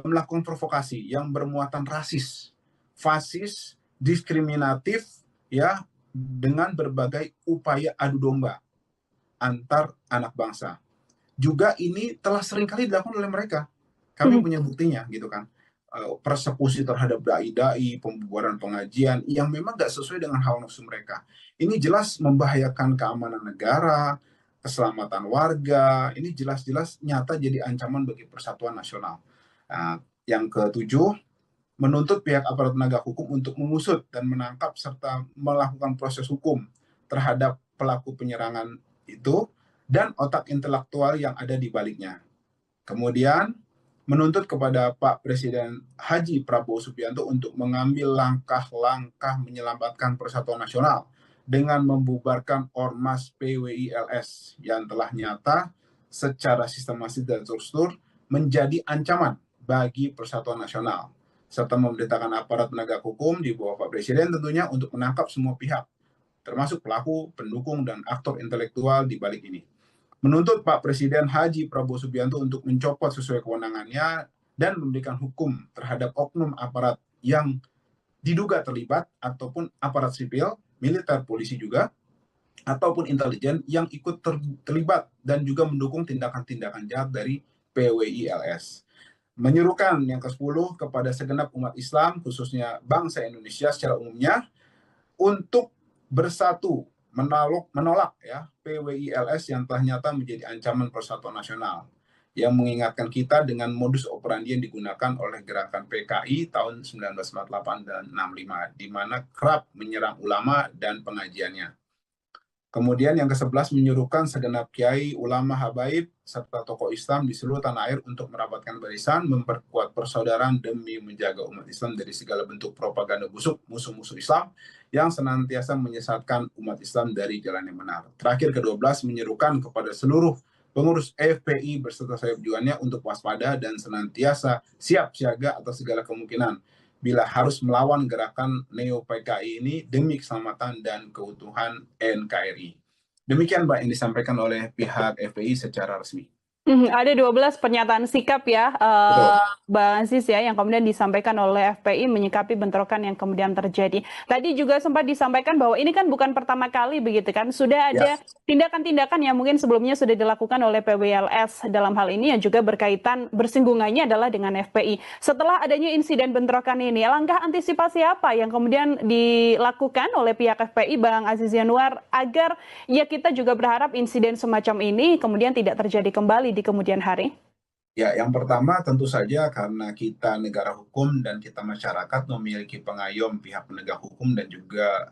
melakukan provokasi yang bermuatan rasis, fasis, diskriminatif, ya, dengan berbagai upaya adu domba antar anak bangsa. Juga ini telah seringkali dilakukan oleh mereka. Kami punya buktinya, gitu kan. Persekusi terhadap dai-dai, pembubaran pengajian yang memang nggak sesuai dengan hawa nafsu mereka. Ini jelas membahayakan keamanan negara, keselamatan warga. Ini jelas-jelas nyata jadi ancaman bagi persatuan nasional. Nah, yang ketujuh, menuntut pihak aparat penegak hukum untuk mengusut dan menangkap serta melakukan proses hukum terhadap pelaku penyerangan itu dan otak intelektual yang ada di baliknya. Kemudian, menuntut kepada Pak Presiden Haji Prabowo Subianto untuk mengambil langkah-langkah menyelamatkan persatuan nasional dengan membubarkan Ormas PWILS yang telah nyata secara sistematis dan terstruktur menjadi ancaman bagi persatuan nasional, serta memerintahkan aparat penegak hukum di bawah Pak Presiden tentunya untuk menangkap semua pihak, termasuk pelaku, pendukung, dan aktor intelektual di balik ini. Menuntut Pak Presiden Haji Prabowo Subianto untuk mencopot sesuai kewenangannya dan memberikan hukum terhadap oknum aparat yang diduga terlibat ataupun aparat sipil, militer, polisi juga, ataupun intelijen yang ikut terlibat dan juga mendukung tindakan-tindakan jahat dari PWILS. Menyuruhkan yang ke-10 kepada segenap umat Islam, khususnya bangsa Indonesia secara umumnya, untuk bersatu menolak ya PWILS yang telah nyata menjadi ancaman persatuan nasional, yang mengingatkan kita dengan modus operandi yang digunakan oleh gerakan PKI tahun 1948 dan 65, di mana kerap menyerang ulama dan pengajiannya. Kemudian yang ke-11, menyuruhkan segenap kiai, ulama, habaib, serta tokoh Islam di seluruh tanah air untuk merapatkan barisan, memperkuat persaudaraan demi menjaga umat Islam dari segala bentuk propaganda busuk musuh-musuh Islam yang senantiasa menyesatkan umat Islam dari jalan yang benar. Terakhir ke-12, menyerukan kepada seluruh pengurus FPI berserta sayap juannya untuk waspada dan senantiasa siap siaga atas segala kemungkinan bila harus melawan gerakan Neo-PKI ini demi keselamatan dan keutuhan NKRI. Demikian, Mbak, yang disampaikan oleh pihak FPI secara resmi. Ada 12 pernyataan sikap ya, Bang Aziz ya, yang kemudian disampaikan oleh FPI menyikapi bentrokan yang kemudian terjadi. Tadi juga sempat disampaikan bahwa ini kan bukan pertama kali begitu kan, sudah ada tindakan-tindakan yang mungkin sebelumnya sudah dilakukan oleh PWLS dalam hal ini yang juga berkaitan bersinggungannya adalah dengan FPI. Setelah adanya insiden bentrokan ini, langkah antisipasi apa yang kemudian dilakukan oleh pihak FPI, Bang Aziz Yanuar, agar ya kita juga berharap insiden semacam ini kemudian tidak terjadi kembali di kemudian hari? Ya, yang pertama tentu saja karena kita negara hukum dan kita masyarakat memiliki pengayom pihak penegak hukum dan juga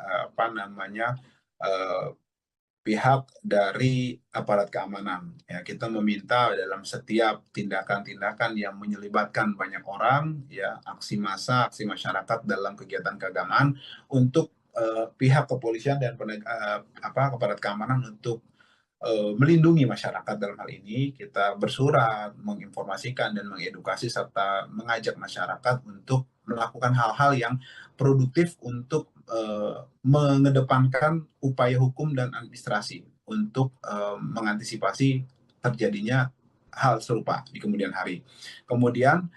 pihak dari aparat keamanan. Ya, kita meminta dalam setiap tindakan-tindakan yang menyelibatkan banyak orang, ya aksi massa, aksi masyarakat dalam kegiatan keagamaan, untuk pihak kepolisian dan aparat keamanan untuk melindungi masyarakat. Dalam hal ini kita bersurat, menginformasikan dan mengedukasi serta mengajak masyarakat untuk melakukan hal-hal yang produktif untuk mengedepankan upaya hukum dan administrasi untuk mengantisipasi terjadinya hal serupa di kemudian hari. Kemudian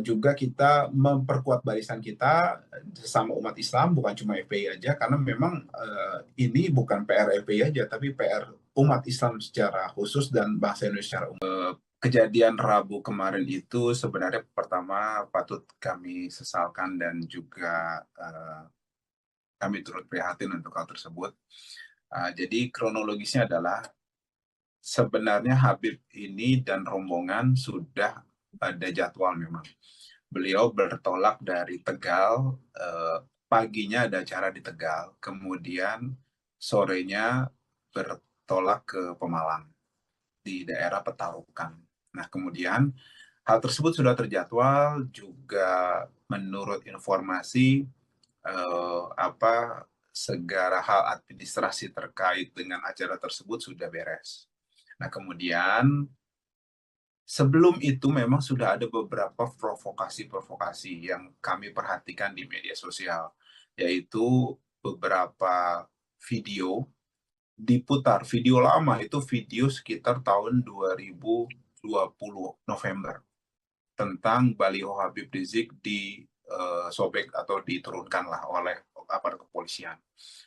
juga kita memperkuat barisan kita sesama umat Islam, bukan cuma FPI aja, karena memang ini bukan PR FPI aja, tapi PR umat Islam secara khusus dan bangsa Indonesia secara umum. Kejadian Rabu kemarin itu sebenarnya pertama patut kami sesalkan dan juga kami turut prihatin untuk hal tersebut. Jadi kronologisnya adalah sebenarnya Habib ini dan rombongan sudah ada jadwal memang. Beliau bertolak dari Tegal, paginya ada acara di Tegal, kemudian sorenya bertolak ke Pemalang di daerah Petarukan. Nah, kemudian hal tersebut sudah terjadwal juga menurut informasi segala hal administrasi terkait dengan acara tersebut sudah beres. Nah, kemudian sebelum itu memang sudah ada beberapa provokasi-provokasi yang kami perhatikan di media sosial, yaitu beberapa video diputar, video lama itu video sekitar tahun 2020 November tentang baliho Habib Rizik sobek atau diturunkanlah oleh aparat kepolisian.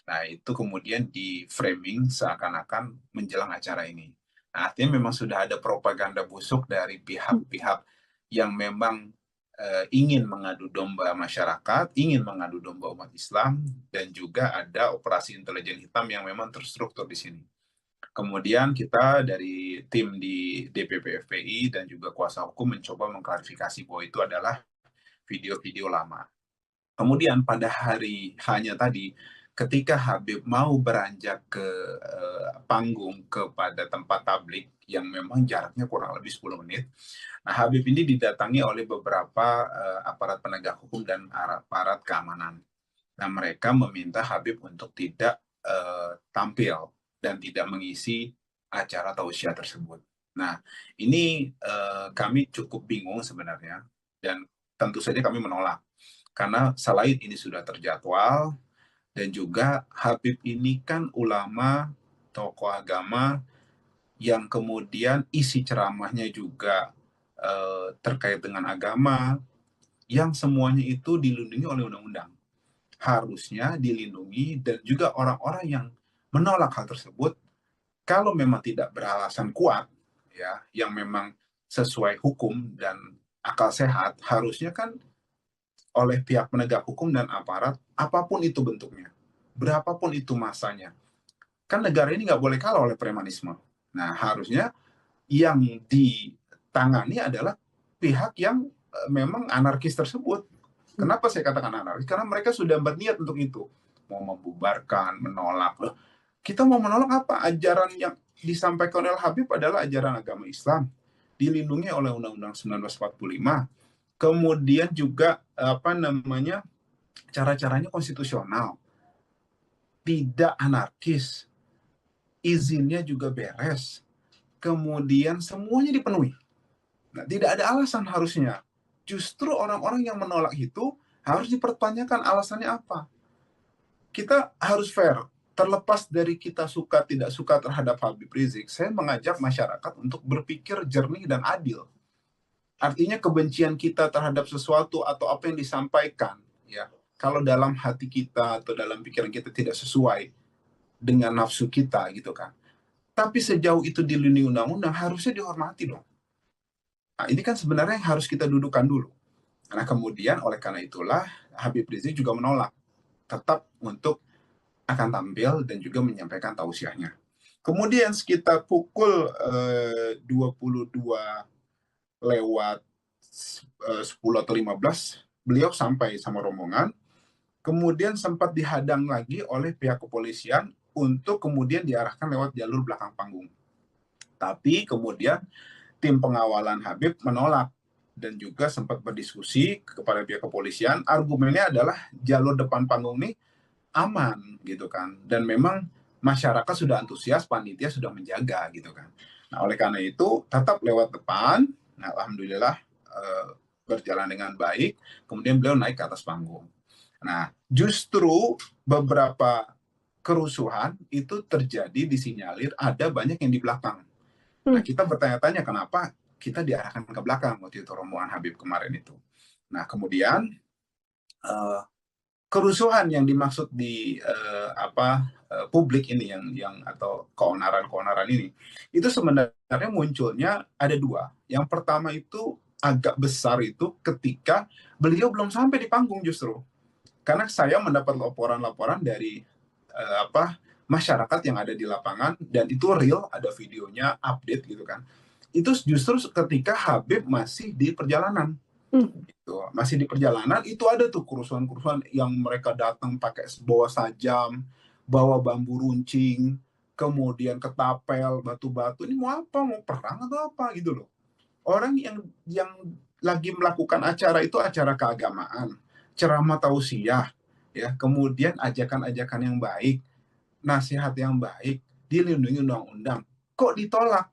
Nah, itu kemudian di framing seakan-akan menjelang acara ini. Nah, artinya memang sudah ada propaganda busuk dari pihak-pihak yang memang ingin mengadu domba masyarakat, ingin mengadu domba umat Islam, dan juga ada operasi intelijen hitam yang memang terstruktur di sini. Kemudian kita dari tim di DPP FPI dan juga kuasa hukum mencoba mengklarifikasi bahwa itu adalah video-video lama. Kemudian pada hari hanya tadi, ketika Habib mau beranjak ke panggung kepada tempat tablik yang memang jaraknya kurang lebih 10 menit, nah Habib ini didatangi oleh beberapa aparat penegak hukum dan aparat keamanan. Nah, mereka meminta Habib untuk tidak tampil dan tidak mengisi acara tausiah tersebut. Nah, ini kami cukup bingung sebenarnya, dan tentu saja kami menolak. Karena selain ini sudah terjadwal, dan juga Habib ini kan ulama, tokoh agama, yang kemudian isi ceramahnya juga terkait dengan agama, yang semuanya itu dilindungi oleh undang-undang. Harusnya dilindungi, dan juga orang-orang yang menolak hal tersebut, kalau memang tidak beralasan kuat, ya, yang memang sesuai hukum dan akal sehat, harusnya kan oleh pihak penegak hukum dan aparat, apapun itu bentuknya, berapapun itu masanya, kan negara ini nggak boleh kalah oleh premanisme. Nah, harusnya yang ditangani adalah pihak yang memang anarkis tersebut. Kenapa saya katakan anarkis? Karena mereka sudah berniat untuk itu. Mau membubarkan, menolak. Loh, kita mau menolak apa? Ajaran yang disampaikan oleh Habib adalah ajaran agama Islam. Dilindungi oleh Undang-Undang 1945. Kemudian juga cara-caranya konstitusional. Tidak anarkis. Izinnya juga beres. Kemudian semuanya dipenuhi. Nah, tidak ada alasan harusnya. Justru orang-orang yang menolak itu harus dipertanyakan alasannya apa. Kita harus fair. Terlepas dari kita suka tidak suka terhadap Habib Rizik, saya mengajak masyarakat untuk berpikir jernih dan adil. Artinya kebencian kita terhadap sesuatu atau apa yang disampaikan, ya, kalau dalam hati kita atau dalam pikiran kita tidak sesuai dengan nafsu kita, gitu kan. Tapi sejauh itu dilindungi undang-undang, harusnya dihormati dong. Nah, ini kan sebenarnya yang harus kita dudukan dulu. Nah, kemudian oleh karena itulah Habib Rizik juga menolak tetap untuk akan tampil dan juga menyampaikan tausiahnya. Kemudian sekitar pukul 22 lewat 10 atau 15, beliau sampai sama rombongan, kemudian sempat dihadang lagi oleh pihak kepolisian untuk kemudian diarahkan lewat jalur belakang panggung. Tapi kemudian tim pengawalan Habib menolak dan juga sempat berdiskusi kepada pihak kepolisian. Argumennya adalah jalur depan panggung ini aman gitu kan, dan memang masyarakat sudah antusias, panitia sudah menjaga gitu kan. Nah, oleh karena itu tetap lewat depan. Nah, alhamdulillah berjalan dengan baik. Kemudian beliau naik ke atas panggung. Nah, justru beberapa kerusuhan itu terjadi disinyalir ada banyak yang di belakang. Nah, kita bertanya-tanya kenapa kita diarahkan ke belakang waktu itu rombongan Habib kemarin itu. Nah, kemudian kerusuhan yang dimaksud di publik ini yang atau keonaran ini, itu sebenarnya munculnya ada dua. Yang pertama itu agak besar itu ketika beliau belum sampai di panggung justru. Karena saya mendapat laporan-laporan dari masyarakat yang ada di lapangan, dan itu real, ada videonya, update gitu kan. Itu justru ketika Habib masih di perjalanan. Gitu. Masih di perjalanan itu ada tuh kerusuhan-kerusuhan yang mereka datang pakai bawa sajam, bawa bambu runcing, kemudian ketapel, batu-batu, ini mau apa? Mau perang atau apa gitu loh. Orang yang lagi melakukan acara itu acara keagamaan, ceramah tausiah, ya, kemudian ajakan-ajakan yang baik, nasihat yang baik, dilindungi undang-undang, kok ditolak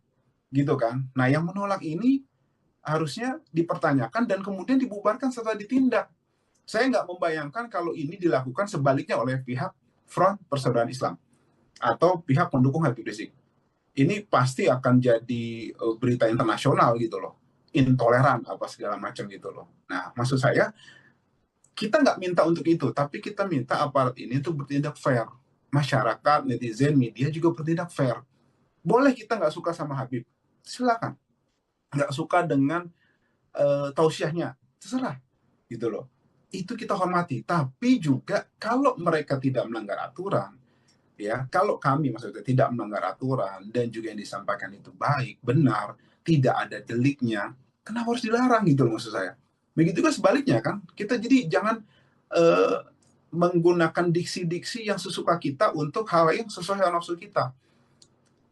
gitu kan. Nah, yang menolak ini harusnya dipertanyakan dan kemudian dibubarkan setelah ditindak. Saya nggak membayangkan kalau ini dilakukan sebaliknya oleh pihak Front Persaudaraan Islam atau pihak pendukung Habib Rizik. Ini pasti akan jadi berita internasional gitu loh, intoleran apa segala macam gitu loh. Nah, maksud saya kita nggak minta untuk itu, tapi kita minta aparat ini untuk bertindak fair. Masyarakat, netizen, media juga bertindak fair. Boleh kita nggak suka sama Habib, silakan. Nggak suka dengan tausiahnya, terserah gitu loh. Itu kita hormati. Tapi juga kalau mereka tidak melanggar aturan, ya, kalau kami maksudnya tidak melanggar aturan dan juga yang disampaikan itu baik, benar, tidak ada deliknya, kenapa harus dilarang gitu loh maksud saya. Begitu juga sebaliknya kan, kita jadi jangan menggunakan diksi-diksi yang sesuka kita untuk hal yang sesuai dengan nafsu kita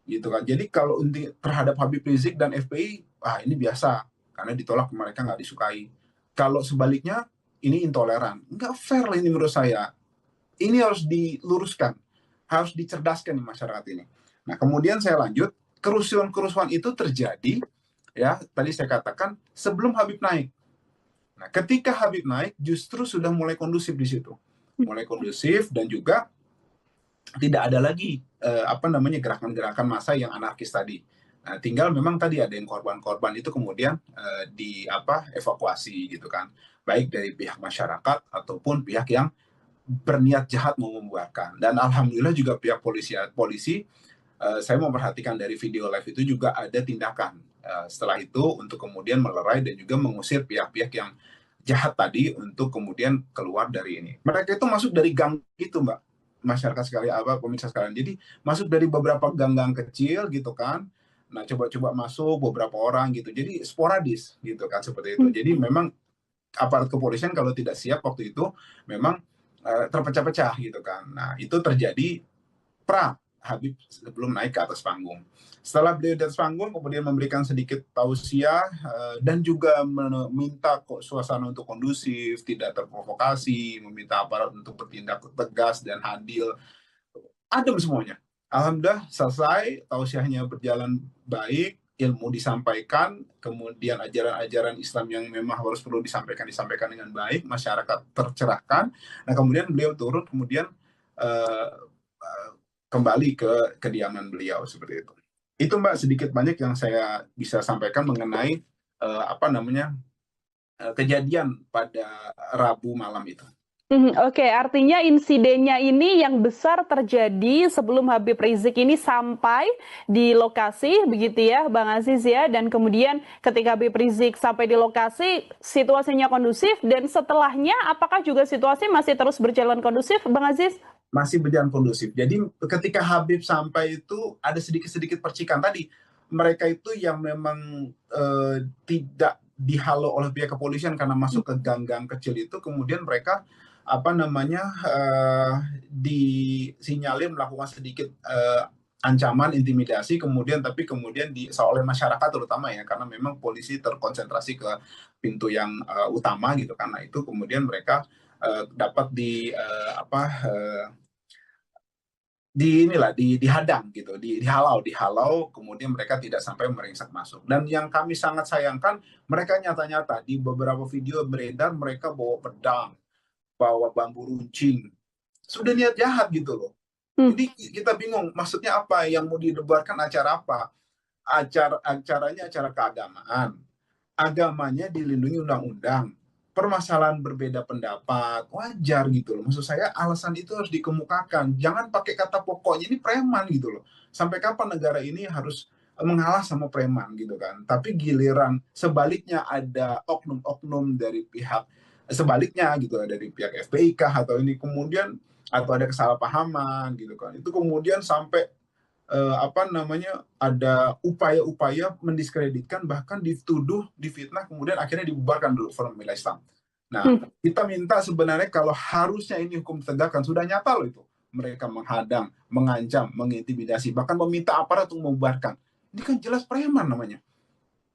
gitu kan. Jadi kalau terhadap Habib Rizik dan FPI, ini biasa karena ditolak, mereka nggak disukai. Kalau sebaliknya ini intoleran, nggak fair lah ini menurut saya. Ini harus diluruskan, harus dicerdaskan di masyarakat ini. Nah, kemudian saya lanjut, kerusuhan-kerusuhan itu terjadi, ya, tadi saya katakan sebelum Habib naik. Nah, ketika Habib naik, justru sudah mulai kondusif di situ, mulai kondusif dan juga tidak ada lagi gerakan-gerakan massa yang anarkis tadi. Nah, tinggal memang tadi ada yang korban-korban itu kemudian evakuasi gitu kan, baik dari pihak masyarakat ataupun pihak yang berniat jahat mau membuarkan. Dan alhamdulillah juga pihak polisi saya memperhatikan dari video live itu juga ada tindakan setelah itu untuk kemudian melerai dan juga mengusir pihak-pihak yang jahat tadi untuk kemudian keluar dari ini. Mereka itu masuk dari gang itu, Mbak, masyarakat sekalian, pemirsa sekalian. Jadi masuk dari beberapa gang-gang kecil gitu kan. Nah, coba-coba masuk beberapa orang gitu. Jadi sporadis gitu kan, seperti itu. Jadi memang aparat kepolisian kalau tidak siap waktu itu memang terpecah-pecah gitu kan. Nah, itu terjadi pra Habib sebelum naik ke atas panggung. Setelah beliau di atas panggung, kemudian memberikan sedikit tausiah dan juga meminta suasana untuk kondusif, tidak terprovokasi, meminta aparat untuk bertindak tegas dan adil. Adem semuanya. Alhamdulillah selesai, tausiahnya berjalan baik, ilmu disampaikan, kemudian ajaran-ajaran Islam yang memang harus perlu disampaikan dengan baik, masyarakat tercerahkan. Nah, kemudian beliau turun, kemudian kembali ke kediaman beliau seperti itu. Itu, Mbak, sedikit banyak yang saya bisa sampaikan mengenai kejadian pada Rabu malam itu. Oke, artinya insidennya ini yang besar terjadi sebelum Habib Rizik ini sampai di lokasi, begitu ya, Bang Aziz ya, dan kemudian ketika Habib Rizik sampai di lokasi, situasinya kondusif, dan setelahnya apakah juga situasi masih terus berjalan kondusif, Bang Aziz? Masih berjalan kondusif. Jadi ketika Habib sampai itu ada sedikit-sedikit percikan tadi. Mereka itu yang memang tidak dihalau oleh pihak kepolisian karena masuk ke gang-gang kecil itu, kemudian mereka disinyalir melakukan sedikit ancaman, intimidasi, kemudian oleh masyarakat terutama ya, karena memang polisi terkonsentrasi ke pintu yang utama gitu, karena itu kemudian mereka dapat dihadang gitu, dihalau, kemudian mereka tidak sampai meringsek masuk. Dan yang kami sangat sayangkan, mereka nyata-nyata di beberapa video beredar mereka bawa pedang, bawa bambu runcing, sudah niat jahat gitu loh. Jadi kita bingung, maksudnya apa yang mau didebarkan, acara apa? Acaranya acara keagamaan, agamanya dilindungi undang-undang, permasalahan berbeda pendapat wajar gitu loh. Maksud saya alasan itu harus dikemukakan, jangan pakai kata pokoknya ini preman gitu loh. Sampai kapan negara ini harus mengalah sama preman gitu kan. Tapi giliran sebaliknya ada oknum-oknum dari pihak sebaliknya gitu, dari pihak FPI kah atau ini kemudian, atau ada kesalahpahaman gitu kan, itu kemudian sampai ada upaya-upaya mendiskreditkan, bahkan dituduh, difitnah, kemudian akhirnya dibubarkan dulu Forum Pembela Islam. Nah, kita minta sebenarnya kalau harusnya ini hukum ditegakkan, sudah nyata loh itu. mereka menghadang, mengancam, mengintimidasi, bahkan meminta aparat untuk membubarkan. Ini kan jelas preman namanya.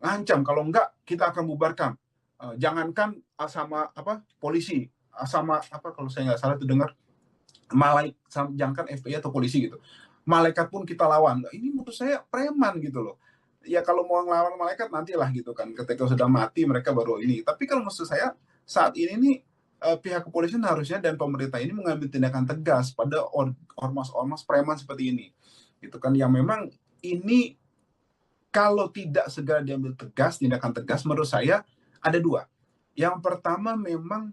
Ngancam, kalau enggak kita akan bubarkan. Jangankan sama polisi, sama kalau saya nggak salah itu dengar jangankan FPI atau polisi gitu. Malaikat pun kita lawan. Ini menurut saya preman gitu loh. Ya kalau mau ngelawan malaikat nantilah gitu kan. Ketika sudah mati mereka baru ini. Tapi kalau maksud saya saat ini nih pihak kepolisian harusnya dan pemerintah ini mengambil tindakan tegas pada ormas-ormas preman seperti ini. Gitu kan, yang memang ini kalau tidak segera diambil tegas, tindakan tegas, menurut saya ada dua. Yang pertama memang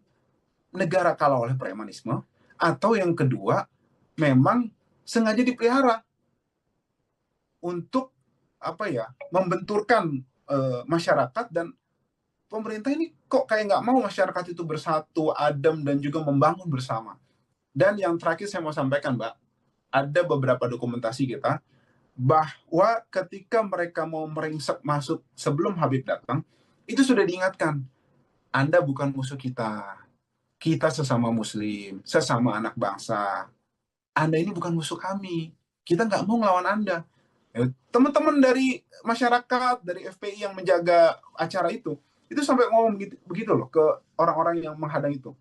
negara kalah oleh premanisme, atau yang kedua memang sengaja dipelihara untuk membenturkan masyarakat, dan pemerintah ini kok kayak nggak mau masyarakat itu bersatu, adem, dan juga membangun bersama. Dan yang terakhir saya mau sampaikan, Mbak, ada beberapa dokumentasi kita bahwa ketika mereka mau meringsek masuk sebelum Habib datang, itu sudah diingatkan, Anda bukan musuh kita. Kita sesama muslim, sesama anak bangsa. Anda ini bukan musuh kami. Kita nggak mau ngelawan Anda. Teman-teman dari masyarakat, dari FPI yang menjaga acara itu sampai ngomong begitu loh ke orang-orang yang menghadang itu.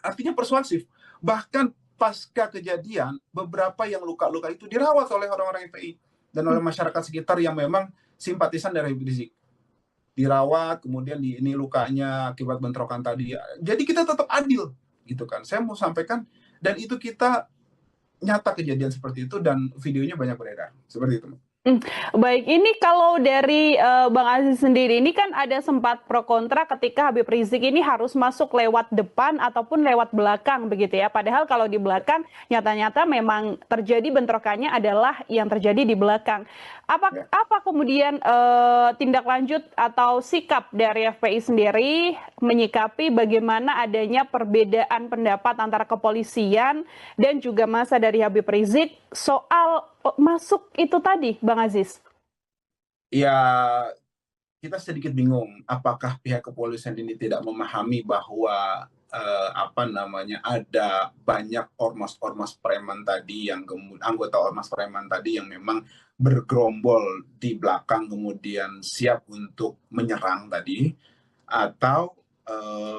Artinya persuasif. Bahkan pasca kejadian, beberapa yang luka-luka itu dirawat oleh orang-orang FPI dan oleh masyarakat sekitar yang memang simpatisan dari Habib Rizik. Dirawat, kemudian ini lukanya akibat bentrokan tadi. Jadi kita tetap adil, gitu kan. Saya mau sampaikan, dan itu kita nyata kejadian seperti itu, dan videonya banyak beredar. Seperti itu. Baik, ini kalau dari Bang Aziz sendiri, ini kan ada sempat pro kontra ketika Habib Rizik ini harus masuk lewat depan ataupun lewat belakang begitu ya. Padahal kalau di belakang nyata-nyata memang terjadi bentrokannya adalah yang terjadi di belakang. Apa kemudian tindak lanjut atau sikap dari FPI sendiri menyikapi bagaimana adanya perbedaan pendapat antara kepolisian dan juga massa dari Habib Rizik soal masuk itu tadi, Bang Aziz? Ya, kita sedikit bingung apakah pihak kepolisian ini tidak memahami bahwa ada banyak ormas-ormas preman tadi, yang anggota ormas preman tadi yang memang bergerombol di belakang kemudian siap untuk menyerang tadi, atau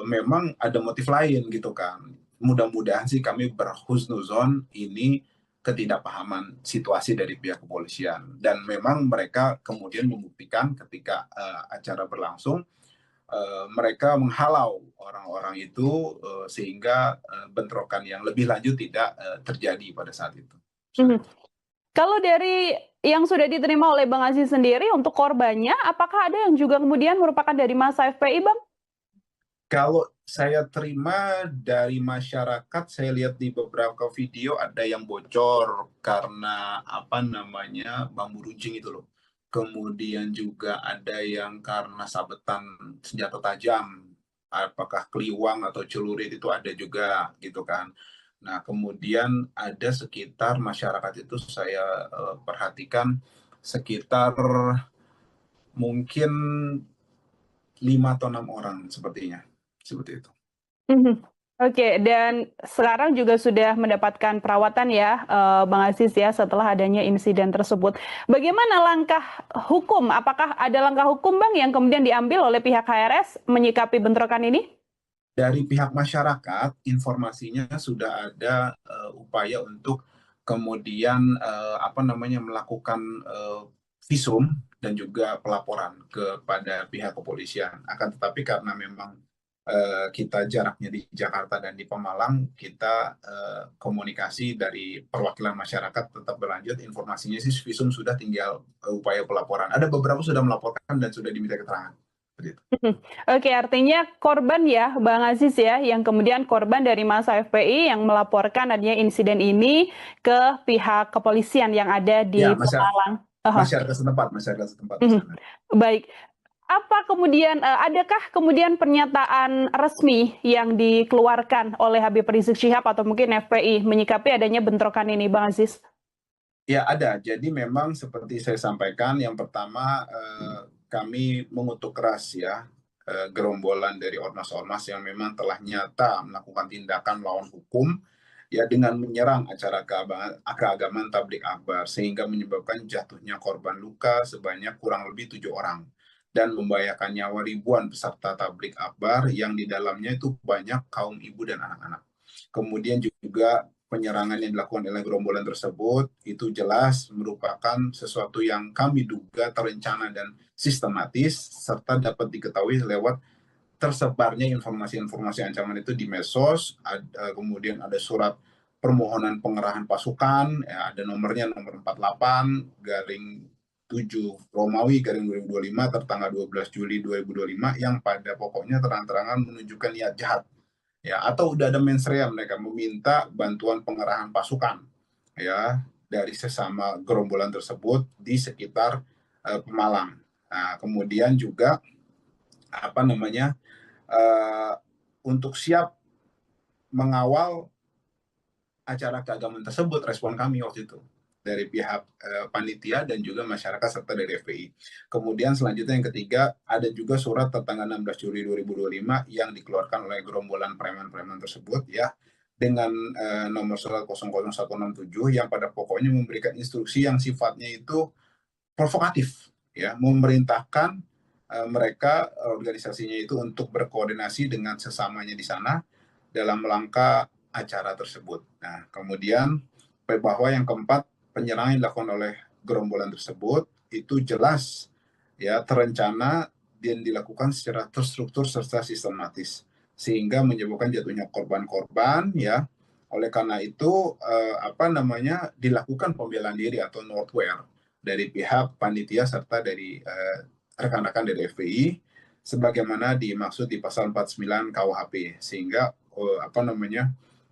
memang ada motif lain gitu kan. Mudah-mudahan sih kami berhusnuzon ini ketidakpahaman situasi dari pihak kepolisian, dan memang mereka kemudian membuktikan ketika acara berlangsung, mereka menghalau orang-orang itu sehingga bentrokan yang lebih lanjut tidak terjadi pada saat itu. Kalau dari yang sudah diterima oleh Bang Aziz sendiri untuk korbannya, apakah ada yang juga kemudian merupakan dari massa FPI, Bang? Kalau saya terima dari masyarakat, saya lihat di beberapa video ada yang bocor karena bambu runcing itu loh. Kemudian juga ada yang karena sabetan senjata tajam, apakah keliwang atau celurit, itu ada juga gitu kan. Nah, kemudian ada sekitar masyarakat itu saya perhatikan sekitar mungkin 5 atau 6 orang sepertinya. Seperti itu. Oke, dan sekarang juga sudah mendapatkan perawatan ya, Bang Aziz ya, setelah adanya insiden tersebut. Bagaimana langkah hukum? Apakah ada langkah hukum, Bang, yang kemudian diambil oleh pihak HRS menyikapi bentrokan ini? Dari pihak masyarakat, informasinya sudah ada upaya untuk kemudian melakukan visum dan juga pelaporan kepada pihak kepolisian. Akan tetapi karena memang kita jaraknya di Jakarta dan di Pemalang, kita komunikasi dari perwakilan masyarakat tetap berlanjut. Informasinya sih visum sudah, tinggal upaya pelaporan. Ada beberapa sudah melaporkan dan sudah diminta keterangan. Oke, artinya korban ya, Bang Aziz ya, yang kemudian korban dari massa FPI yang melaporkan adanya insiden ini ke pihak kepolisian yang ada di Pemalang. Masyarakat setempat di sana. Baik. Apa kemudian, adakah kemudian pernyataan resmi yang dikeluarkan oleh Habib Rizik Syihab atau mungkin FPI menyikapi adanya bentrokan ini, Bang Aziz? Ya, ada. Jadi memang seperti saya sampaikan, yang pertama kami mengutuk keras ya gerombolan dari ormas-ormas yang memang telah nyata melakukan tindakan melawan hukum ya dengan menyerang acara keagamaan tablik akbar sehingga menyebabkan jatuhnya korban luka sebanyak kurang lebih 7 orang dan membahayakan nyawa ribuan peserta tablik akbar yang di dalamnya itu banyak kaum ibu dan anak-anak. Kemudian juga penyerangan yang dilakukan oleh gerombolan tersebut itu jelas merupakan sesuatu yang kami duga terencana dan sistematis serta dapat diketahui lewat tersebarnya informasi-informasi ancaman itu di medsos, kemudian ada surat permohonan pengerahan pasukan, ya, ada nomornya nomor 48 garing 7 Romawi garing 2025 tertanggal 12 Juli 2025 yang pada pokoknya terang-terangan menunjukkan niat jahat. Ya, atau udah ada mensrea mereka meminta bantuan pengerahan pasukan ya dari sesama gerombolan tersebut di sekitar Pemalang. Nah, kemudian juga apa namanya untuk siap mengawal acara keagamaan tersebut, respon kami waktu itu dari pihak panitia dan juga masyarakat serta dari FPI. Kemudian selanjutnya yang ketiga, ada juga surat tertanggal 16 Juli 2025 yang dikeluarkan oleh gerombolan preman-preman tersebut ya dengan nomor surat 00167 yang pada pokoknya memberikan instruksi yang sifatnya itu provokatif ya, memerintahkan mereka organisasinya itu untuk berkoordinasi dengan sesamanya di sana dalam rangka acara tersebut. Nah, kemudian bahwa yang keempat, penyerangan yang dilakukan oleh gerombolan tersebut itu jelas ya terencana dan dilakukan secara terstruktur serta sistematis sehingga menyebabkan jatuhnya korban-korban ya. Oleh karena itu dilakukan pembelaan diri atau notwear dari pihak panitia serta dari rekan-rekan dari FPI sebagaimana dimaksud di pasal 49 KUHP sehingga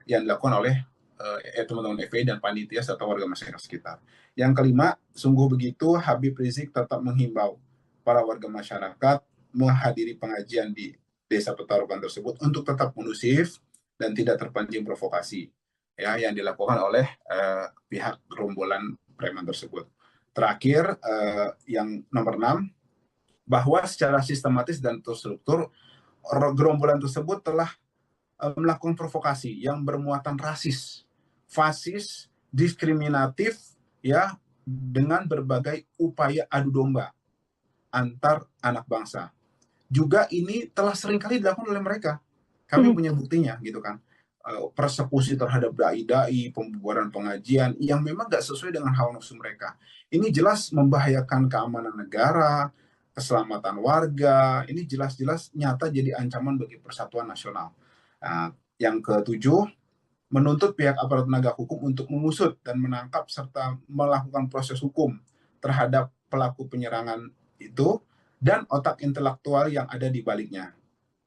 yang dilakukan oleh teman-teman FPI dan panitia serta warga masyarakat sekitar. Yang kelima, sungguh begitu Habib Rizik tetap menghimbau para warga masyarakat menghadiri pengajian di Desa Petarukan tersebut untuk tetap kondusif dan tidak terpancing provokasi ya yang dilakukan oleh pihak gerombolan preman tersebut. Terakhir, yang nomor 6, bahwa secara sistematis dan terstruktur gerombolan tersebut telah melakukan provokasi yang bermuatan rasis, fasis, diskriminatif ya dengan berbagai upaya adu domba antar anak bangsa. Juga ini telah seringkali dilakukan oleh mereka. Kami punya buktinya gitu kan. Persekusi terhadap dai-dai, pembubaran pengajian yang memang gak sesuai dengan hawa nafsu mereka. Ini jelas membahayakan keamanan negara, keselamatan warga, ini jelas-jelas nyata jadi ancaman bagi persatuan nasional. Nah, yang ketujuh, menuntut pihak aparat penegak hukum untuk mengusut dan menangkap serta melakukan proses hukum terhadap pelaku penyerangan itu dan otak intelektual yang ada di baliknya.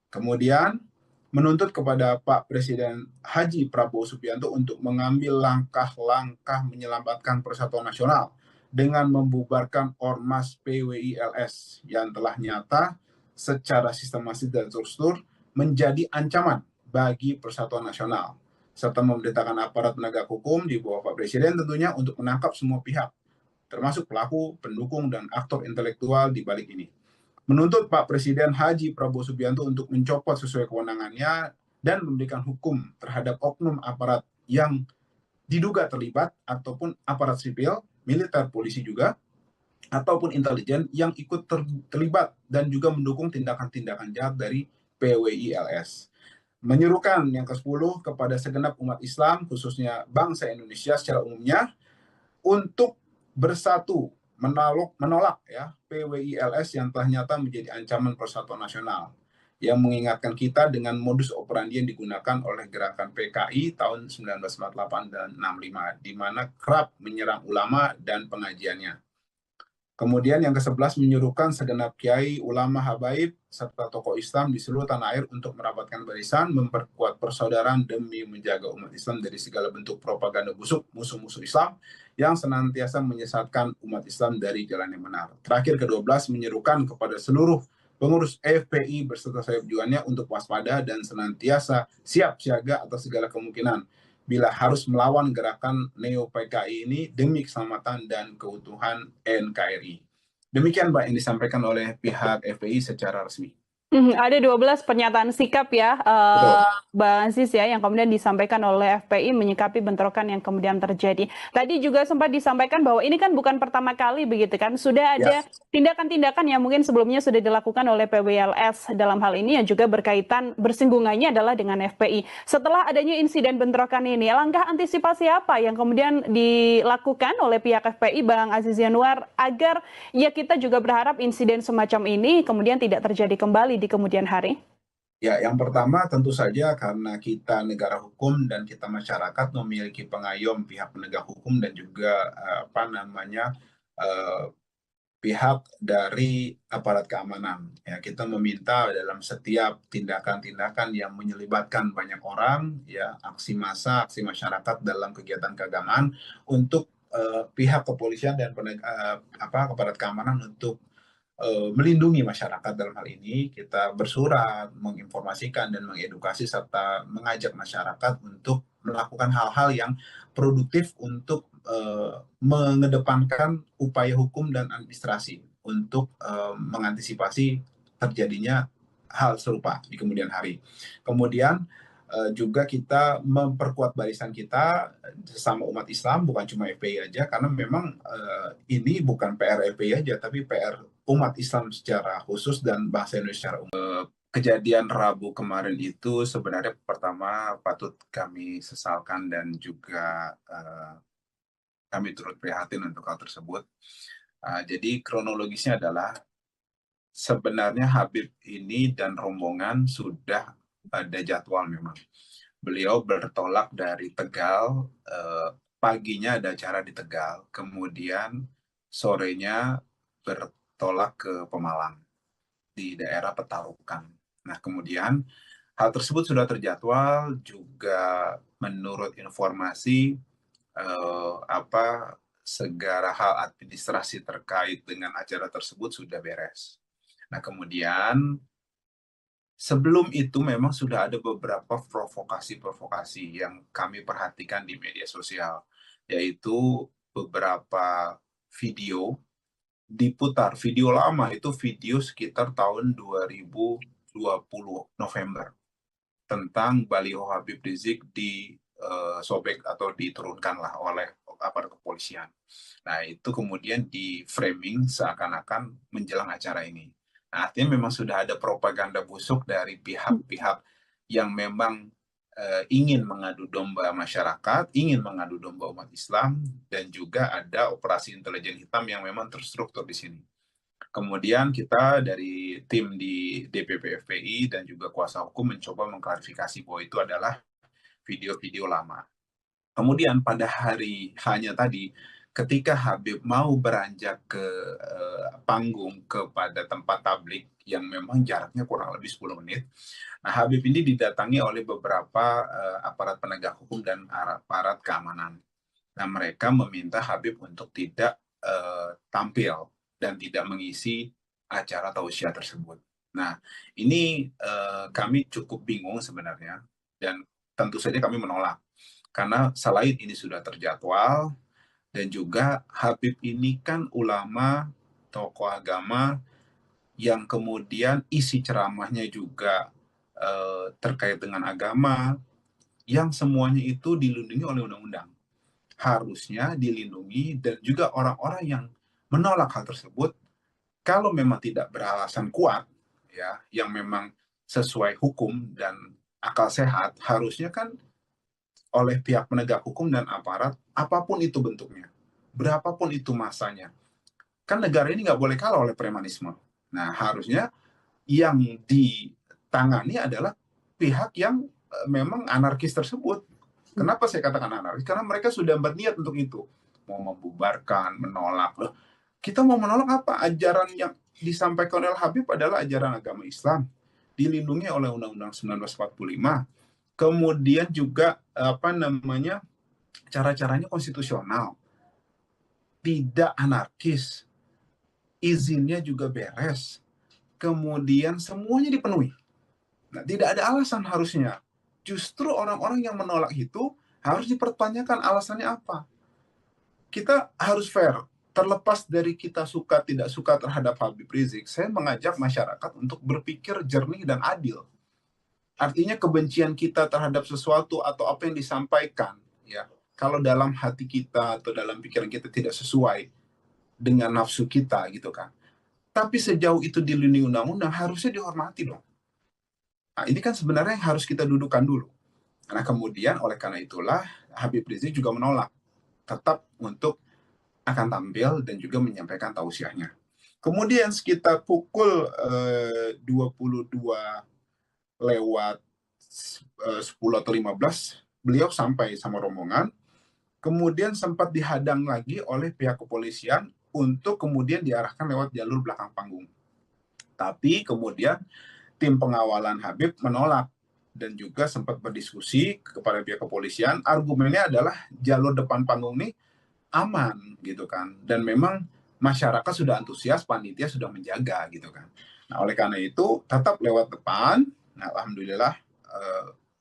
Kemudian, menuntut kepada Pak Presiden Haji Prabowo Subianto untuk mengambil langkah-langkah menyelamatkan persatuan nasional dengan membubarkan Ormas PWI-LS yang telah nyata secara sistematis dan terstruktur menjadi ancaman bagi persatuan nasional, serta memerintahkan aparat penegak hukum di bawah Pak Presiden tentunya untuk menangkap semua pihak, termasuk pelaku, pendukung, dan aktor intelektual di balik ini. Menuntut Pak Presiden Haji Prabowo Subianto untuk mencopot sesuai kewenangannya dan memberikan hukum terhadap oknum aparat yang diduga terlibat ataupun aparat sipil, militer, polisi juga, ataupun intelijen yang ikut terlibat dan juga mendukung tindakan-tindakan jahat dari PWI-LS. Menyerukan yang ke-10 kepada segenap umat Islam, khususnya bangsa Indonesia secara umumnya, untuk bersatu menolak ya PWI-LS yang telah nyata menjadi ancaman persatuan nasional yang mengingatkan kita dengan modus operandi yang digunakan oleh gerakan PKI tahun 1948 dan 65 di mana kerap menyerang ulama dan pengajiannya. Kemudian yang ke-11 menyuruhkan segenap kiai, ulama, habaib, serta tokoh Islam di seluruh tanah air untuk merapatkan barisan, memperkuat persaudaraan demi menjaga umat Islam dari segala bentuk propaganda busuk musuh-musuh Islam yang senantiasa menyesatkan umat Islam dari jalan yang benar. Terakhir ke-12 menyerukan kepada seluruh pengurus FPI berserta sayap-juannya untuk waspada dan senantiasa siap siaga atas segala kemungkinan bila harus melawan gerakan Neo-PKI ini demi keselamatan dan keutuhan NKRI. Demikian Mbak yang disampaikan oleh pihak FPI secara resmi. Ada 12 pernyataan sikap ya, Betul. Bang Aziz ya, yang kemudian disampaikan oleh FPI menyikapi bentrokan yang kemudian terjadi. Tadi juga sempat disampaikan bahwa ini kan bukan pertama kali begitu kan, sudah Ya, ada tindakan-tindakan yang mungkin sebelumnya sudah dilakukan oleh PWLS dalam hal ini yang juga berkaitan bersinggungannya adalah dengan FPI. Setelah adanya insiden bentrokan ini, langkah antisipasi apa yang kemudian dilakukan oleh pihak FPI, Bang Aziz Yanuar, agar ya kita juga berharap insiden semacam ini kemudian tidak terjadi kembali di kemudian hari? ya, yang pertama tentu saja karena kita negara hukum dan kita masyarakat memiliki pengayom pihak penegak hukum dan juga apa namanya eh, pihak dari aparat keamanan. Ya, kita meminta dalam setiap tindakan-tindakan yang menyelibatkan banyak orang, ya, aksi massa, aksi masyarakat dalam kegiatan keagamaan untuk pihak kepolisian dan apa aparat keamanan untuk melindungi masyarakat dalam hal ini. Kita bersurat, menginformasikan dan mengedukasi serta mengajak masyarakat untuk melakukan hal-hal yang produktif untuk mengedepankan upaya hukum dan administrasi untuk mengantisipasi terjadinya hal serupa di kemudian hari. Kemudian juga kita memperkuat barisan kita sesama umat Islam, bukan cuma FPI aja, karena memang ini bukan PR FPI aja, tapi PR umat Islam secara khusus dan bangsa Indonesia secara umum. Kejadian Rabu kemarin itu sebenarnya pertama patut kami sesalkan dan juga kami turut prihatin untuk hal tersebut. Jadi kronologisnya adalah sebenarnya Habib ini dan rombongan sudah ada jadwal memang. Beliau bertolak dari Tegal, paginya ada acara di Tegal, kemudian sorenya bertolak ke Pemalang di daerah Petarukan. Nah, kemudian hal tersebut sudah terjadwal juga menurut informasi apa segala hal administrasi terkait dengan acara tersebut sudah beres. Nah, kemudian sebelum itu memang sudah ada beberapa provokasi-provokasi yang kami perhatikan di media sosial, yaitu beberapa video diputar, video lama itu video sekitar tahun 2020 November tentang baliho Habib Rizik di sobek atau diturunkanlah oleh aparat kepolisian. Nah, itu kemudian di framing seakan-akan menjelang acara ini. Nah, artinya memang sudah ada propaganda busuk dari pihak-pihak yang memang ingin mengadu domba masyarakat, ingin mengadu domba umat Islam, dan juga ada operasi intelijen hitam yang memang terstruktur di sini. Kemudian kita dari tim di DPP FPI dan juga kuasa hukum mencoba mengklarifikasi bahwa itu adalah video-video lama. Kemudian pada hari hanya tadi, ketika Habib mau beranjak ke panggung kepada tempat tablik yang memang jaraknya kurang lebih 10 menit, nah Habib ini didatangi oleh beberapa aparat penegak hukum dan aparat keamanan. Nah, mereka meminta Habib untuk tidak tampil dan tidak mengisi acara tausiah tersebut. Nah, ini kami cukup bingung sebenarnya dan tentu saja kami menolak karena selain ini sudah terjadwal dan juga Habib ini kan ulama, tokoh agama yang kemudian isi ceramahnya juga terkait dengan agama yang semuanya itu dilindungi oleh undang-undang. Harusnya dilindungi dan juga orang-orang yang menolak hal tersebut kalau memang tidak beralasan kuat ya yang memang sesuai hukum dan akal sehat harusnya kan oleh pihak penegak hukum dan aparat apapun itu bentuknya berapapun itu masanya kan negara ini nggak boleh kalah oleh premanisme. Nah, harusnya yang ditangani adalah pihak yang memang anarkis tersebut. Kenapa saya katakan anarkis? Karena mereka sudah berniat untuk itu. Mau membubarkan, menolak. Loh, kita mau menolak apa? Ajaran yang disampaikan oleh Habib adalah ajaran agama Islam. Dilindungi oleh Undang-Undang 1945. Kemudian juga apa namanya cara-caranya konstitusional. Tidak anarkis. Izinnya juga beres. Kemudian semuanya dipenuhi. Nah, tidak ada alasan harusnya. Justru orang-orang yang menolak itu harus dipertanyakan alasannya apa. Kita harus fair. terlepas dari kita suka tidak suka terhadap Habib Rizik, saya mengajak masyarakat untuk berpikir jernih dan adil. Artinya kebencian kita terhadap sesuatu atau apa yang disampaikan, ya, kalau dalam hati kita atau dalam pikiran kita tidak sesuai dengan nafsu kita gitu kan. Tapi sejauh itu dilindungi undang-undang, harusnya dihormati dong. Nah, ini kan sebenarnya yang harus kita dudukan dulu. Nah, kemudian oleh karena itulah Habib Rizik juga menolak tetap untuk akan tampil dan juga menyampaikan tausiahnya. Kemudian sekitar pukul 22 lewat 10 atau 15, beliau sampai sama rombongan, kemudian sempat dihadang lagi oleh pihak kepolisian untuk kemudian diarahkan lewat jalur belakang panggung. Tapi kemudian tim pengawalan Habib menolak dan juga sempat berdiskusi kepada pihak kepolisian. Argumennya adalah jalur depan panggung ini aman gitu kan, dan memang masyarakat sudah antusias, panitia sudah menjaga gitu kan. Nah, oleh karena itu tetap lewat depan. Nah, alhamdulillah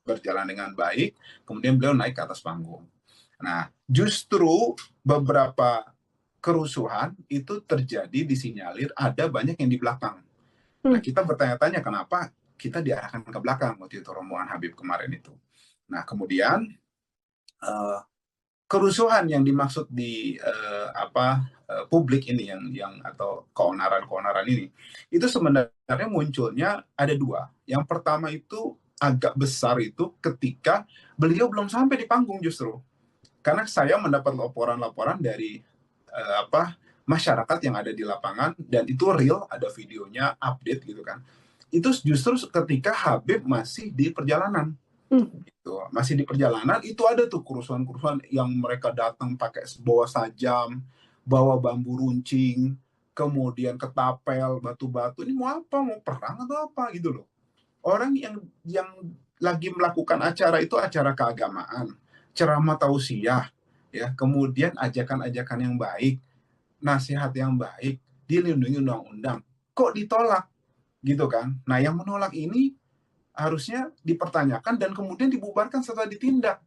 berjalan dengan baik. Kemudian beliau naik ke atas panggung. Nah, justru beberapa kerusuhan itu terjadi disinyalir ada banyak yang di belakang. Nah, kita bertanya-tanya kenapa kita diarahkan ke belakang waktu itu rombongan Habib kemarin itu. Nah, kemudian kerusuhan yang dimaksud di publik ini yang atau keonaran ini itu sebenarnya munculnya ada dua. Yang pertama itu agak besar itu ketika beliau belum sampai di panggung justru. Karena saya mendapat laporan-laporan dari masyarakat yang ada di lapangan dan itu real, ada videonya, update gitu kan. Itu justru ketika Habib masih di perjalanan. Gitu. Masih di perjalanan itu ada tuh kerusuhan-kerusuhan yang mereka datang pakai bawa sajam, bawa bambu runcing, kemudian ketapel, batu-batu. Ini mau apa? Mau perang atau apa gitu loh. Orang yang lagi melakukan acara itu acara keagamaan, ceramah tausiah, ya, kemudian ajakan-ajakan yang baik, nasihat yang baik, dilindungi undang-undang. Kok ditolak? Gitu kan. Nah, yang menolak ini harusnya dipertanyakan dan kemudian dibubarkan setelah ditindak.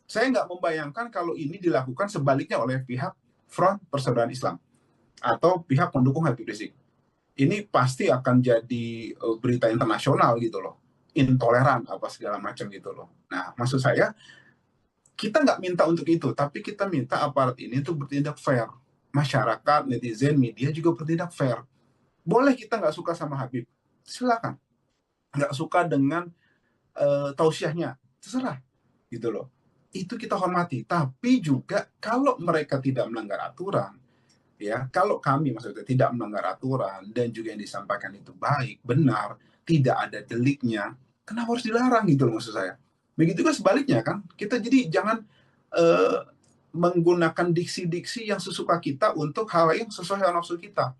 Saya nggak membayangkan kalau ini dilakukan sebaliknya oleh pihak Front Persaudaraan Islam atau pihak pendukung Habib Rizik. Ini pasti akan jadi berita internasional gitu loh, intoleran apa segala macam gitu loh. Nah, maksud saya kita nggak minta untuk itu, tapi kita minta aparat ini untuk bertindak fair. Masyarakat, netizen, media juga bertindak fair. Boleh kita nggak suka sama Habib, silakan. Nggak suka dengan tausiahnya, terserah gitu loh. Itu kita hormati. Tapi juga kalau mereka tidak melanggar aturan, ya, kalau kami maksudnya tidak melanggar aturan dan juga yang disampaikan itu baik, benar, tidak ada deliknya, kenapa harus dilarang gitu loh maksud saya. Begitu juga sebaliknya kan, kita jadi jangan menggunakan diksi-diksi yang sesuka kita untuk hal yang sesuai dengan nafsu kita.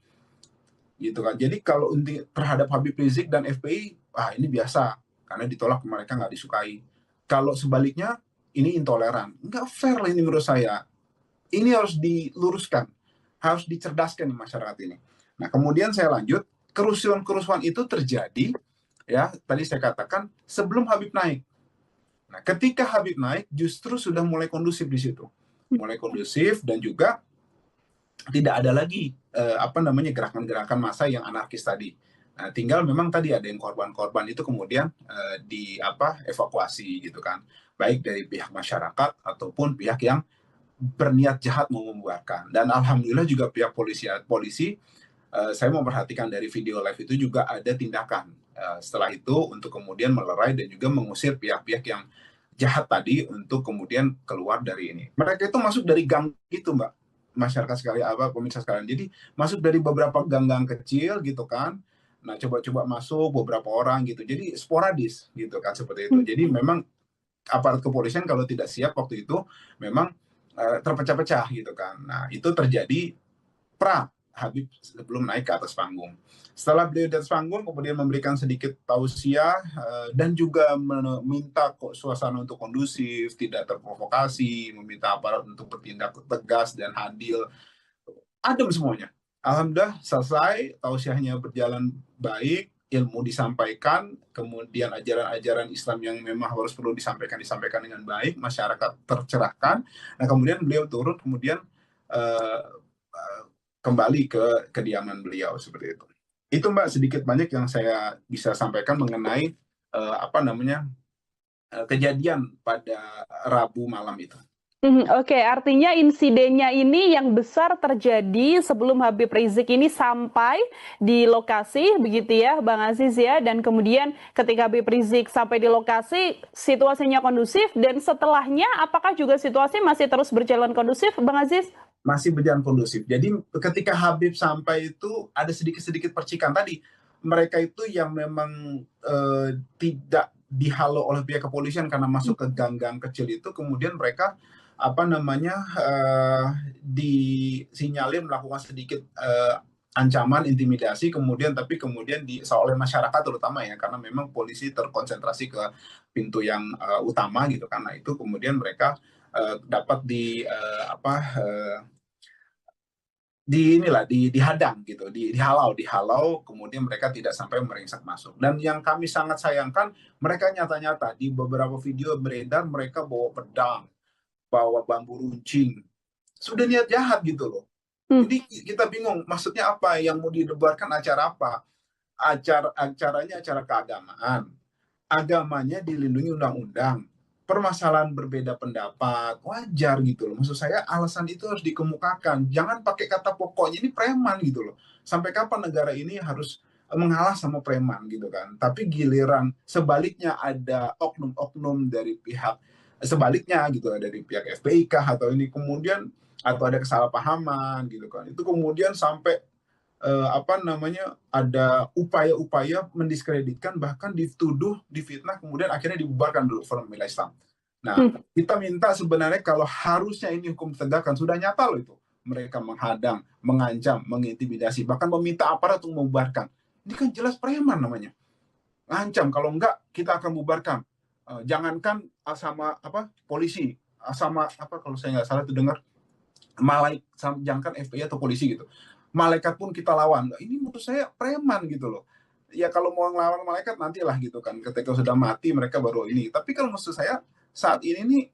Gitu kan. Jadi kalau terhadap Habib Rizik dan FPI, ini biasa karena ditolak mereka nggak disukai. Kalau sebaliknya ini intoleran, nggak fair lah ini menurut saya. Ini harus diluruskan, harus dicerdaskan di masyarakat ini. Nah, kemudian saya lanjut, kerusuhan-kerusuhan itu terjadi, ya tadi saya katakan sebelum Habib naik. Nah, ketika Habib naik, justru sudah mulai kondusif di situ, mulai kondusif dan juga tidak ada lagi gerakan-gerakan massa yang anarkis tadi. Nah, tinggal memang tadi ada yang korban-korban itu kemudian evakuasi gitu kan, baik dari pihak masyarakat ataupun pihak yang berniat jahat mau membuarkan. Dan alhamdulillah juga pihak polisi saya memperhatikan dari video live itu juga ada tindakan setelah itu untuk kemudian melerai dan juga mengusir pihak-pihak yang jahat tadi untuk kemudian keluar dari ini. Mereka itu masuk dari gang gitu, Mbak, masyarakat sekalian, pemirsa sekalian. Jadi masuk dari beberapa gang-gang kecil gitu kan. Nah, coba-coba masuk beberapa orang gitu. Jadi sporadis gitu kan seperti itu. Jadi memang aparat kepolisian kalau tidak siap waktu itu memang terpecah-pecah gitu kan. Nah, itu terjadi Habib sebelum naik ke atas panggung. Setelah beliau di atas panggung, kemudian memberikan sedikit tausiah dan juga meminta suasana untuk kondusif, tidak terprovokasi, meminta aparat untuk bertindak tegas dan adil. Adem semuanya. Alhamdulillah selesai, tausiahnya berjalan baik, ilmu disampaikan, kemudian ajaran-ajaran Islam yang memang harus perlu disampaikan dengan baik, masyarakat tercerahkan. Nah, kemudian beliau turun, kemudian kembali ke kediaman beliau seperti itu. Itu Mbak sedikit banyak yang saya bisa sampaikan mengenai kejadian pada Rabu malam itu. Oke, artinya insidennya ini yang besar terjadi sebelum Habib Rizik ini sampai di lokasi, begitu ya, Bang Aziz ya. Dan kemudian ketika Habib Rizik sampai di lokasi, situasinya kondusif. Dan setelahnya, apakah juga situasi masih terus berjalan kondusif, Bang Aziz? Masih berjalan kondusif. Jadi ketika Habib sampai itu ada sedikit-sedikit percikan tadi. Mereka itu yang memang tidak dihalau oleh pihak kepolisian karena masuk ke gang-gang kecil itu, kemudian mereka disinyalir melakukan sedikit ancaman, intimidasi, tapi kemudian oleh masyarakat terutama ya, karena memang polisi terkonsentrasi ke pintu yang utama gitu, karena itu kemudian mereka dapat dihadang gitu, dihalau, kemudian mereka tidak sampai meringsek masuk. Dan yang kami sangat sayangkan, mereka nyata-nyata di beberapa video beredar mereka bawa pedang, bawa bambu runcing, sudah niat jahat gitu loh. Jadi kita bingung maksudnya apa yang mau didebarkan, acara apa? Acaranya acara keagamaan, agamanya dilindungi undang-undang, permasalahan berbeda pendapat wajar gitu loh. Maksud saya alasan itu harus dikemukakan, jangan pakai kata pokoknya ini preman gitu loh. Sampai kapan negara ini harus mengalah sama preman gitu kan? Tapi giliran sebaliknya ada oknum-oknum dari pihak sebaliknya gitu, dari pihak FPI kah atau ini kemudian, atau ada kesalahpahaman gitu kan, itu kemudian sampai ada upaya-upaya mendiskreditkan, bahkan dituduh, difitnah, kemudian akhirnya dibubarkan dulu Forum Pembela Islam. Nah, kita minta sebenarnya kalau harusnya ini hukum tegakkan, sudah nyata loh itu. Mereka menghadang, mengancam, mengintimidasi, bahkan meminta aparat untuk membubarkan. Ini kan jelas preman namanya. Ngancam, kalau enggak kita akan bubarkan. Jangankan sama polisi, sama kalau saya nggak salah itu dengar, jangankan FPI atau polisi gitu, malaikat pun kita lawan. Ini menurut saya preman gitu loh. Ya kalau mau ngelawan malaikat nantilah gitu kan, ketika sudah mati mereka baru ini. Tapi kalau maksud saya saat ini nih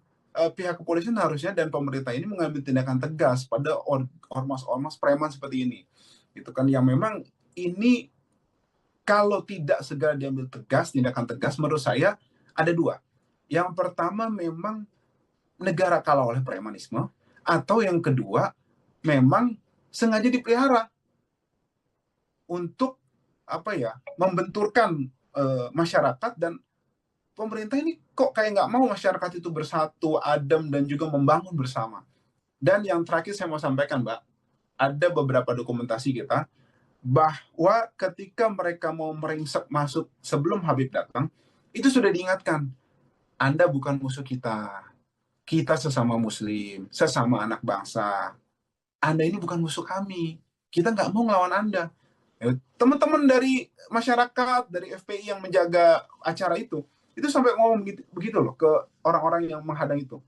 pihak kepolisian harusnya dan pemerintah ini mengambil tindakan tegas pada ormas-ormas preman seperti ini. Gitu kan, yang memang ini kalau tidak segera diambil tegas, tindakan tegas, menurut saya ada dua. Yang pertama memang negara kalah oleh premanisme, atau yang kedua memang sengaja dipelihara untuk membenturkan masyarakat, dan pemerintah ini kok kayak nggak mau masyarakat itu bersatu, adem, dan juga membangun bersama. Dan yang terakhir saya mau sampaikan, Mbak, ada beberapa dokumentasi kita bahwa ketika mereka mau meringsek masuk sebelum Habib datang, itu sudah diingatkan, Anda bukan musuh kita, kita sesama muslim, sesama anak bangsa. Anda ini bukan musuh kami, kita nggak mau ngelawan Anda. Teman-teman dari masyarakat, dari FPI yang menjaga acara itu sampai ngomong begitu loh ke orang-orang yang menghadang itu.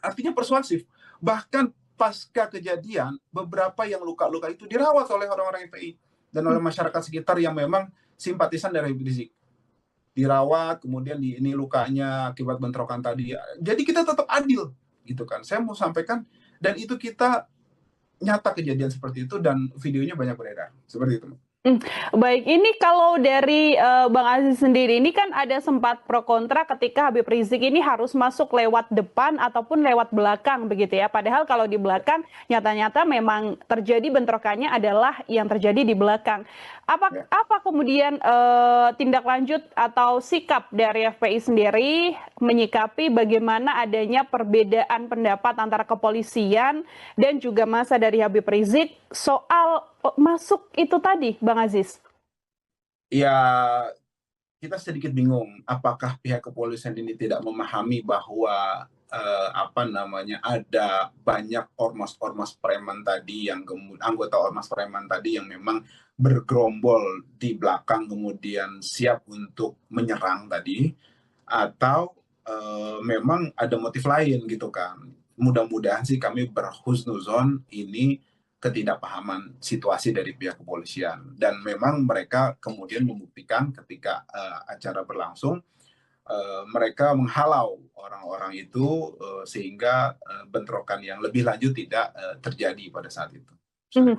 Artinya persuasif. Bahkan pasca kejadian, beberapa yang luka-luka itu dirawat oleh orang-orang FPI dan oleh masyarakat sekitar yang memang simpatisan dari Habib Rizik. Dirawat, kemudian ini lukanya akibat bentrokan tadi. Jadi kita tetap adil, gitu kan. Saya mau sampaikan, dan itu kita nyata kejadian seperti itu dan videonya banyak beredar seperti itu. Baik, ini kalau dari Bang Aziz sendiri, ini kan ada sempat pro kontra ketika Habib Rizik ini harus masuk lewat depan ataupun lewat belakang begitu ya. Padahal kalau di belakang nyata-nyata memang terjadi bentrokannya adalah yang terjadi di belakang. Apa kemudian tindak lanjut atau sikap dari FPI sendiri menyikapi bagaimana adanya perbedaan pendapat antara kepolisian dan juga massa dari Habib Rizik soal masuk itu tadi, Bang Aziz? Ya, kita sedikit bingung apakah pihak kepolisian ini tidak memahami bahwa ada banyak ormas-ormas preman tadi, yang anggota ormas preman tadi yang memang bergerombol di belakang kemudian siap untuk menyerang tadi, atau memang ada motif lain gitu kan. Mudah-mudahan sih kami berhusnuzon ini ketidakpahaman situasi dari pihak kepolisian, dan memang mereka kemudian membuktikan ketika acara berlangsung, mereka menghalau orang-orang itu sehingga bentrokan yang lebih lanjut tidak terjadi pada saat itu. Mhm.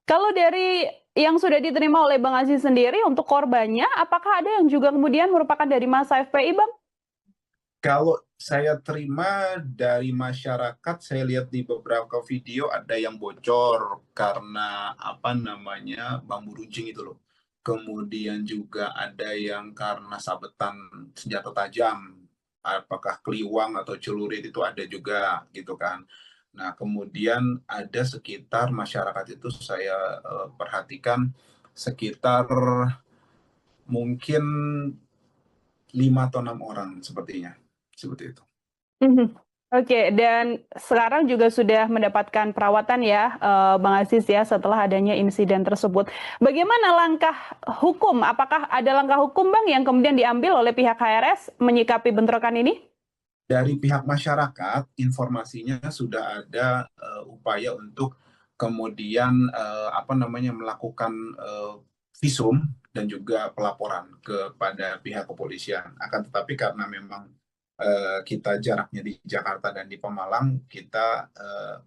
Kalau dari yang sudah diterima oleh Bang Aziz sendiri untuk korbannya, apakah ada yang juga kemudian merupakan dari masa FPI, Bang? Kalau saya terima dari masyarakat, saya lihat di beberapa video ada yang bocor karena apa namanya bambu runcing itu loh. Kemudian juga ada yang karena sabetan senjata tajam, apakah keliwang atau celurit itu ada juga gitu kan. Nah, kemudian ada sekitar masyarakat itu saya perhatikan sekitar mungkin 5 atau 6 orang sepertinya, seperti itu. Mhm. Oke, dan sekarang juga sudah mendapatkan perawatan ya, Bang Aziz ya, setelah adanya insiden tersebut. Bagaimana langkah hukum? Apakah ada langkah hukum, Bang, yang kemudian diambil oleh pihak HRS menyikapi bentrokan ini? Dari pihak masyarakat, informasinya sudah ada upaya untuk kemudian apa namanya melakukan visum dan juga pelaporan kepada pihak kepolisian. Akan tetapi karena memang kita jaraknya di Jakarta dan di Pemalang, kita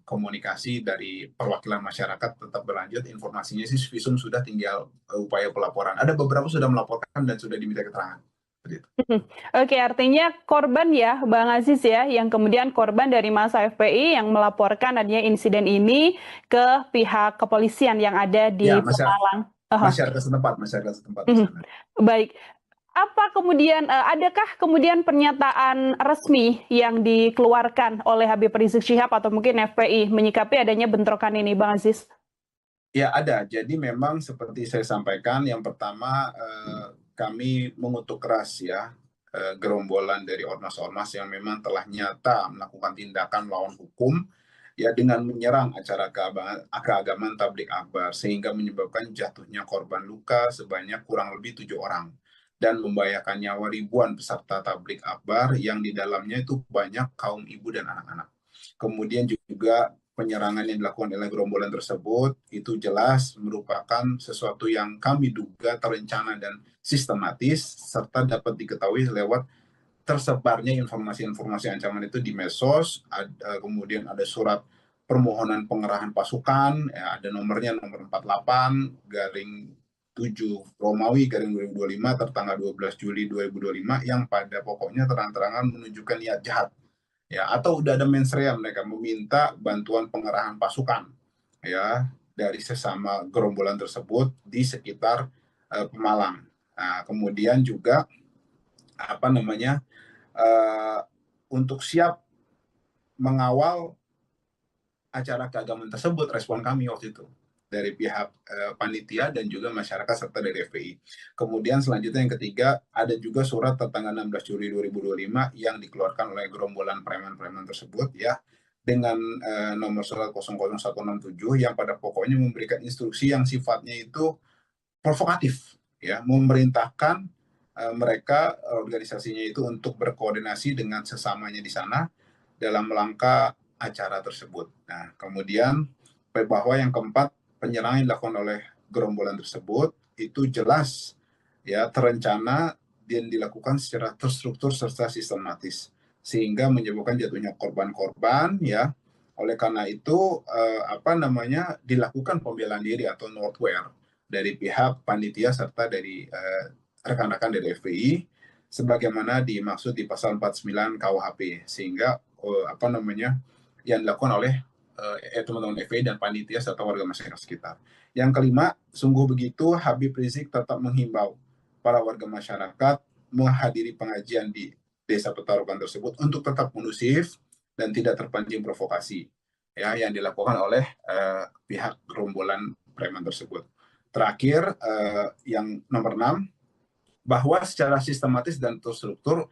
komunikasi dari perwakilan masyarakat tetap berlanjut. Informasinya sih visum sudah, tinggal upaya pelaporan. Ada beberapa sudah melaporkan dan sudah diminta keterangan. Seperti itu. Mhm. Oke, artinya korban ya, Bang Aziz ya, yang kemudian korban dari masa FPI yang melaporkan adanya insiden ini ke pihak kepolisian yang ada Ya, di Pemalang. Aha. masyarakat setempat di Mhm. sana. Baik. Apa kemudian, adakah kemudian pernyataan resmi yang dikeluarkan oleh Habib Rizik Syihab atau mungkin FPI menyikapi adanya bentrokan ini, Bang Aziz? Ya, ada. Jadi memang seperti saya sampaikan, yang pertama kami mengutuk keras ya gerombolan dari ormas-ormas yang memang telah nyata melakukan tindakan melawan hukum ya dengan menyerang acara keagamaan tablik akbar sehingga menyebabkan jatuhnya korban luka sebanyak kurang lebih 7 orang dan membahayakan nyawa ribuan peserta tablik akbar yang di dalamnya itu banyak kaum ibu dan anak-anak. Kemudian juga penyerangan yang dilakukan oleh gerombolan tersebut itu jelas merupakan sesuatu yang kami duga terencana dan sistematis serta dapat diketahui lewat tersebarnya informasi-informasi ancaman itu di medsos, kemudian ada surat permohonan pengerahan pasukan, ya, ada nomornya nomor 48 garing 7 Romawi garing 2025 tertanggal 12 Juli 2025 yang pada pokoknya terang-terangan menunjukkan niat jahat ya atau udah ada mensrea mereka meminta bantuan pengerahan pasukan ya dari sesama gerombolan tersebut di sekitar Pemalang. Nah, kemudian juga apa namanya uh, untuk siap mengawal acara keagamaan tersebut, respon kami waktu itu dari pihak panitia dan juga masyarakat serta dari FPI. Kemudian selanjutnya yang ketiga ada juga surat tertanggal 16 Juli 2025 yang dikeluarkan oleh gerombolan preman-preman tersebut ya dengan nomor surat 00167 yang pada pokoknya memberikan instruksi yang sifatnya itu provokatif ya memerintahkan mereka organisasinya itu untuk berkoordinasi dengan sesamanya di sana dalam rangka acara tersebut. Nah, kemudian bahwa yang keempat, penyerangan yang dilakukan oleh gerombolan tersebut itu jelas ya terencana dan dilakukan secara terstruktur serta sistematis sehingga menyebabkan jatuhnya korban-korban ya. Oleh karena itu apa namanya dilakukan pembelaan diri atau northware dari pihak panitia serta dari rekan-rekan dari FPI sebagaimana dimaksud di pasal 49 KUHP sehingga apa namanya yang dilakukan oleh teman-teman FPI dan panitia serta warga masyarakat sekitar. Yang kelima, sungguh begitu Habib Rizik tetap menghimbau para warga masyarakat menghadiri pengajian di Desa Petarukan tersebut untuk tetap kondusif dan tidak terpancing provokasi ya yang dilakukan oleh pihak gerombolan preman tersebut. Terakhir, yang nomor 6, bahwa secara sistematis dan terstruktur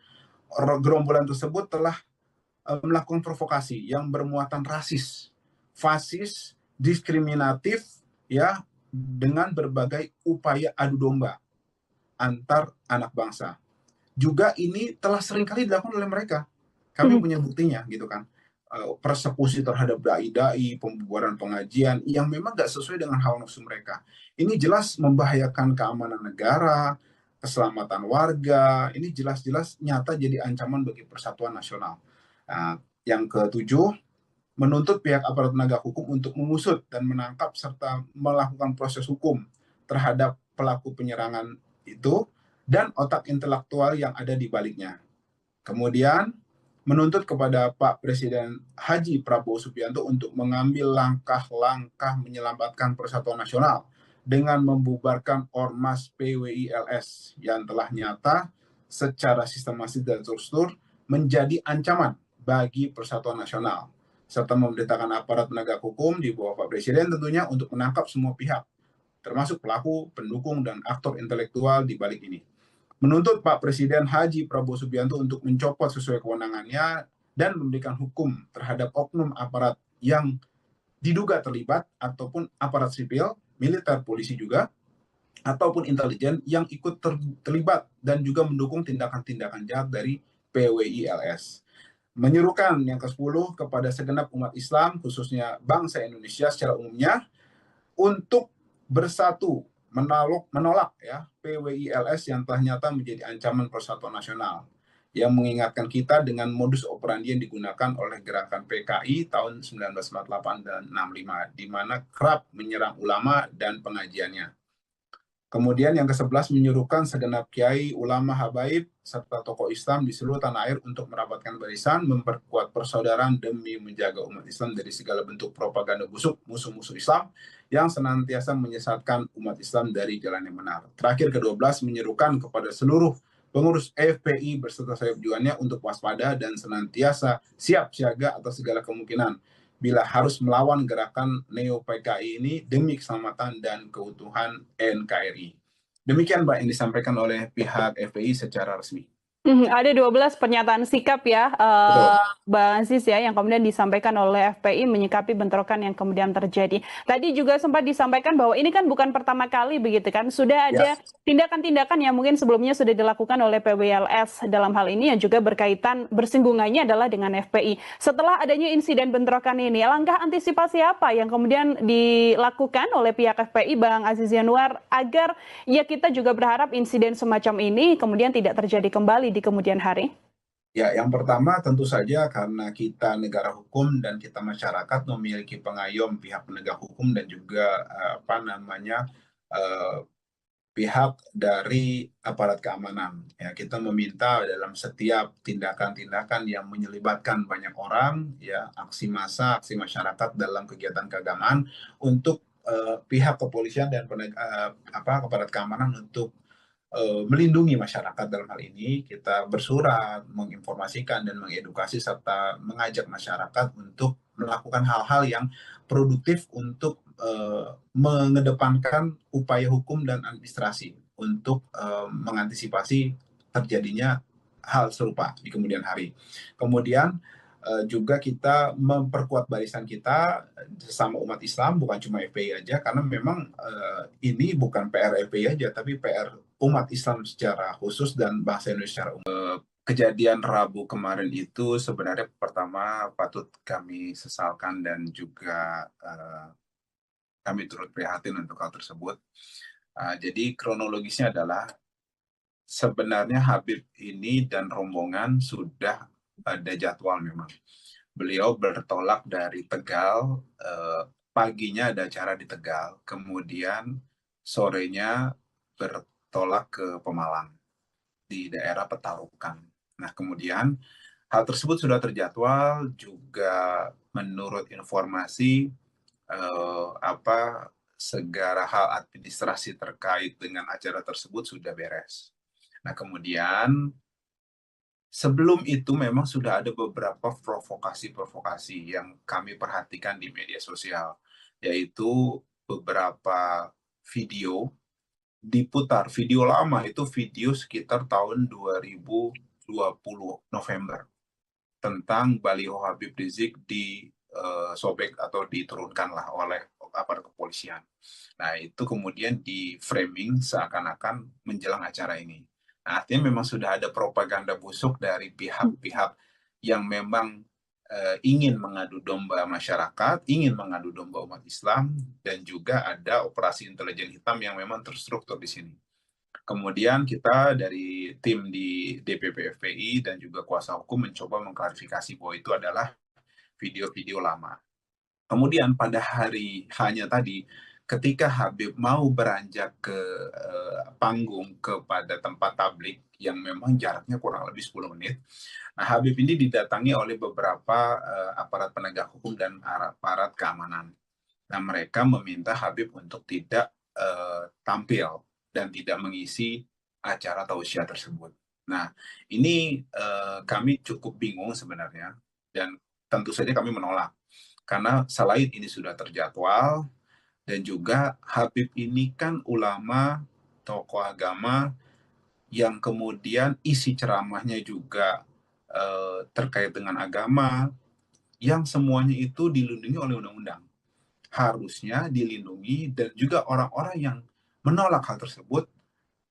gerombolan tersebut telah melakukan provokasi yang bermuatan rasis, fasis, diskriminatif, ya, dengan berbagai upaya adu domba antar anak bangsa. Juga ini telah seringkali dilakukan oleh mereka. Kami Mhm. punya buktinya, gitu kan. Persekusi terhadap dai-dai, pembubaran pengajian yang memang gak sesuai dengan hawa nafsu mereka. Ini jelas membahayakan keamanan negara, keselamatan warga. Ini jelas-jelas nyata jadi ancaman bagi persatuan nasional. Nah, yang ketujuh, menuntut pihak aparat penegak hukum untuk mengusut dan menangkap serta melakukan proses hukum terhadap pelaku penyerangan itu dan otak intelektual yang ada di baliknya. Kemudian menuntut kepada Pak Presiden Haji Prabowo Subianto untuk mengambil langkah-langkah menyelamatkan Persatuan Nasional dengan membubarkan Ormas PWILS yang telah nyata secara sistematis dan terstruktur menjadi ancaman bagi Persatuan Nasional, serta memerintahkan aparat penegak hukum di bawah Pak Presiden tentunya untuk menangkap semua pihak, termasuk pelaku, pendukung, dan aktor intelektual di balik ini. Menuntut Pak Presiden Haji Prabowo Subianto untuk mencopot sesuai kewenangannya dan memberikan hukum terhadap oknum aparat yang diduga terlibat ataupun aparat sipil, militer, polisi juga, ataupun intelijen yang ikut terlibat dan juga mendukung tindakan-tindakan jahat dari PWILS. Menyerukan yang ke-10 kepada segenap umat Islam, khususnya bangsa Indonesia secara umumnya, untuk bersatu menolak ya PWILS yang telah nyata menjadi ancaman Persatuan Nasional, yang mengingatkan kita dengan modus operandi yang digunakan oleh gerakan PKI tahun 1948 dan 65, di mana kerap menyerang ulama dan pengajiannya. Kemudian yang ke-11 menyuruhkan segenap kiai, ulama, habaib, serta tokoh Islam di seluruh tanah air untuk merapatkan barisan, memperkuat persaudaraan demi menjaga umat Islam dari segala bentuk propaganda busuk musuh-musuh Islam yang senantiasa menyesatkan umat Islam dari jalan yang benar. Terakhir ke-12 menyerukan kepada seluruh pengurus FPI berserta sayap juannya untuk waspada dan senantiasa siap siaga atas segala kemungkinan bila harus melawan gerakan Neo-PKI ini demi keselamatan dan keutuhan NKRI. Demikian Mbak yang disampaikan oleh pihak FPI secara resmi. Ada 12 pernyataan sikap ya, Bang Aziz ya, yang kemudian disampaikan oleh FPI menyikapi bentrokan yang kemudian terjadi. Tadi juga sempat disampaikan bahwa ini kan bukan pertama kali begitu kan, sudah ada tindakan-tindakan yang mungkin sebelumnya sudah dilakukan oleh PWLS dalam hal ini yang juga berkaitan bersinggungannya adalah dengan FPI. Setelah adanya insiden bentrokan ini, langkah antisipasi apa yang kemudian dilakukan oleh pihak FPI, Bang Aziz Yanuar, agar ya kita juga berharap insiden semacam ini kemudian tidak terjadi kembali di kemudian hari? Ya, yang pertama tentu saja karena kita negara hukum dan kita masyarakat memiliki pengayom pihak penegak hukum dan juga pihak dari aparat keamanan. Ya, kita meminta dalam setiap tindakan-tindakan yang menyelibatkan banyak orang, ya aksi massa, aksi masyarakat dalam kegiatan keagamaan, untuk pihak kepolisian dan aparat keamanan untuk melindungi masyarakat. Dalam hal ini kita bersurat, menginformasikan dan mengedukasi serta mengajak masyarakat untuk melakukan hal-hal yang produktif untuk mengedepankan upaya hukum dan administrasi untuk mengantisipasi terjadinya hal serupa di kemudian hari. Kemudian juga kita memperkuat barisan kita sesama umat Islam, bukan cuma FPI aja, karena memang ini bukan PR FPI aja, tapi PR umat Islam secara khusus dan bangsa Indonesia secara umum. Kejadian Rabu kemarin itu sebenarnya pertama patut kami sesalkan dan juga kami turut prihatin untuk hal tersebut. Jadi kronologisnya adalah sebenarnya Habib ini dan rombongan sudah ada jadwal memang. Beliau bertolak dari Tegal, paginya ada acara di Tegal, kemudian sorenya bertolak ke Pemalang di daerah Petarukan. Nah, kemudian hal tersebut sudah terjadwal juga menurut informasi segala hal administrasi terkait dengan acara tersebut sudah beres. Nah, kemudian sebelum itu memang sudah ada beberapa provokasi-provokasi yang kami perhatikan di media sosial, yaitu beberapa video diputar, video lama, itu video sekitar tahun 2020 November, tentang baliho Habib Rizik sobek atau diturunkanlah oleh aparat kepolisian. Nah, itu kemudian di framing seakan-akan menjelang acara ini. Nah, artinya memang sudah ada propaganda busuk dari pihak-pihak yang memang ingin mengadu domba masyarakat, ingin mengadu domba umat Islam, dan juga ada operasi intelijen hitam yang memang terstruktur di sini. Kemudian kita dari tim di DPP FPI dan juga kuasa hukum mencoba mengklarifikasi bahwa itu adalah video-video lama. Kemudian pada hari hanya tadi, ketika Habib mau beranjak ke panggung kepada tempat tablik yang memang jaraknya kurang lebih 10 menit, nah Habib ini didatangi oleh beberapa aparat penegak hukum dan aparat keamanan. Nah mereka meminta Habib untuk tidak tampil dan tidak mengisi acara tausiah tersebut. Nah ini kami cukup bingung sebenarnya, dan tentu saja kami menolak. Karena selain ini sudah terjadwal, dan juga Habib ini kan ulama, tokoh agama, yang kemudian isi ceramahnya juga terkait dengan agama, yang semuanya itu dilindungi oleh undang-undang. Harusnya dilindungi, dan juga orang-orang yang menolak hal tersebut,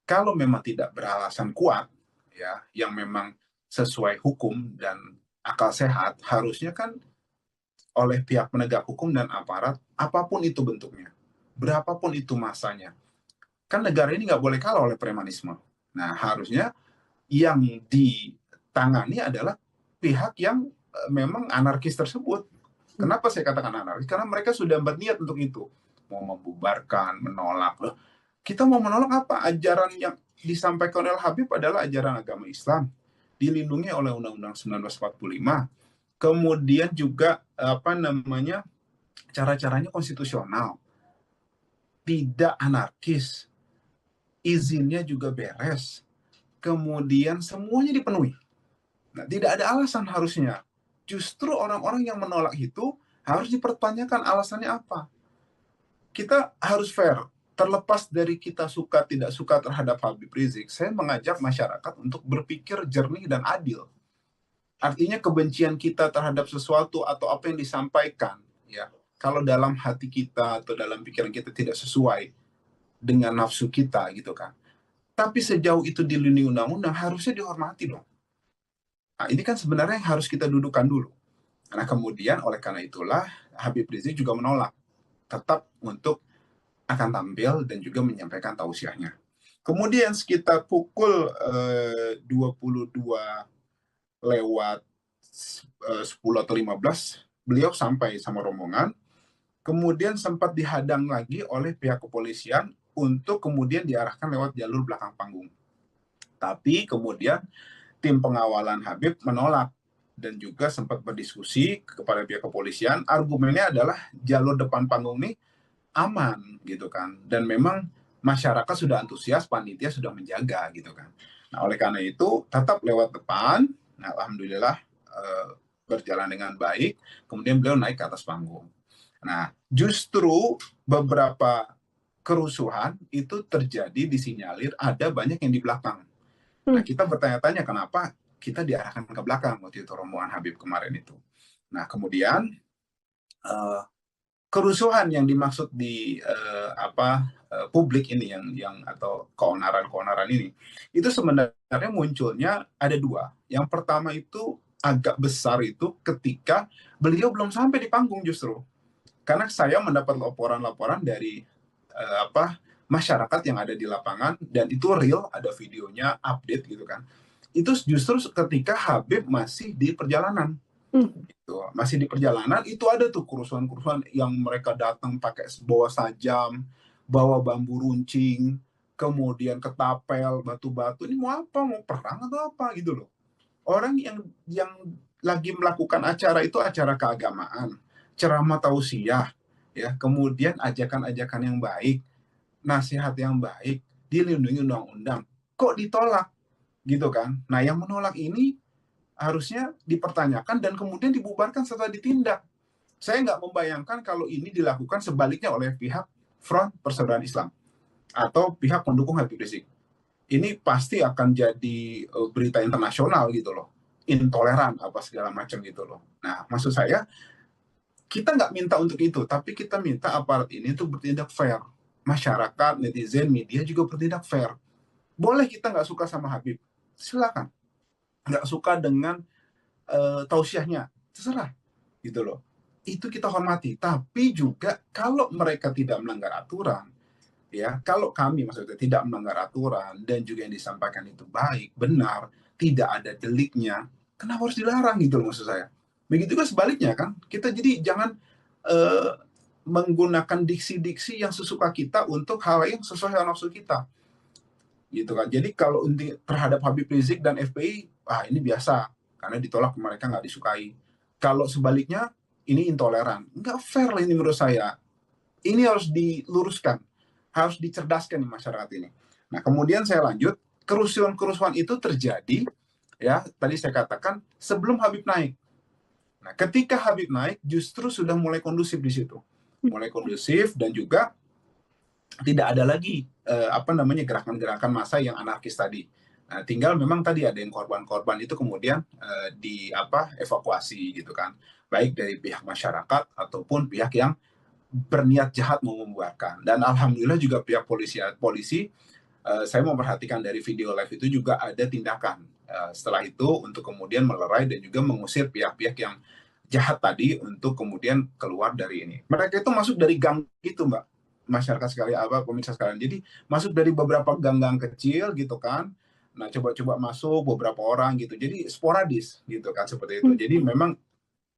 kalau memang tidak beralasan kuat, ya, yang memang sesuai hukum dan akal sehat, harusnya kan oleh pihak penegak hukum dan aparat, apapun itu bentuknya, berapapun itu masanya. Kan negara ini nggak boleh kalah oleh premanisme. Nah, harusnya yang ditangani adalah pihak yang memang anarkis tersebut. Kenapa saya katakan anarkis? Karena mereka sudah berniat untuk itu. Mau membubarkan, menolak. Loh, kita mau menolak apa? Ajaran yang disampaikan oleh Habib adalah ajaran agama Islam. Dilindungi oleh Undang-Undang 1945. Kemudian juga cara-caranya konstitusional, tidak anarkis, izinnya juga beres, kemudian semuanya dipenuhi. Nah, tidak ada alasan harusnya. Justru orang-orang yang menolak itu harus dipertanyakan alasannya apa. Kita harus fair. Terlepas dari kita suka tidak suka terhadap Habib Rizik, saya mengajak masyarakat untuk berpikir jernih dan adil. Artinya kebencian kita terhadap sesuatu atau apa yang disampaikan, ya, kalau dalam hati kita atau dalam pikiran kita tidak sesuai dengan nafsu kita gitu kan, tapi sejauh itu dilindungi undang-undang, harusnya dihormati dong. Nah ini kan sebenarnya yang harus kita dudukan dulu. Nah kemudian oleh karena itulah Habib Rizik juga menolak, tetap untuk akan tampil dan juga menyampaikan tausiahnya. Kemudian sekitar pukul 22 lewat 10 atau 15, beliau sampai sama rombongan, kemudian sempat dihadang lagi oleh pihak kepolisian untuk kemudian diarahkan lewat jalur belakang panggung. Tapi kemudian tim pengawalan Habib menolak dan juga sempat berdiskusi kepada pihak kepolisian. Argumennya adalah jalur depan panggung ini aman gitu kan, dan memang masyarakat sudah antusias, panitia sudah menjaga gitu kan. Nah oleh karena itu tetap lewat depan. Nah alhamdulillah berjalan dengan baik, kemudian beliau naik ke atas panggung. Nah, justru beberapa kerusuhan itu terjadi disinyalir ada banyak yang di belakang. Nah, kita bertanya-tanya kenapa kita diarahkan ke belakang waktu itu rombongan Habib kemarin itu. Nah, kemudian kerusuhan yang dimaksud di publik ini yang atau keonaran-keonaran ini, itu sebenarnya munculnya ada dua. Yang pertama itu agak besar itu ketika beliau belum sampai di panggung justru. Karena saya mendapat laporan-laporan dari masyarakat yang ada di lapangan, dan itu real, ada videonya, update gitu kan. Itu justru ketika Habib masih di perjalanan. Gitu. Masih di perjalanan itu ada tuh kerusuhan-kerusuhan yang mereka datang pakai bawa sajam, bawa bambu runcing, kemudian ketapel, batu-batu. Ini mau apa? Mau perang atau apa gitu loh. Orang yang lagi melakukan acara itu acara keagamaan, ceramah tausiah, ya, kemudian ajakan-ajakan yang baik, nasihat yang baik, dilindungi undang-undang, kok ditolak gitu kan. Nah yang menolak ini harusnya dipertanyakan dan kemudian dibubarkan setelah ditindak. Saya nggak membayangkan kalau ini dilakukan sebaliknya oleh pihak Front Persaudaraan Islam atau pihak pendukung Habib Rizik. Ini pasti akan jadi berita internasional gitu loh, intoleran apa segala macam gitu loh. Nah maksud saya, kita nggak minta untuk itu, tapi kita minta aparat ini untuk bertindak fair. Masyarakat, netizen, media juga bertindak fair. Boleh kita nggak suka sama Habib, silakan. Nggak suka dengan tausiahnya, terserah gitu loh. Itu kita hormati. Tapi juga kalau mereka tidak melanggar aturan, ya, kalau kami maksudnya tidak melanggar aturan dan juga yang disampaikan itu baik, benar, tidak ada deliknya, kenapa harus dilarang gitu loh maksud saya. Begitu juga sebaliknya kan, kita jadi jangan menggunakan diksi-diksi yang sesuka kita untuk hal yang sesuai dengan nafsu kita, gitu kan. Jadi kalau terhadap Habib Rizik dan FPI, ini biasa karena ditolak, mereka nggak disukai. Kalau sebaliknya, ini intoleran, nggak fair lah ini menurut saya. Ini harus diluruskan, harus dicerdaskan di masyarakat ini. Nah, kemudian saya lanjut, kerusuhan-kerusuhan itu terjadi, ya tadi saya katakan sebelum Habib naik. Nah, ketika Habib naik, justru sudah mulai kondusif di situ, mulai kondusif, dan juga tidak ada lagi gerakan-gerakan massa yang anarkis tadi. Nah, tinggal memang tadi ada yang korban-korban itu kemudian evakuasi gitu kan, baik dari pihak masyarakat ataupun pihak yang berniat jahat mau membuarkan. Dan alhamdulillah juga pihak polisi saya memperhatikan dari video live itu juga ada tindakan setelah itu untuk kemudian melerai dan juga mengusir pihak-pihak yang jahat tadi untuk kemudian keluar dari ini. Mereka itu masuk dari gang itu, Mbak, masyarakat sekalian, pemirsa sekalian. Jadi masuk dari beberapa gang-gang kecil gitu kan. Nah, coba-coba masuk beberapa orang gitu. Jadi sporadis gitu kan, seperti itu. Jadi memang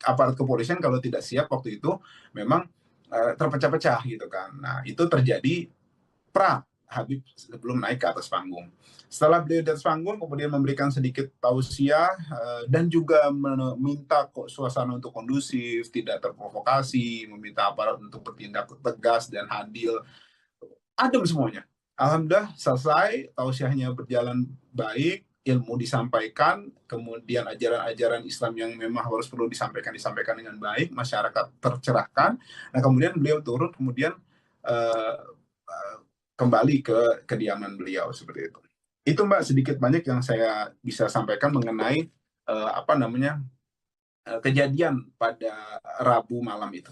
aparat kepolisian kalau tidak siap waktu itu memang terpecah-pecah gitu kan. Nah, itu terjadi Habib sebelum naik ke atas panggung. Setelah beliau di atas panggung, kemudian memberikan sedikit tausiah dan juga meminta suasana untuk kondusif, tidak terprovokasi, meminta aparat untuk bertindak tegas dan adil. Adem semuanya. Alhamdulillah selesai, tausiahnya berjalan baik, ilmu disampaikan, kemudian ajaran-ajaran Islam yang memang harus perlu disampaikan dengan baik, masyarakat tercerahkan. Nah, kemudian beliau turun, kemudian kembali ke kediaman beliau, seperti itu. Itu, Mbak, sedikit banyak yang saya bisa sampaikan mengenai kejadian pada Rabu malam itu.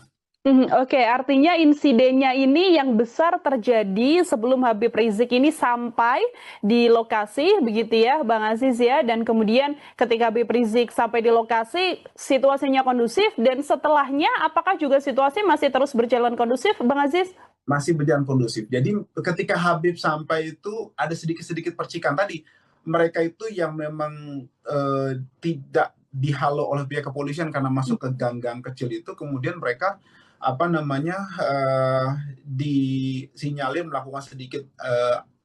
Oke, artinya insidennya ini yang besar terjadi sebelum Habib Rizik ini sampai di lokasi, begitu ya, Bang Aziz ya. Dan kemudian ketika Habib Rizik sampai di lokasi, situasinya kondusif. Dan setelahnya, apakah juga situasi masih terus berjalan kondusif, Bang Aziz? Masih berjalan kondusif. Jadi ketika Habib sampai itu ada sedikit-sedikit percikan tadi. Mereka itu yang memang tidak dihalau oleh pihak kepolisian karena masuk ke gang-gang kecil itu, kemudian mereka disinyalir melakukan sedikit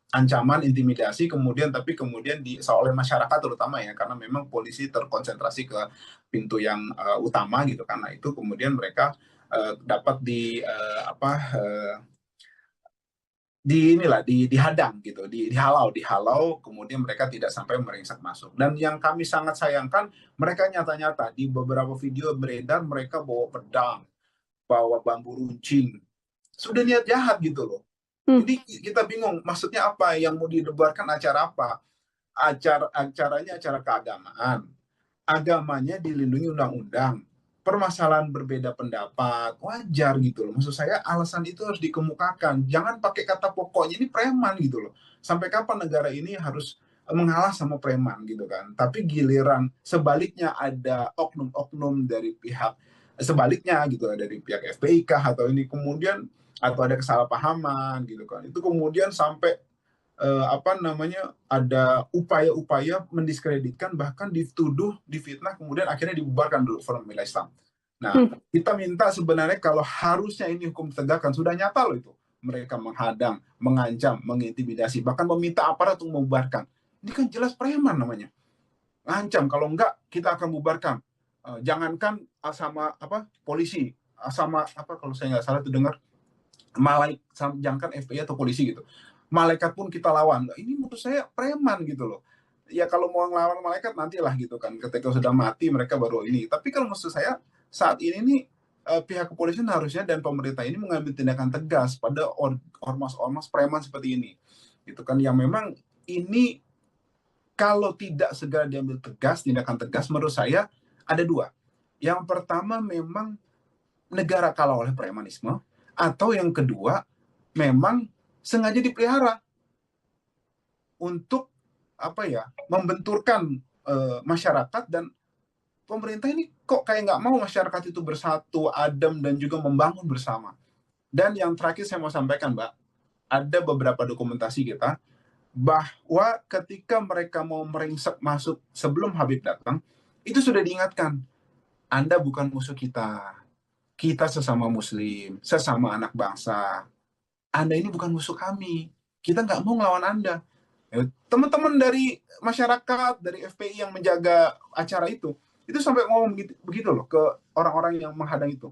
ancaman, intimidasi, kemudian oleh masyarakat terutama ya, karena memang polisi terkonsentrasi ke pintu yang utama gitu, karena itu kemudian mereka dapat dihadang gitu, dihalau, kemudian mereka tidak sampai meringsek masuk. Dan yang kami sangat sayangkan, mereka nyata-nyata di beberapa video beredar mereka bawa pedang, bawa bambu runcing, sudah niat jahat gitu loh. Jadi kita bingung, maksudnya apa yang mau didebarkan, acara apa? Acaranya acara keagamaan, agamanya dilindungi undang-undang, permasalahan berbeda pendapat wajar gitu loh. Maksud saya alasan itu harus dikemukakan, jangan pakai kata pokoknya ini preman gitu loh. Sampai kapan negara ini harus mengalah sama preman gitu kan? Tapi giliran sebaliknya ada oknum-oknum dari pihak sebaliknya gitu, dari pihak FPI kah atau ini, kemudian atau ada kesalahpahaman gitu kan, itu kemudian sampai ada upaya-upaya mendiskreditkan, bahkan dituduh, difitnah, kemudian akhirnya dibubarkan dulu Forum Pembela Islam. Nah, kita minta sebenarnya kalau harusnya ini hukum ditegakkan, sudah nyata loh itu. Mereka menghadang, mengancam, mengintimidasi, bahkan meminta aparat untuk membubarkan. Ini kan jelas preman namanya. Ngancam, kalau enggak kita akan bubarkan. Jangankan sama polisi, sama kalau saya nggak salah itu dengar jangankan FPI atau polisi gitu, malaikat pun kita lawan. Ini menurut saya preman gitu loh. Ya kalau mau ngelawan malaikat nantilah gitu kan, ketika sudah mati mereka baru ini. Tapi kalau maksud saya saat ini nih pihak kepolisian harusnya dan pemerintah ini mengambil tindakan tegas pada ormas-ormas preman seperti ini. Gitu kan, yang memang ini kalau tidak segera diambil tegas, tindakan tegas, menurut saya ada dua. Yang pertama memang negara kalah oleh premanisme, atau yang kedua memang sengaja dipelihara untuk membenturkan masyarakat, dan pemerintah ini kok kayak nggak mau masyarakat itu bersatu, adem, dan juga membangun bersama. Dan yang terakhir saya mau sampaikan, Mbak, ada beberapa dokumentasi kita bahwa ketika mereka mau meringsek masuk sebelum Habib datang, itu sudah diingatkan, Anda bukan musuh kita. Kita sesama Muslim, sesama anak bangsa. Anda ini bukan musuh kami. Kita nggak mau ngelawan Anda. Teman-teman dari masyarakat, dari FPI yang menjaga acara itu sampai ngomong begitu loh ke orang-orang yang menghadang itu.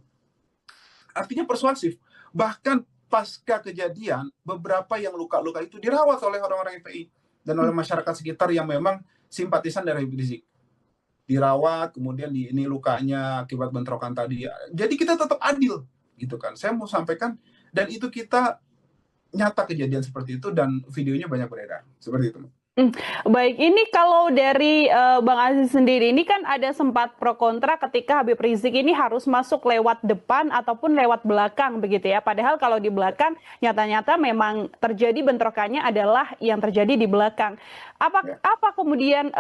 Artinya persuasif. Bahkan pasca kejadian, beberapa yang luka-luka itu dirawat oleh orang-orang FPI dan oleh masyarakat sekitar yang memang simpatisan dari Habib Rizik. Dirawat, kemudian ini lukanya akibat bentrokan tadi. Jadi kita tetap adil, gitu kan. Saya mau sampaikan, dan itu kita nyata kejadian seperti itu dan videonya banyak beredar. Seperti itu. Baik, ini kalau dari Bang Aziz sendiri, ini kan ada sempat pro kontra ketika Habib Rizik ini harus masuk lewat depan ataupun lewat belakang begitu ya. Padahal kalau di belakang nyata-nyata memang terjadi bentrokannya adalah yang terjadi di belakang. Apa kemudian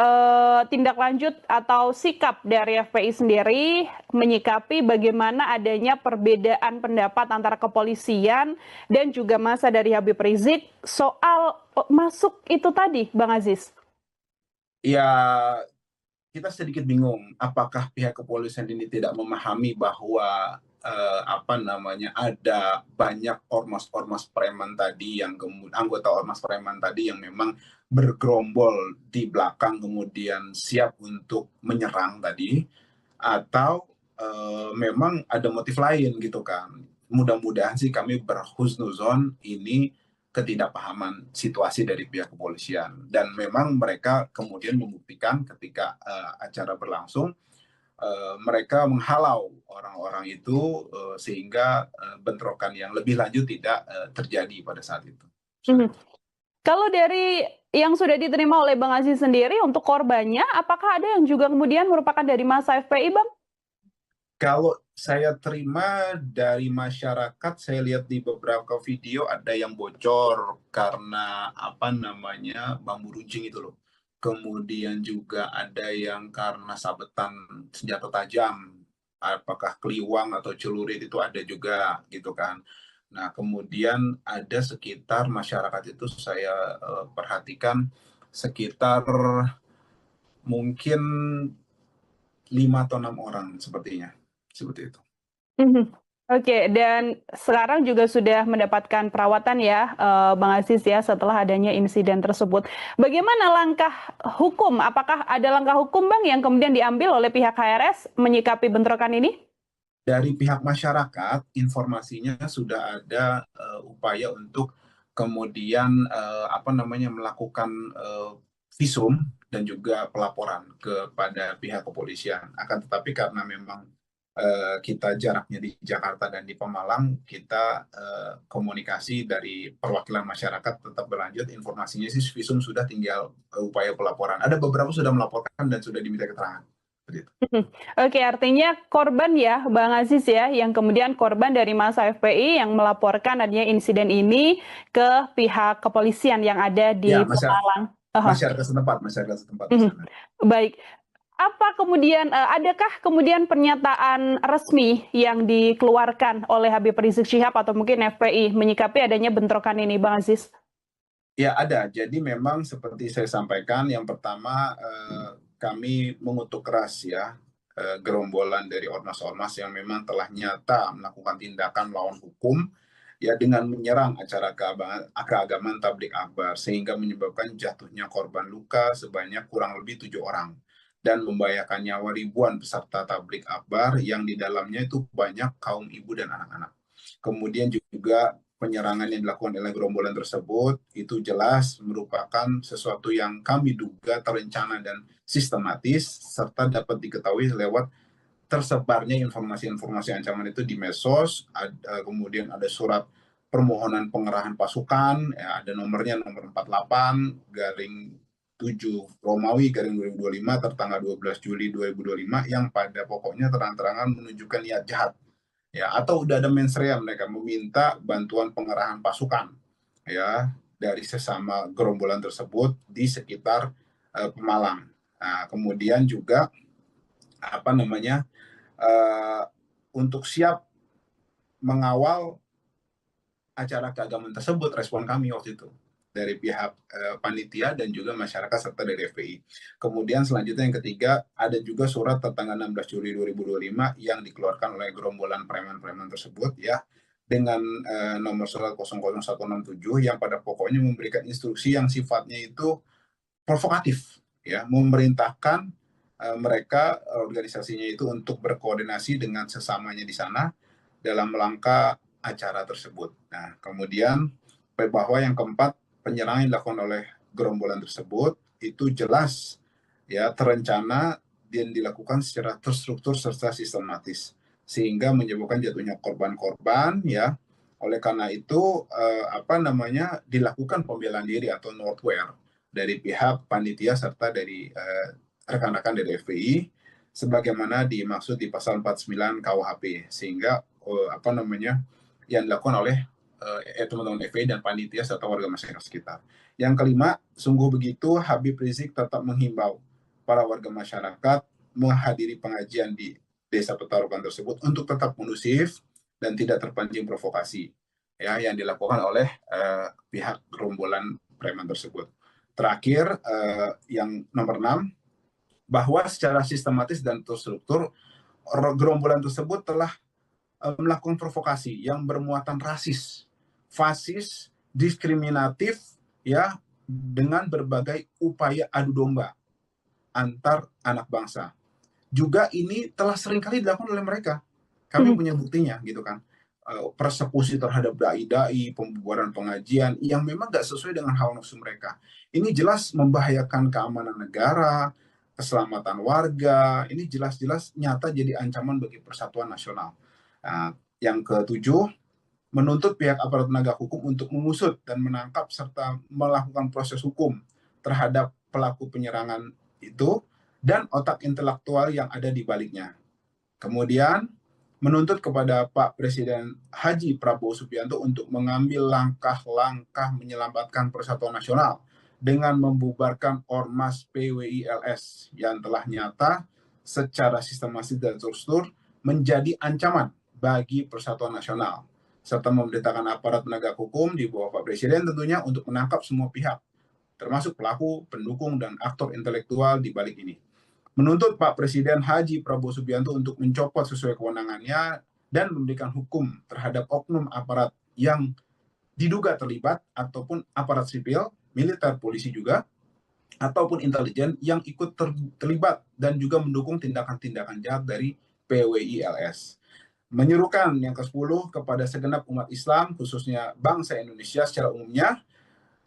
tindak lanjut atau sikap dari FPI sendiri menyikapi bagaimana adanya perbedaan pendapat antara kepolisian dan juga massa dari Habib Rizik soal masuk itu tadi, Bang Aziz? Ya, kita sedikit bingung apakah pihak kepolisian ini tidak memahami bahwa ada banyak ormas-ormas preman tadi yang anggota ormas preman tadi yang memang bergerombol di belakang kemudian siap untuk menyerang tadi, atau memang ada motif lain gitu kan. Mudah-mudahan sih kami berhusnuzon ini ketidakpahaman situasi dari pihak kepolisian, dan memang mereka kemudian membuktikan ketika acara berlangsung, mereka menghalau orang-orang itu sehingga bentrokan yang lebih lanjut tidak terjadi pada saat itu. Mhm. Kalau dari yang sudah diterima oleh Bang Aziz sendiri untuk korbannya, apakah ada yang juga kemudian merupakan dari massa FPI, Bang? Kalau saya terima dari masyarakat, saya lihat di beberapa video ada yang bocor karena bambu runcing itu loh. Kemudian juga ada yang karena sabetan senjata tajam, apakah keliwang atau celurit itu ada juga gitu kan. Nah, kemudian ada sekitar masyarakat itu saya perhatikan sekitar mungkin 5 atau 6 orang sepertinya, seperti itu. Mhm. Oke, dan sekarang juga sudah mendapatkan perawatan ya, Bang Aziz ya, setelah adanya insiden tersebut. Bagaimana langkah hukum? Apakah ada langkah hukum, Bang, yang kemudian diambil oleh pihak HRS menyikapi bentrokan ini? Dari pihak masyarakat, informasinya sudah ada upaya untuk kemudian melakukan visum dan juga pelaporan kepada pihak kepolisian. Akan tetapi karena memang kita jaraknya di Jakarta dan di Pemalang, kita komunikasi dari perwakilan masyarakat tetap berlanjut. Informasinya sih visum sudah, tinggal upaya pelaporan. Ada beberapa sudah melaporkan dan sudah diminta keterangan. Oke, artinya korban ya, Bang Aziz ya, yang kemudian korban dari massa FPI yang melaporkan adanya insiden ini ke pihak kepolisian yang ada Ya, di Pemalang. masyarakat setempat di Mhm. sana. Baik. Apa kemudian, adakah kemudian pernyataan resmi yang dikeluarkan oleh Habib Rizik Syihab atau mungkin FPI menyikapi adanya bentrokan ini, Bang Aziz? Ya, ada. Jadi memang seperti saya sampaikan, yang pertama kami mengutuk keras ya gerombolan dari ormas-ormas yang memang telah nyata melakukan tindakan melawan hukum ya dengan menyerang acara keagamaan tablik akbar sehingga menyebabkan jatuhnya korban luka sebanyak kurang lebih 7 orang dan membahayakan nyawa ribuan peserta tablik akbar yang di dalamnya itu banyak kaum ibu dan anak-anak. Kemudian juga penyerangan yang dilakukan oleh gerombolan tersebut itu jelas merupakan sesuatu yang kami duga terencana dan sistematis serta dapat diketahui lewat tersebarnya informasi-informasi ancaman itu di medsos. Kemudian ada surat permohonan pengerahan pasukan, ya, ada nomornya nomor 48 garing 7 Romawi garing 2025 tertanggal 12 Juli 2025 yang pada pokoknya terang-terangan menunjukkan niat jahat ya, atau udah ada mensrea mereka meminta bantuan pengerahan pasukan ya dari sesama gerombolan tersebut di sekitar Pemalang. Nah, kemudian juga uh, untuk siap mengawal acara keagamaan tersebut, respon kami waktu itu dari pihak panitia dan juga masyarakat serta dari FPI. Kemudian selanjutnya yang ketiga, ada juga surat tertanggal 16 Juli 2025 yang dikeluarkan oleh gerombolan preman-preman tersebut ya, dengan nomor surat 00167 yang pada pokoknya memberikan instruksi yang sifatnya itu provokatif ya, memerintahkan mereka organisasinya itu untuk berkoordinasi dengan sesamanya di sana dalam rangka acara tersebut. Nah, kemudian bahwa yang keempat, penyerangan yang dilakukan oleh gerombolan tersebut itu jelas ya terencana dan dilakukan secara terstruktur serta sistematis sehingga menyebabkan jatuhnya korban-korban ya. Oleh karena itu dilakukan pembelaan diri atau notwear dari pihak panitia serta dari rekan-rekan dari FPI sebagaimana dimaksud di pasal 49 KUHP sehingga yang dilakukan oleh teman-teman FPI dan panitia serta warga masyarakat sekitar. Yang kelima, sungguh begitu Habib Rizik tetap menghimbau para warga masyarakat menghadiri pengajian di Desa Petarukan tersebut untuk tetap kondusif dan tidak terpancing provokasi ya yang dilakukan oleh pihak gerombolan preman tersebut. Terakhir, yang nomor 6, bahwa secara sistematis dan terstruktur gerombolan tersebut telah melakukan provokasi yang bermuatan rasis, fasis, diskriminatif ya, dengan berbagai upaya adu domba antar anak bangsa. Juga ini telah seringkali dilakukan oleh mereka. Kami punya buktinya gitu kan. Persekusi terhadap dai-dai, pembubaran pengajian yang memang nggak sesuai dengan hawa nafsu mereka. Ini jelas membahayakan keamanan negara, keselamatan warga. Ini jelas-jelas nyata jadi ancaman bagi persatuan nasional. Nah, yang ketujuh, menuntut pihak aparat penegak hukum untuk mengusut dan menangkap serta melakukan proses hukum terhadap pelaku penyerangan itu dan otak intelektual yang ada di baliknya. Kemudian menuntut kepada Pak Presiden Haji Prabowo Subianto untuk mengambil langkah-langkah menyelamatkan persatuan nasional dengan membubarkan Ormas PWI-LS yang telah nyata secara sistematis dan terstruktur menjadi ancaman bagi persatuan nasional, serta memerintahkan aparat penegak hukum di bawah Pak Presiden tentunya untuk menangkap semua pihak, termasuk pelaku, pendukung, dan aktor intelektual di balik ini. Menuntut Pak Presiden Haji Prabowo Subianto untuk mencopot sesuai kewenangannya dan memberikan hukum terhadap oknum aparat yang diduga terlibat ataupun aparat sipil, militer, polisi juga, ataupun intelijen yang ikut terlibat dan juga mendukung tindakan-tindakan jahat dari PWI-LS. Menyerukan yang ke-10 kepada segenap umat Islam, khususnya bangsa Indonesia secara umumnya,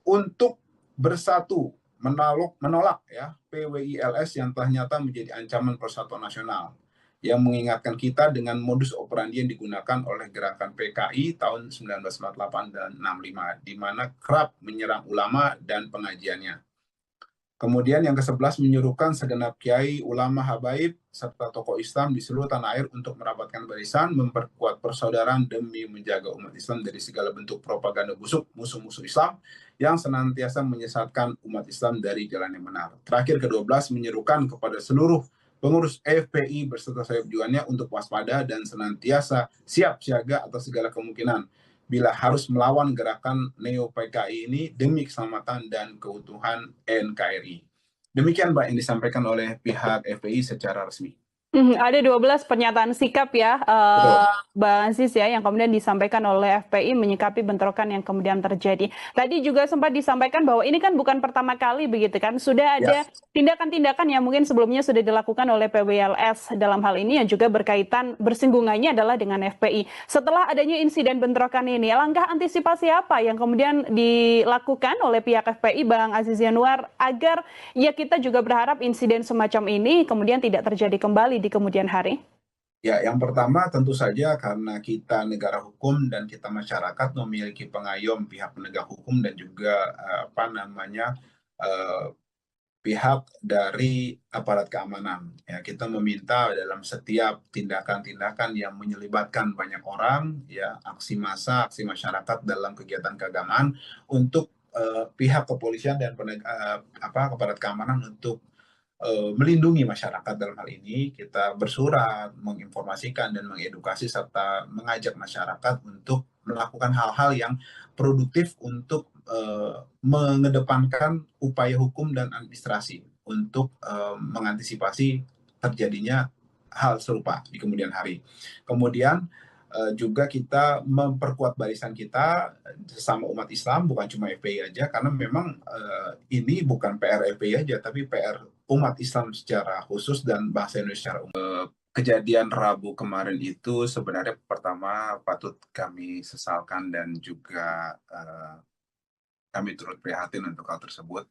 untuk bersatu menolak ya PWI-LS yang telah nyata menjadi ancaman persatuan nasional, yang mengingatkan kita dengan modus operandi yang digunakan oleh gerakan PKI tahun 1948 dan 65, di mana kerap menyerang ulama dan pengajiannya. Kemudian yang ke-11, menyuruhkan segenap kiai, ulama, habaib, serta tokoh Islam di seluruh tanah air untuk merapatkan barisan, memperkuat persaudaraan demi menjaga umat Islam dari segala bentuk propaganda busuk musuh-musuh Islam yang senantiasa menyesatkan umat Islam dari jalan yang benar. Terakhir ke-12, menyerukan kepada seluruh pengurus FPI berserta sayap-juannya untuk waspada dan senantiasa siap siaga atas segala kemungkinan bila harus melawan gerakan Neo-PKI ini demi keselamatan dan keutuhan NKRI. Demikian Mbak yang disampaikan oleh pihak FPI secara resmi. Ada 12 pernyataan sikap ya, Bang Aziz ya, yang kemudian disampaikan oleh FPI menyikapi bentrokan yang kemudian terjadi. Tadi juga sempat disampaikan bahwa ini kan bukan pertama kali begitu kan, sudah ada tindakan-tindakan yang mungkin sebelumnya sudah dilakukan oleh PWLS dalam hal ini yang juga berkaitan bersinggungannya adalah dengan FPI. Setelah adanya insiden bentrokan ini, langkah antisipasi apa yang kemudian dilakukan oleh pihak FPI, Bang Aziz Yanuar, agar ya kita juga berharap insiden semacam ini kemudian tidak terjadi kembali di kemudian hari? Ya, yang pertama tentu saja karena kita negara hukum dan kita masyarakat memiliki pengayom pihak penegak hukum dan juga pihak dari aparat keamanan. Ya, kita meminta dalam setiap tindakan-tindakan yang menyelibatkan banyak orang, ya aksi massa, aksi masyarakat dalam kegiatan keagamaan untuk pihak kepolisian dan aparat keamanan untuk melindungi masyarakat. Dalam hal ini kita bersurat, menginformasikan dan mengedukasi serta mengajak masyarakat untuk melakukan hal-hal yang produktif untuk mengedepankan upaya hukum dan administrasi untuk mengantisipasi terjadinya hal serupa di kemudian hari. Kemudian juga kita memperkuat barisan kita sesama umat Islam, bukan cuma FPI aja, karena memang ini bukan PR FPI aja, tapi PR umat Islam secara khusus dan bangsa Indonesia secara umum. Kejadian Rabu kemarin itu sebenarnya pertama patut kami sesalkan dan juga kami turut prihatin untuk hal tersebut.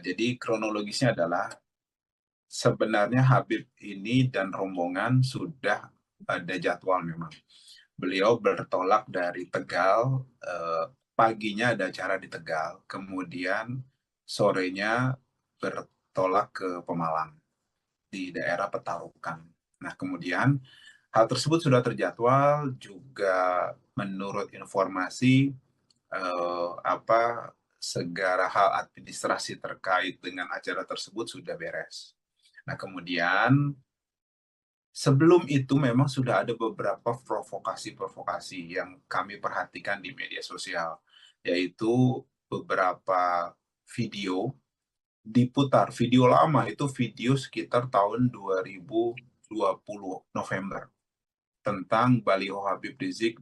Jadi kronologisnya adalah sebenarnya Habib ini dan rombongan sudah ada jadwal memang. Beliau bertolak dari Tegal, paginya ada acara di Tegal, kemudian sorenya bertolak ke Pemalang di daerah Petarukan. Nah, kemudian hal tersebut sudah terjadwal juga menurut informasi segala hal administrasi terkait dengan acara tersebut sudah beres. Nah, kemudian sebelum itu memang sudah ada beberapa provokasi-provokasi yang kami perhatikan di media sosial, yaitu beberapa video diputar, video lama, itu video sekitar tahun 2020 November, tentang baliho Habib Rizik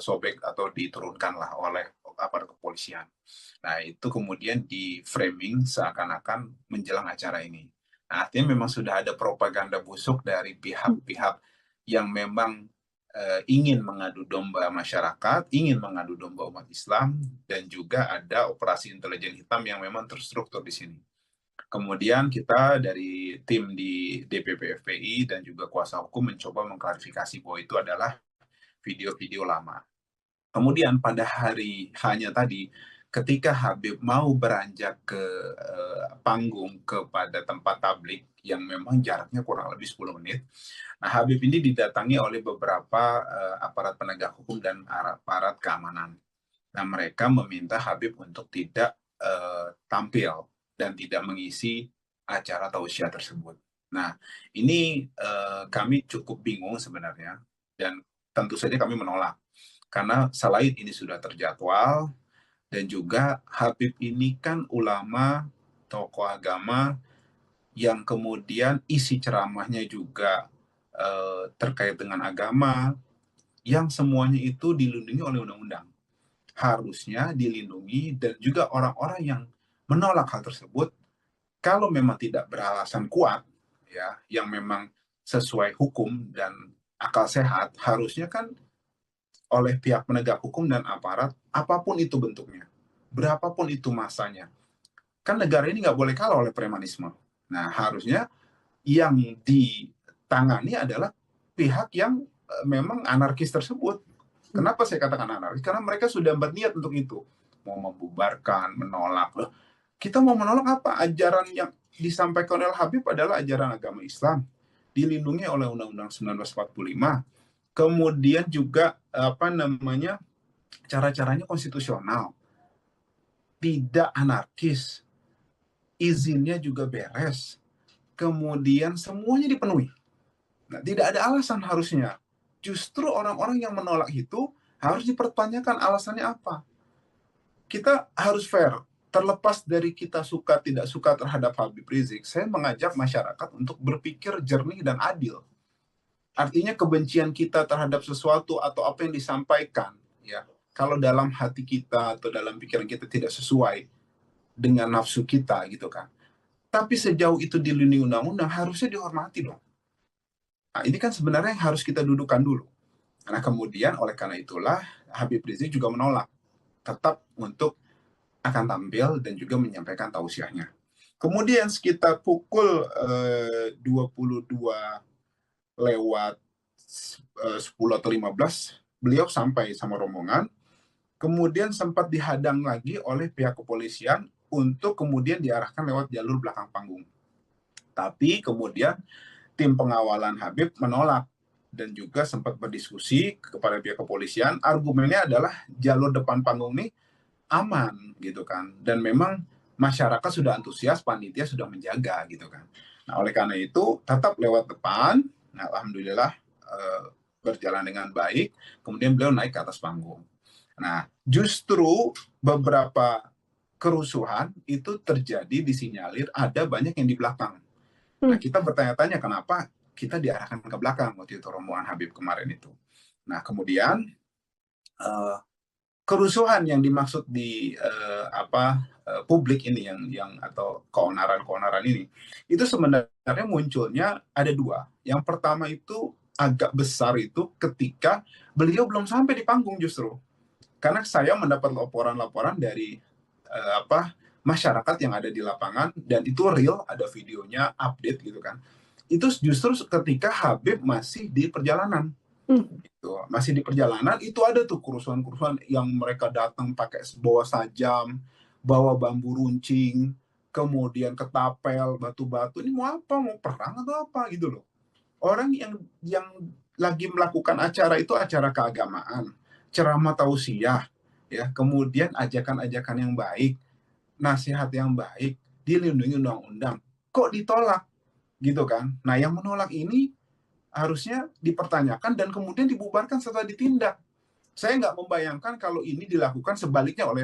sobek atau diturunkanlah oleh aparat kepolisian. Nah, itu kemudian di framing seakan-akan menjelang acara ini. Nah, artinya memang sudah ada propaganda busuk dari pihak-pihak yang memang ingin mengadu domba masyarakat, ingin mengadu domba umat Islam, dan juga ada operasi intelijen hitam yang memang terstruktur di sini. Kemudian kita dari tim di DPP FPI dan juga kuasa hukum mencoba mengklarifikasi bahwa itu adalah video-video lama. Kemudian pada hari hanya tadi, ketika Habib mau beranjak ke panggung kepada tempat tablik yang memang jaraknya kurang lebih 10 menit, nah Habib ini didatangi oleh beberapa aparat penegak hukum dan aparat keamanan. Nah, mereka meminta Habib untuk tidak tampil dan tidak mengisi acara tausiah tersebut. Nah, ini kami cukup bingung sebenarnya, dan tentu saja kami menolak. Karena selain ini sudah terjadwal, dan juga Habib ini kan ulama, tokoh agama, yang kemudian isi ceramahnya juga terkait dengan agama, yang semuanya itu dilindungi oleh undang-undang. Harusnya dilindungi, dan juga orang-orang yang menolak hal tersebut, kalau memang tidak beralasan kuat, ya, yang memang sesuai hukum dan akal sehat, harusnya kan oleh pihak penegak hukum dan aparat, apapun itu bentuknya, berapapun itu masanya, kan negara ini nggak boleh kalah oleh premanisme. Nah, harusnya yang ditangani adalah pihak yang memang anarkis tersebut. Kenapa saya katakan anarkis? Karena mereka sudah berniat untuk itu. Mau membubarkan, menolak. Loh, kita mau menolak apa? Ajaran yang disampaikan oleh Habib adalah ajaran agama Islam. Dilindungi oleh Undang-Undang 1945. Kemudian juga cara-caranya konstitusional. Tidak anarkis. Izinnya juga beres. Kemudian semuanya dipenuhi. Nah, tidak ada alasan harusnya. Justru orang-orang yang menolak itu harus dipertanyakan alasannya apa. Kita harus fair. Terlepas dari kita suka tidak suka terhadap Habib Rizik, saya mengajak masyarakat untuk berpikir jernih dan adil. Artinya kebencian kita terhadap sesuatu atau apa yang disampaikan, ya, kalau dalam hati kita atau dalam pikiran kita tidak sesuai dengan nafsu kita, gitu kan. Tapi sejauh itu dilindungi undang-undang, harusnya dihormati dong. Nah, ini kan sebenarnya yang harus kita dudukan dulu. Nah, kemudian oleh karena itulah Habib Rizik juga menolak tetap untuk akan tampil dan juga menyampaikan tausiahnya. Kemudian sekitar pukul 22 lewat 10 atau 15, beliau sampai sama rombongan, kemudian sempat dihadang lagi oleh pihak kepolisian untuk kemudian diarahkan lewat jalur belakang panggung. Tapi kemudian tim pengawalan Habib menolak dan juga sempat berdiskusi kepada pihak kepolisian. Argumennya adalah jalur depan panggung ini aman gitu kan, dan memang masyarakat sudah antusias, panitia sudah menjaga gitu kan. Nah, oleh karena itu tetap lewat depan. Nah, alhamdulillah berjalan dengan baik. Kemudian beliau naik ke atas panggung. Nah, justru beberapa kerusuhan itu terjadi disinyalir ada banyak yang di belakang. Nah, kita bertanya-tanya kenapa kita diarahkan ke belakang waktu itu rombongan Habib kemarin itu. Nah, kemudian kerusuhan yang dimaksud di publik ini yang atau keonaran-keonaran ini itu sebenarnya munculnya ada dua. Yang pertama itu agak besar itu ketika beliau belum sampai di panggung justru. Karena saya mendapat laporan-laporan dari masyarakat yang ada di lapangan dan itu real, ada videonya, update gitu kan. Itu justru ketika Habib masih di perjalanan. Gitu. Masih di perjalanan itu ada tuh kerusuhan-kerusuhan yang mereka datang pakai bawa sajam, bawa bambu runcing, kemudian ketapel, batu-batu. Ini mau apa? Mau perang atau apa gitu loh. Orang yang lagi melakukan acara itu acara keagamaan, ceramah tausiah, ya, kemudian ajakan-ajakan yang baik, nasihat yang baik, dilindungi undang-undang. Kok ditolak? Gitu kan. Nah, yang menolak ini harusnya dipertanyakan dan kemudian dibubarkan setelah ditindak. Saya nggak membayangkan kalau ini dilakukan sebaliknya oleh